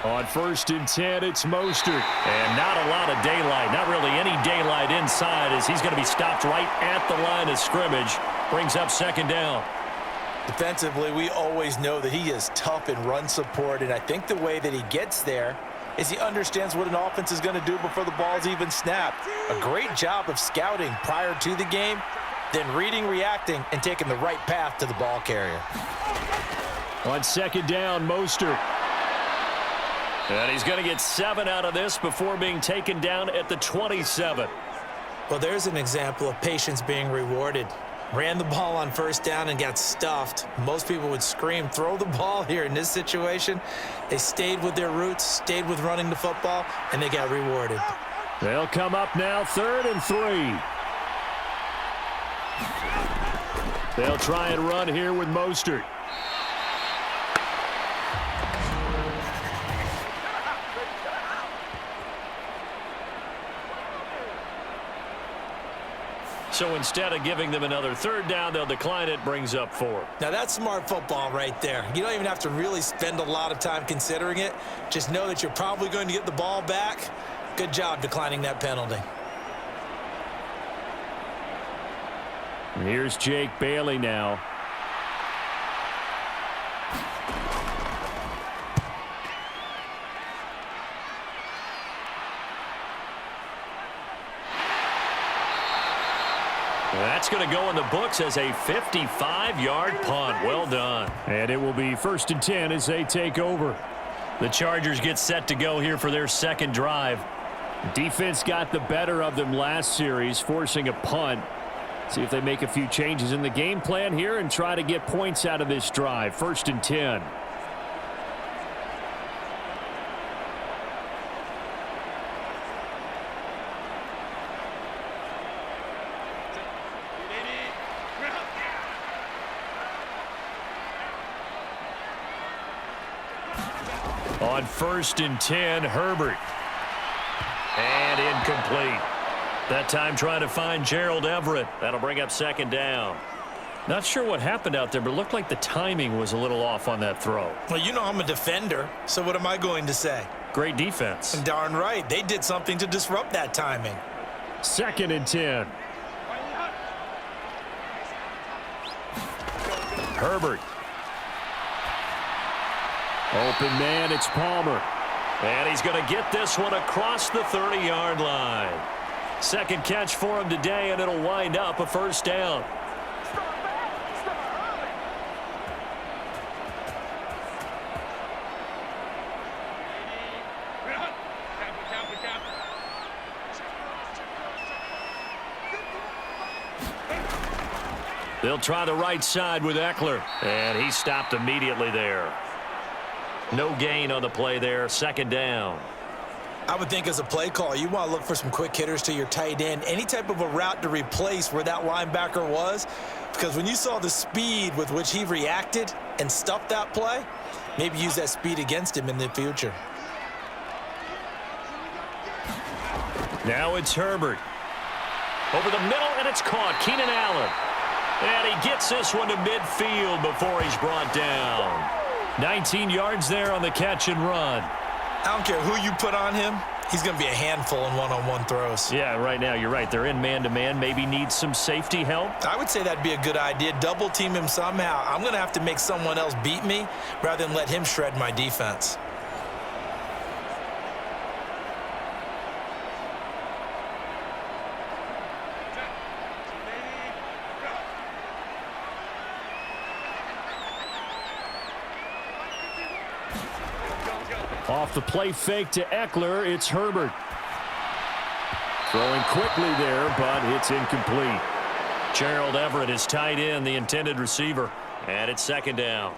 On 1st and 10, it's Mostert. And not a lot of daylight, not really any daylight inside as he's going to be stopped right at the line of scrimmage. Brings up 2nd down. Defensively, we always know that he is tough in run support, and I think the way that he gets there is he understands what an offense is going to do before the ball's even snapped. A great job of scouting prior to the game, then reading, reacting, and taking the right path to the ball carrier. On second down, Mostert. And he's going to get 7 out of this before being taken down at the 27. Well, there's an example of patience being rewarded. Ran the ball on first down and got stuffed. Most people would scream, throw the ball here. In this situation, they stayed with their roots, stayed with running the football, and they got rewarded. They'll come up now, 3rd and 3. They'll try and run here with Mostert. So instead of giving them another 3rd down, they'll decline it, brings up 4. Now, that's smart football right there. You don't even have to really spend a lot of time considering it. Just know that you're probably going to get the ball back. Good job declining that penalty. And here's Jake Bailey now. That's going to go in the books as a 55-yard punt. Well done. And it will be 1st and 10 as they take over. The Chargers get set to go here for their second drive. Defense got the better of them last series, forcing a punt. See if they make a few changes in the game plan here and try to get points out of this drive. 1st and 10. On 1st and 10, Herbert. And incomplete. That time trying to find Gerald Everett. That'll bring up 2nd down. Not sure what happened out there, but it looked like the timing was a little off on that throw. Well, you know I'm a defender, so what am I going to say? Great defense. Darn right. They did something to disrupt that timing. 2nd and 10. Herbert. Open man, it's Palmer. And he's going to get this one across the 30-yard line. Second catch for him today, and it'll wind up a 1st down. They'll try the right side with Eckler, and he stopped immediately there. No gain on the play there, 2nd down. I would think as a play call, you want to look for some quick hitters to your tight end. Any type of a route to replace where that linebacker was. Because when you saw the speed with which he reacted and stuffed that play, maybe use that speed against him in the future. Now it's Herbert. Over the middle, and it's caught. Keenan Allen. And he gets this one to midfield before he's brought down. 19 yards there on the catch and run. I don't care who you put on him. He's going to be a handful in one-on-one throws. Yeah, right now, you're right. They're in man-to-man. Maybe need some safety help. I would say that'd be a good idea. Double team him somehow. I'm going to have to make someone else beat me rather than let him shred my defense. Off the play fake to Eckler, it's Herbert. Throwing quickly there, but it's incomplete. Gerald Everett is tight end, the intended receiver. And it's 2nd down.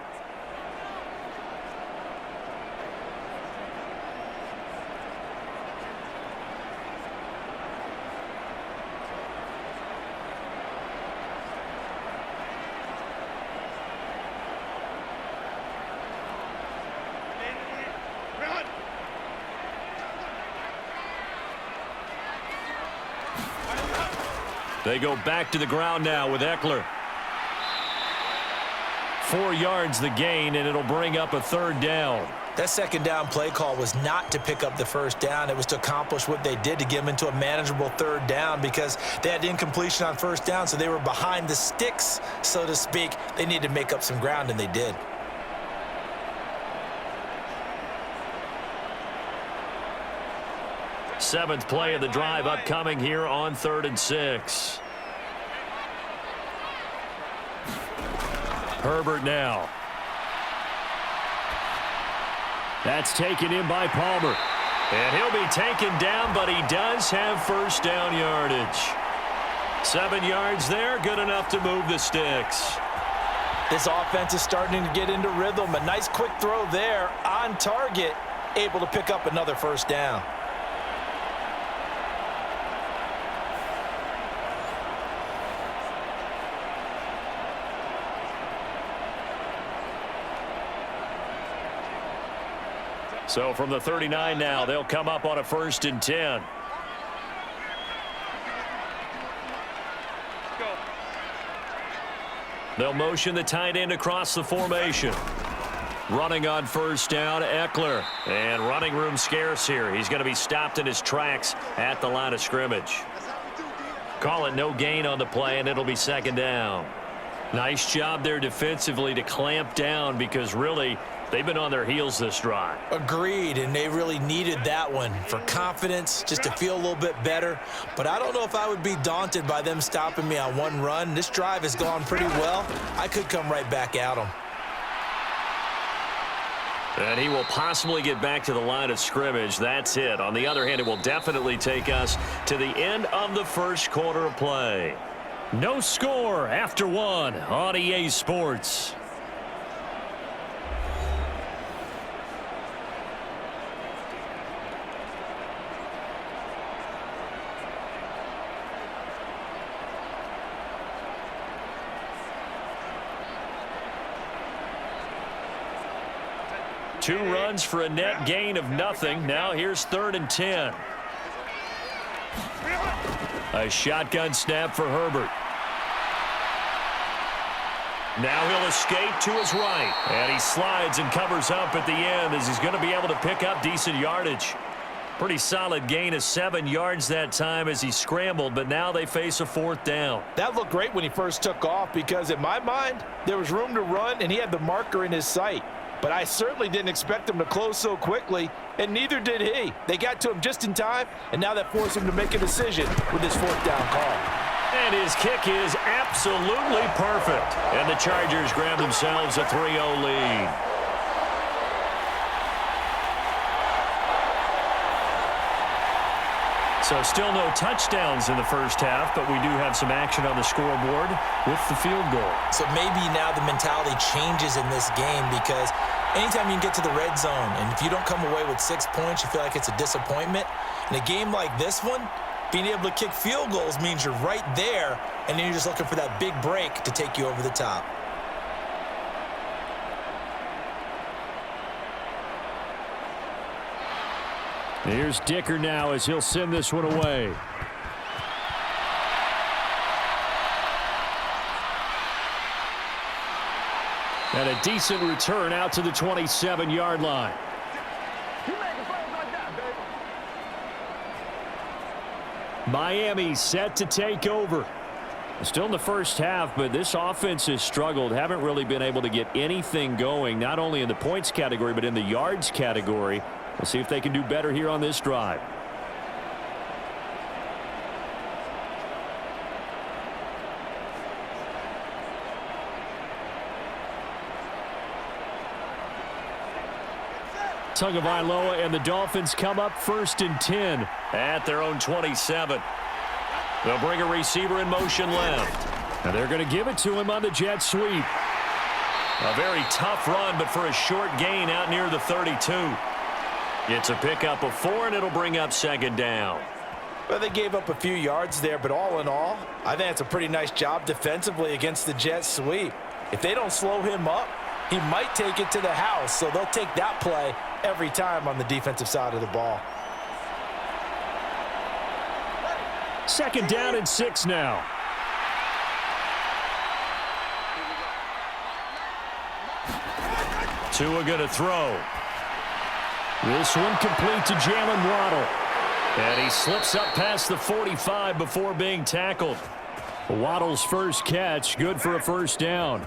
They go back to the ground now with Eckler. 4 yards the gain, and it'll bring up a 3rd down. That 2nd down play call was not to pick up the 1st down. It was to accomplish what they did to get them into a manageable 3rd down because they had incompletion on 1st down, so they were behind the sticks, so to speak. They needed to make up some ground, and they did. Seventh play of the drive upcoming here on 3rd and 6. Herbert now. That's taken in by Palmer. And he'll be taken down, but he does have first down yardage. 7 yards there, good enough to move the sticks. This offense is starting to get into rhythm. A nice quick throw there on target, able to pick up another first down. So from the 39 now, they'll come up on a 1st and 10. They'll motion the tight end across the formation. Running on first down, Eckler. And running room scarce here. He's going to be stopped in his tracks at the line of scrimmage. Call it no gain on the play, and it'll be 2nd down. Nice job there defensively to clamp down because really they've been on their heels this drive. Agreed, and they really needed that one for confidence, just to feel a little bit better. But I don't know if I would be daunted by them stopping me on one run. This drive has gone pretty well. I could come right back at them. And he will possibly get back to the line of scrimmage. That's it. On the other hand, it will definitely take us to the end of the first quarter of play. No score after 1 on EA Sports. Two runs for a net gain of nothing. Now here's 3rd and 10. A shotgun snap for Herbert. Now he'll escape to his right. And he slides and covers up at the end as he's going to be able to pick up decent yardage. Pretty solid gain of 7 yards that time as he scrambled, but now they face a 4th down. That looked great when he first took off because in my mind, there was room to run and he had the marker in his sight. But I certainly didn't expect him to close so quickly, and neither did he. They got to him just in time, and now that forced him to make a decision with his 4th down call. And his kick is absolutely perfect. And the Chargers grab themselves a 3-0 lead. So still no touchdowns in the first half, but we do have some action on the scoreboard with the field goal. So maybe now the mentality changes in this game because anytime you can get to the red zone, and if you don't come away with 6 points, you feel like it's a disappointment. In a game like this one, being able to kick field goals means you're right there, and then you're just looking for that big break to take you over the top. Here's Dicker now as he'll send this one away. And a decent return out to the 27-yard line. Miami set to take over. Still in the first half, but this offense has struggled. Haven't really been able to get anything going, not only in the points category, but in the yards category. We'll see if they can do better here on this drive. Tagovailoa and the Dolphins come up 1st and 10 at their own 27. They'll bring a receiver in motion left. Now they're going to give it to him on the jet sweep. A very tough run, but for a short gain out near the 32. It's a pickup of 4, and it'll bring up 2nd down. Well, they gave up a few yards there, but all in all, I think it's a pretty nice job defensively against the jet sweep. If they don't slow him up, he might take it to the house, so they'll take that play every time on the defensive side of the ball. 2nd down and 6 now. Tua going to throw. This one complete to Jalen Waddle. And he slips up past the 45 before being tackled. Waddle's first catch, good for a 1st down.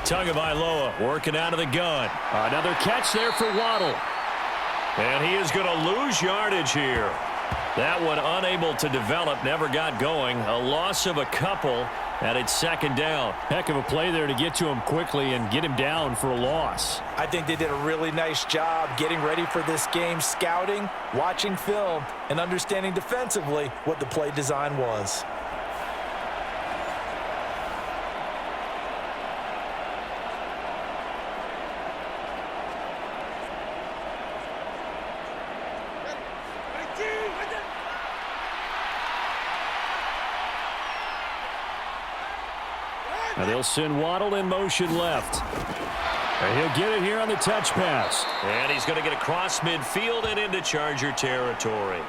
Tagovailoa working out of the gun. Another catch there for Waddle. And he is going to lose yardage here. That one unable to develop, never got going. A loss of a couple, and it's second down. Heck of a play there to get to him quickly and get him down for a loss. I think they did a really nice job getting ready for this game, scouting, watching film, and understanding defensively what the play design was. Now they'll send Waddle in motion left. And he'll get it here on the touch pass. And he's going to get across midfield and into Charger territory.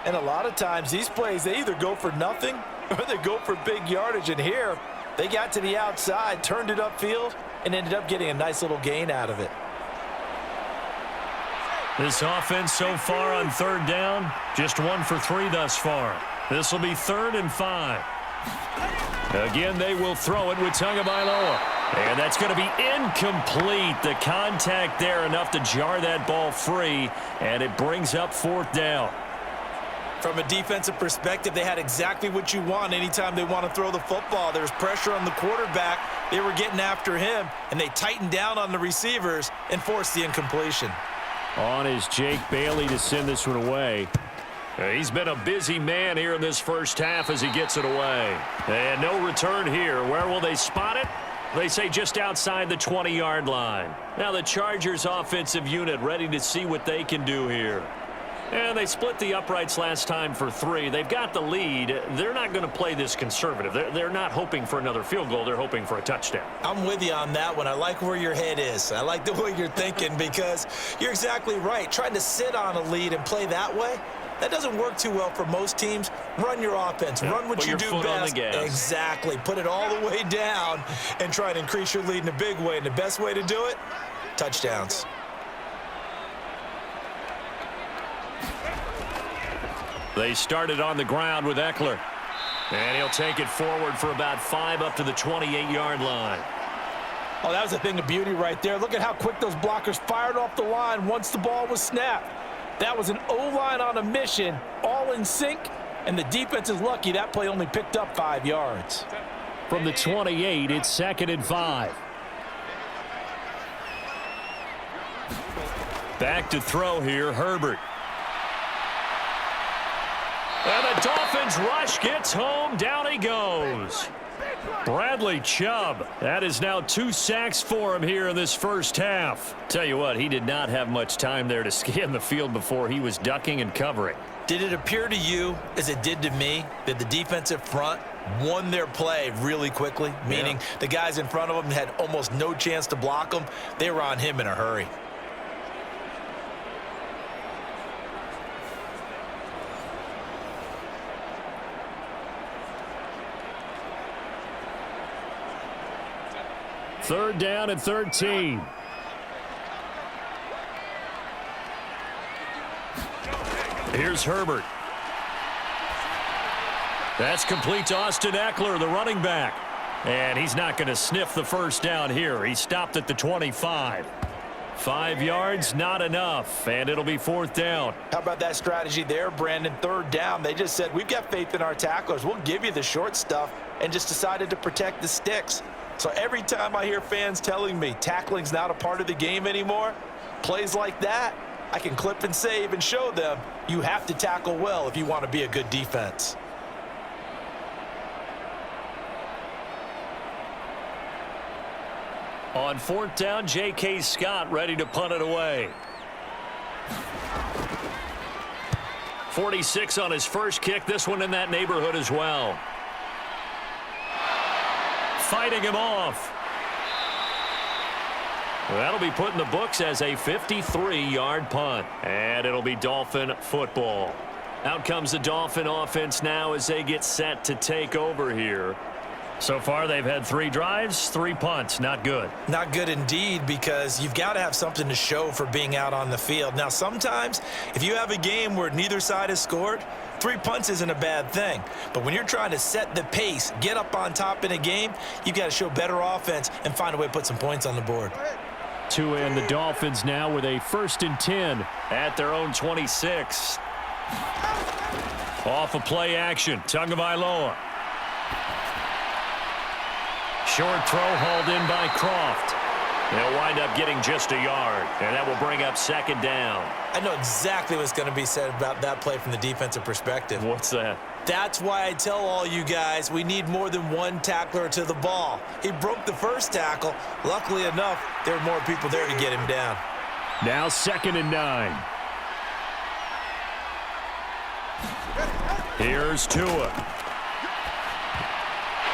And a lot of times these plays, they either go for nothing or they go for big yardage. And here, they got to the outside, turned it upfield, and ended up getting a nice little gain out of it. This offense so far on third down, just 1 for 3 thus far. This will be 3rd and 5. Again, they will throw it with Tagovailoa. And that's going to be incomplete. The contact there enough to jar that ball free, and it brings up 4th down. From a defensive perspective, they had exactly what you want anytime they want to throw the football. There was pressure on the quarterback. They were getting after him, and they tightened down on the receivers and forced the incompletion. On is Jake Bailey to send this one away. He's been a busy man here in this first half as he gets it away. And no return here. Where will they spot it? They say just outside the 20-yard line. Now the Chargers offensive unit ready to see what they can do here. And they split the uprights last time for 3. They've got the lead. They're not going to play this conservative. They're not hoping for another field goal. They're hoping for a touchdown. I'm with you on that one. I like where your head is. I like the way you're thinking because you're exactly right. Trying to sit on a lead and play that way, that doesn't work too well for most teams. Run your offense. Run what you do best. Exactly. Put it all the way down and try to increase your lead in a big way. And the best way to do it, touchdowns. They started on the ground with Eckler. And he'll take it forward for about 5 up to the 28-yard line. Oh, that was a thing of beauty right there. Look at how quick those blockers fired off the line once the ball was snapped. That was an O-line on a mission, all in sync, and the defense is lucky that play only picked up 5 yards. From the 28, it's 2nd and 5. Back to throw here, Herbert. And the Dolphins rush gets home. Down he goes. Bradley Chubb. That is now 2 sacks for him here in this first half. Tell you what, he did not have much time there to scan the field before he was ducking and covering. Did it appear to you, as it did to me, that the defensive front won their play really quickly? Meaning the guys in front of them had almost no chance to block them. They were on him in a hurry. Third down and 13. Here's Herbert. That's complete to Austin Eckler, the running back. And he's not going to sniff the first down here. He stopped at the 25. 5 yards, not enough, and it'll be 4th down. How about that strategy there, Brandon? 3rd down. They just said, we've got faith in our tacklers. We'll give you the short stuff, and just decided to protect the sticks. So every time I hear fans telling me tackling's not a part of the game anymore, plays like that, I can clip and save and show them you have to tackle well if you want to be a good defense. On 4th down, J.K. Scott ready to punt it away. 46 on his first kick. This one in that neighborhood as well. Fighting him off. That'll be put in the books as a 53-yard punt. And it'll be Dolphin football. Out comes the Dolphin offense now as they get set to take over here. So far, they've had 3 drives, 3 punts. Not good. Not good indeed, because you've got to have something to show for being out on the field. Now, sometimes if you have a game where neither side has scored, 3 punts isn't a bad thing. But when you're trying to set the pace, get up on top in a game, you've got to show better offense and find a way to put some points on the board. Tua and the Dolphins now with a 1st and 10 at their own 26. Off of play action. Tagovailoa. Short throw hauled in by Croft. They'll wind up getting just a yard, and that will bring up 2nd down. I know exactly what's going to be said about that play from the defensive perspective. What's that? That's why I tell all you guys we need more than one tackler to the ball. He broke the first tackle. Luckily enough, there were more people there to get him down. Now 2nd and 9. Here's Tua.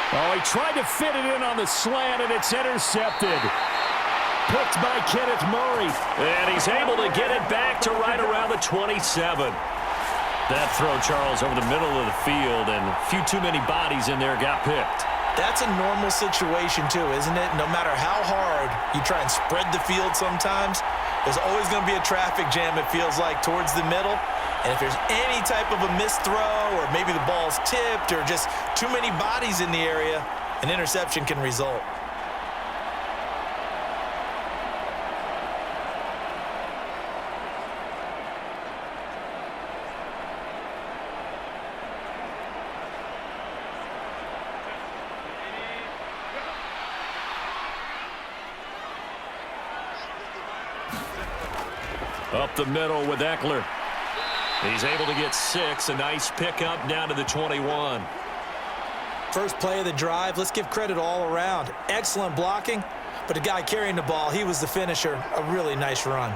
Oh, he tried to fit it in on the slant, and it's intercepted. Picked by Kenneth Murray. And he's able to get it back to right around the 27. That throw, Charles, over the middle of the field, and a few too many bodies in there got picked. That's a normal situation, too, isn't it? No matter how hard you try and spread the field sometimes, there's always going to be a traffic jam, it feels like, towards the middle. And if there's any type of a missed throw, or maybe the ball's tipped, or just too many bodies in the area, an interception can result. Up the middle with Eckler. He's able to get 6. A nice pickup down to the 21. First play of the drive, let's give credit all around. Excellent blocking, but the guy carrying the ball, he was the finisher. A really nice run.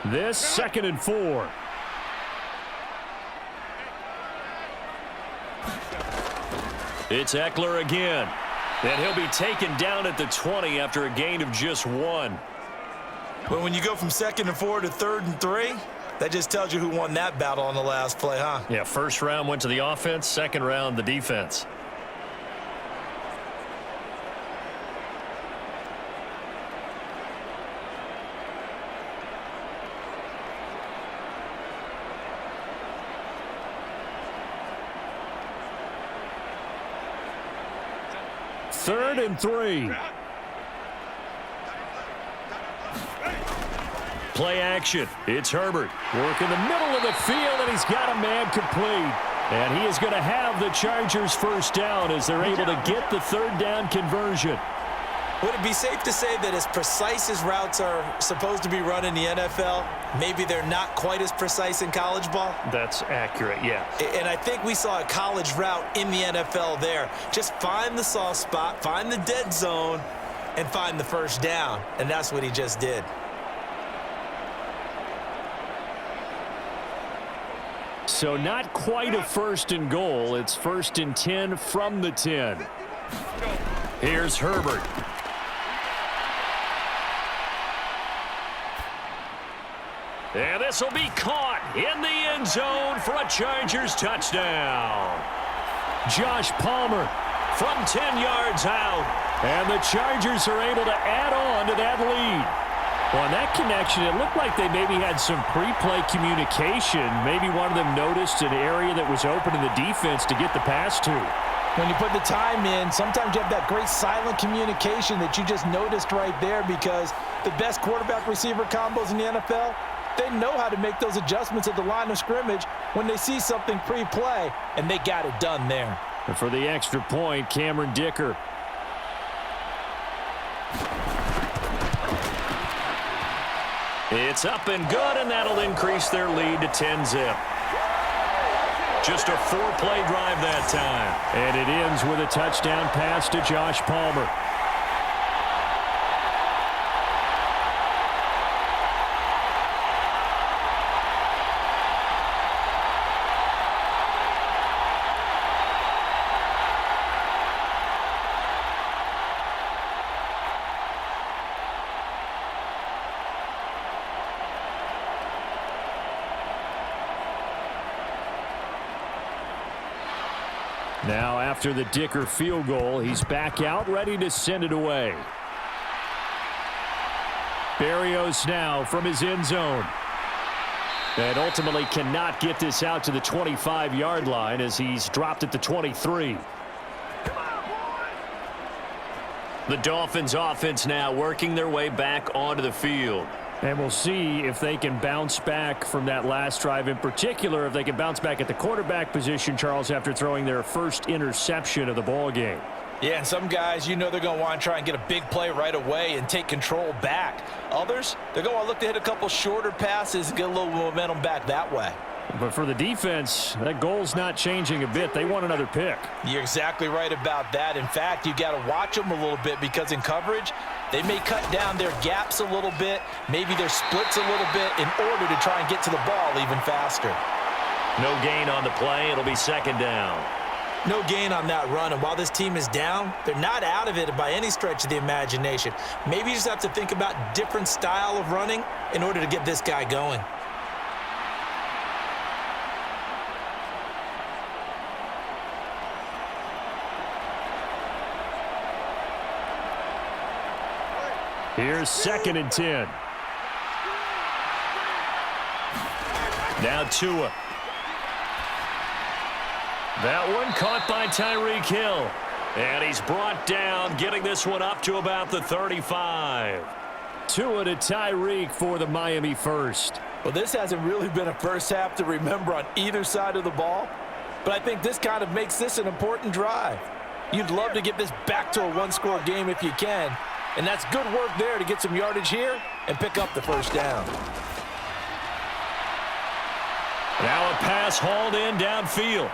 This 2nd and 4. It's Eckler again. And he'll be taken down at the 20 after a gain of just 1. But when you go from 2nd and 4 to 3rd and 3, that just tells you who won that battle on the last play, huh? Yeah, first round went to the offense, second round the defense. Third and 3. Play action. It's Herbert. Work in the middle of the field, and he's got a man complete. And he is going to have the Chargers first down as they're able to get the 3rd down conversion. Would it be safe to say that as precise as routes are supposed to be run in the NFL, maybe they're not quite as precise in college ball? That's accurate, yeah. And I think we saw a college route in the NFL there. Just find the soft spot, find the dead zone, and find the first down. And that's what he just did. So not quite a 1st and goal. It's 1st and 10 from the 10. Here's Herbert. And this will be caught in the end zone for a Chargers touchdown. Josh Palmer from 10 yards out. And the Chargers are able to add on to that lead. Well, on that connection, it looked like they maybe had some pre-play communication. Maybe one of them noticed an area that was open in the defense to get the pass to. When you put the time in, sometimes you have that great silent communication that you just noticed right there, because the best quarterback-receiver combos in the NFL, they know how to make those adjustments at the line of scrimmage when they see something pre-play, and they got it done there. And for the extra point, Cameron Dicker. It's up and good, and that'll increase their lead to 10-zip. Just a 4-play drive that time. And it ends with a touchdown pass to Josh Palmer. Now after the Dicker field goal, he's back out ready to send it away. Berrios now from his end zone. And ultimately cannot get this out to the 25-yard line as he's dropped at the 23. The Dolphins offense now working their way back onto the field. And we'll see if they can bounce back from that last drive, in particular if they can bounce back at the quarterback position, Charles, after throwing their first interception of the ball game. Yeah, and some guys, you know they're going to want to try and get a big play right away and take control back. Others, they're going to want to look to hit a couple shorter passes and get a little momentum back that way. But for the defense, that goal's not changing a bit. They want another pick. You're exactly right about that. In fact, you got to watch them a little bit because in coverage, they may cut down their gaps a little bit, maybe their splits a little bit in order to try and get to the ball even faster. No gain on the play. It'll be second down. No gain on that run, and while this team is down, they're not out of it by any stretch of the imagination. Maybe you just have to think about different style of running in order to get this guy going. Here's 2nd and 10. Now Tua. That one caught by Tyreek Hill. And he's brought down, getting this one up to about the 35. Tua to Tyreek for the Miami first. Well, this hasn't really been a first half to remember on either side of the ball, but I think this kind of makes this an important drive. You'd love to get this back to a one-score game if you can, and that's good work there to get some yardage here and pick up the first down. Now a pass hauled in downfield.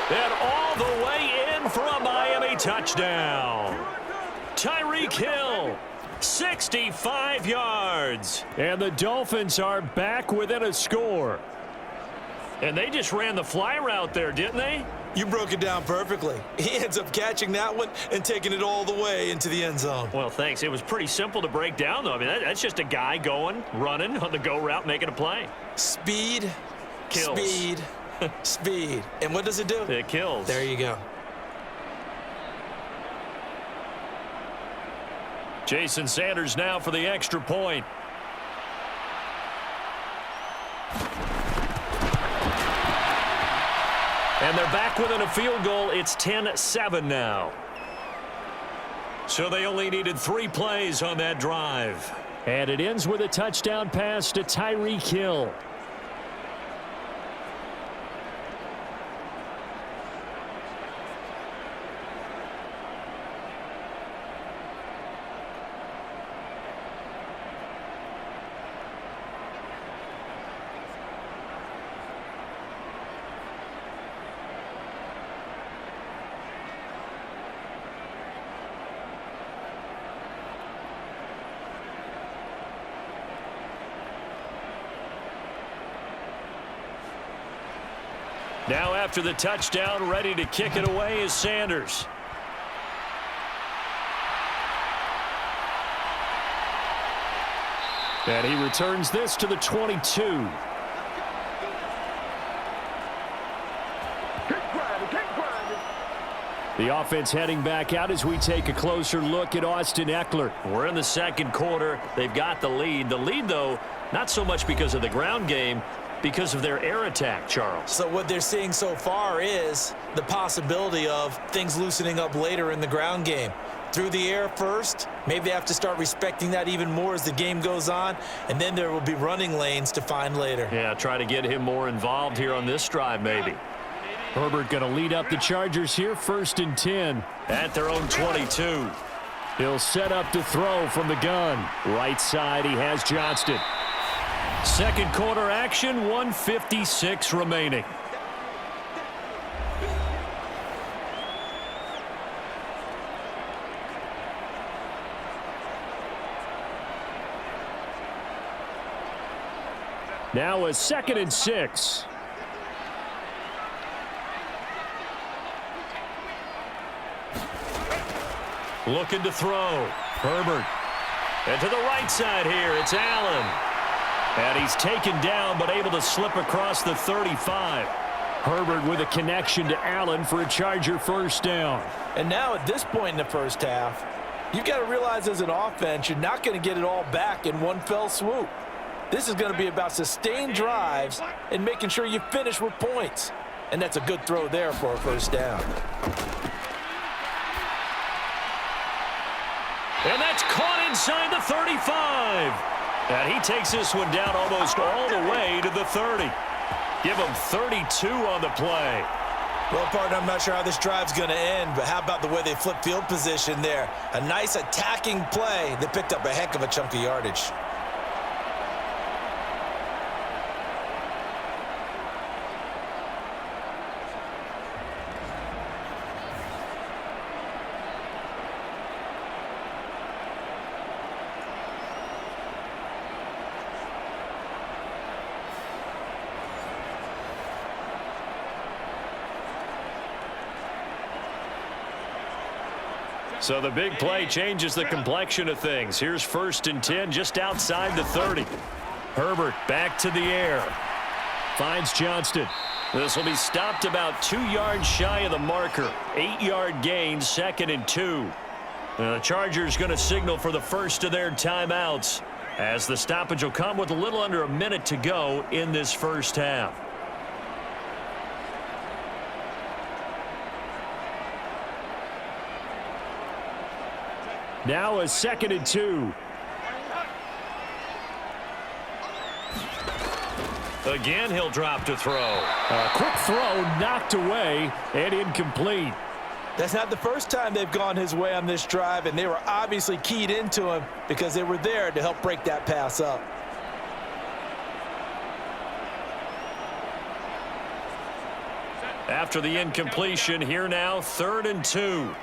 And all the way in for a Miami touchdown. Tyreek Hill, 65 yards. And the Dolphins are back within a score. And they just ran the fly route there, didn't they? You broke it down perfectly. He ends up catching that one and taking it all the way into the end zone. Well, thanks. It was pretty simple to break down, though. I mean, that's just a guy going, running on the go route, making a play. Speed, Kills. speed, speed. And what does it do? It kills. There you go. Jason Sanders now for the extra point. And they're back within a field goal. It's 10-7 now. So they only needed 3 plays on that drive. And it ends with a touchdown pass to Tyreek Hill. Now after the touchdown, ready to kick it away is Sanders. And he returns this to the 22. The offense heading back out as we take a closer look at Austin Eckler. We're in the second quarter. They've got the lead. The lead, though, not so much because of the ground game, because of their air attack, Charles. So what they're seeing so far is the possibility of things loosening up later in the ground game. Through the air first, maybe they have to start respecting that even more as the game goes on, and then there will be running lanes to find later. Yeah, try to get him more involved here on this drive, maybe. Herbert going to lead up the Chargers here, 1st and 10. At their own 22. He'll set up to throw from the gun. Right side, he has Johnston. Second quarter action, 1:56 remaining. Now a 2nd and 6. Looking to throw. Herbert. And to the right side here, it's Allen. And he's taken down, but able to slip across the 35. Herbert with a connection to Allen for a Charger first down. And now at this point in the first half, you've got to realize as an offense, you're not going to get it all back in one fell swoop. This is going to be about sustained drives and making sure you finish with points. And that's a good throw there for a first down. And that's caught inside the 35. And he takes this one down almost all the way to the 30. Give him 32 on the play. Well, partner, I'm not sure how this drive's going to end, but how about the way they flip field position there? A nice attacking play. They picked up a heck of a chunk of yardage. So the big play changes the complexion of things. Here's 1st and 10 just outside the 30. Herbert back to the air. Finds Johnston. This will be stopped about 2 yards shy of the marker. 8-yard gain, 2nd and 2. The Chargers going to signal for the first of their timeouts as the stoppage will come with a little under a minute to go in this first half. Now a 2nd and 2. Again, he'll drop to throw. A quick throw knocked away and incomplete. That's not the first time they've gone his way on this drive, and they were obviously keyed into him because they were there to help break that pass up. After the incompletion, here now, 3rd and 2.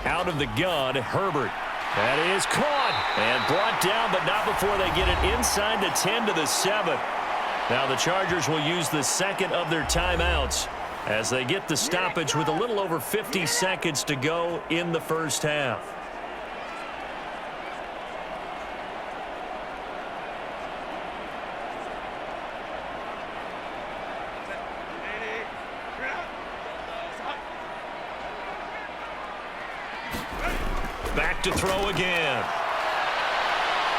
Out of the gun, Herbert. That is caught. And brought down, but not before they get it inside the 10 to the 7. Now the Chargers will use the second of their timeouts as they get the stoppage with a little over 50 seconds to go in the first half. Back to throw again.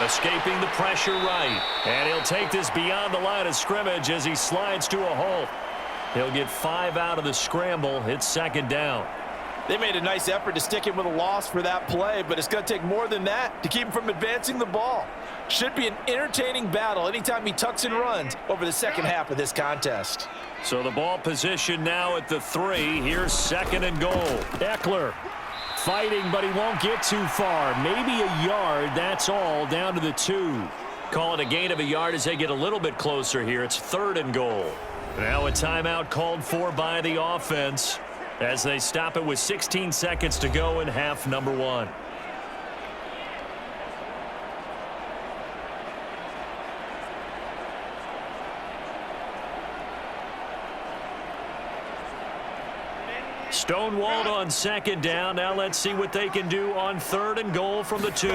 Escaping the pressure right. And he'll take this beyond the line of scrimmage as he slides to a halt. He'll get 5 out of the scramble. It's 2nd down. They made a nice effort to stick him with a loss for that play, but it's going to take more than that to keep him from advancing the ball. Should be an entertaining battle anytime he tucks and runs over the second half of this contest. So the ball position now at the 3. Here's 2nd and goal. Eckler fighting, but he won't get too far. Maybe a yard, that's all, down to the 2. Call it a gain of a yard as they get a little bit closer here. It's 3rd and goal. Now a timeout called for by the offense as they stop it with 16 seconds to go in half number 1. Stonewalled on 2nd down. Now let's see what they can do on 3rd and goal from the 2.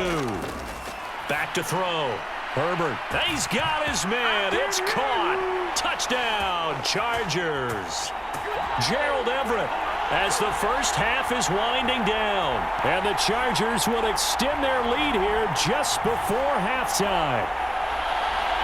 Back to throw. Herbert. He's got his man. It's caught. Touchdown, Chargers. Gerald Everett as the first half is winding down. And the Chargers will extend their lead here just before halftime.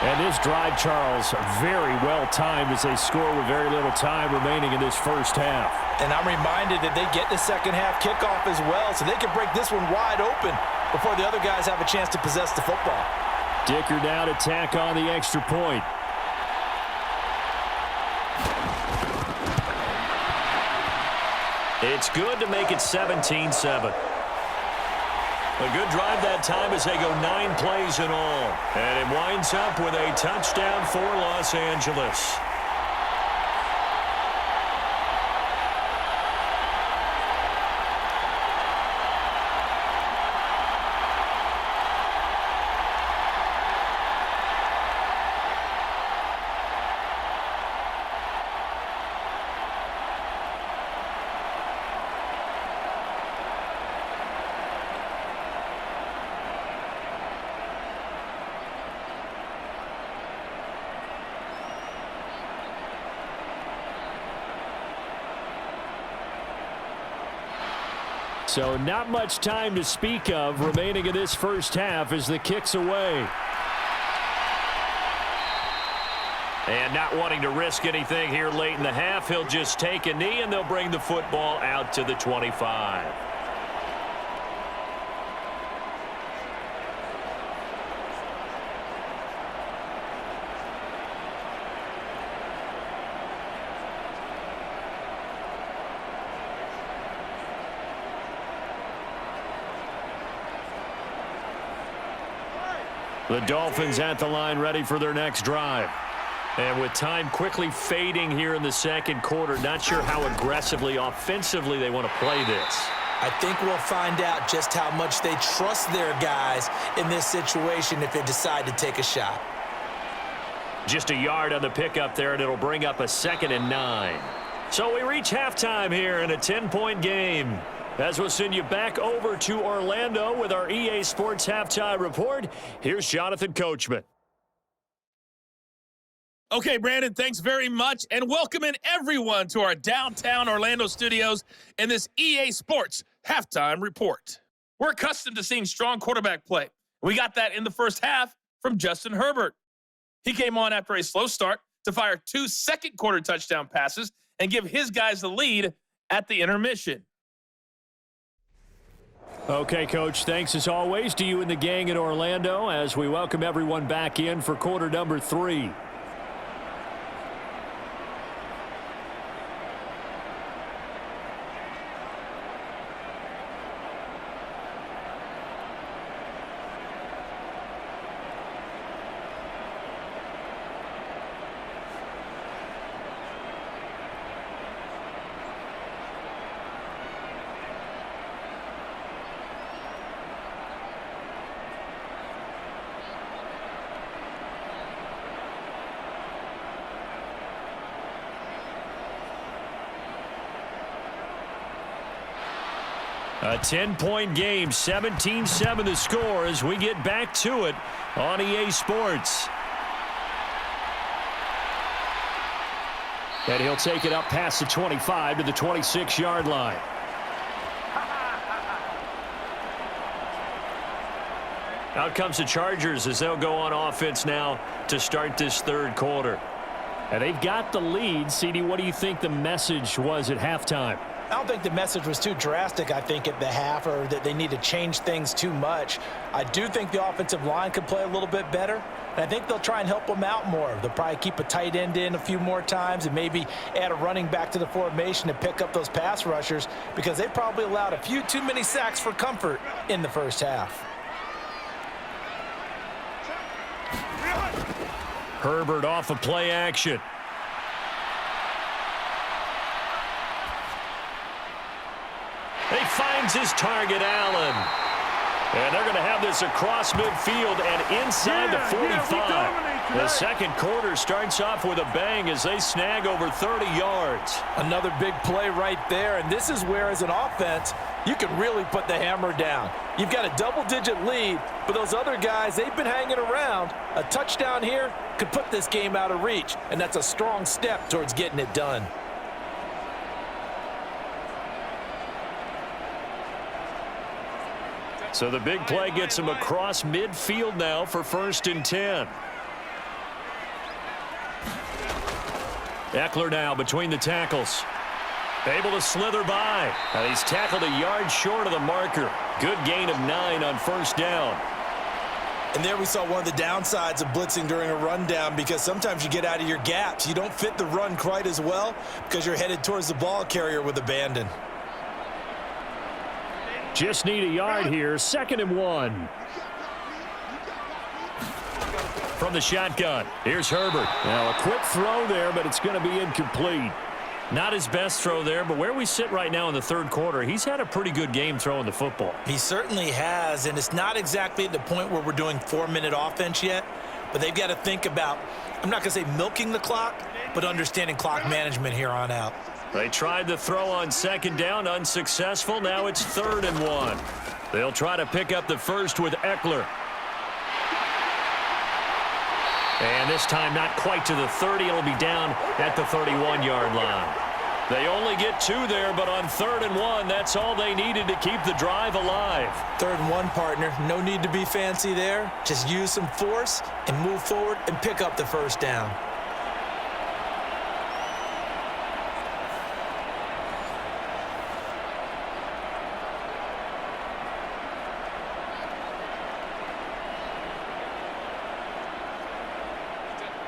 And this drive, Charles, very well timed as they score with very little time remaining in this first half. And I'm reminded that they get the second half kickoff as well, so they can break this one wide open before the other guys have a chance to possess the football. Dicker down to tack on the extra point. It's good to make it 17-7. A good drive that time as they go 9 plays in all. And it winds up with a touchdown for Los Angeles. So not much time to speak of remaining in this first half as the kick's away. And not wanting to risk anything here late in the half, he'll just take a knee, and they'll bring the football out to the 25. The Dolphins at the line ready for their next drive. And with time quickly fading here in the second quarter, not sure how aggressively, offensively they want to play this. I think we'll find out just how much they trust their guys in this situation if they decide to take a shot. Just a yard on the pickup there, and it'll bring up a 2nd and 9. So we reach halftime here in a 10-point game. As we'll send you back over to Orlando with our EA Sports Halftime Report, here's Jonathan Coachman. Okay, Brandon, thanks very much, and welcome in everyone to our downtown Orlando studios in this EA Sports Halftime Report. We're accustomed to seeing strong quarterback play. We got that in the first half from Justin Herbert. He came on after a slow start to fire 2 second-quarter touchdown passes and give his guys the lead at the intermission. Okay, Coach, thanks as always to you and the gang in Orlando as we welcome everyone back in for quarter number 3. A 10-point game, 17-7 the score as we get back to it on EA Sports. And he'll take it up past the 25 to the 26-yard line. Out comes the Chargers as they'll go on offense now to start this third quarter. And they've got the lead. CD, what do you think the message was at halftime? I don't think the message was too drastic, I think, at the half, or that they need to change things too much. I do think the offensive line could play a little bit better, and I think they'll try and help them out more. They'll probably keep a tight end in a few more times and maybe add a running back to the formation to pick up those pass rushers because they probably allowed a few too many sacks for comfort in the first half. Herbert off of play action. He finds his target, Allen. And they're going to have this across midfield and inside the 45. The second quarter starts off with a bang as they snag over 30 yards. Another big play right there, and this is where, as an offense, you can really put the hammer down. You've got a double-digit lead, but those other guys, they've been hanging around. A touchdown here could put this game out of reach, and that's a strong step towards getting it done. So the big play gets him across midfield now for 1st and 10. Eckler now between the tackles. Able to slither by. And he's tackled a yard short of the marker. Good gain of 9 on 1st down. And there we saw one of the downsides of blitzing during a rundown because sometimes you get out of your gaps. You don't fit the run quite as well because you're headed towards the ball carrier with abandon. Just need a yard here. 2nd and 1. From the shotgun, here's Herbert. Now a quick throw there, but it's going to be incomplete. Not his best throw there, but where we sit right now in the third quarter, he's had a pretty good game throwing the football. He certainly has, and it's not exactly at the point where we're doing 4-minute offense yet, but they've got to think about, I'm not going to say milking the clock, but understanding clock management here on out. They tried the throw on 2nd down, unsuccessful. Now it's 3rd and 1. They'll try to pick up the first with Eckler. And this time not quite to the 30. It'll be down at the 31-yard line. They only get 2 there, but on 3rd and 1, that's all they needed to keep the drive alive. 3rd and 1, partner. No need to be fancy there. Just use some force and move forward and pick up the first down.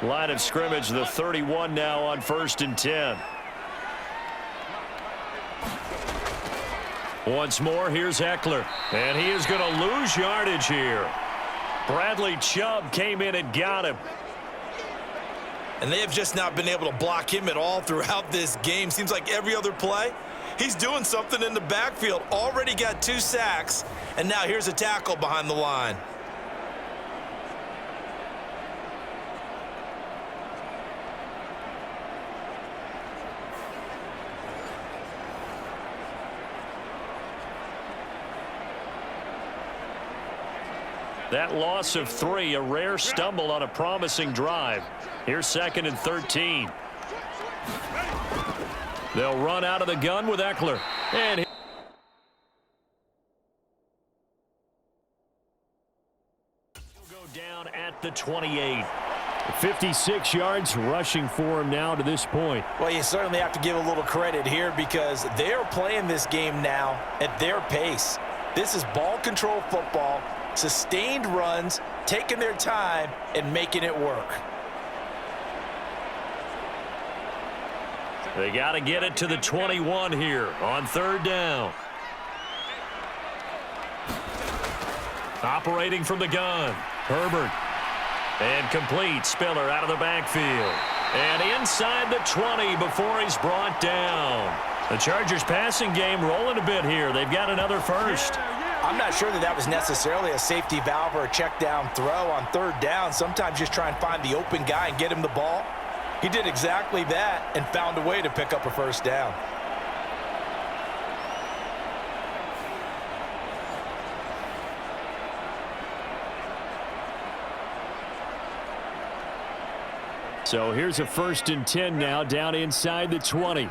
Line of scrimmage, the 31 now on 1st and 10. Once more, here's Eckler. And he is going to lose yardage here. Bradley Chubb came in and got him. And they have just not been able to block him at all throughout this game. Seems like every other play, he's doing something in the backfield. Already got 2 sacks, and now here's a tackle behind the line. That loss of 3, a rare stumble on a promising drive. Here's 2nd and 13. They'll run out of the gun with Eckler. And he'll go down at the 28. 56 yards rushing for him now to this point. Well, you certainly have to give a little credit here because they're playing this game now at their pace. This is ball control football. Sustained runs, taking their time, and making it work. They got to get it to the 21 here on 3rd down. Operating from the gun, Herbert. And complete. Spiller out of the backfield. And inside the 20 before he's brought down. The Chargers passing game rolling a bit here. They've got another first. I'm not sure that was necessarily a safety valve or a check down throw on 3rd down. Sometimes just try and find the open guy and get him the ball. He did exactly that and found a way to pick up a first down. So here's a 1st and 10 now down inside the 20.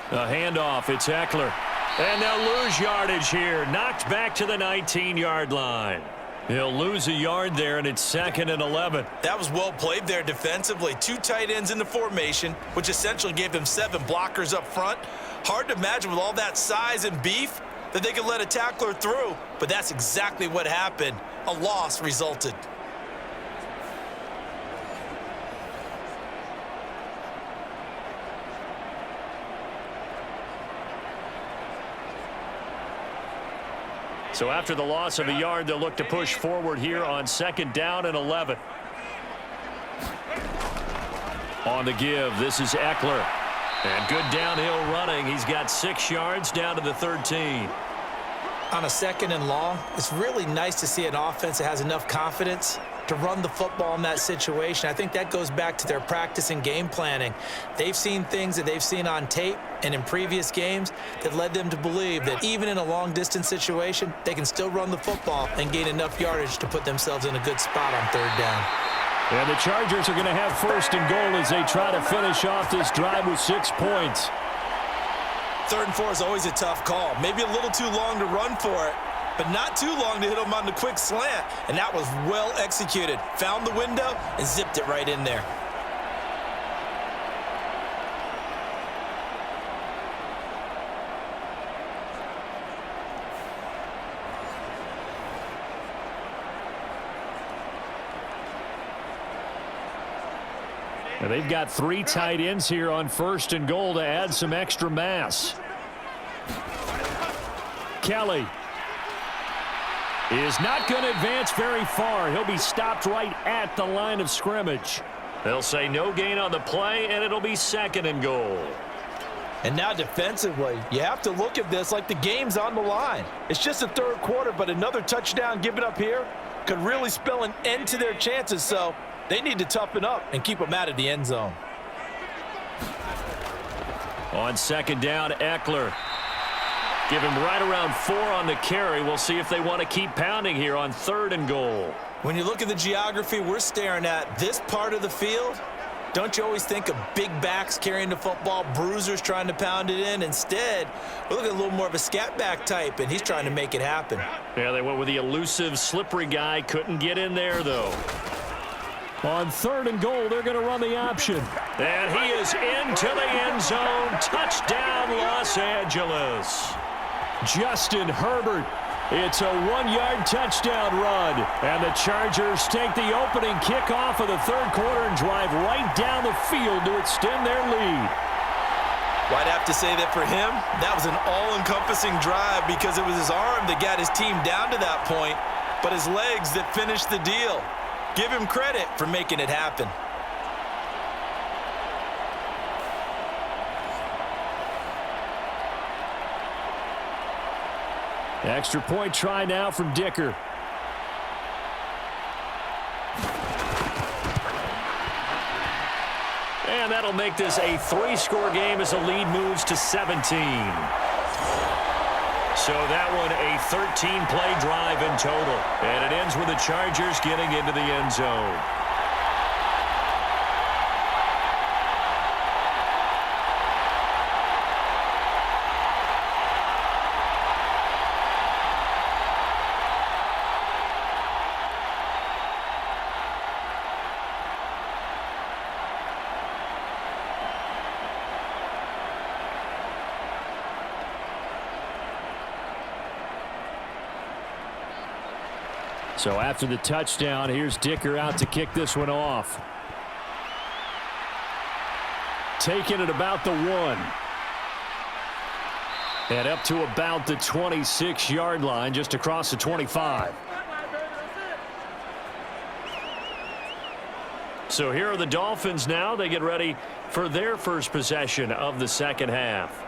A handoff, it's Eckler. And they'll lose yardage here. Knocked back to the 19-yard line. He'll lose a yard there, and it's 2nd and 11. That was well played there defensively. 2 tight ends in the formation, which essentially gave them 7 blockers up front. Hard to imagine with all that size and beef that they could let a tackler through, but that's exactly what happened. A loss resulted. So after the loss of a yard, they'll look to push forward here on 2nd down and 11. On the give, this is Eckler. And good downhill running. He's got 6 yards down to the 13. On a 2nd and long, it's really nice to see an offense that has enough confidence to run the football in that situation. I think that goes back to their practice and game planning. They've seen things that they've seen on tape and in previous games that led them to believe that even in a long-distance situation, they can still run the football and gain enough yardage to put themselves in a good spot on 3rd down. And the Chargers are going to have 1st and goal as they try to finish off this drive with 6 points. 3rd and 4 is always a tough call. Maybe a little too long to run for it, but not too long to hit him on the quick slant. And that was well executed. Found the window and zipped it right in there. And they've got 3 tight ends here on 1st and goal to add some extra mass. Kelly is not going to advance very far. He'll be stopped right at the line of scrimmage. They'll say no gain on the play, and it'll be 2nd and goal. And now defensively, you have to look at this like the game's on the line. It's just the 3rd quarter, but another touchdown given up here could really spell an end to their chances. So they need to toughen up and keep them out of the end zone. On 2nd down, Eckler. Give him right around 4 on the carry. We'll see if they want to keep pounding here on 3rd and goal. When you look at the geography we're staring at, this part of the field, don't you always think of big backs carrying the football, bruisers trying to pound it in? Instead, we're looking at a little more of a scat back type, and he's trying to make it happen. Yeah, they went with the elusive, slippery guy. Couldn't get in there, though. On 3rd and goal, they're going to run the option. And he is into the end zone. Touchdown, Los Angeles. Justin Herbert. It's a 1-yard touchdown run. And the Chargers take the opening kickoff of the 3rd quarter and drive right down the field to extend their lead. Well, I'd have to say that for him, that was an all-encompassing drive because it was his arm that got his team down to that point, but his legs that finished the deal. Give him credit for making it happen. Extra point try now from Dicker. And that'll make this a 3-score game as the lead moves to 17. So that one a 13-play drive in total. And it ends with the Chargers getting into the end zone. So after the touchdown, here's Dicker out to kick this one off. Taking it about the 1. And up to about the 26-yard line, just across the 25. So here are the Dolphins now. They get ready for their first possession of the second half.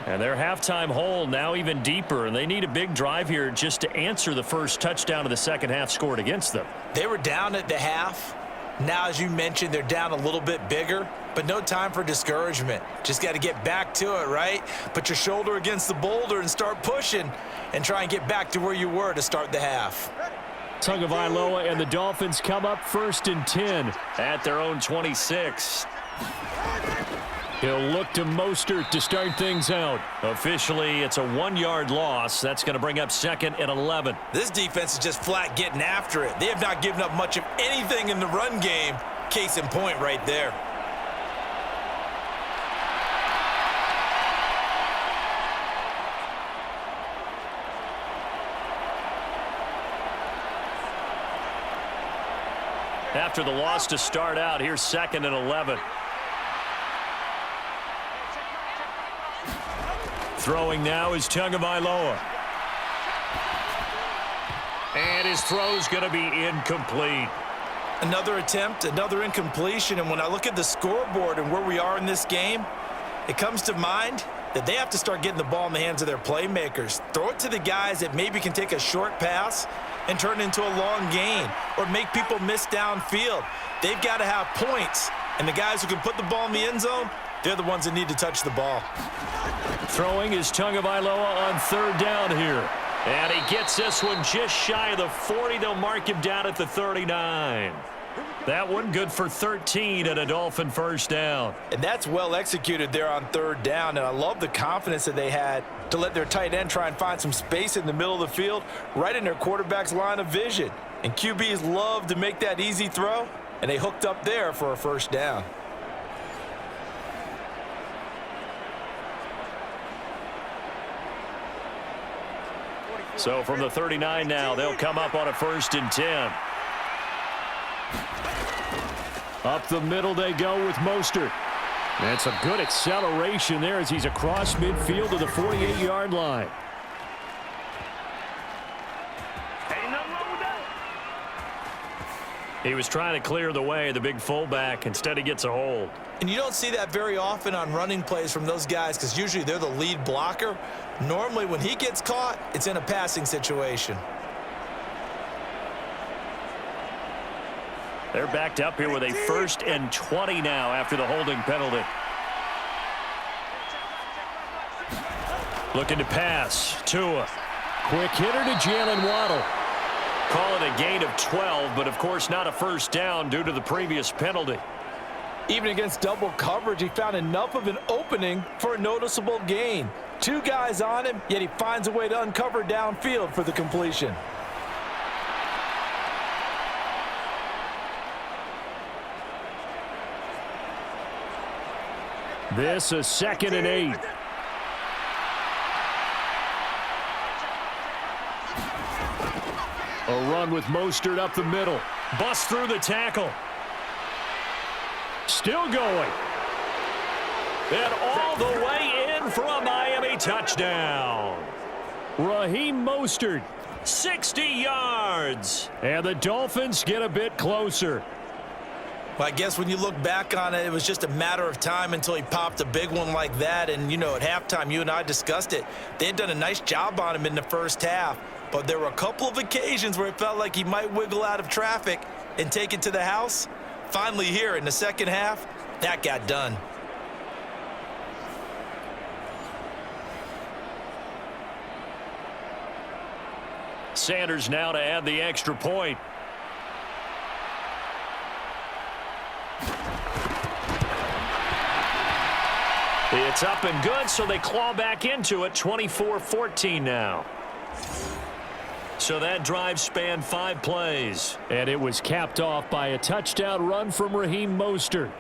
And their halftime hole now even deeper, and they need a big drive here just to answer the first touchdown of the second half scored against them. They were down at the half. Now, as you mentioned, they're down a little bit bigger, but no time for discouragement. Just got to get back to it, right? Put your shoulder against the boulder and start pushing and try and get back to where you were to start the half. Tagovailoa and the Dolphins come up 1st and 10 at their own 26. He'll look to Mostert to start things out. Officially, it's a 1-yard loss. That's going to bring up 2nd and 11. This defense is just flat getting after it. They have not given up much of anything in the run game. Case in point right there. After the loss to start out, here's 2nd and 11. Throwing now is Tagovailoa. And his throw's going to be incomplete. Another attempt, another incompletion, and when I look at the scoreboard and where we are in this game, it comes to mind that they have to start getting the ball in the hands of their playmakers. Throw it to the guys that maybe can take a short pass and turn it into a long gain or make people miss downfield. They've got to have points, and the guys who can put the ball in the end zone, they're the ones that need to touch the ball. Throwing is Tagovailoa on 3rd down here. And he gets this one just shy of the 40. They'll mark him down at the 39. That one good for 13 and a Dolphin first down. And that's well executed there on 3rd down. And I love the confidence that they had to let their tight end try and find some space in the middle of the field, right in their quarterback's line of vision. And QBs love to make that easy throw, and they hooked up there for a first down. So from the 39 now, they'll come up on a 1st and 10. Up the middle they go with Mostert. That's a good acceleration there as he's across midfield to the 48-yard line. He was trying to clear the way, the big fullback. Instead, he gets a hold. And you don't see that very often on running plays from those guys because usually they're the lead blocker. Normally, when he gets caught, it's in a passing situation. They're backed up here with a 1st and 20 now after the holding penalty. Looking to pass. Tua. Quick hitter to Jalen Waddle. Call it a gain of 12, but of course not a first down due to the previous penalty. Even against double coverage, he found enough of an opening for a noticeable gain. 2 guys on him, yet he finds a way to uncover downfield for the completion. This is 2nd and 8. A run with Mostert up the middle. Bust through the tackle. Still going. And all the way in for a Miami touchdown. Raheem Mostert. 60 yards. And the Dolphins get a bit closer. Well, I guess when you look back on it, it was just a matter of time until he popped a big one like that. And, you know, at halftime, you and I discussed it. They had done a nice job on him in the first half. But there were a couple of occasions where it felt like he might wiggle out of traffic and take it to the house. Finally here in the second half, that got done. Sanders now to add the extra point. It's up and good, so they claw back into it. 24-14 now. So that drive spanned 5 plays. And it was capped off by a touchdown run from Raheem Mostert.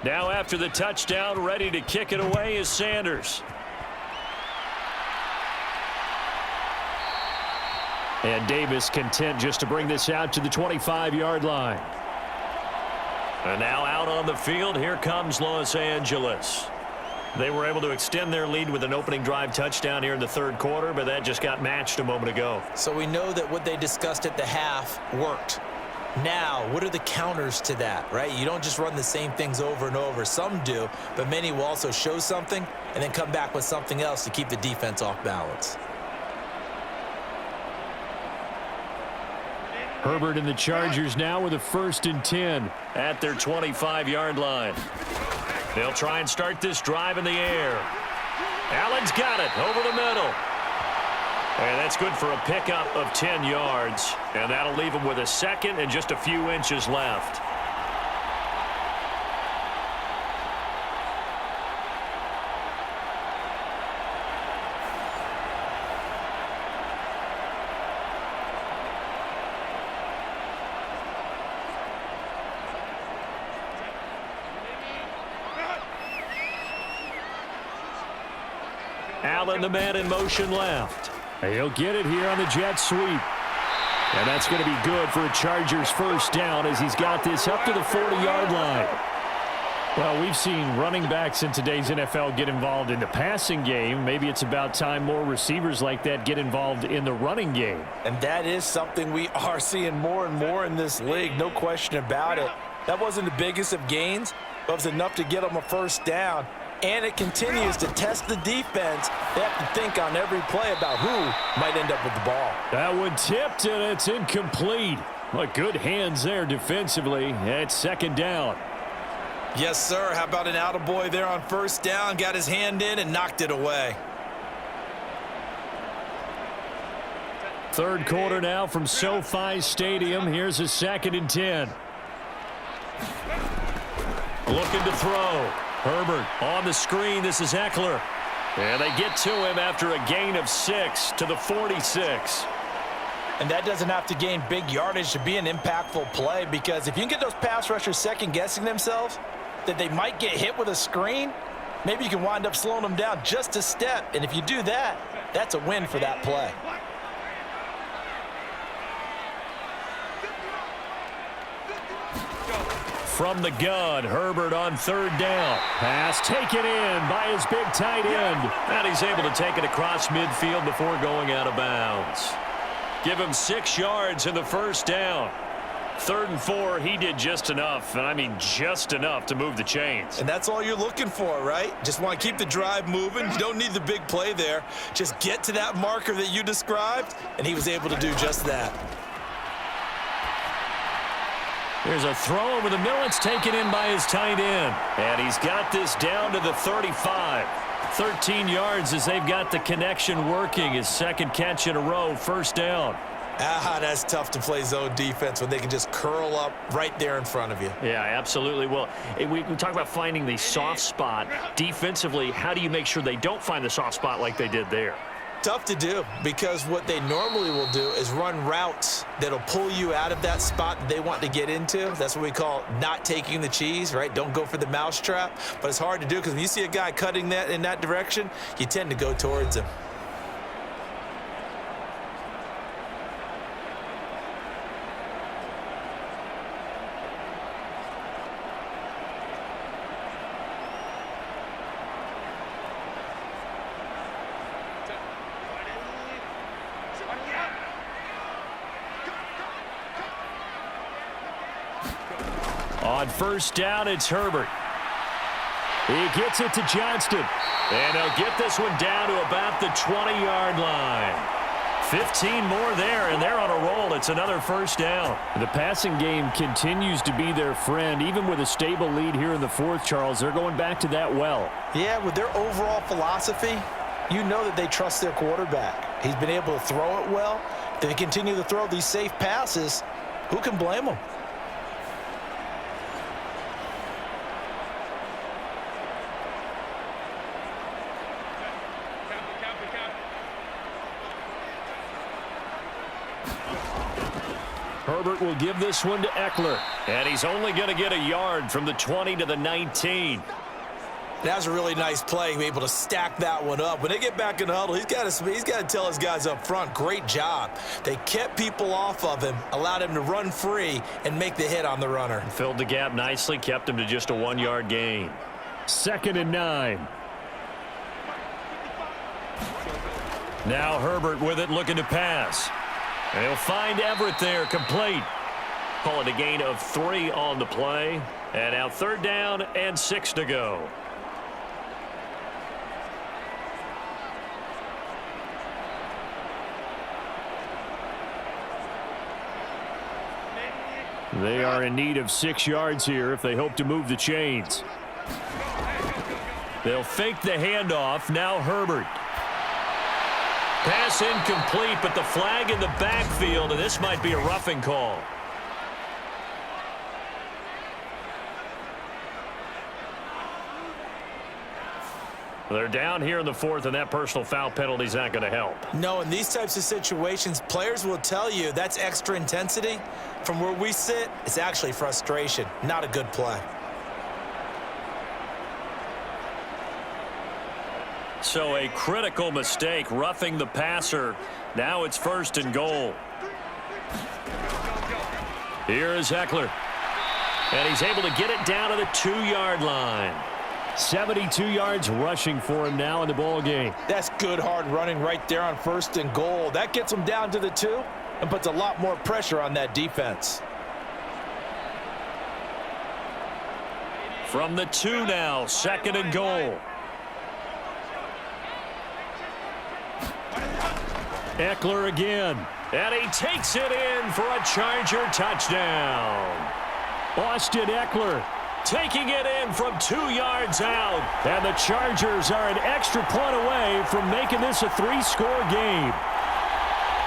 Now after the touchdown, ready to kick it away is Sanders. And Davis content just to bring this out to the 25-yard line. And now out on the field, here comes Los Angeles. They were able to extend their lead with an opening drive touchdown here in the third quarter, but that just got matched a moment ago. So we know that what they discussed at the half worked. Now, what are the counters to that, right? You don't just run the same things over and over. Some do, but many will also show something and then come back with something else to keep the defense off balance. Herbert and the Chargers now with a 1st and 10. At their 25-yard line. They'll try and start this drive in the air. Allen's got it over the middle. And that's good for a pickup of 10 yards. And that'll leave him with a second and just a few inches left. Allen, the man in motion left. He'll get it here on the jet sweep. And that's going to be good for a Chargers first down as he's got this up to the 40-yard line. Well, we've seen running backs in today's NFL get involved in the passing game. Maybe it's about time more receivers like that get involved in the running game. And that is something we are seeing more and more in this league, no question about it. That wasn't the biggest of gains, but it was enough to get them a first down. And it continues to test the defense. They have to think on every play about who might end up with the ball. That one tipped, and it's incomplete. But good hands there defensively. It's 2nd down. Yes, sir. How about an attaboy there on first down? Got his hand in and knocked it away. Third quarter now from SoFi Stadium. Here's a 2nd and 10. Looking to throw. Herbert on the screen. This is Eckler. And they get to him after a gain of 6 to the 46. And that doesn't have to gain big yardage to be an impactful play, because if you can get those pass rushers second-guessing themselves that they might get hit with a screen, maybe you can wind up slowing them down just a step. And if you do that, that's a win for that play. From the gun, Herbert on 3rd down. Pass taken in by his big tight end. And he's able to take it across midfield before going out of bounds. Give him 6 yards in the first down. 3rd and 4, he did just enough, and I mean just enough to move the chains. And that's all you're looking for, right? Just want to keep the drive moving. You don't need the big play there. Just get to that marker that you described, and he was able to do just that. There's a throw over the middle. It's taken in by his tight end. And he's got this down to the 35. 13 yards as they've got the connection working. His second catch in a row, 1st down. That's tough to play zone defense when they can just curl up right there in front of you. Yeah, absolutely. Well, we talk about finding the soft spot. Defensively, how do you make sure they don't find the soft spot like they did there? Tough to do, because what they normally will do is run routes that'll pull you out of that spot that they want to get into. That's what we call not taking the cheese, right? Don't go for the mousetrap. But it's hard to do because when you see a guy cutting that in that direction, you tend to go towards him. On 1st down, it's Herbert. He gets it to Johnston. And he'll get this one down to about the 20-yard line. 15 more there, and they're on a roll. It's another 1st down. The passing game continues to be their friend. Even with a stable lead here in the 4th, Charles, they're going back to that well. Yeah, with their overall philosophy, you know that they trust their quarterback. He's been able to throw it well. If they continue to throw these safe passes, who can blame them? Herbert will give this one to Eckler. And he's only going to get a yard from the 20 to the 19. That was a really nice play, be able to stack that one up. When they get back in the huddle, he's got to tell his guys up front, great job. They kept people off of him, allowed him to run free and make the hit on the runner. Filled the gap nicely, kept him to just a 1-yard gain. 2nd and 9. Now Herbert with it, looking to pass. And he'll find Everett there, complete. Call it a gain of 3 on the play. And now 3rd down and 6 to go. They are in need of 6 yards here if they hope to move the chains. They'll fake the handoff. Now Herbert. Pass incomplete, but the flag in the backfield, and this might be a roughing call. They're down here in the 4th, and that personal foul penalty is not going to help. No, in these types of situations, players will tell you that's extra intensity. From where we sit, it's actually frustration, not a good play. So a critical mistake, roughing the passer. Now it's 1st and goal. Here is Eckler. And he's able to get it down to the 2-yard line. 72 yards rushing for him now in the ball game. That's good hard running right there on 1st and goal. That gets them down to the 2 and puts a lot more pressure on that defense. From the 2 now, 2nd and goal. Eckler again. And he takes it in for a Charger touchdown. Austin Eckler taking it in from 2 yards out. And the Chargers are an extra point away from making this a 3-score game.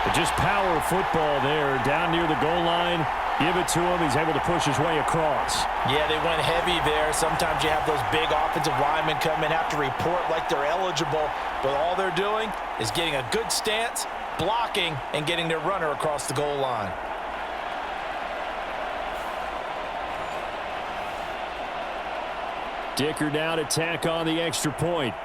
But just power football there down near the goal line. Give it to him. He's able to push his way across. Yeah, they went heavy there. Sometimes you have those big offensive linemen come in, have to report like they're eligible. But all they're doing is getting a good stance, blocking, and getting their runner across the goal line. Dicker now to tack on the extra point.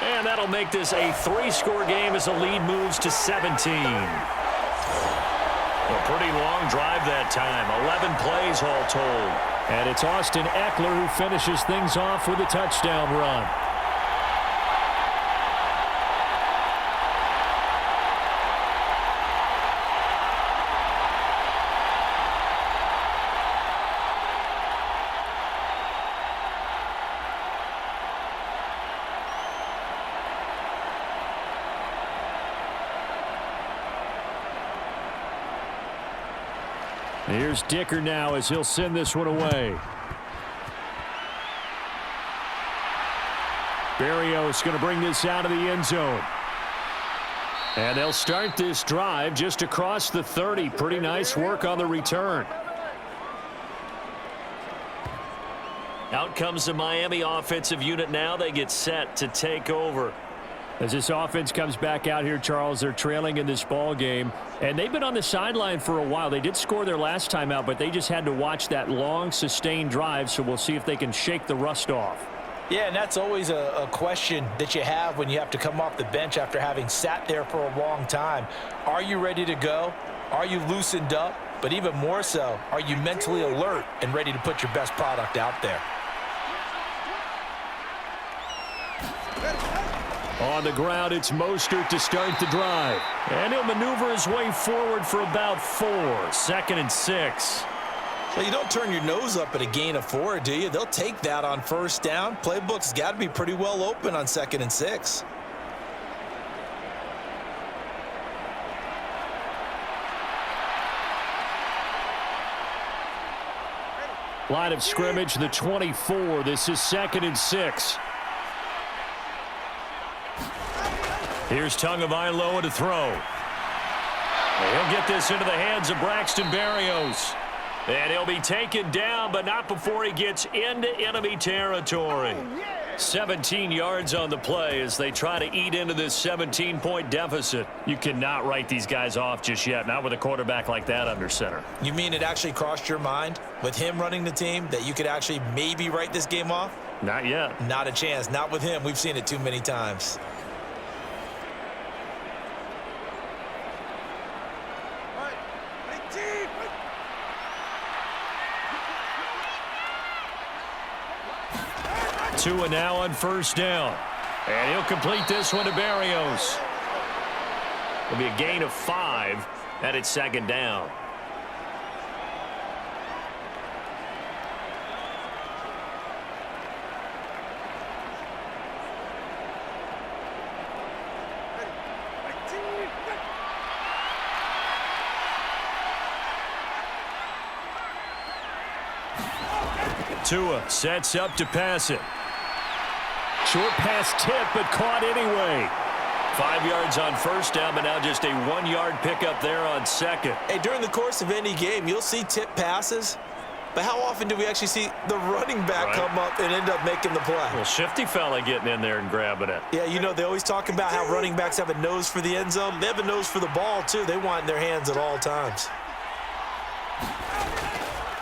And that'll make this a 3-score game as the lead moves to 17. A pretty long drive that time. 11 plays all told. And it's Austin Eckler who finishes things off with a touchdown run. Here's Dicker now as he'll send this one away. Berrios going to bring this out of the end zone. And they'll start this drive just across the 30. Pretty nice work on the return. Out comes the Miami offensive unit now. They get set to take over. As this offense comes back out here, Charles, they're trailing in this ball game. And they've been on the sideline for a while. They did score their last time out, but they just had to watch that long, sustained drive. So we'll see if they can shake the rust off. Yeah, and that's always a question that you have when you have to come off the bench after having sat there for a long time. Are you ready to go? Are you loosened up? But even more so, are you mentally alert and ready to put your best product out there? On the ground, it's Mostert to start the drive. And he'll maneuver his way forward for about 4. 2nd and 6. Well, you don't turn your nose up at a gain of 4, do you? They'll take that on first down. Playbook's got to be pretty well open on 2nd and 6. Line of scrimmage, the 24. This is 2nd and 6. Here's Tagovailoa to throw. He'll get this into the hands of Braxton Berrios. And he'll be taken down, but not before he gets into enemy territory. 17 yards on the play as they try to eat into this 17-point deficit. You cannot write these guys off just yet, not with a quarterback like that under center. You mean it actually crossed your mind with him running the team that you could actually maybe write this game off? Not yet. Not a chance. Not with him. We've seen it too many times. Tua now on first down. And he'll complete this one to Berrios. It'll be a gain of 5, and it's 2nd down. Tua sets up to pass it. Short pass tip, but caught anyway. 5 yards on first down, but now just a 1-yard pickup there on 2nd. Hey, during the course of any game, you'll see tip passes, but how often do we actually see the running back come up and end up making the play? Well, shifty fella getting in there and grabbing it. Yeah, you know, they always talk about how running backs have a nose for the end zone. They have a nose for the ball, too. They want it in their hands at all times.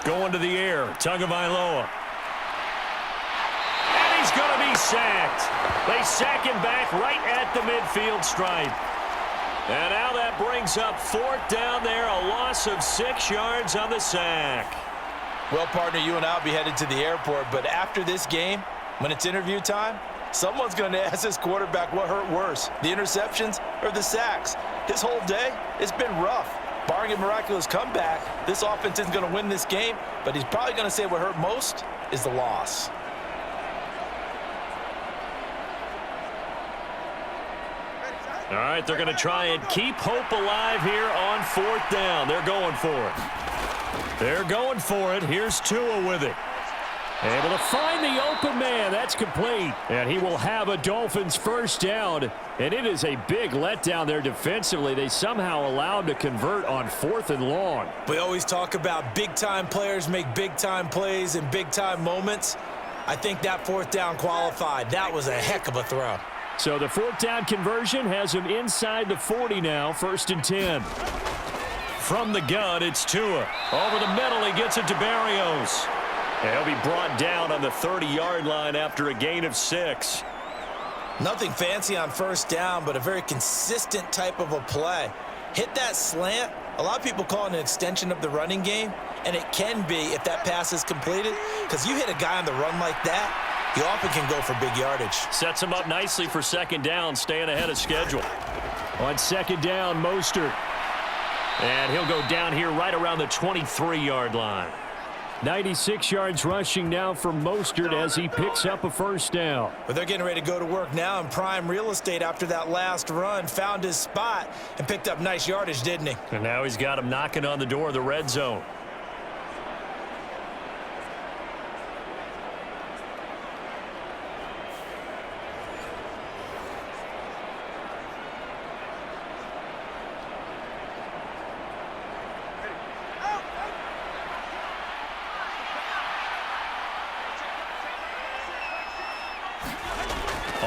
Going to the air, Tagovailoa. And he's going to be sacked. They sack him back right at the midfield stripe. And now that brings up 4th down there, a loss of 6 yards on the sack. Well, partner, you and I will be headed to the airport, but after this game, when it's interview time, someone's going to ask this quarterback what hurt worse, the interceptions or the sacks. His whole day, it's been rough. Barring a miraculous comeback, this offense isn't going to win this game, but he's probably going to say what hurt most is the loss. All right, they're going to try and keep hope alive here on 4th down. They're going for it. They're going for it. Here's Tua with it. Able to find the open man. That's complete. And he will have a Dolphins first down. And it is a big letdown there defensively. They somehow allowed to convert on 4th and long. We always talk about big-time players make big-time plays in big-time moments. I think that 4th down qualified. That was a heck of a throw. So the 4th down conversion has him inside the 40 now, 1st and 10. From the gun, it's Tua. Over the middle, he gets it to Berrios. And he'll be brought down on the 30-yard line after a gain of 6. Nothing fancy on first down, but a very consistent type of a play. Hit that slant. A lot of people call it an extension of the running game, and it can be if that pass is completed, because you hit a guy on the run like that, he often can go for big yardage. Sets him up nicely for 2nd down, staying ahead of schedule. On 2nd down, Mostert. And he'll go down here right around the 23-yard line. 96 yards rushing now from Mostert as he picks up a first down. But they're getting ready to go to work now in prime real estate after that last run. Found his spot and picked up nice yardage, didn't he? And now he's got him knocking on the door of the red zone.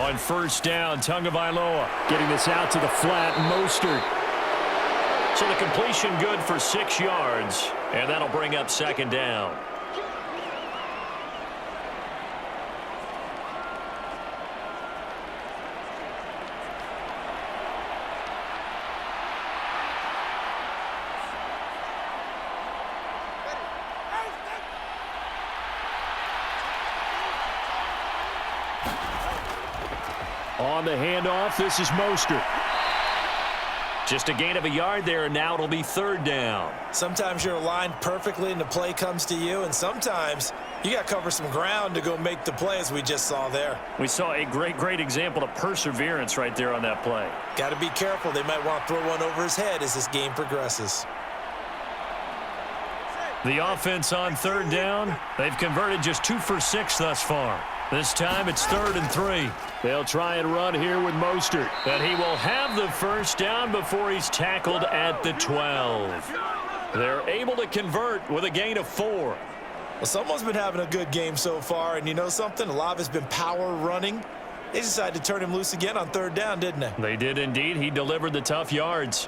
On first down, Tagovailoa getting this out to the flat. Mostert. So the completion good for 6 yards, and that'll bring up second down. On the handoff, this is Mostert. Just a gain of a yard there, and now it'll be third down. Sometimes you're aligned perfectly and the play comes to you, and sometimes you got to cover some ground to go make the play, as we just saw there. We saw a great example of perseverance right there on that play. Got to be careful. They might want to throw one over his head as this game progresses. The offense on third down, they've converted just 2 for 6 thus far. This time it's 3rd and 3. They'll try and run here with Mostert. And he will have the first down before he's tackled at the 12. They're able to convert with a gain of 4. Well, someone's been having a good game so far, and you know something? A lot of it's been power running. They decided to turn him loose again on third down, didn't they? They did indeed. He delivered the tough yards.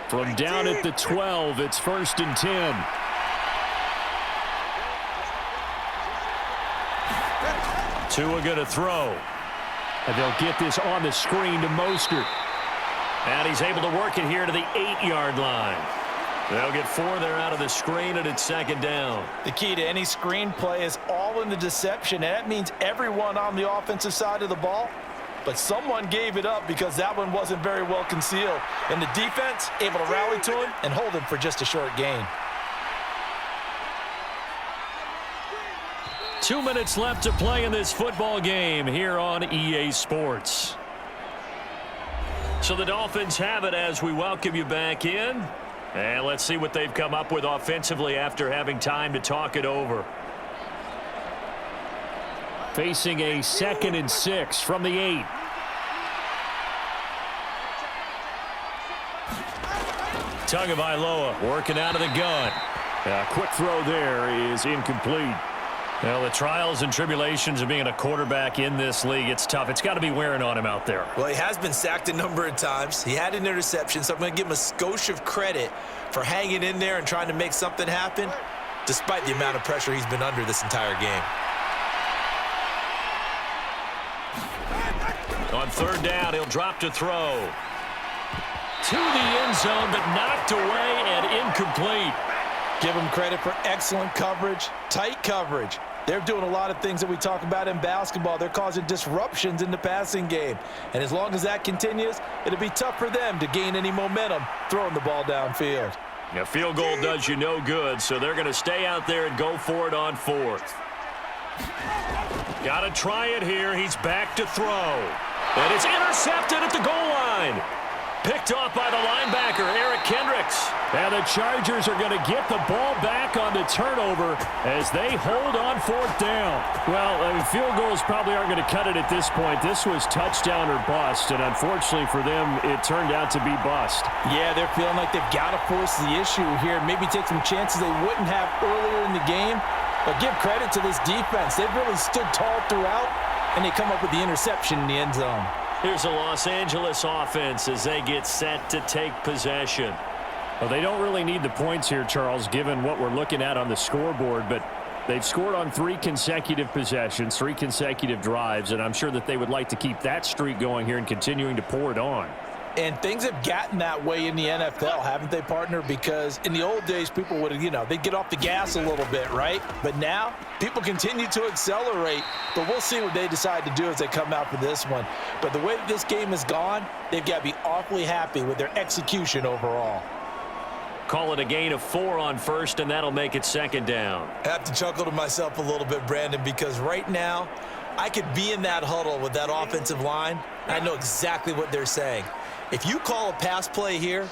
From down at the 12, it's 1st and 10. Tua going to throw. And they'll get this on the screen to Mostert. And he's able to work it here to the 8-yard line. They'll get 4 there out of the screen, and it's second down. The key to any screen play is all in the deception, and that means everyone on the offensive side of the ball. But someone gave it up because that one wasn't very well concealed. And the defense able to rally to him and hold him for just a short gain. 2 minutes left to play in this football game here on EA Sports. So the Dolphins have it as we welcome you back in. And let's see what they've come up with offensively after having time to talk it over. Facing a 2nd and 6 from the 8. Tagovailoa working out of the gun. A quick throw there is incomplete. Well, the trials and tribulations of being a quarterback in this league, it's tough. It's got to be wearing on him out there. Well, he has been sacked a number of times. He had an interception, so I'm going to give him a skosh of credit for hanging in there and trying to make something happen, despite the amount of pressure he's been under this entire game. On third down, he'll drop to throw. To the end zone, but knocked away and incomplete. Give them credit for excellent coverage, tight coverage. They're doing a lot of things that we talk about in basketball. They're causing disruptions in the passing game. And as long as that continues, it'll be tough for them to gain any momentum throwing the ball downfield. A field goal does you no good, so they're going to stay out there and go for it on 4th. Got to try it here. He's back to throw. And it's intercepted at the goal line. Picked off by the linebacker, Eric Kendricks. And the Chargers are going to get the ball back on the turnover as they hold on 4th down. Well, field goals probably aren't going to cut it at this point. This was touchdown or bust, and unfortunately for them, it turned out to be bust. Yeah, they're feeling like they've got to force the issue here. Maybe take some chances they wouldn't have earlier in the game. But give credit to this defense. They've really stood tall throughout, and they come up with the interception in the end zone. Here's the Los Angeles offense as they get set to take possession. Well, they don't really need the points here, Charles, given what we're looking at on the scoreboard, but they've scored on 3 consecutive possessions, 3 consecutive drives, and I'm sure that they would like to keep that streak going here and continuing to pour it on. And things have gotten that way in the NFL, haven't they, partner? Because in the old days, people would, they'd get off the gas a little bit, right? But now, people continue to accelerate. But we'll see what they decide to do as they come out for this one. But the way that this game has gone, they've got to be awfully happy with their execution overall. Call it a gain of 4 on 1st, and that'll make it second down. I have to chuckle to myself a little bit, Brandon, because right now, I could be in that huddle with that offensive line. I know exactly what they're saying. If you call a pass play here,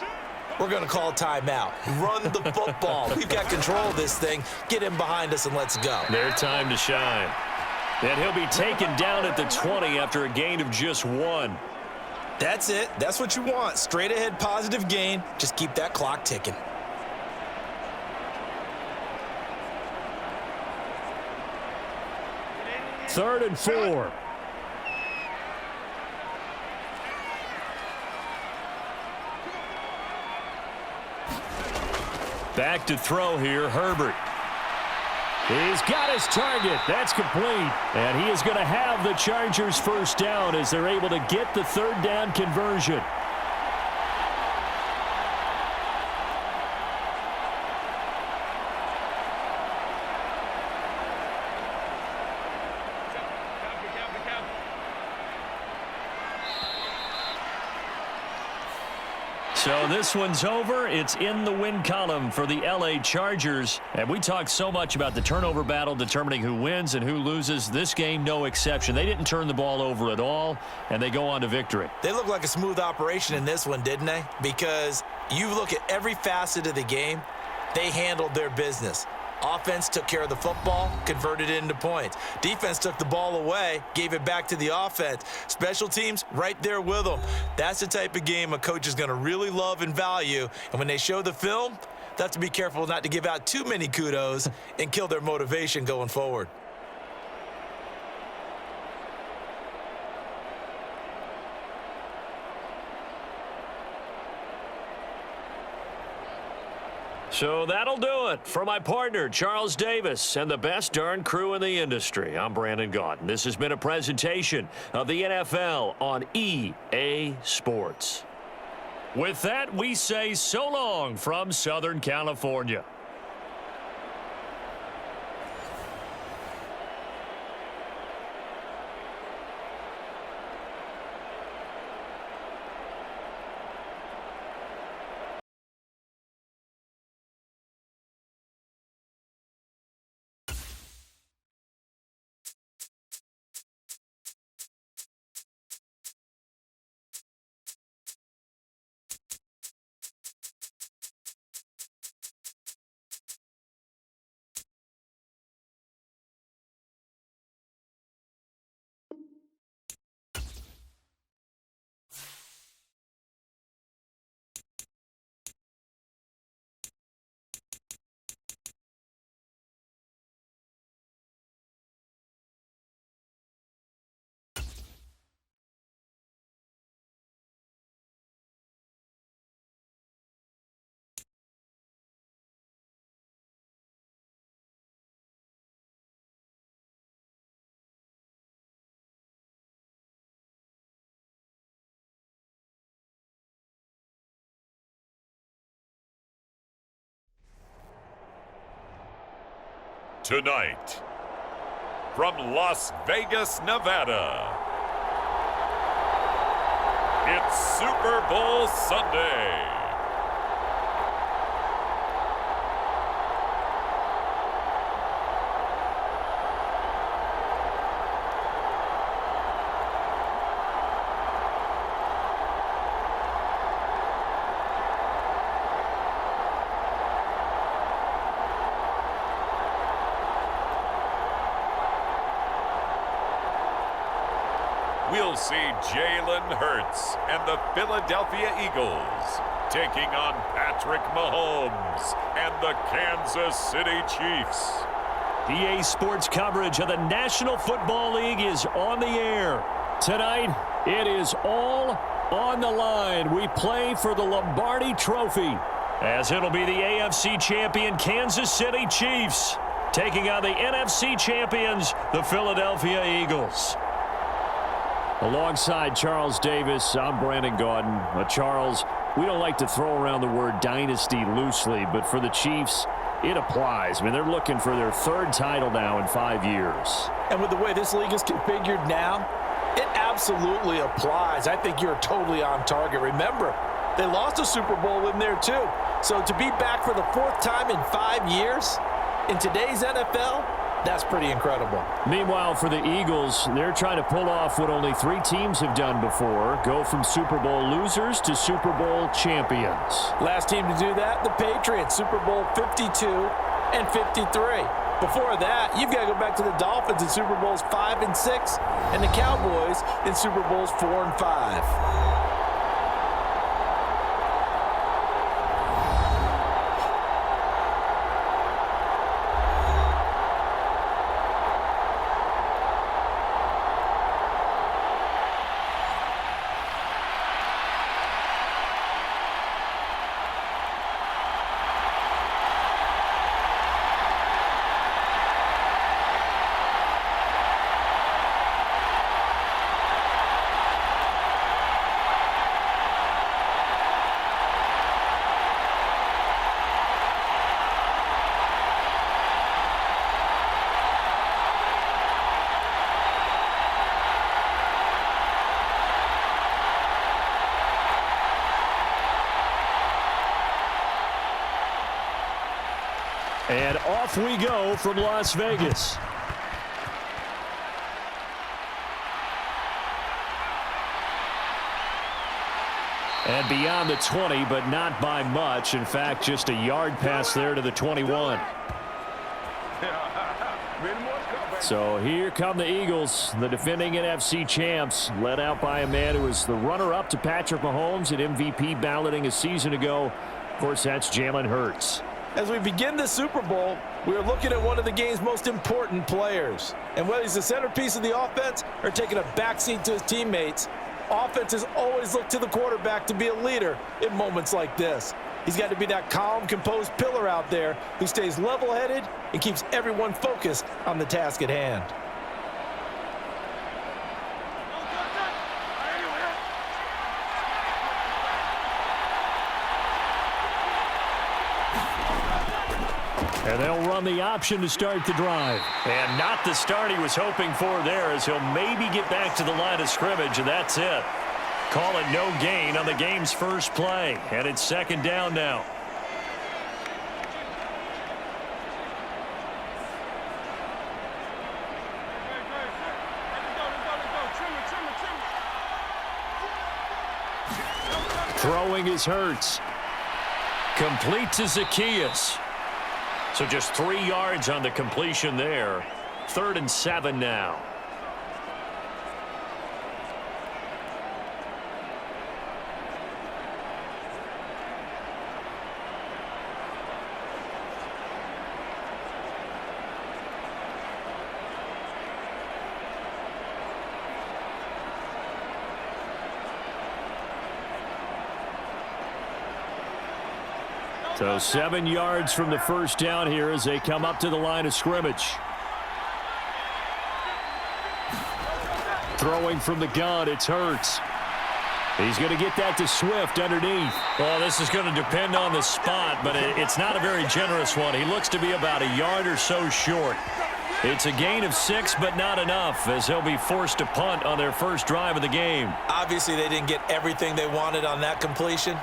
We're going to call timeout. Run the football. We've got control of this thing. Get him behind us and let's go. Their time to shine. And he'll be taken down at the 20 after a gain of just 1. That's it. That's what you want. Straight ahead positive gain. Just keep that clock ticking. Third and 4. Back to throw here, Herbert. He's got his target. That's complete. And he is going to have the Chargers first down as they're able to get the third down conversion. So this one's over. It's in the win column for the LA Chargers. And we talked so much about the turnover battle determining who wins and who loses. This game, no exception. They didn't turn the ball over at all, and they go on to victory. They look like a smooth operation in this one, didn't they? Because you look at every facet of the game, they handled their business. Offense took care of the football, converted it into points. Defense took the ball away, gave it back to the offense. Special teams, right there with them. That's the type of game a coach is going to really love and value. And when they show the film, they have to be careful not to give out too many kudos and kill their motivation going forward. So that'll do it for my partner, Charles Davis, and the best darn crew in the industry. I'm Brandon Gaudin. This has been a presentation of the NFL on EA Sports. With that, we say so long from Southern California. Tonight, from Las Vegas, Nevada, it's Super Bowl Sunday. We'll see Jalen Hurts and the Philadelphia Eagles taking on Patrick Mahomes and the Kansas City Chiefs. EA Sports coverage of the National Football League is on the air. Tonight, it is all on the line. We play for the Lombardi Trophy, as it'll be the AFC champion Kansas City Chiefs taking on the NFC champions, the Philadelphia Eagles. Alongside Charles Davis, I'm Brandon Gaudin. Charles, we don't like to throw around the word dynasty loosely, but for the Chiefs, it applies. I mean, they're looking for their third title now in 5 years. And with the way this league is configured now, it absolutely applies. I think you're totally on target. Remember, they lost a Super Bowl in there too. So to be back for the fourth time in 5 years in today's NFL, That's pretty incredible. Meanwhile, for the Eagles, they're trying to pull off what only 3 teams have done before, go from Super Bowl losers to Super Bowl champions. Last team to do that, the Patriots, Super Bowl 52 and 53. Before that, you've got to go back to the Dolphins in Super Bowls 5 and 6, and the Cowboys in Super Bowls 4 and 5. And off we go from Las Vegas. And beyond the 20, but not by much. In fact, just a yard pass there to the 21. So here come the Eagles, the defending NFC champs, led out by a man who was the runner-up to Patrick Mahomes at MVP balloting a season ago. Of course, that's Jalen Hurts. As we begin the Super Bowl, we are looking at one of the game's most important players. And whether he's the centerpiece of the offense or taking a backseat to his teammates, offenses always look to the quarterback to be a leader in moments like this. He's got to be that calm, composed pillar out there who stays level-headed and keeps everyone focused on the task at hand. And they'll run the option to start the drive. And not the start he was hoping for there, as he'll maybe get back to the line of scrimmage, and that's it. Call it no gain on the game's first play. And it's 2nd down now. Throwing is Hurts. Complete to Zacchaeus. So just 3 yards on the completion there. 3rd and 7 now. So 7 yards from the first down here as they come up to the line of scrimmage. Throwing from the gun, it's Hurts. He's going to get that to Swift underneath. Well, this is going to depend on the spot, but it's not a very generous one. He looks to be about a yard or so short. It's a gain of 6, but not enough, as they'll be forced to punt on their first drive of the game. Obviously, they didn't get everything they wanted on that completion,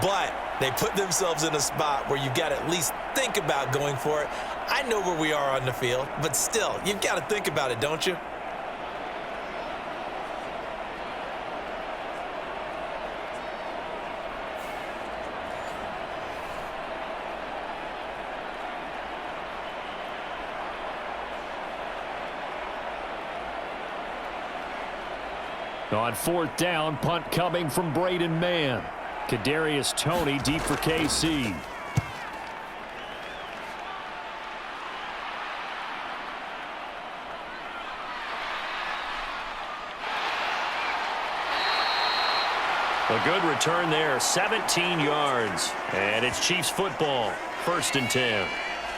but they put themselves in a spot where you've got to at least think about going for it. I know where we are on the field, but still, you've got to think about it, don't you? On 4th down, punt coming from Braden Mann. Kadarius Toney deep for KC. A good return there, 17 yards. And it's Chiefs football, 1st and 10.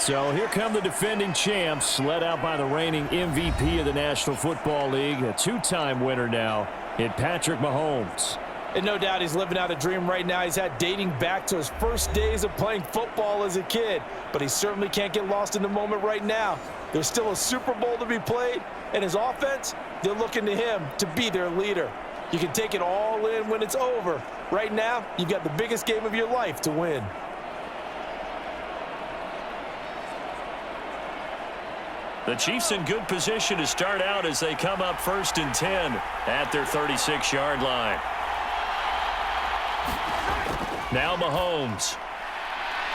So here come the defending champs, led out by the reigning MVP of the National Football League, a 2-time winner now in Patrick Mahomes. And no doubt he's living out a dream right now he's had dating back to his first days of playing football as a kid. But he certainly can't get lost in the moment right now. There's still a Super Bowl to be played, and his offense, they're looking to him to be their leader. You can take it all in when it's over. Right now, you've got the biggest game of your life to win. The Chiefs in good position to start out as they come up 1st and 10 at their 36-yard line. Now Mahomes.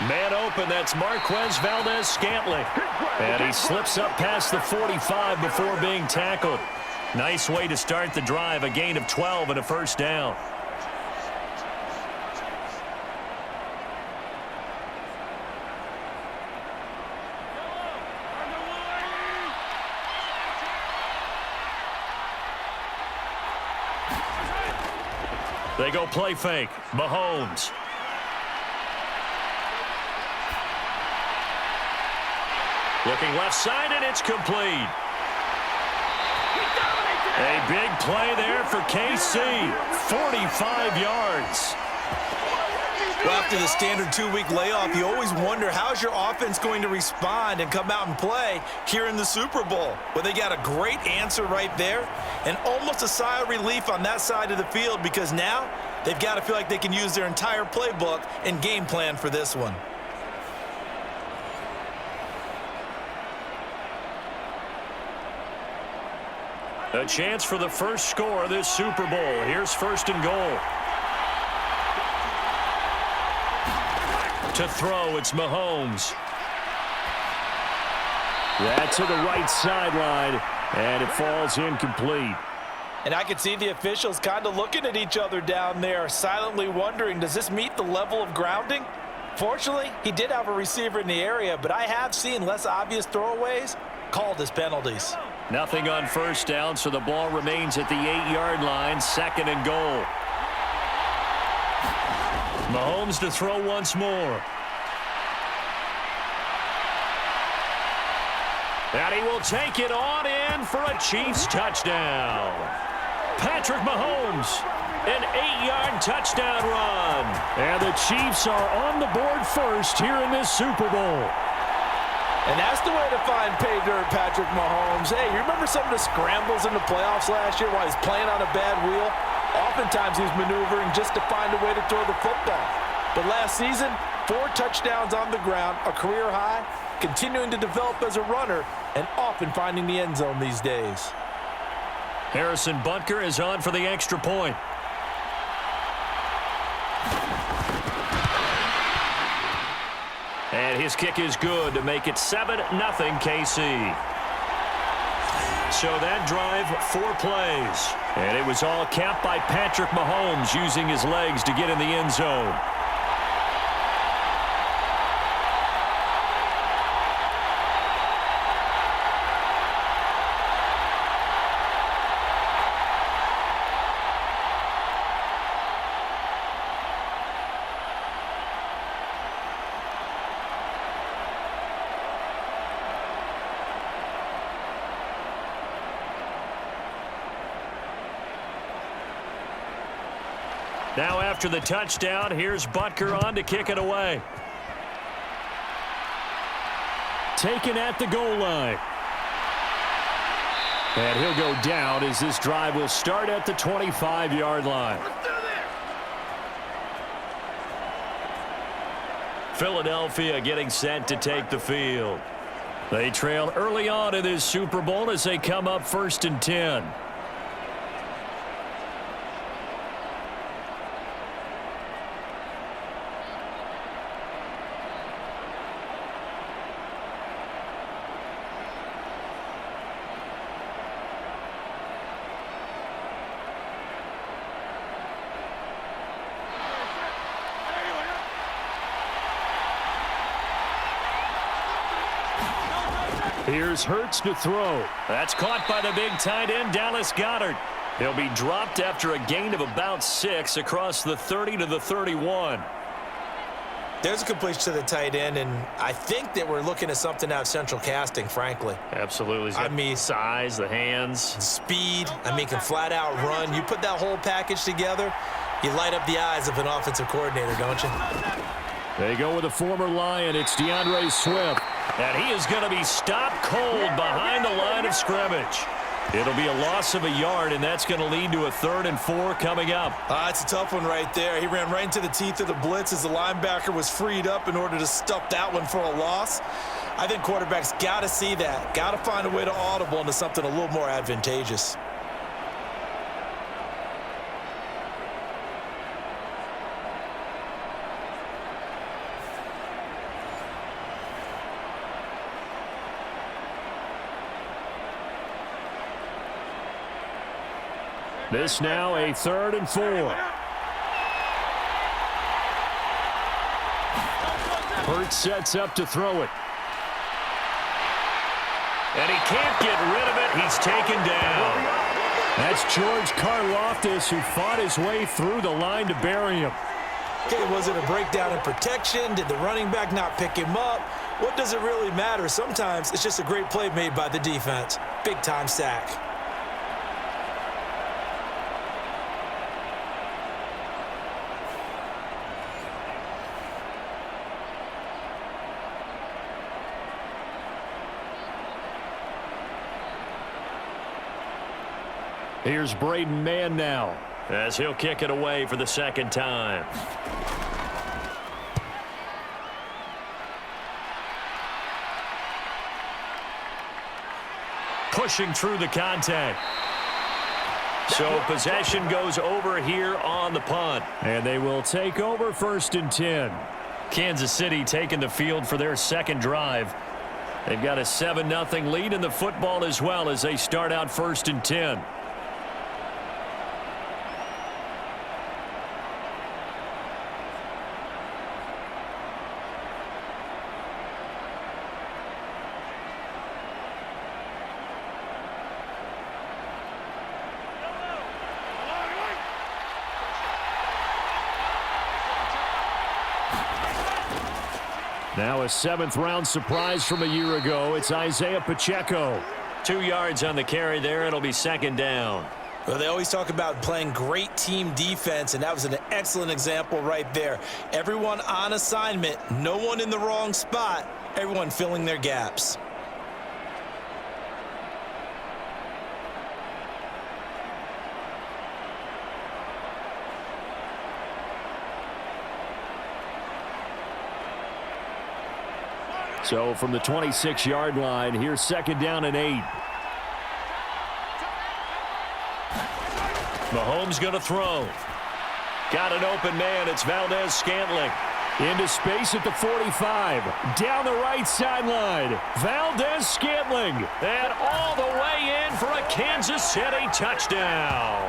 Man open, that's Marquez Valdez-Scantling. And he slips up past the 45 before being tackled. Nice way to start the drive, a gain of 12 and a first down. They go play fake. Mahomes. Looking left side, and it's complete. A big play there for KC. 45 yards. Well, after the standard 2-week layoff, you always wonder how's your offense going to respond and come out and play here in the Super Bowl. Well, they got a great answer right there and almost a sigh of relief on that side of the field because now they've got to feel like they can use their entire playbook and game plan for this one. A chance for the first score of this Super Bowl. Here's 1st and goal. To throw, it's Mahomes. That's to the right sideline, and it falls incomplete. And I could see the officials kind of looking at each other down there, silently wondering, does this meet the level of grounding? Fortunately, he did have a receiver in the area, but I have seen less obvious throwaways called as penalties. Nothing on first down, so the ball remains at the 8-yard line, 2nd and goal. Mahomes to throw once more. And he will take it on in for a Chiefs touchdown. Patrick Mahomes, an 8-yard touchdown run. And the Chiefs are on the board first here in this Super Bowl. And that's the way to find pay dirt, Patrick Mahomes. Hey, you remember some of the scrambles in the playoffs last year while he's playing on a bad wheel? Oftentimes he's maneuvering just to find a way to throw the football. But last season, 4 touchdowns on the ground, a career high, continuing to develop as a runner, and often finding the end zone these days. Harrison Butker is on for the extra point. And his kick is good to make it 7-0 KC. So that drive, 4 plays. And it was all capped by Patrick Mahomes using his legs to get in the end zone. Now after the touchdown, here's Butker on to kick it away. Taken at the goal line. And he'll go down as this drive will start at the 25-yard line. Philadelphia getting set to take the field. They trail early on in this Super Bowl as they come up 1st and 10. Here's Hurts to throw. That's caught by the big tight end, Dallas Goedert. He'll be dropped after a gain of about 6 across the 30 to the 31. There's a completion to the tight end, and I think that we're looking at something out of central casting, frankly. Absolutely. I mean, size, the hands. Speed. I mean, can flat out run. You put that whole package together, you light up the eyes of an offensive coordinator, don't you? They go with a former Lion. It's DeAndre Swift. And he is going to be stopped cold behind the line of scrimmage. It'll be a loss of a yard, and that's going to lead to a 3rd and 4 coming up. It's a tough one right there. He ran right into the teeth of the blitz as the linebacker was freed up in order to stuff that one for a loss. I think quarterbacks got to see that, got to find a way to audible into something a little more advantageous. This now a 3rd and 4. Hurts sets up to throw it. And he can't get rid of it. He's taken down. That's George Karlaftis, who fought his way through the line to bury him. Okay, was it a breakdown in protection? Did the running back not pick him up? What does it really matter? Sometimes it's just a great play made by the defense. Big-time sack. Here's Braden Mann now, as he'll kick it away for the 2nd time. Pushing through the contact. So possession goes over here on the punt. And they will take over 1st and 10. Kansas City taking the field for their 2nd drive. They've got a 7-0 lead in the football as well as they start out 1st and 10. Now a 7th-round surprise from a year ago. It's Isaiah Pacheco. 2 yards on the carry there. It'll be 2nd down. Well, they always talk about playing great team defense, and that was an excellent example right there. Everyone on assignment, no one in the wrong spot, everyone filling their gaps. So from the 26-yard line, here's 2nd down and 8. Mahomes going to throw. Got an open man. It's Valdez-Scantling. Into space at the 45. Down the right sideline. Valdez-Scantling. And all the way in for a Kansas City touchdown.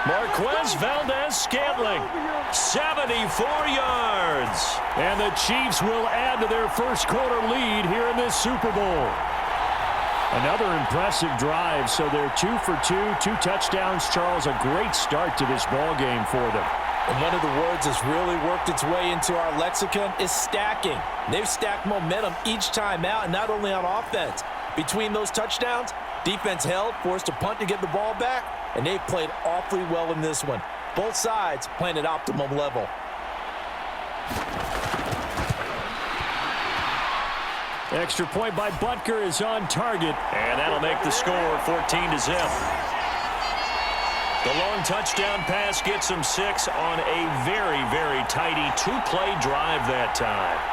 Marquez Valdez-Scantling. 74 yards. And the Chiefs will add to their 1st quarter lead here in this Super Bowl. Another impressive drive, so they're 2 for 2, 2 touchdowns. Charles, a great start to this ball game for them. And one of the words that's really worked its way into our lexicon is stacking. They've stacked momentum each time out, and not only on offense. Between those touchdowns, defense held, forced a punt to get the ball back, and they've played awfully well in this one. Both sides playing at optimum level. Extra point by Butker is on target. And that'll make the score 14-0. The long touchdown pass gets them 6 on a very, very tidy 2-play drive that time.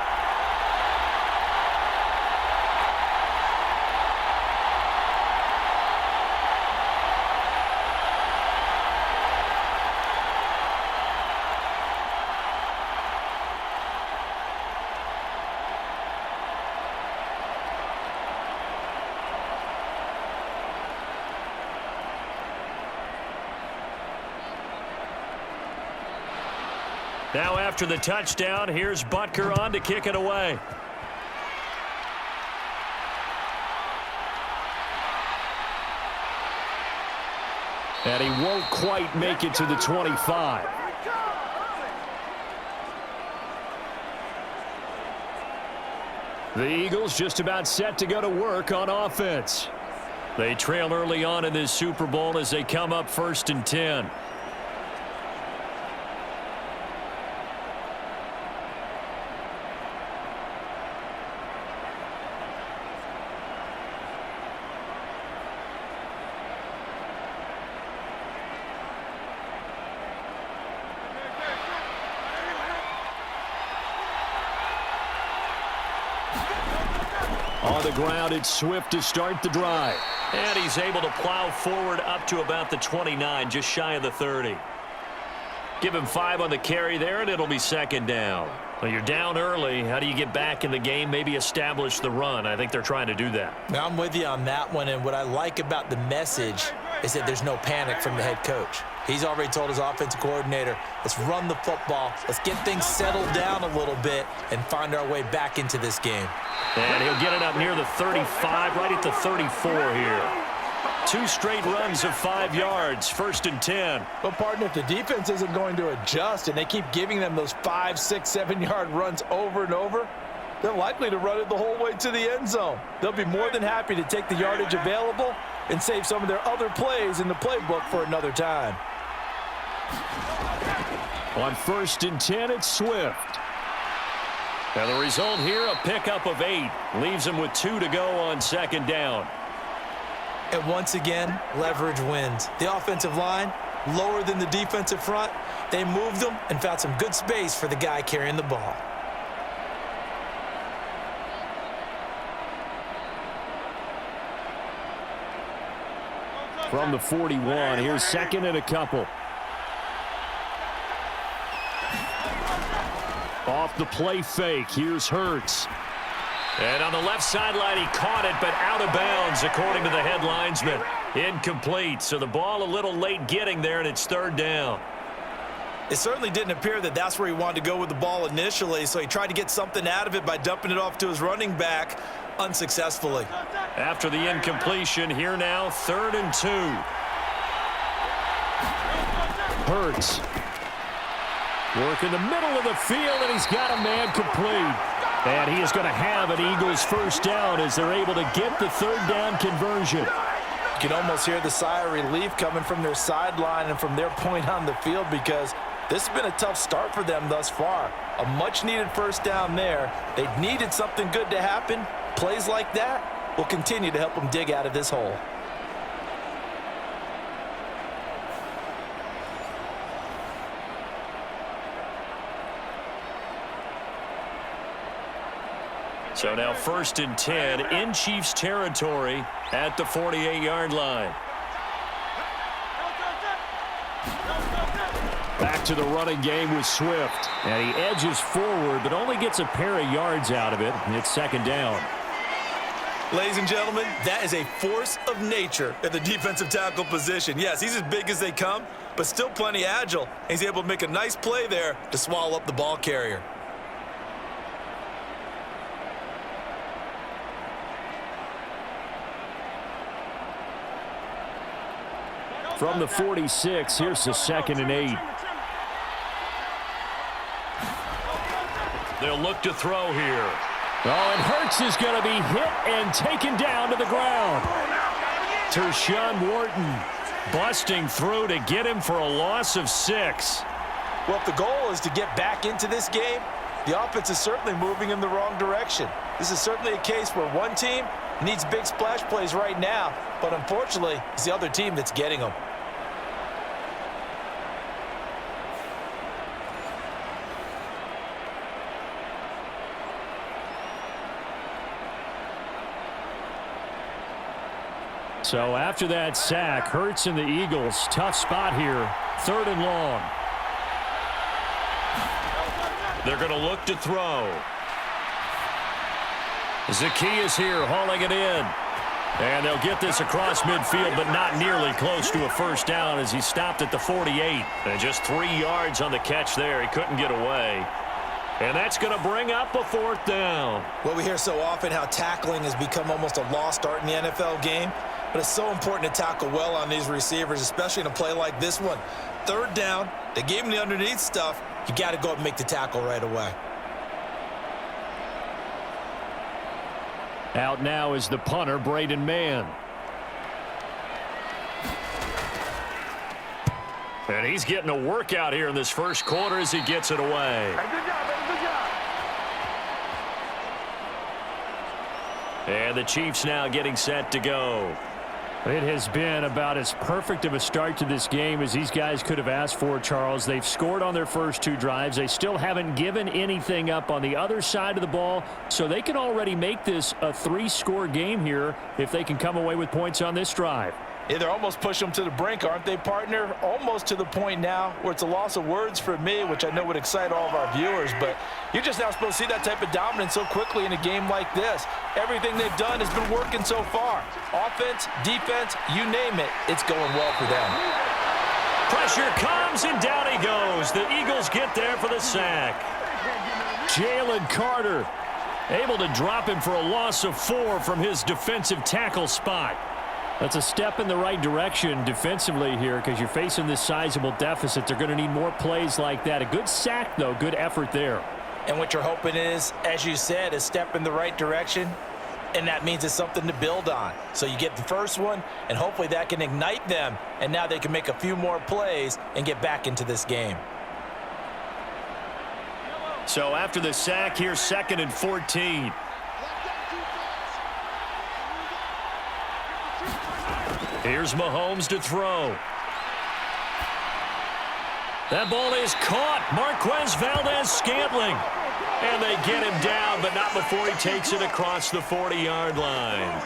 Now after the touchdown, here's Butker on to kick it away. And he won't quite make it to the 25. The Eagles just about set to go to work on offense. They trail early on in this Super Bowl as they come up 1st and 10. On the ground, it's Swift to start the drive. And he's able to plow forward up to about the 29, just shy of the 30. Give him 5 on the carry there, and it'll be second down. Well, you're down early. How do you get back in the game, maybe establish the run? I think they're trying to do that. Now, I'm with you on that one, and what I like about the message is that there's no panic from the head coach. He's already told his offensive coordinator, let's run the football, let's get things settled down a little bit and find our way back into this game. And he'll get it up near the 35, right at the 34 here. 2 straight runs of 5 yards, 1st and 10. But, partner, if the defense isn't going to adjust and they keep giving them those 5, 6, 7-yard runs over and over, they're likely to run it the whole way to the end zone. They'll be more than happy to take the yardage available and save some of their other plays in the playbook for another time. On 1st and 10, it's Swift. And the result here, a pickup of 8. Leaves him with 2 to go on 2nd down. And once again, leverage wins. The offensive line, lower than the defensive front. They moved them and found some good space for the guy carrying the ball. From the 41, here's 2nd and a couple. Off the play fake, here's Hurts. And on the left sideline, he caught it, but out of bounds, according to the head linesman. Incomplete, so the ball a little late getting there, and it's 3rd down. It certainly didn't appear that that's where he wanted to go with the ball initially, so he tried to get something out of it by dumping it off to his running back unsuccessfully. After the incompletion, here now, 3rd and 2. Hurts. Work in the middle of the field, and he's got a man complete. And he is going to have an Eagles 1st down as they're able to get the 3rd down conversion. You can almost hear the sigh of relief coming from their sideline and from their point on the field because this has been a tough start for them thus far. A much-needed 1st down there. They needed something good to happen. Plays like that will continue to help them dig out of this hole. So now 1st and 10 in Chiefs territory at the 48-yard line. Back to the running game with Swift. And he edges forward, but only gets a pair of yards out of it. And it's 2nd down. Ladies and gentlemen, that is a force of nature at the defensive tackle position. Yes, he's as big as they come, but still plenty agile. And he's able to make a nice play there to swallow up the ball carrier. From the 46, here's the 2nd and 8. They'll look to throw here. Oh, and Hurts is going to be hit and taken down to the ground. Tershawn Wharton busting through to get him for a loss of 6. Well, if the goal is to get back into this game, the offense is certainly moving in the wrong direction. This is certainly a case where one team needs big splash plays right now, but unfortunately, it's the other team that's getting them. So after that sack, Hurts and the Eagles, tough spot here, 3rd and long. They're going to look to throw. Zacchaeus here hauling it in. And they'll get this across midfield, but not nearly close to a 1st down as he stopped at the 48. And just 3 yards on the catch there. He couldn't get away. And that's going to bring up a 4th down. Well, we hear so often how tackling has become almost a lost art in the NFL game. But it's so important to tackle well on these receivers, especially in a play like this one. 3rd down, they gave him the underneath stuff. You got to go up and make the tackle right away. Out now is the punter, Braden Mann. And he's getting a workout here in this 1st quarter as he gets it away. Hey, good job, baby, good job. And the Chiefs now getting set to go. It has been about as perfect of a start to this game as these guys could have asked for, Charles. They've scored on their first 2 drives. They still haven't given anything up on the other side of the ball, so they can already make this a 3-score game here if they can come away with points on this drive. Yeah, they're almost pushing them to the brink, aren't they, partner? Almost to the point now where it's a loss of words for me, which I know would excite all of our viewers, but you're just not supposed to see that type of dominance so quickly in a game like this. Everything they've done has been working so far. Offense, defense, you name it, it's going well for them. Pressure comes, and down he goes. The Eagles get there for the sack. Jalen Carter able to drop him for a loss of 4 from his defensive tackle spot. That's a step in the right direction defensively here because you're facing this sizable deficit. They're going to need more plays like that. A good sack, though. Good effort there. And what you're hoping is, as you said, a step in the right direction, and that means it's something to build on. So you get the first one, and hopefully that can ignite them, and now they can make a few more plays and get back into this game. So after the sack, here's 2nd and 14. Here's Mahomes to throw. That ball is caught. Marquez Valdez-Scantling. And they get him down, but not before he takes it across the 40-yard line.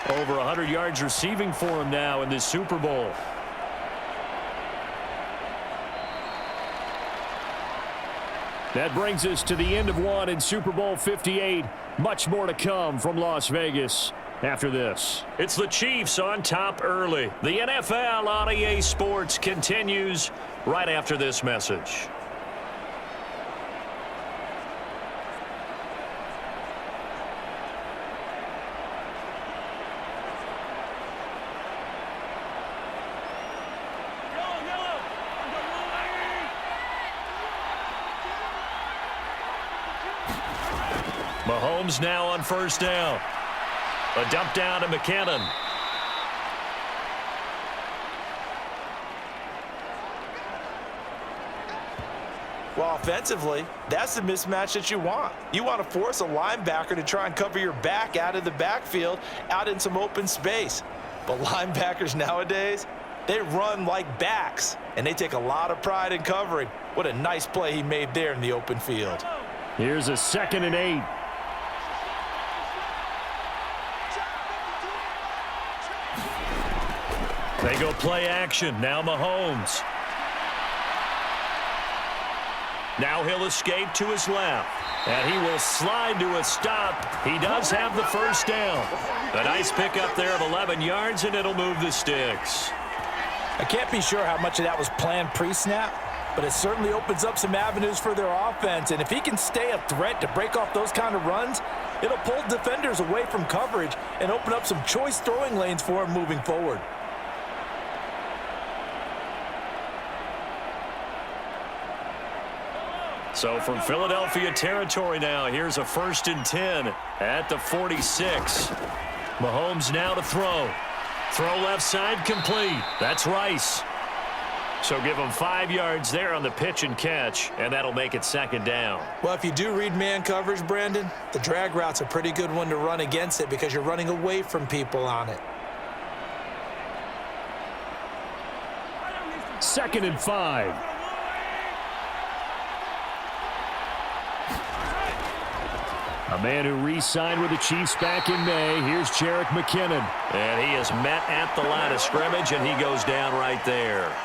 Over 100 yards receiving for him now in this Super Bowl. That brings us to the end of one in Super Bowl 58. Much more to come from Las Vegas after this. It's the Chiefs on top early. The NFL on EA Sports continues right after this message. Mahomes now on 1st down. A dump down to McKinnon. Well, offensively, that's the mismatch that you want. You want to force a linebacker to try and cover your back out of the backfield, out in some open space. But linebackers nowadays, they run like backs, and they take a lot of pride in covering. What a nice play he made there in the open field. Here's a 2nd and 8. They go play action. Now Mahomes. Now he'll escape to his left. And he will slide to a stop. He does have the 1st down. A nice pickup there of 11 yards, and it'll move the sticks. I can't be sure how much of that was planned pre-snap, but it certainly opens up some avenues for their offense. And if he can stay a threat to break off those kind of runs, it'll pull defenders away from coverage and open up some choice throwing lanes for him moving forward. So from Philadelphia territory now, here's a 1st and 10 at the 46. Mahomes now to throw. Throw left side complete. That's Rice. So give him 5 yards there on the pitch and catch, and that'll make it 2nd down. Well, if you do read man coverage, Brandon, the drag route's a pretty good one to run against it because you're running away from people on it. 2nd and 5. A man who re-signed with the Chiefs back in May. Here's Jerick McKinnon. And he is met at the line of scrimmage, and he goes down right there.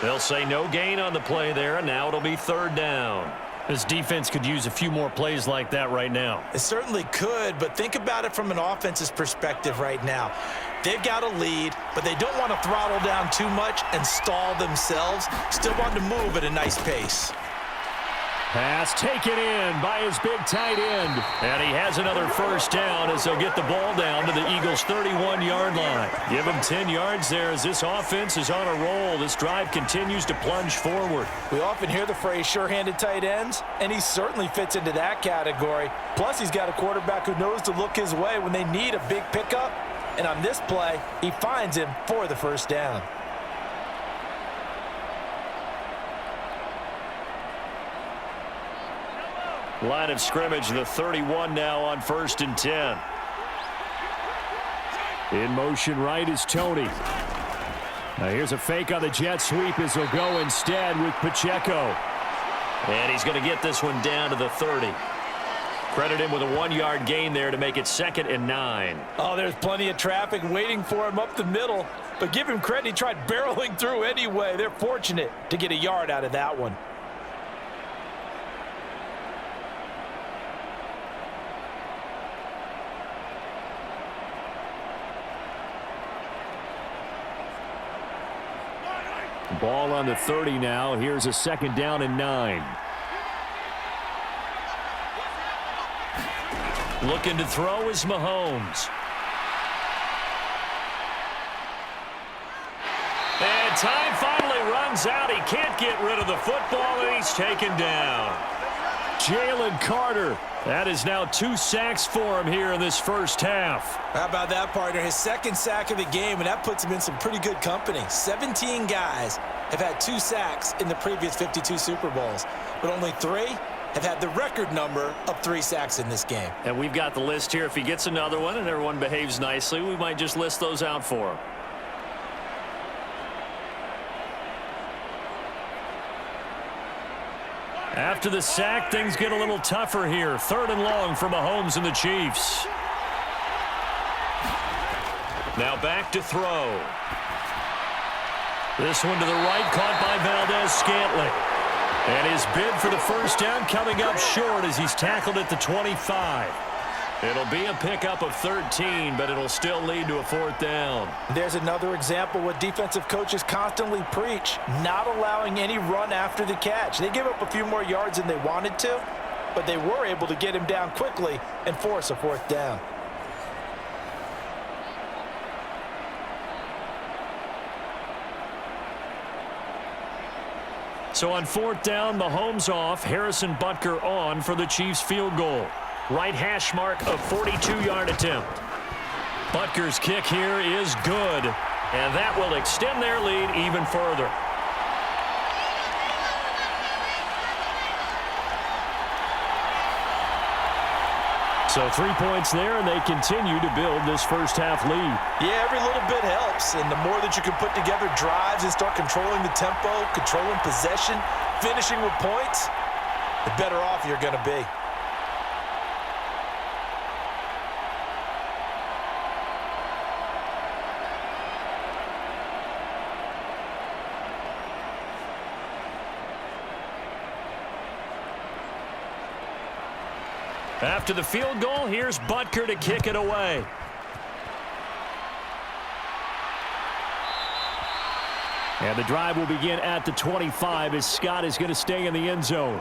They'll say no gain on the play there, and now it'll be 3rd down. This defense could use a few more plays like that right now. It certainly could, but think about it from an offense's perspective right now. They've got a lead, but they don't want to throttle down too much and stall themselves. Still want to move at a nice pace. Pass taken in by his big tight end. And he has another 1st down as they'll get the ball down to the Eagles' 31-yard line. Give him 10 yards there as this offense is on a roll. This drive continues to plunge forward. We often hear the phrase sure-handed tight ends, and he certainly fits into that category. Plus, he's got a quarterback who knows to look his way when they need a big pickup. And on this play, he finds him for the 1st down. Line of scrimmage, the 31 now on 1st and 10. In motion right is Tony. Now here's a fake on the jet sweep as he'll go instead with Pacheco. And he's going to get this one down to the 30. Credit him with a 1-yard gain there to make it 2nd and 9. Oh, there's plenty of traffic waiting for him up the middle. But give him credit, he tried barreling through anyway. They're fortunate to get a yard out of that one. Ball on the 30 now. Here's a 2nd down and 9. Looking to throw is Mahomes. And time finally runs out. He can't get rid of the football, and he's taken down. Jalen Carter. That is now 2 sacks for him here in this first half. How about that, partner? His 2nd sack of the game, and that puts him in some pretty good company. 17 guys have had 2 sacks in the previous 52 Super Bowls, but only 3 have had the record number of 3 sacks in this game. And we've got the list here. If he gets another one and everyone behaves nicely, we might just list those out for him. After the sack, things get a little tougher here. 3rd and long for Mahomes and the Chiefs. Now back to throw. This one to the right, caught by Valdez-Scantling. And his bid for the first down coming up short as he's tackled at the 25. It'll be a pickup of 13, but it'll still lead to a 4th down. There's another example what defensive coaches constantly preach, not allowing any run after the catch. They give up a few more yards than they wanted to, but they were able to get him down quickly and force a 4th down. So on 4th down, Mahomes off, Harrison Butker on for the Chiefs field goal. Right hash mark of 42-yard attempt. Butker's kick here is good, and that will extend their lead even further. So 3 points there, and they continue to build this first half lead. Yeah, every little bit helps, and the more that you can put together drives and start controlling the tempo, controlling possession, finishing with points, the better off you're going to be. After the field goal, here's Butker to kick it away. And the drive will begin at the 25 as Scott is going to stay in the end zone.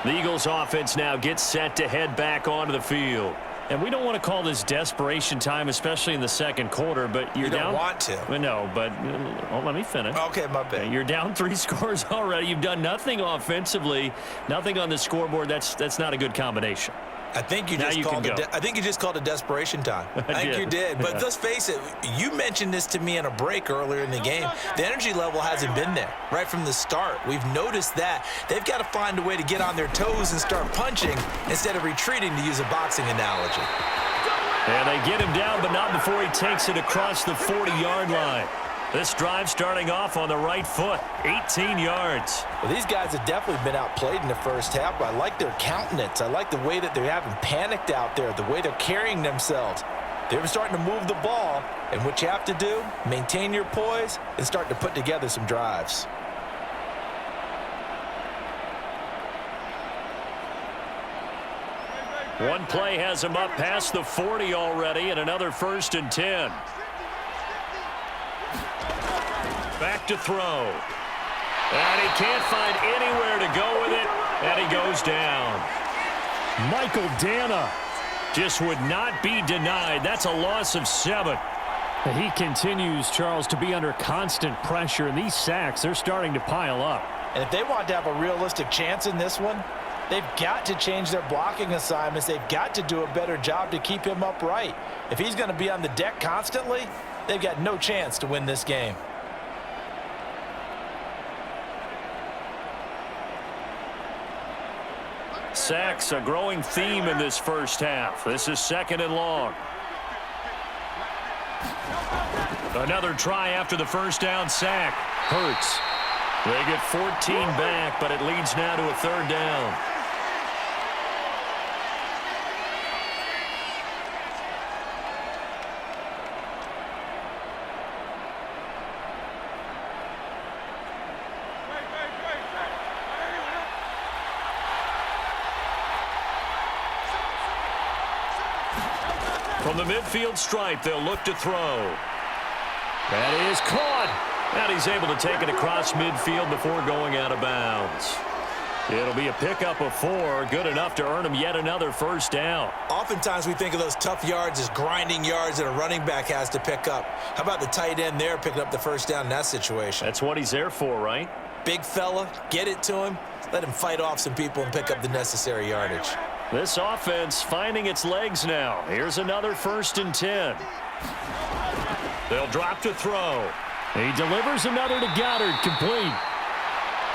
The Eagles offense now gets set to head back onto the field. And we don't want to call this desperation time, especially in the 2nd quarter, but you're down. You don't want to. Well, no, but let me finish. Okay, my bad. You're down 3 scores already. You've done nothing offensively, nothing on the scoreboard. That's not a good combination. I think you just called it desperation time. I think you did. But let's face it, you mentioned this to me in a break earlier in the game. The energy level hasn't been there right from the start. We've noticed that. They've got to find a way to get on their toes and start punching instead of retreating, to use a boxing analogy. And they get him down, but not before he takes it across the 40-yard line. This drive starting off on the right foot, 18 yards. Well, these guys have definitely been outplayed in the first half, but I like their countenance. I like the way that they haven't panicked out there, the way they're carrying themselves. They're starting to move the ball, and what you have to do, maintain your poise and start to put together some drives. One play has him up past the 40 already, and another 1st and 10. Back to throw. And he can't find anywhere to go with it, and he goes down. Michael Dana just would not be denied. That's a loss of 7. He continues, Charles, to be under constant pressure, and these sacks, they're starting to pile up. And if they want to have a realistic chance in this one, they've got to change their blocking assignments. They've got to do a better job to keep him upright. If he's going to be on the deck constantly, they've got no chance to win this game. Sacks, a growing theme in this first half. This is 2nd and long. Another try after the first down sack. Hurts. They get 14 back, but it leads now to a third down. From the midfield stripe, they'll look to throw. That is caught. And he's able to take it across midfield before going out of bounds. It'll be a pickup of 4, good enough to earn him yet another first down. Oftentimes we think of those tough yards as grinding yards that a running back has to pick up. How about the tight end there picking up the first down in that situation? That's what he's there for, right? Big fella, get it to him, let him fight off some people and pick up the necessary yardage. This offense finding its legs now. Here's another 1st and 10. They'll drop to throw. He delivers another to Goddard, complete.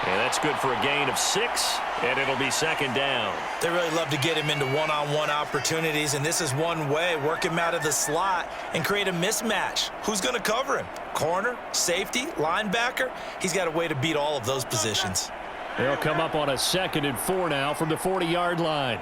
And that's good for a gain of 6, and it'll be 2nd down. They really love to get him into one-on-one opportunities, and this is one way, work him out of the slot and create a mismatch. Who's going to cover him? Corner, safety, linebacker? He's got a way to beat all of those positions. They'll come up on a 2nd and 4 now from the 40-yard line.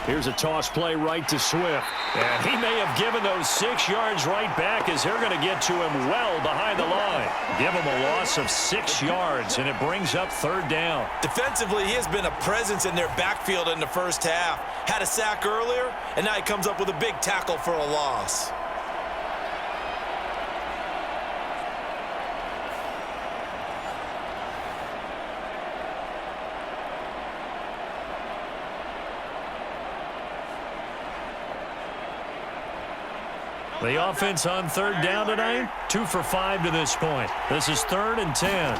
Here's a toss play right to Swift. And he may have given those 6 yards right back as they're going to get to him well behind the line. Give him a loss of 6 yards, and it brings up 3rd down. Defensively, he has been a presence in their backfield in the first half. Had a sack earlier, and now he comes up with a big tackle for a loss. The offense on 3rd down tonight, 2 for 5 to this point. This is 3rd and 10.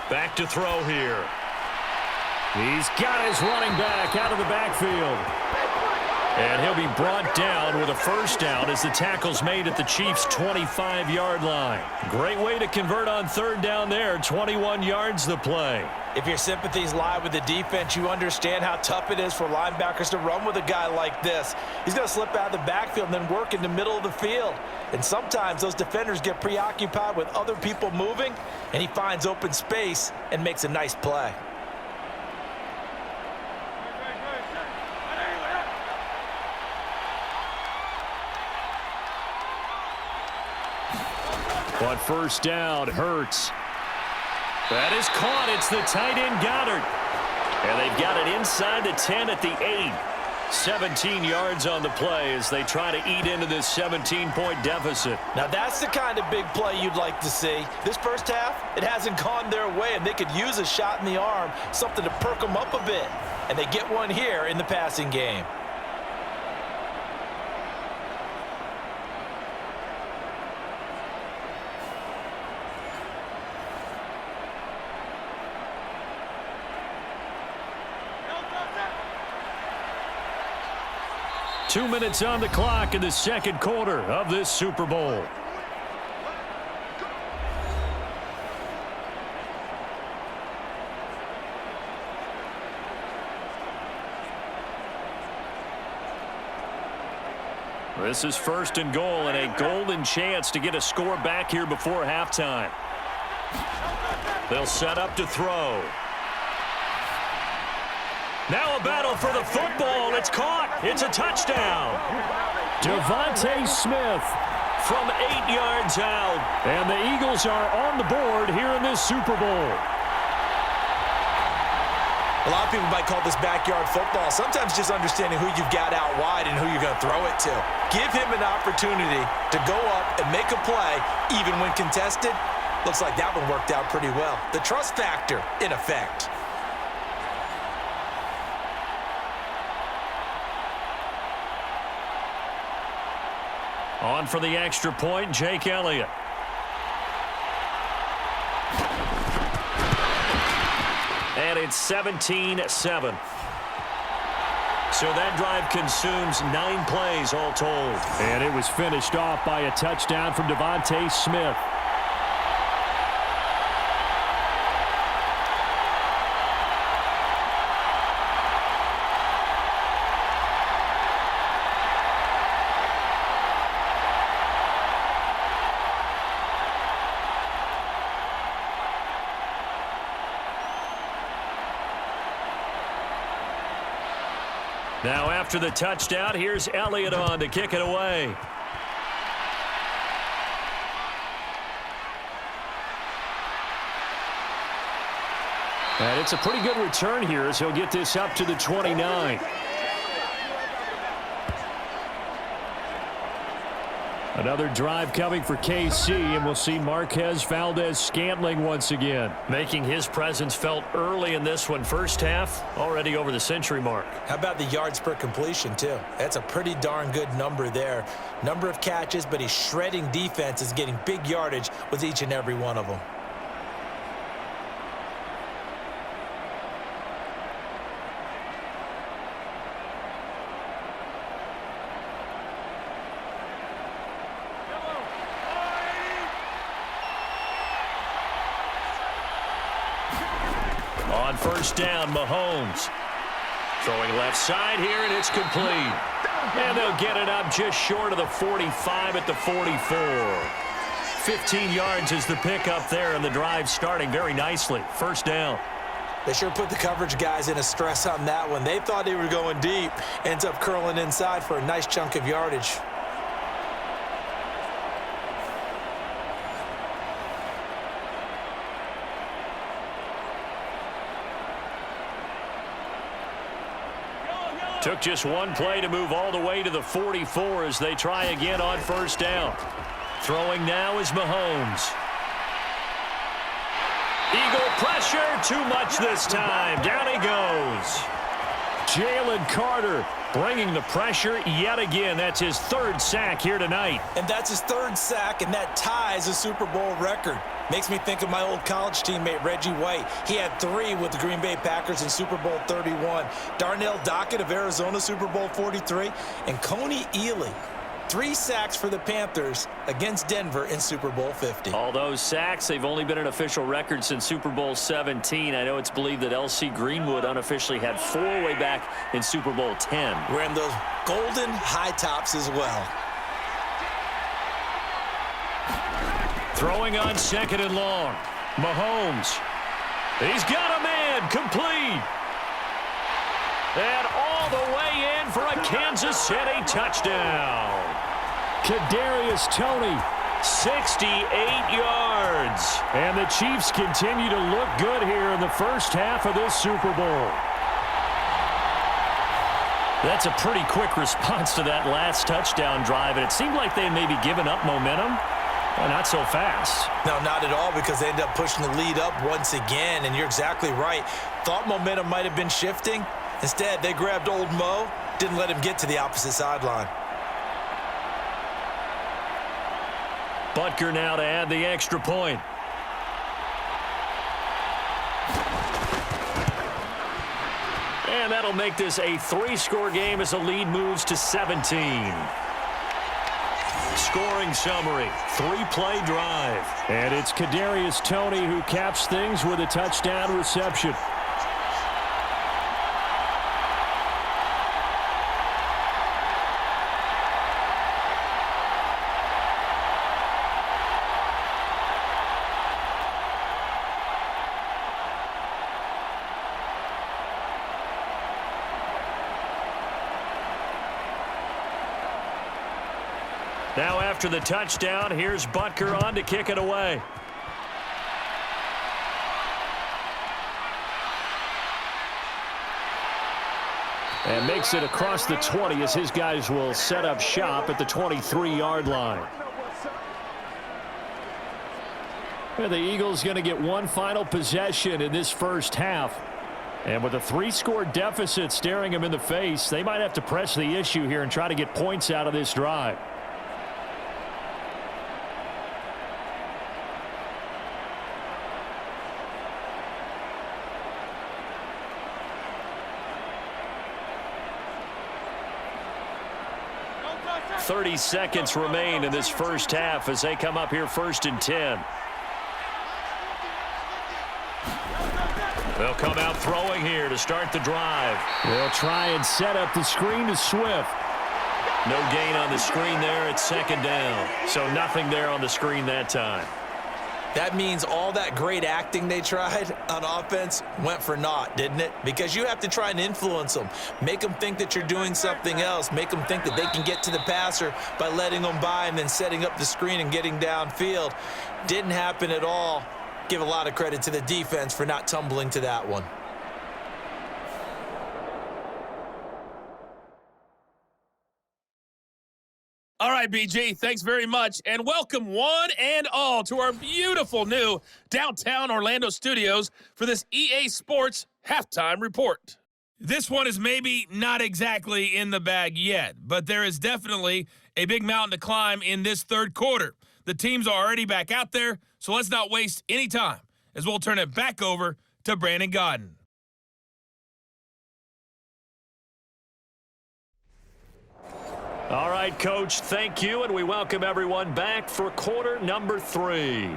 Back to throw here. He's got his running back out of the backfield. And he'll be brought down with a first down as the tackle's made at the Chiefs' 25-yard line. Great way to convert on 3rd down there, 21 yards the play. If your sympathies lie with the defense, you understand how tough it is for linebackers to run with a guy like this. He's going to slip out of the backfield and then work in the middle of the field. And sometimes those defenders get preoccupied with other people moving, and he finds open space and makes a nice play. On 1st down, Hurts. That is caught. It's the tight end Goddard. And they've got it inside the 10 at the 8. 17 yards on the play as they try to eat into this 17-point deficit. Now that's the kind of big play you'd like to see. This first half, it hasn't gone their way, and they could use a shot in the arm, something to perk them up a bit. And they get one here in the passing game. Two minutes on the clock in the 2nd quarter of this Super Bowl. This is 1st and goal and a golden chance to get a score back here before halftime. They'll set up to throw. Now a battle for the football. It's caught. It's a touchdown. Devontae Smith from 8 yards out. And the Eagles are on the board here in this Super Bowl. A lot of people might call this backyard football. Sometimes just understanding who you've got out wide and who you're going to throw it to. Give him an opportunity to go up and make a play, even when contested. Looks like that one worked out pretty well. The trust factor in effect. On for the extra point, Jake Elliott. And it's 17-7. So that drive consumes 9 plays all told. And it was finished off by a touchdown from Devontae Smith. Now after the touchdown, here's Elliott on to kick it away. And it's a pretty good return here as he'll get this up to the 29. Another drive coming for KC, and we'll see Marquez Valdez-Scantling once again. Making his presence felt early in this one. First half, already over the century mark. How about the yards per completion, too? That's a pretty darn good number there. Number of catches, but he's shredding defenses, getting big yardage with each and every one of them. On first down, Mahomes. Throwing left side here, and it's complete. And they'll get it up just short of the 45 at the 44. 15 yards is the pickup there, and the drive starting very nicely. First down. They sure put the coverage guys in a stress on that one. They thought they were going deep. Ends up curling inside for a nice chunk of yardage. Took just one play to move all the way to the 44 as they try again on first down. Throwing now is Mahomes. Eagle pressure, too much this time. Down he goes. Jalen Carter bringing the pressure yet again. That's his third sack here tonight. And that's his third sack, and that ties a Super Bowl record. Makes me think of my old college teammate, Reggie White. He had 3 with the Green Bay Packers in Super Bowl 31. Darnell Dockett of Arizona, Super Bowl 43. And Coney Ealy, 3 sacks for the Panthers against Denver in Super Bowl 50. All those sacks, they've only been an official record since Super Bowl 17. I know it's believed that L.C. Greenwood unofficially had 4 way back in Super Bowl 10. Wearing those golden high tops as well. Throwing on second and long. Mahomes. He's got a man. Complete. And all the way in for a Kansas City touchdown. Kadarius Toney. 68 yards. And the Chiefs continue to look good here in the first half of this Super Bowl. That's a pretty quick response to that last touchdown drive, and it seemed like they may be giving up momentum. Well, not so fast. No, not at all, because they end up pushing the lead up once again, and you're exactly right. Thought momentum might have been shifting. Instead, they grabbed old Mo, didn't let him get to the opposite sideline. Butker now to add the extra point. And that'll make this a 3-score game as the lead moves to 17. Scoring summary, 3-play drive. And it's Kadarius Toney who caps things with a touchdown reception. Now after the touchdown, here's Butker on to kick it away. And makes it across the 20 as his guys will set up shop at the 23-yard line. And the Eagles going to get one final possession in this first half. And with a 3-score deficit staring them in the face, they might have to press the issue here and try to get points out of this drive. – 30 seconds remain in this first half as they come up here 1st and 10. They'll come out throwing here to start the drive. They'll try and set up the screen to Swift. No gain on the screen there at 2nd down. So nothing there on the screen that time. That means all that great acting they tried on offense went for naught, didn't it? Because you have to try and influence them. Make them think that you're doing something else. Make them think that they can get to the passer by letting them by and then setting up the screen and getting downfield. Didn't happen at all. Give a lot of credit to the defense for not tumbling to that one. All right, BG, thanks very much. And welcome one and all to our beautiful new downtown Orlando studios for this EA Sports Halftime Report. This one is maybe not exactly in the bag yet, but there is definitely a big mountain to climb in this third quarter. The teams are already back out there, so let's not waste any time as we'll turn it back over to Brandon Godden. All right, Coach, thank you, and we welcome everyone back for quarter number 3.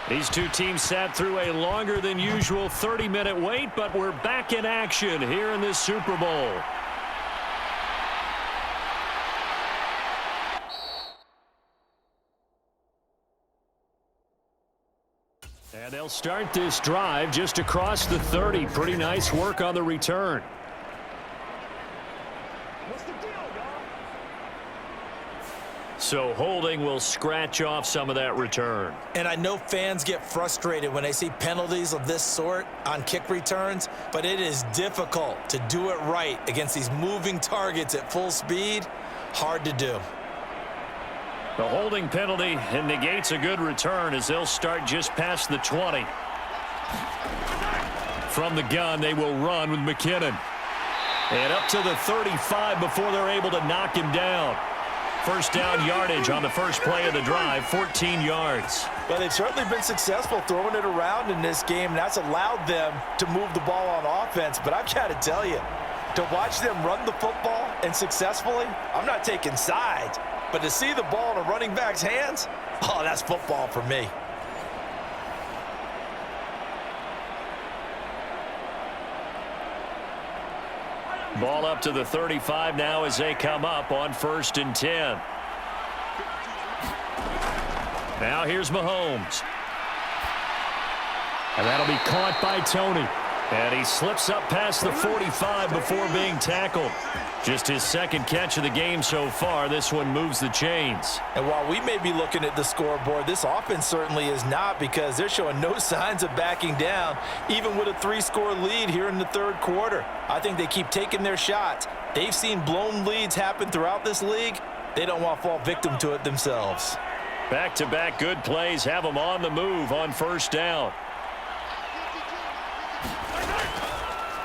These two teams sat through a longer than usual 30-minute wait, but we're back in action here in this Super Bowl. And they'll start this drive just across the 30. Pretty nice work on the return. So holding will scratch off some of that return. And I know fans get frustrated when they see penalties of this sort on kick returns, but it is difficult to do it right against these moving targets at full speed. Hard to do. The holding penalty negates a good return as they'll start just past the 20. From the gun, they will run with McKinnon. And up to the 35 before they're able to knock him down. First down yardage on the first play of the drive, 14 yards. But they've certainly been successful throwing it around in this game. That's allowed them to move the ball on offense. But I've got to tell you, to watch them run the football and successfully, I'm not taking sides. But to see the ball in a running back's hands, oh, that's football for me. Ball up to the 35 now as they come up on 1st and 10. Now here's Mahomes. And that'll be caught by Tony. And he slips up past the 45 before being tackled. Just his second catch of the game so far. This one moves the chains. And while we may be looking at the scoreboard, this offense certainly is not, because they're showing no signs of backing down, even with a 3-score lead here in the third quarter. I think they keep taking their shots. They've seen blown leads happen throughout this league. They don't want to fall victim to it themselves. Back-to-back good plays have them on the move on 1st down.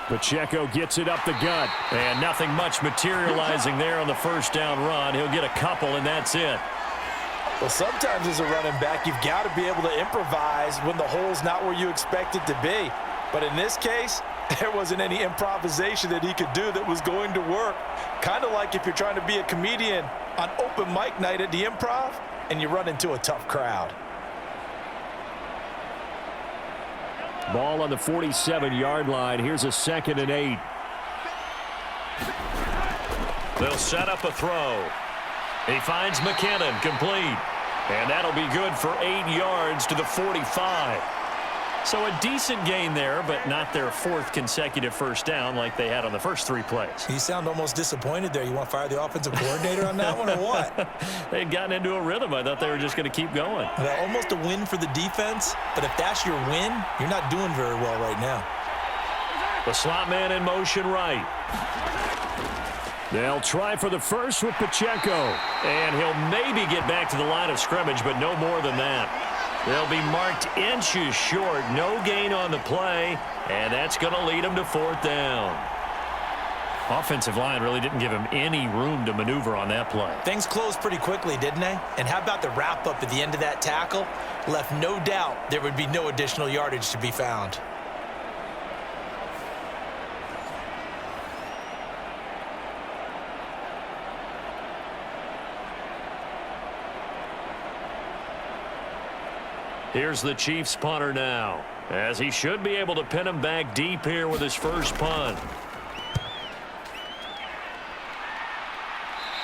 Pacheco gets it up the gut. And nothing much materializing there on the 1st down run. He'll get a couple, and that's it. Well, sometimes as a running back, you've got to be able to improvise when the hole's not where you expect it to be. But in this case, there wasn't any improvisation that he could do that was going to work. Kind of like if you're trying to be a comedian on open mic night at the Improv and you run into a tough crowd. Ball on the 47-yard line. Here's a 2nd and 8. They'll set up a throw. He finds McKinnon, complete. And that'll be good for 8 yards to the 45. So a decent gain there, but not their 4th consecutive first down like they had on the first 3 plays. You sound almost disappointed there. You want to fire the offensive coordinator on that one or what? They'd gotten into a rhythm. I thought they were just going to keep going. Well, almost a win for the defense, but if that's your win, you're not doing very well right now. The slot man in motion right. They'll try for the first with Pacheco. And he'll maybe get back to the line of scrimmage, but no more than that. They'll be marked inches short. No gain on the play, and that's going to lead them to 4th down. Offensive line really didn't give him any room to maneuver on that play. Things closed pretty quickly, didn't they? And how about the wrap-up at the end of that tackle? Left no doubt there would be no additional yardage to be found. Here's the Chiefs punter now, as he should be able to pin him back deep here with his first punt.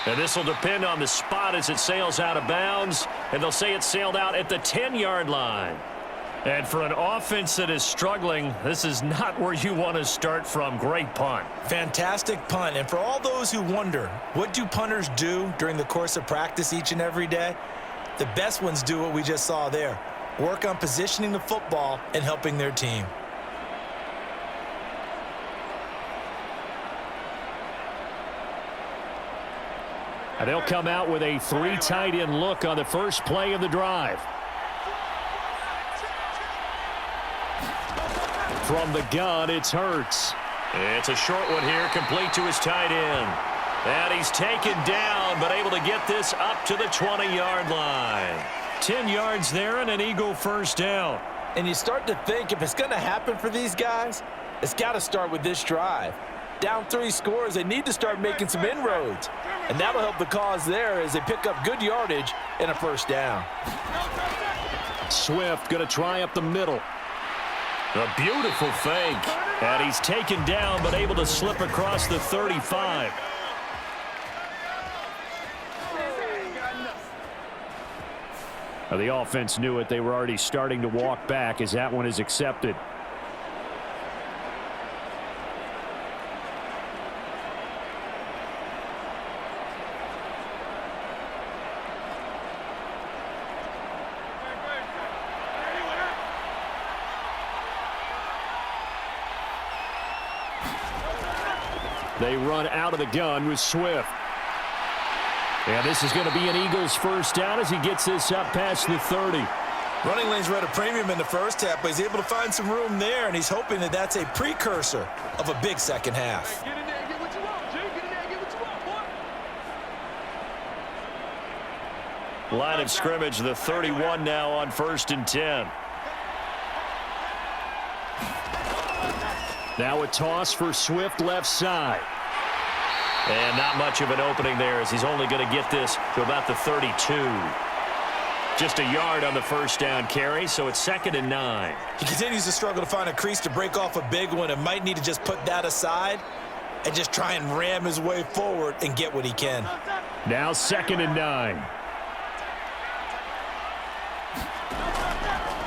And this will depend on the spot as it sails out of bounds, and they'll say it sailed out at the 10-yard line. And for an offense that is struggling, this is not where you want to start from. Great punt. Fantastic punt. And for all those who wonder, what do punters do during the course of practice each and every day? The best ones do what we just saw there. Work on positioning the football and helping their team. And they'll come out with a 3 tight end look on the first play of the drive. From the gun, it's Hurts. It's a short one here, complete to his tight end. And he's taken down, but able to get this up to the 20-yard line. 10 yards there and an Eagle first down. And you start to think if it's going to happen for these guys, it's got to start with this drive. Down 3 scores, they need to start making some inroads. And that'll help the cause there as they pick up good yardage and a first down. Swift going to try up the middle. A beautiful fake. And he's taken down but able to slip across the 35. The offense knew it. They were already starting to walk back as that one is accepted. They run out of the gun with Swift. And this is going to be an Eagles first down as he gets this up past the 30. Running lanes were at a premium in the first half, but he's able to find some room there, and he's hoping that that's a precursor of a big second half. Get in there and get what you want, G. Get in there and get what you want, boy. Line of scrimmage, the 31 now on 1st and 10. Now a toss for Swift left side. And not much of an opening there as he's only going to get this to about the 32. Just a yard on the first down carry, so it's 2nd and 9. He continues to struggle to find a crease to break off a big one and might need to just put that aside and just try and ram his way forward and get what he can. Now 2nd and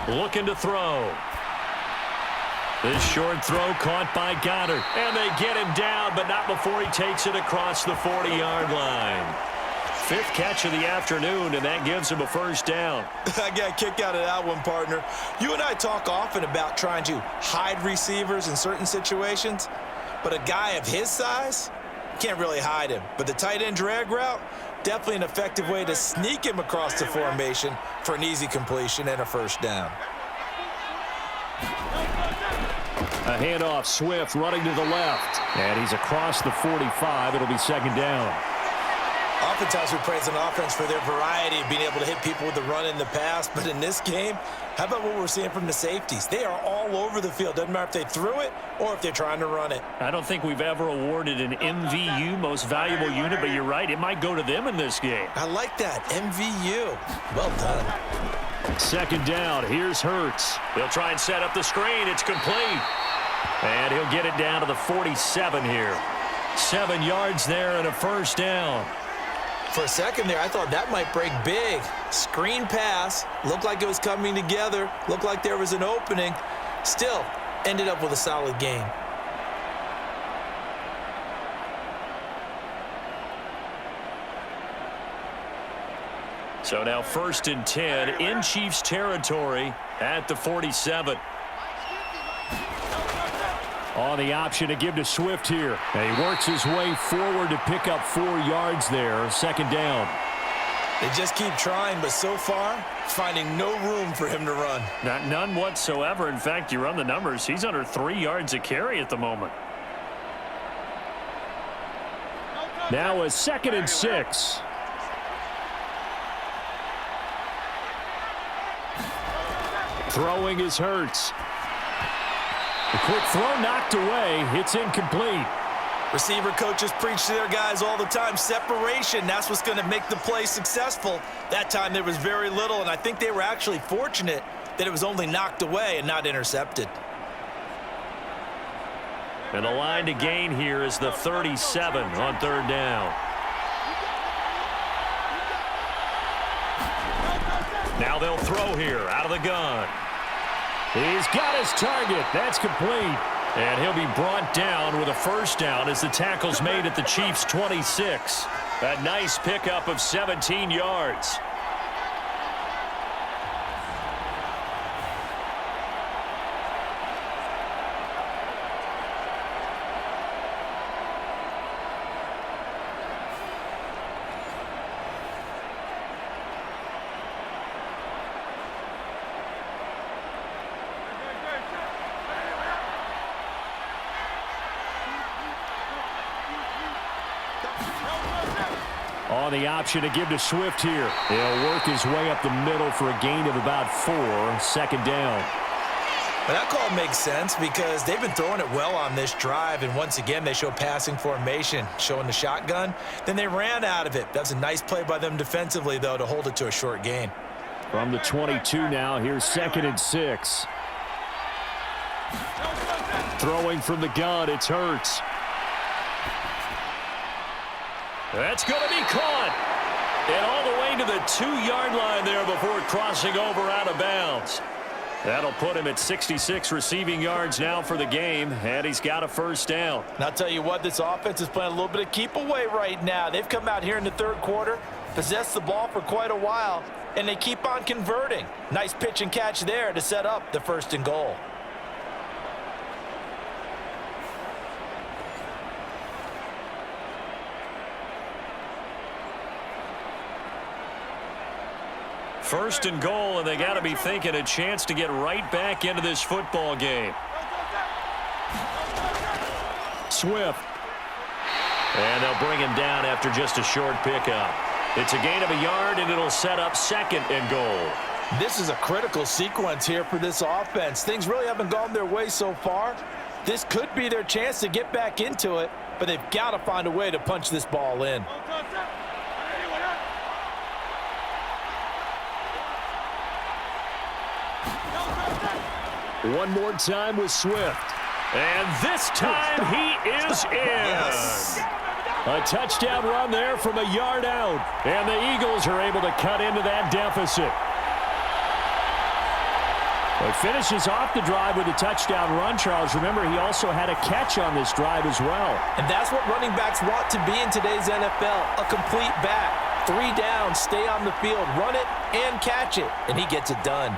9. Looking to throw. This short throw caught by Goddard. And they get him down, but not before he takes it across the 40-yard line. 5th catch of the afternoon, and that gives him a first down. I got a kick out of that one, partner. You and I talk often about trying to hide receivers in certain situations, but a guy of his size can't really hide him. But the tight end drag route, definitely an effective way to sneak him across the formation for an easy completion and a first down. A handoff, Swift running to the left. And he's across the 45. It'll be 2nd down. Oftentimes we praise an offense for their variety of being able to hit people with the run in the pass. But in this game, how about what we're seeing from the safeties? They are all over the field. Doesn't matter if they threw it or if they're trying to run it. I don't think we've ever awarded an MVU, most valuable unit, but you're right. It might go to them in this game. I like that. MVU. Well done. 2nd down. Here's Hurts. He'll try and set up the screen. It's complete. And he'll get it down to the 47 here. 7 yards there and a first down. For a second there, I thought that might break big. Screen pass. Looked like it was coming together. Looked like there was an opening. Still, ended up with a solid game. So now 1st and 10 in Chiefs territory at the 47. On the option to give to Swift here. And he works his way forward to pick up 4 yards there. 2nd down. They just keep trying, but so far, finding no room for him to run. None whatsoever. In fact, you run the numbers. He's under 3 yards a carry at the moment. Now a 2nd and 6. Throwing is Hurts. The quick throw knocked away. It's incomplete. Receiver coaches preach to their guys all the time. Separation, that's what's going to make the play successful. That time there was very little, and I think they were actually fortunate that it was only knocked away and not intercepted. And the line to gain here is the 37 on 3rd down. Now they'll throw here out of the gun. He's got his target. That's complete. And he'll be brought down with a 1st down as the tackle's made at the Chiefs' 26. A nice pickup of 17 yards. On the option to give to Swift here. He'll work his way up the middle for a gain of about 4. 2nd down. But that call makes sense because they've been throwing it well on this drive, and once again they show passing formation, showing the shotgun. Then they ran out of it. That's a nice play by them defensively, though, to hold it to a short gain. From the 22 now, here's 2nd and 6. Throwing from the gun, it's Hurts. That's going to be caught. And all the way to the 2-yard line there before crossing over out of bounds. That'll put him at 66 receiving yards now for the game, and he's got a 1st down. And I'll tell you what, this offense is playing a little bit of keep away right now. They've come out here in the 3rd quarter, possessed the ball for quite a while, and they keep on converting. Nice pitch and catch there to set up the 1st and goal. First and goal, and they got to be thinking a chance to get right back into this football game. Swift. And they'll bring him down after just a short pickup. It's a gain of a yard, and it'll set up 2nd and goal. This is a critical sequence here for this offense. Things really haven't gone their way so far. This could be their chance to get back into it, but they've got to find a way to punch this ball in. One more time with Swift. And this time he is in. Yes. A touchdown run there from a yard out. And the Eagles are able to cut into that deficit. It finishes off the drive with a touchdown run, Charles. Remember, he also had a catch on this drive as well. And that's what running backs want to be in today's NFL, a complete back. 3 down, stay on the field, run it, and catch it. And he gets it done.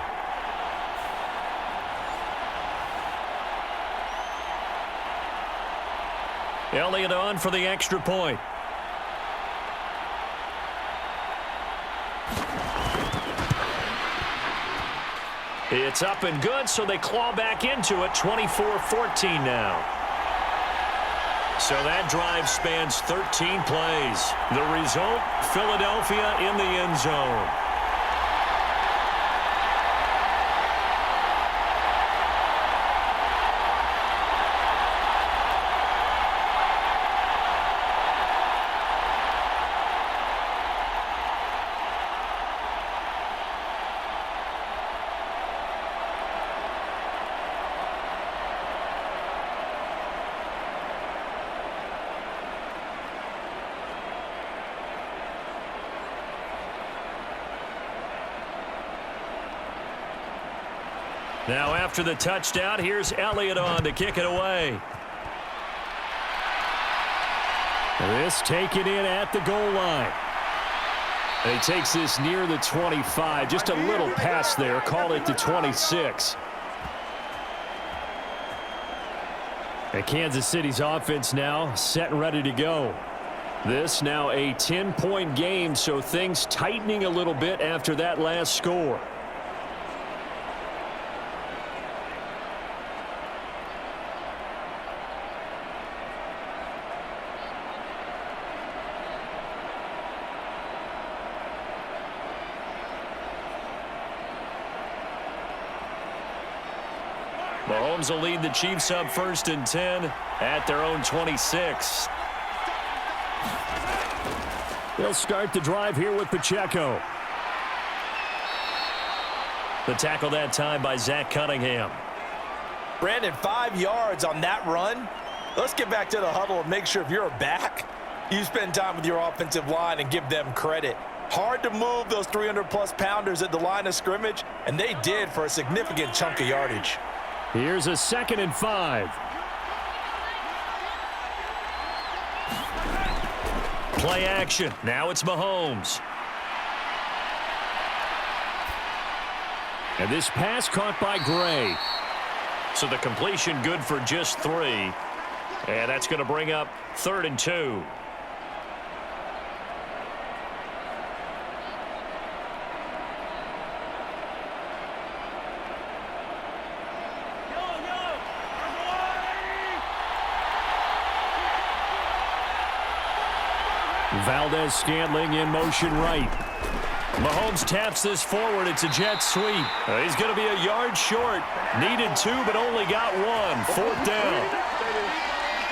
Elliott on for the extra point. It's up and good, so they claw back into it, 24-14 now. So that drive spans 13 plays. The result, Philadelphia in the end zone. Now after the touchdown, here's Elliott on to kick it away. This taken in at the goal line. And he takes this near the 25. Just a little pass there. Call it the 26. And Kansas City's offense now set and ready to go. This now a 10-point game, so things tightening a little bit after that last score. Mahomes will lead the Chiefs up 1st and 10 at their own 26. They'll start the drive here with Pacheco. The tackle that time by Zach Cunningham. Brandon, 5 yards on that run. Let's get back to the huddle and make sure if you're back, you spend time with your offensive line and give them credit. Hard to move those 300-plus pounders at the line of scrimmage, and they did for a significant chunk of yardage. Here's a 2nd and 5. Play action. Now it's Mahomes. And this pass caught by Gray. So the completion good for just 3. And that's going to bring up 3rd and 2. Valdez-Scantling in motion right. Mahomes taps this forward. It's a jet sweep. He's going to be a yard short. Needed 2, but only got 1. 4th down.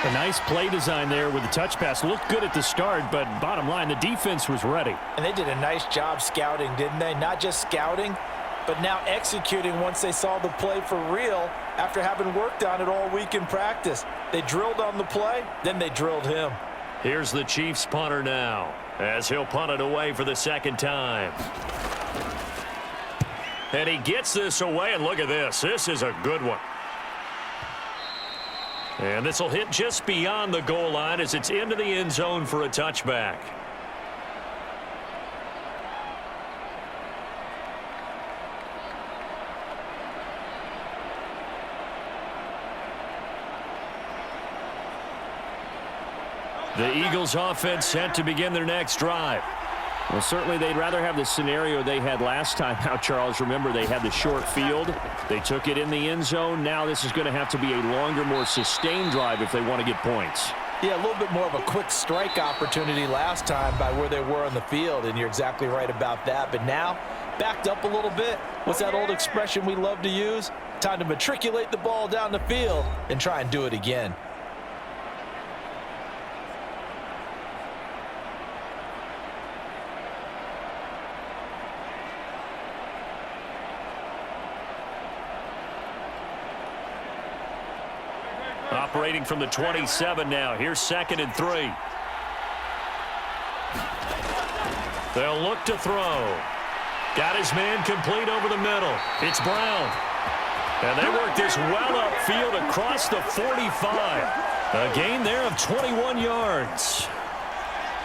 A nice play design there with the touch pass. Looked good at the start, but bottom line, the defense was ready. And they did a nice job scouting, didn't they? Not just scouting, but now executing once they saw the play for real after having worked on it all week in practice. They drilled on the play, then they drilled him. Here's the Chiefs punter now, as he'll punt it away for the 2nd time. And he gets this away, and look at this. This is a good one. And this will hit just beyond the goal line as it's into the end zone for a touchback. The Eagles offense set to begin their next drive. Well, certainly they'd rather have the scenario they had last time out, Charles. Remember, they had the short field. They took it in the end zone. Now this is going to have to be a longer, more sustained drive if they want to get points. Yeah, a little bit more of a quick strike opportunity last time by where they were on the field, and you're exactly right about that. But now, backed up a little bit. What's that old expression we love to use? Time to matriculate the ball down the field and try and do it again. Operating from the 27 now. Here's 2nd and 3. They'll look to throw. Got his man complete over the middle. It's Brown. And they work this well upfield across the 45. A gain there of 21 yards.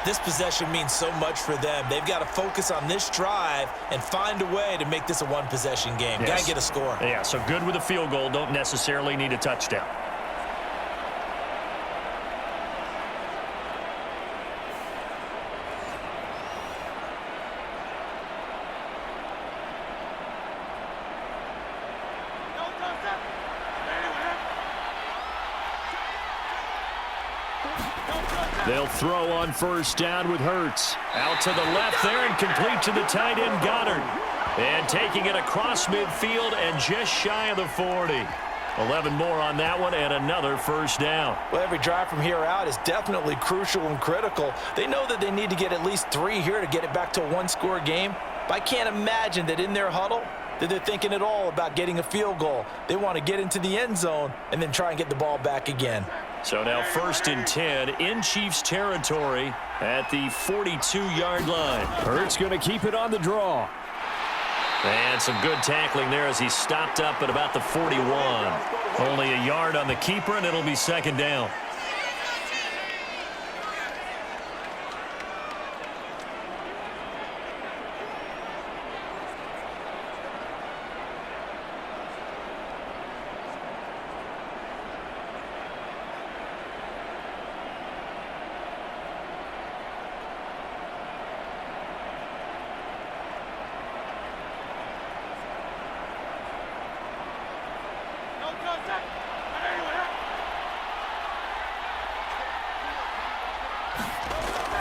This possession means so much for them. They've got to focus on this drive and find a way to make this a one-possession game. Yes. Got to get a score. Yeah, so good with a field goal. Don't necessarily need a touchdown. They'll throw on 1st down with Hurts. Out to the left there and complete to the tight end Goddard. And taking it across midfield and just shy of the 40. 11 more on that one and another 1st down. Well, every drive from here out is definitely crucial and critical. They know that they need to get at least 3 here to get it back to a one-score game. But I can't imagine that in their huddle that they're thinking at all about getting a field goal. They want to get into the end zone and then try and get the ball back again. So now 1st and 10 in Chiefs territory at the 42-yard line. Hurts going to keep it on the draw. And some good tackling there as he stopped up at about the 41. Only a yard on the keeper, and it'll be 2nd down.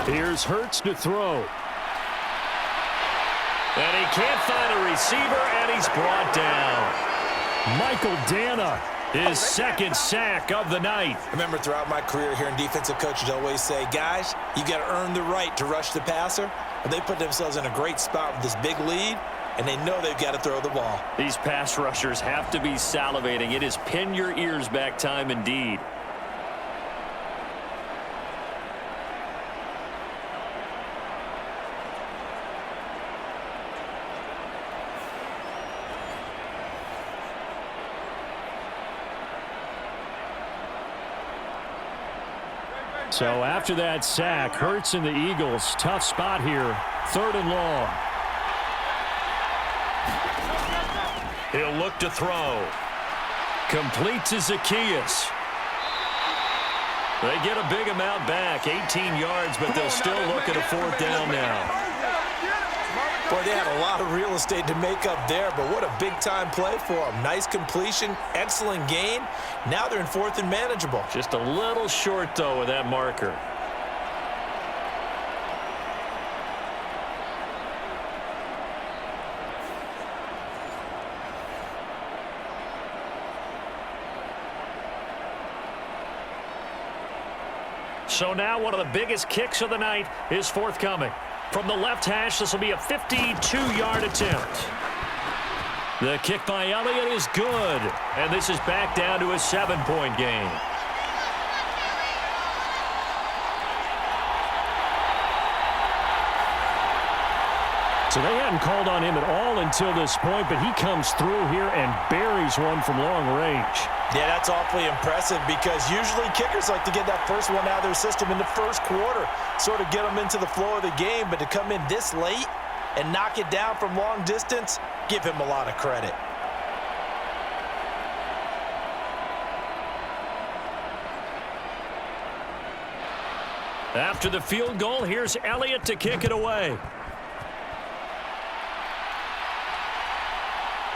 Here's Hurts to throw. And he can't find a receiver, and he's brought down. Michael Dana His second sack of the night. I remember throughout my career hearing defensive coaches always say, guys, you got to earn the right to rush the passer. And they put themselves in a great spot with this big lead, and they know they've got to throw the ball. These pass rushers have to be salivating. It is pin your ears back time indeed. So after that sack, Hurts and the Eagles, tough spot here, 3rd and long. He'll look to throw. Complete to Zacchaeus. They get a big amount back, 18 yards, but they'll still look at a 4th down now. Boy, they had a lot of real estate to make up there, but what a big-time play for them. Nice completion, excellent gain. Now they're in 4th and manageable. Just a little short, though, with that marker. So now one of the biggest kicks of the night is forthcoming. From the left hash, this will be a 52-yard attempt. The kick by Elliott is good, and this is back down to a 7-point game. So they hadn't called on him at all until this point, but he comes through here and buries one from long range. Yeah, that's awfully impressive because usually kickers like to get that first one out of their system in the first quarter, sort of get them into the flow of the game, but to come in this late and knock it down from long distance, give him a lot of credit. After the field goal, here's Elliott to kick it away.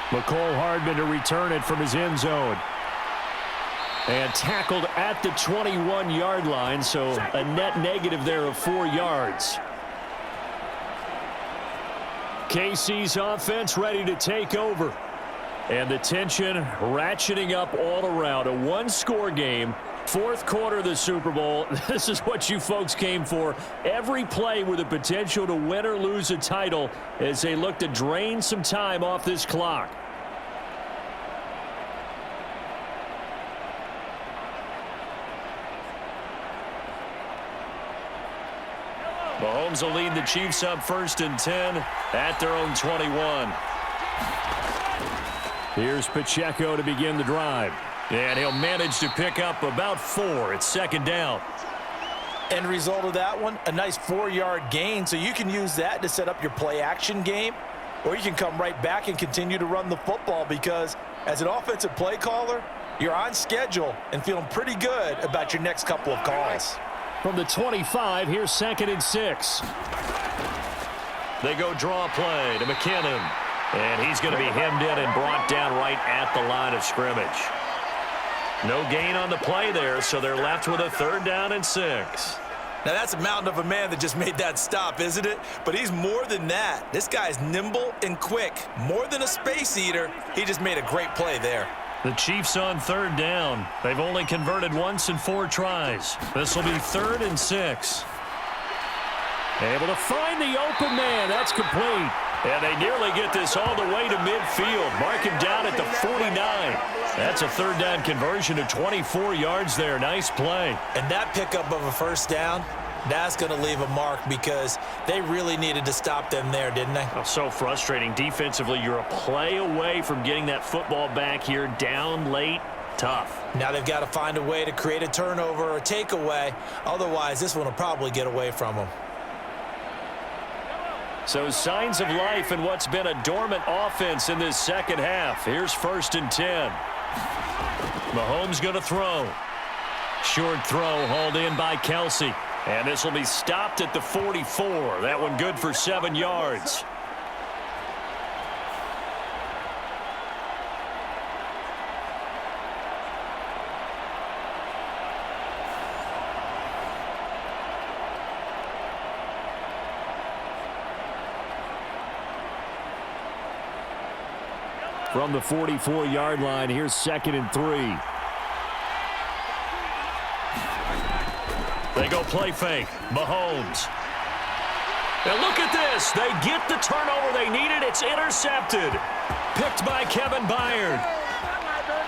McCole Hardman to return it from his end zone. And tackled at the 21-yard line, so a net negative there of 4 yards. KC's offense ready to take over. And the tension ratcheting up all around. A one-score game, 4th quarter of the Super Bowl. This is what you folks came for. Every play with the potential to win or lose a title as they look to drain some time off this clock. Mahomes will lead the Chiefs up 1st and 10 at their own 21. Here's Pacheco to begin the drive. And he'll manage to pick up about 4. It's 2nd down. End result of that one, a nice 4-yard gain, so you can use that to set up your play-action game, or you can come right back and continue to run the football because as an offensive play caller, you're on schedule and feeling pretty good about your next couple of calls. From the 25, here's 2nd and 6. They go draw play to McKinnon. And he's going to be hemmed in and brought down right at the line of scrimmage. No gain on the play there, so they're left with a 3rd down and 6. Now, that's a mountain of a man that just made that stop, isn't it? But he's more than that. This guy's nimble and quick. More than a space eater. He just made a great play there. The Chiefs on 3rd down. They've only converted once in 4 tries. This will be 3rd and 6. Able to find the open man. That's complete. And they nearly get this all the way to midfield. Mark him down at the 49. That's a 3rd down conversion of 24 yards there. Nice play. And that pickup of a 1st down, that's going to leave a mark because they really needed to stop them there, didn't they? Oh, so frustrating. Defensively, you're a play away from getting that football back here down late. Tough. Now they've got to find a way to create a turnover or a takeaway. Otherwise, this one will probably get away from them. So signs of life in what's been a dormant offense in this 2nd half. Here's 1st and 10. Mahomes going to throw. Short throw hauled in by Kelsey. And this will be stopped at the 44. That one good for 7 yards. from the 44-yard line. Here's 2nd and 3. They go play fake. Mahomes. And look at this. They get the turnover they needed. It's intercepted. Picked by Kevin Byard.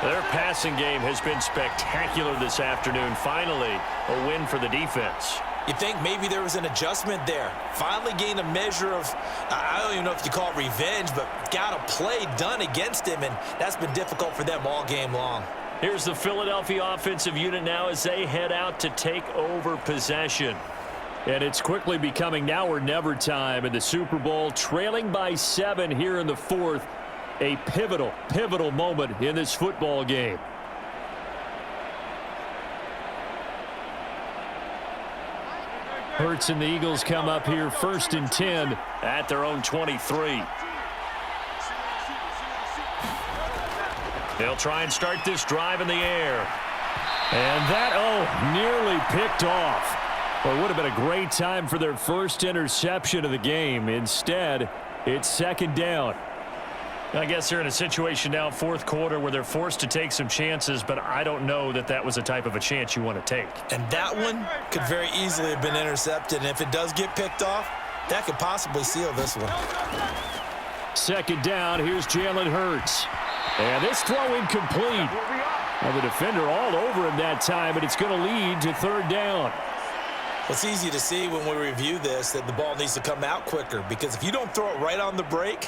Their passing game has been spectacular this afternoon. Finally, a win for the defense. You think maybe there was an adjustment there. Finally gained a measure of, I don't even know if you call it revenge, but got a play done against him, and that's been difficult for them all game long. Here's the Philadelphia offensive unit now as they head out to take over possession. And it's quickly becoming now or never time in the Super Bowl, trailing by 7 here in the 4th. A pivotal moment in this football game. Hurts and the Eagles come up here 1st and 10 at their own 23. They'll try and start this drive in the air. And that, nearly picked off. Well, it would have been a great time for their first interception of the game. Instead, it's 2nd down. I guess they're in a situation now, 4th quarter, where they're forced to take some chances, but I don't know that that was the type of a chance you want to take. And that one could very easily have been intercepted, and if it does get picked off, that could possibly seal this one. 2nd down, here's Jalen Hurts. And this throw incomplete. Well, the defender all over him that time, but it's going to lead to 3rd down. It's easy to see when we review this that the ball needs to come out quicker, because if you don't throw it right on the break,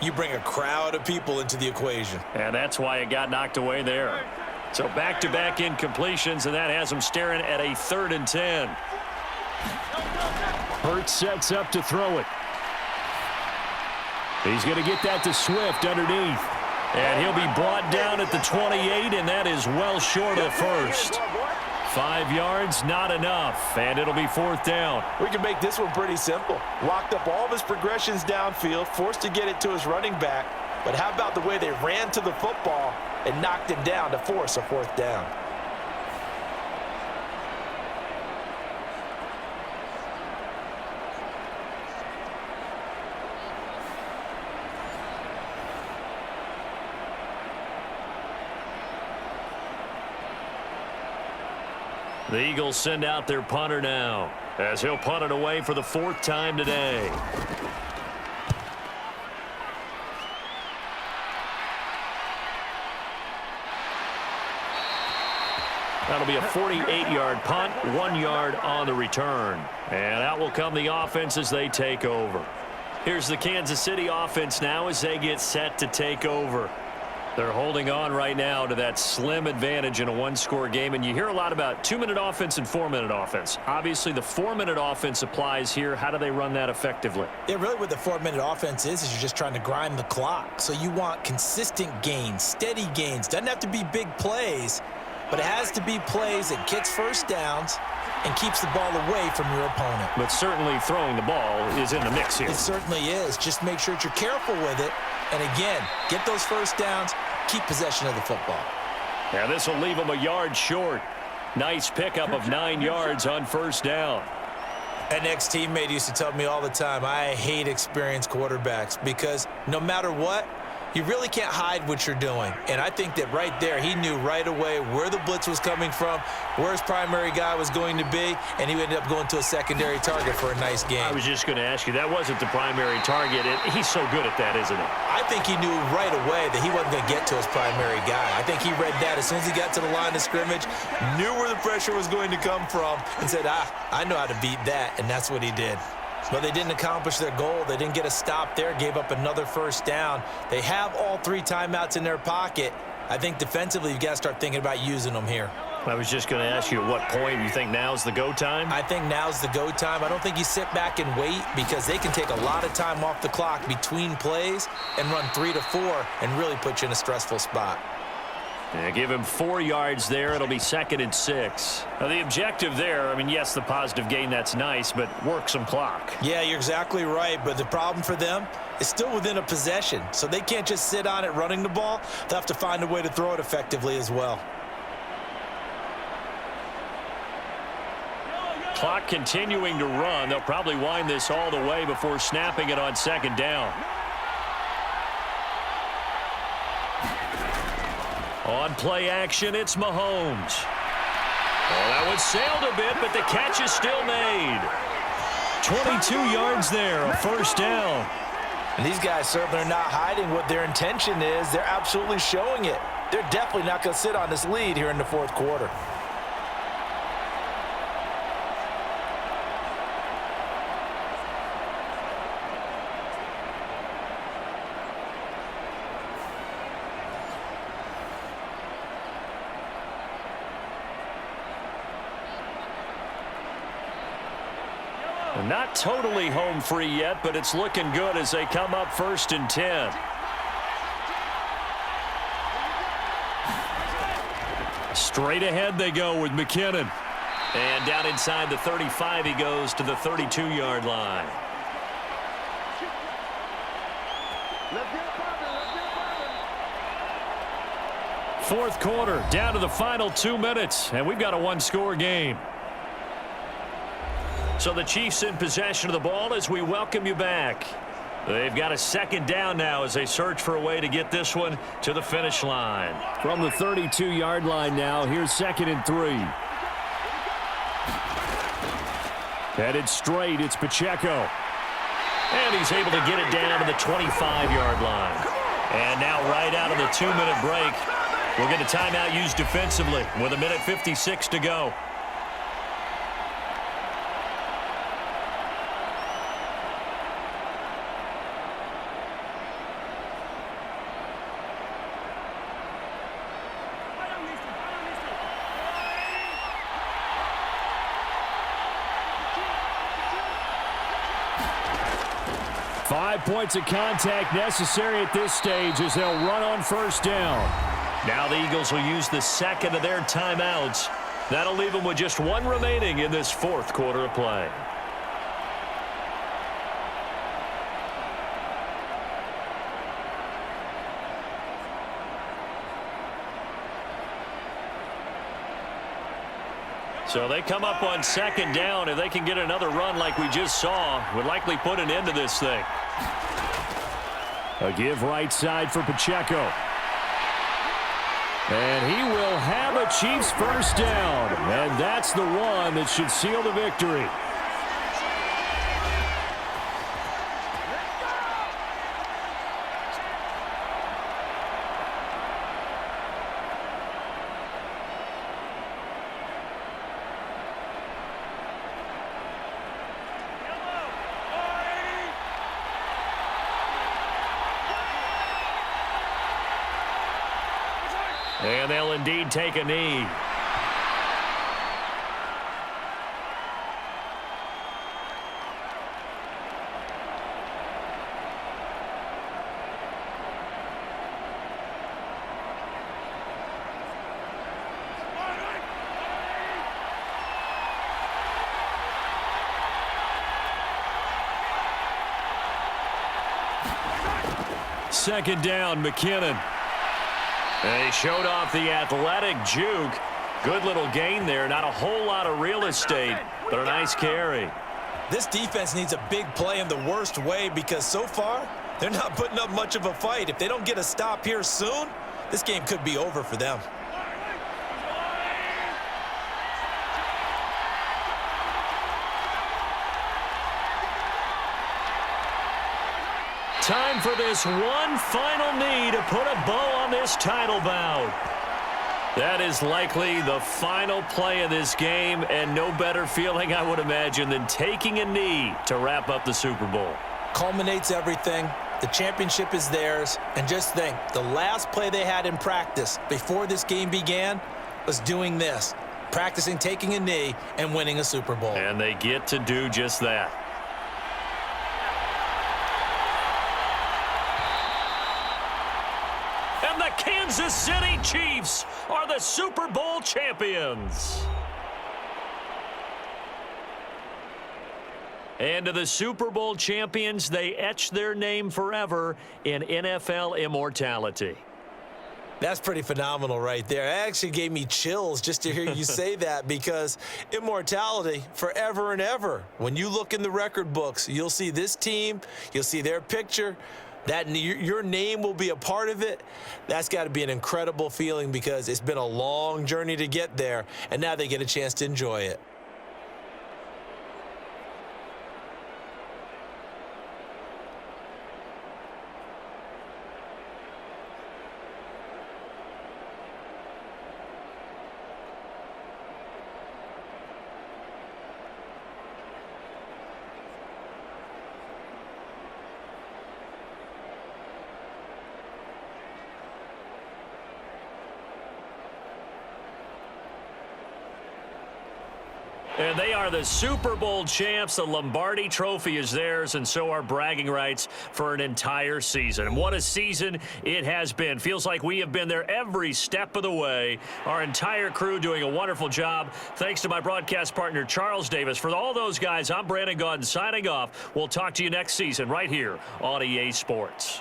you bring a crowd of people into the equation. And that's why it got knocked away there. So back-to-back incompletions, and that has them staring at a 3rd and 10. Hurts sets up to throw it. He's going to get that to Swift underneath. And he'll be brought down at the 28, and that is well short of first. 5 yards, not enough, and it'll be 4th down. We can make this one pretty simple. Locked up all of his progressions downfield, forced to get it to his running back. But how about the way they ran to the football and knocked him down to force a 4th down? The Eagles send out their punter now, as he'll punt it away for the 4th time today. That'll be a 48-yard punt, 1 yard on the return. And out will come the offense as they take over. Here's the Kansas City offense now as they get set to take over. They're holding on right now to that slim advantage in a 1-score game, and you hear a lot about 2-minute offense and 4-minute offense. Obviously, the 4-minute offense applies here. How do they run that effectively? Yeah, really what the 4-minute offense is you're just trying to grind the clock. So you want consistent gains, steady gains. Doesn't have to be big plays, but it has to be plays that gets first downs and keeps the ball away from your opponent. But certainly throwing the ball is in the mix here. It certainly is. Just make sure that you're careful with it. And again, get those first downs, keep possession of the football. Yeah, this will leave them a yard short. Nice pickup of 9 yards on 1st down. An ex-teammate used to tell me all the time, I hate experienced quarterbacks because no matter what, you really can't hide what you're doing. And I think that right there, he knew right away where the blitz was coming from, where his primary guy was going to be, and he ended up going to a secondary target for a nice game. I was just going to ask you, that wasn't the primary target. He's so good at that, isn't he? I think he knew right away that he wasn't going to get to his primary guy. I think he read that as soon as he got to the line of scrimmage, knew where the pressure was going to come from, and said, I know how to beat that, and that's what he did. But they didn't accomplish their goal. They didn't get a stop there, gave up another 1st down. They have all 3 timeouts in their pocket. I think defensively, you've got to start thinking about using them here. I was just going to ask you, at what point you think now's the go time? I think now's the go time. I don't think you sit back and wait because they can take a lot of time off the clock between plays and run 3 to 4 and really put you in a stressful spot. Yeah, give him 4 yards there. It'll be 2nd and 6. Now, the objective there, I mean, yes, the positive gain, that's nice, but work some clock. Yeah, you're exactly right, but the problem for them is still within a possession, so they can't just sit on it running the ball. They'll have to find a way to throw it effectively as well. Clock continuing to run. They'll probably wind this all the way before snapping it on 2nd down. On play action, it's Mahomes. Oh, that one sailed a bit, but the catch is still made. 22 yards there, a first down. And these guys certainly are not hiding what their intention is. They're absolutely showing it. They're definitely not going to sit on this lead here in the fourth quarter. Not totally home free yet, but it's looking good as they come up 1st and 10. Straight ahead they go with McKinnon. And down inside the 35 he goes to the 32-yard line. Fourth quarter, down to the final 2 minutes, and we've got a one-score game. So the Chiefs in possession of the ball as we welcome you back. They've got a second down now as they search for a way to get this one to the finish line. From the 32-yard line now, here's 2nd and 3. Headed straight, it's Pacheco. And he's able to get it down to the 25-yard line. And now right out of the 2-minute break, we'll get a timeout used defensively with 1:56 to go. Points of contact necessary at this stage as they'll run on first down. Now the Eagles will use the second of their timeouts. That'll leave them with just one remaining in this fourth quarter of play. So they come up on second down. If they can get another run like we just saw, would likely put an end to this thing. A give right side for Pacheco. And he will have a Chiefs first down. And that's the one that should seal the victory. And they'll indeed take a knee. Second down, McKinnon. And he showed off the athletic juke. Good little gain there. Not a whole lot of real estate, but a nice carry. This defense needs a big play in the worst way because so far, they're not putting up much of a fight. If they don't get a stop here soon, this game could be over for them. Time for this one final knee to put a bow on this title bout. That is likely the final play of this game, and no better feeling, I would imagine, than taking a knee to wrap up the Super Bowl. Culminates everything. The championship is theirs. And just think, the last play they had in practice before this game began was doing this, practicing taking a knee and winning a Super Bowl. And they get to do just that. And the Kansas City Chiefs are the Super Bowl champions. And to the Super Bowl champions, they etch their name forever in NFL immortality. That's pretty phenomenal right there. It actually gave me chills just to hear you say that, because immortality forever and ever. When you look in the record books, you'll see this team, you'll see their picture that your name will be a part of it, that's got to be an incredible feeling because it's been a long journey to get there, and now they get a chance to enjoy it. And they are the Super Bowl champs. The Lombardi Trophy is theirs, and so are bragging rights for an entire season. And what a season it has been. Feels like we have been there every step of the way. Our entire crew doing a wonderful job. Thanks to my broadcast partner, Charles Davis. For all those guys, I'm Brandon Gaudin signing off. We'll talk to you next season right here on EA Sports.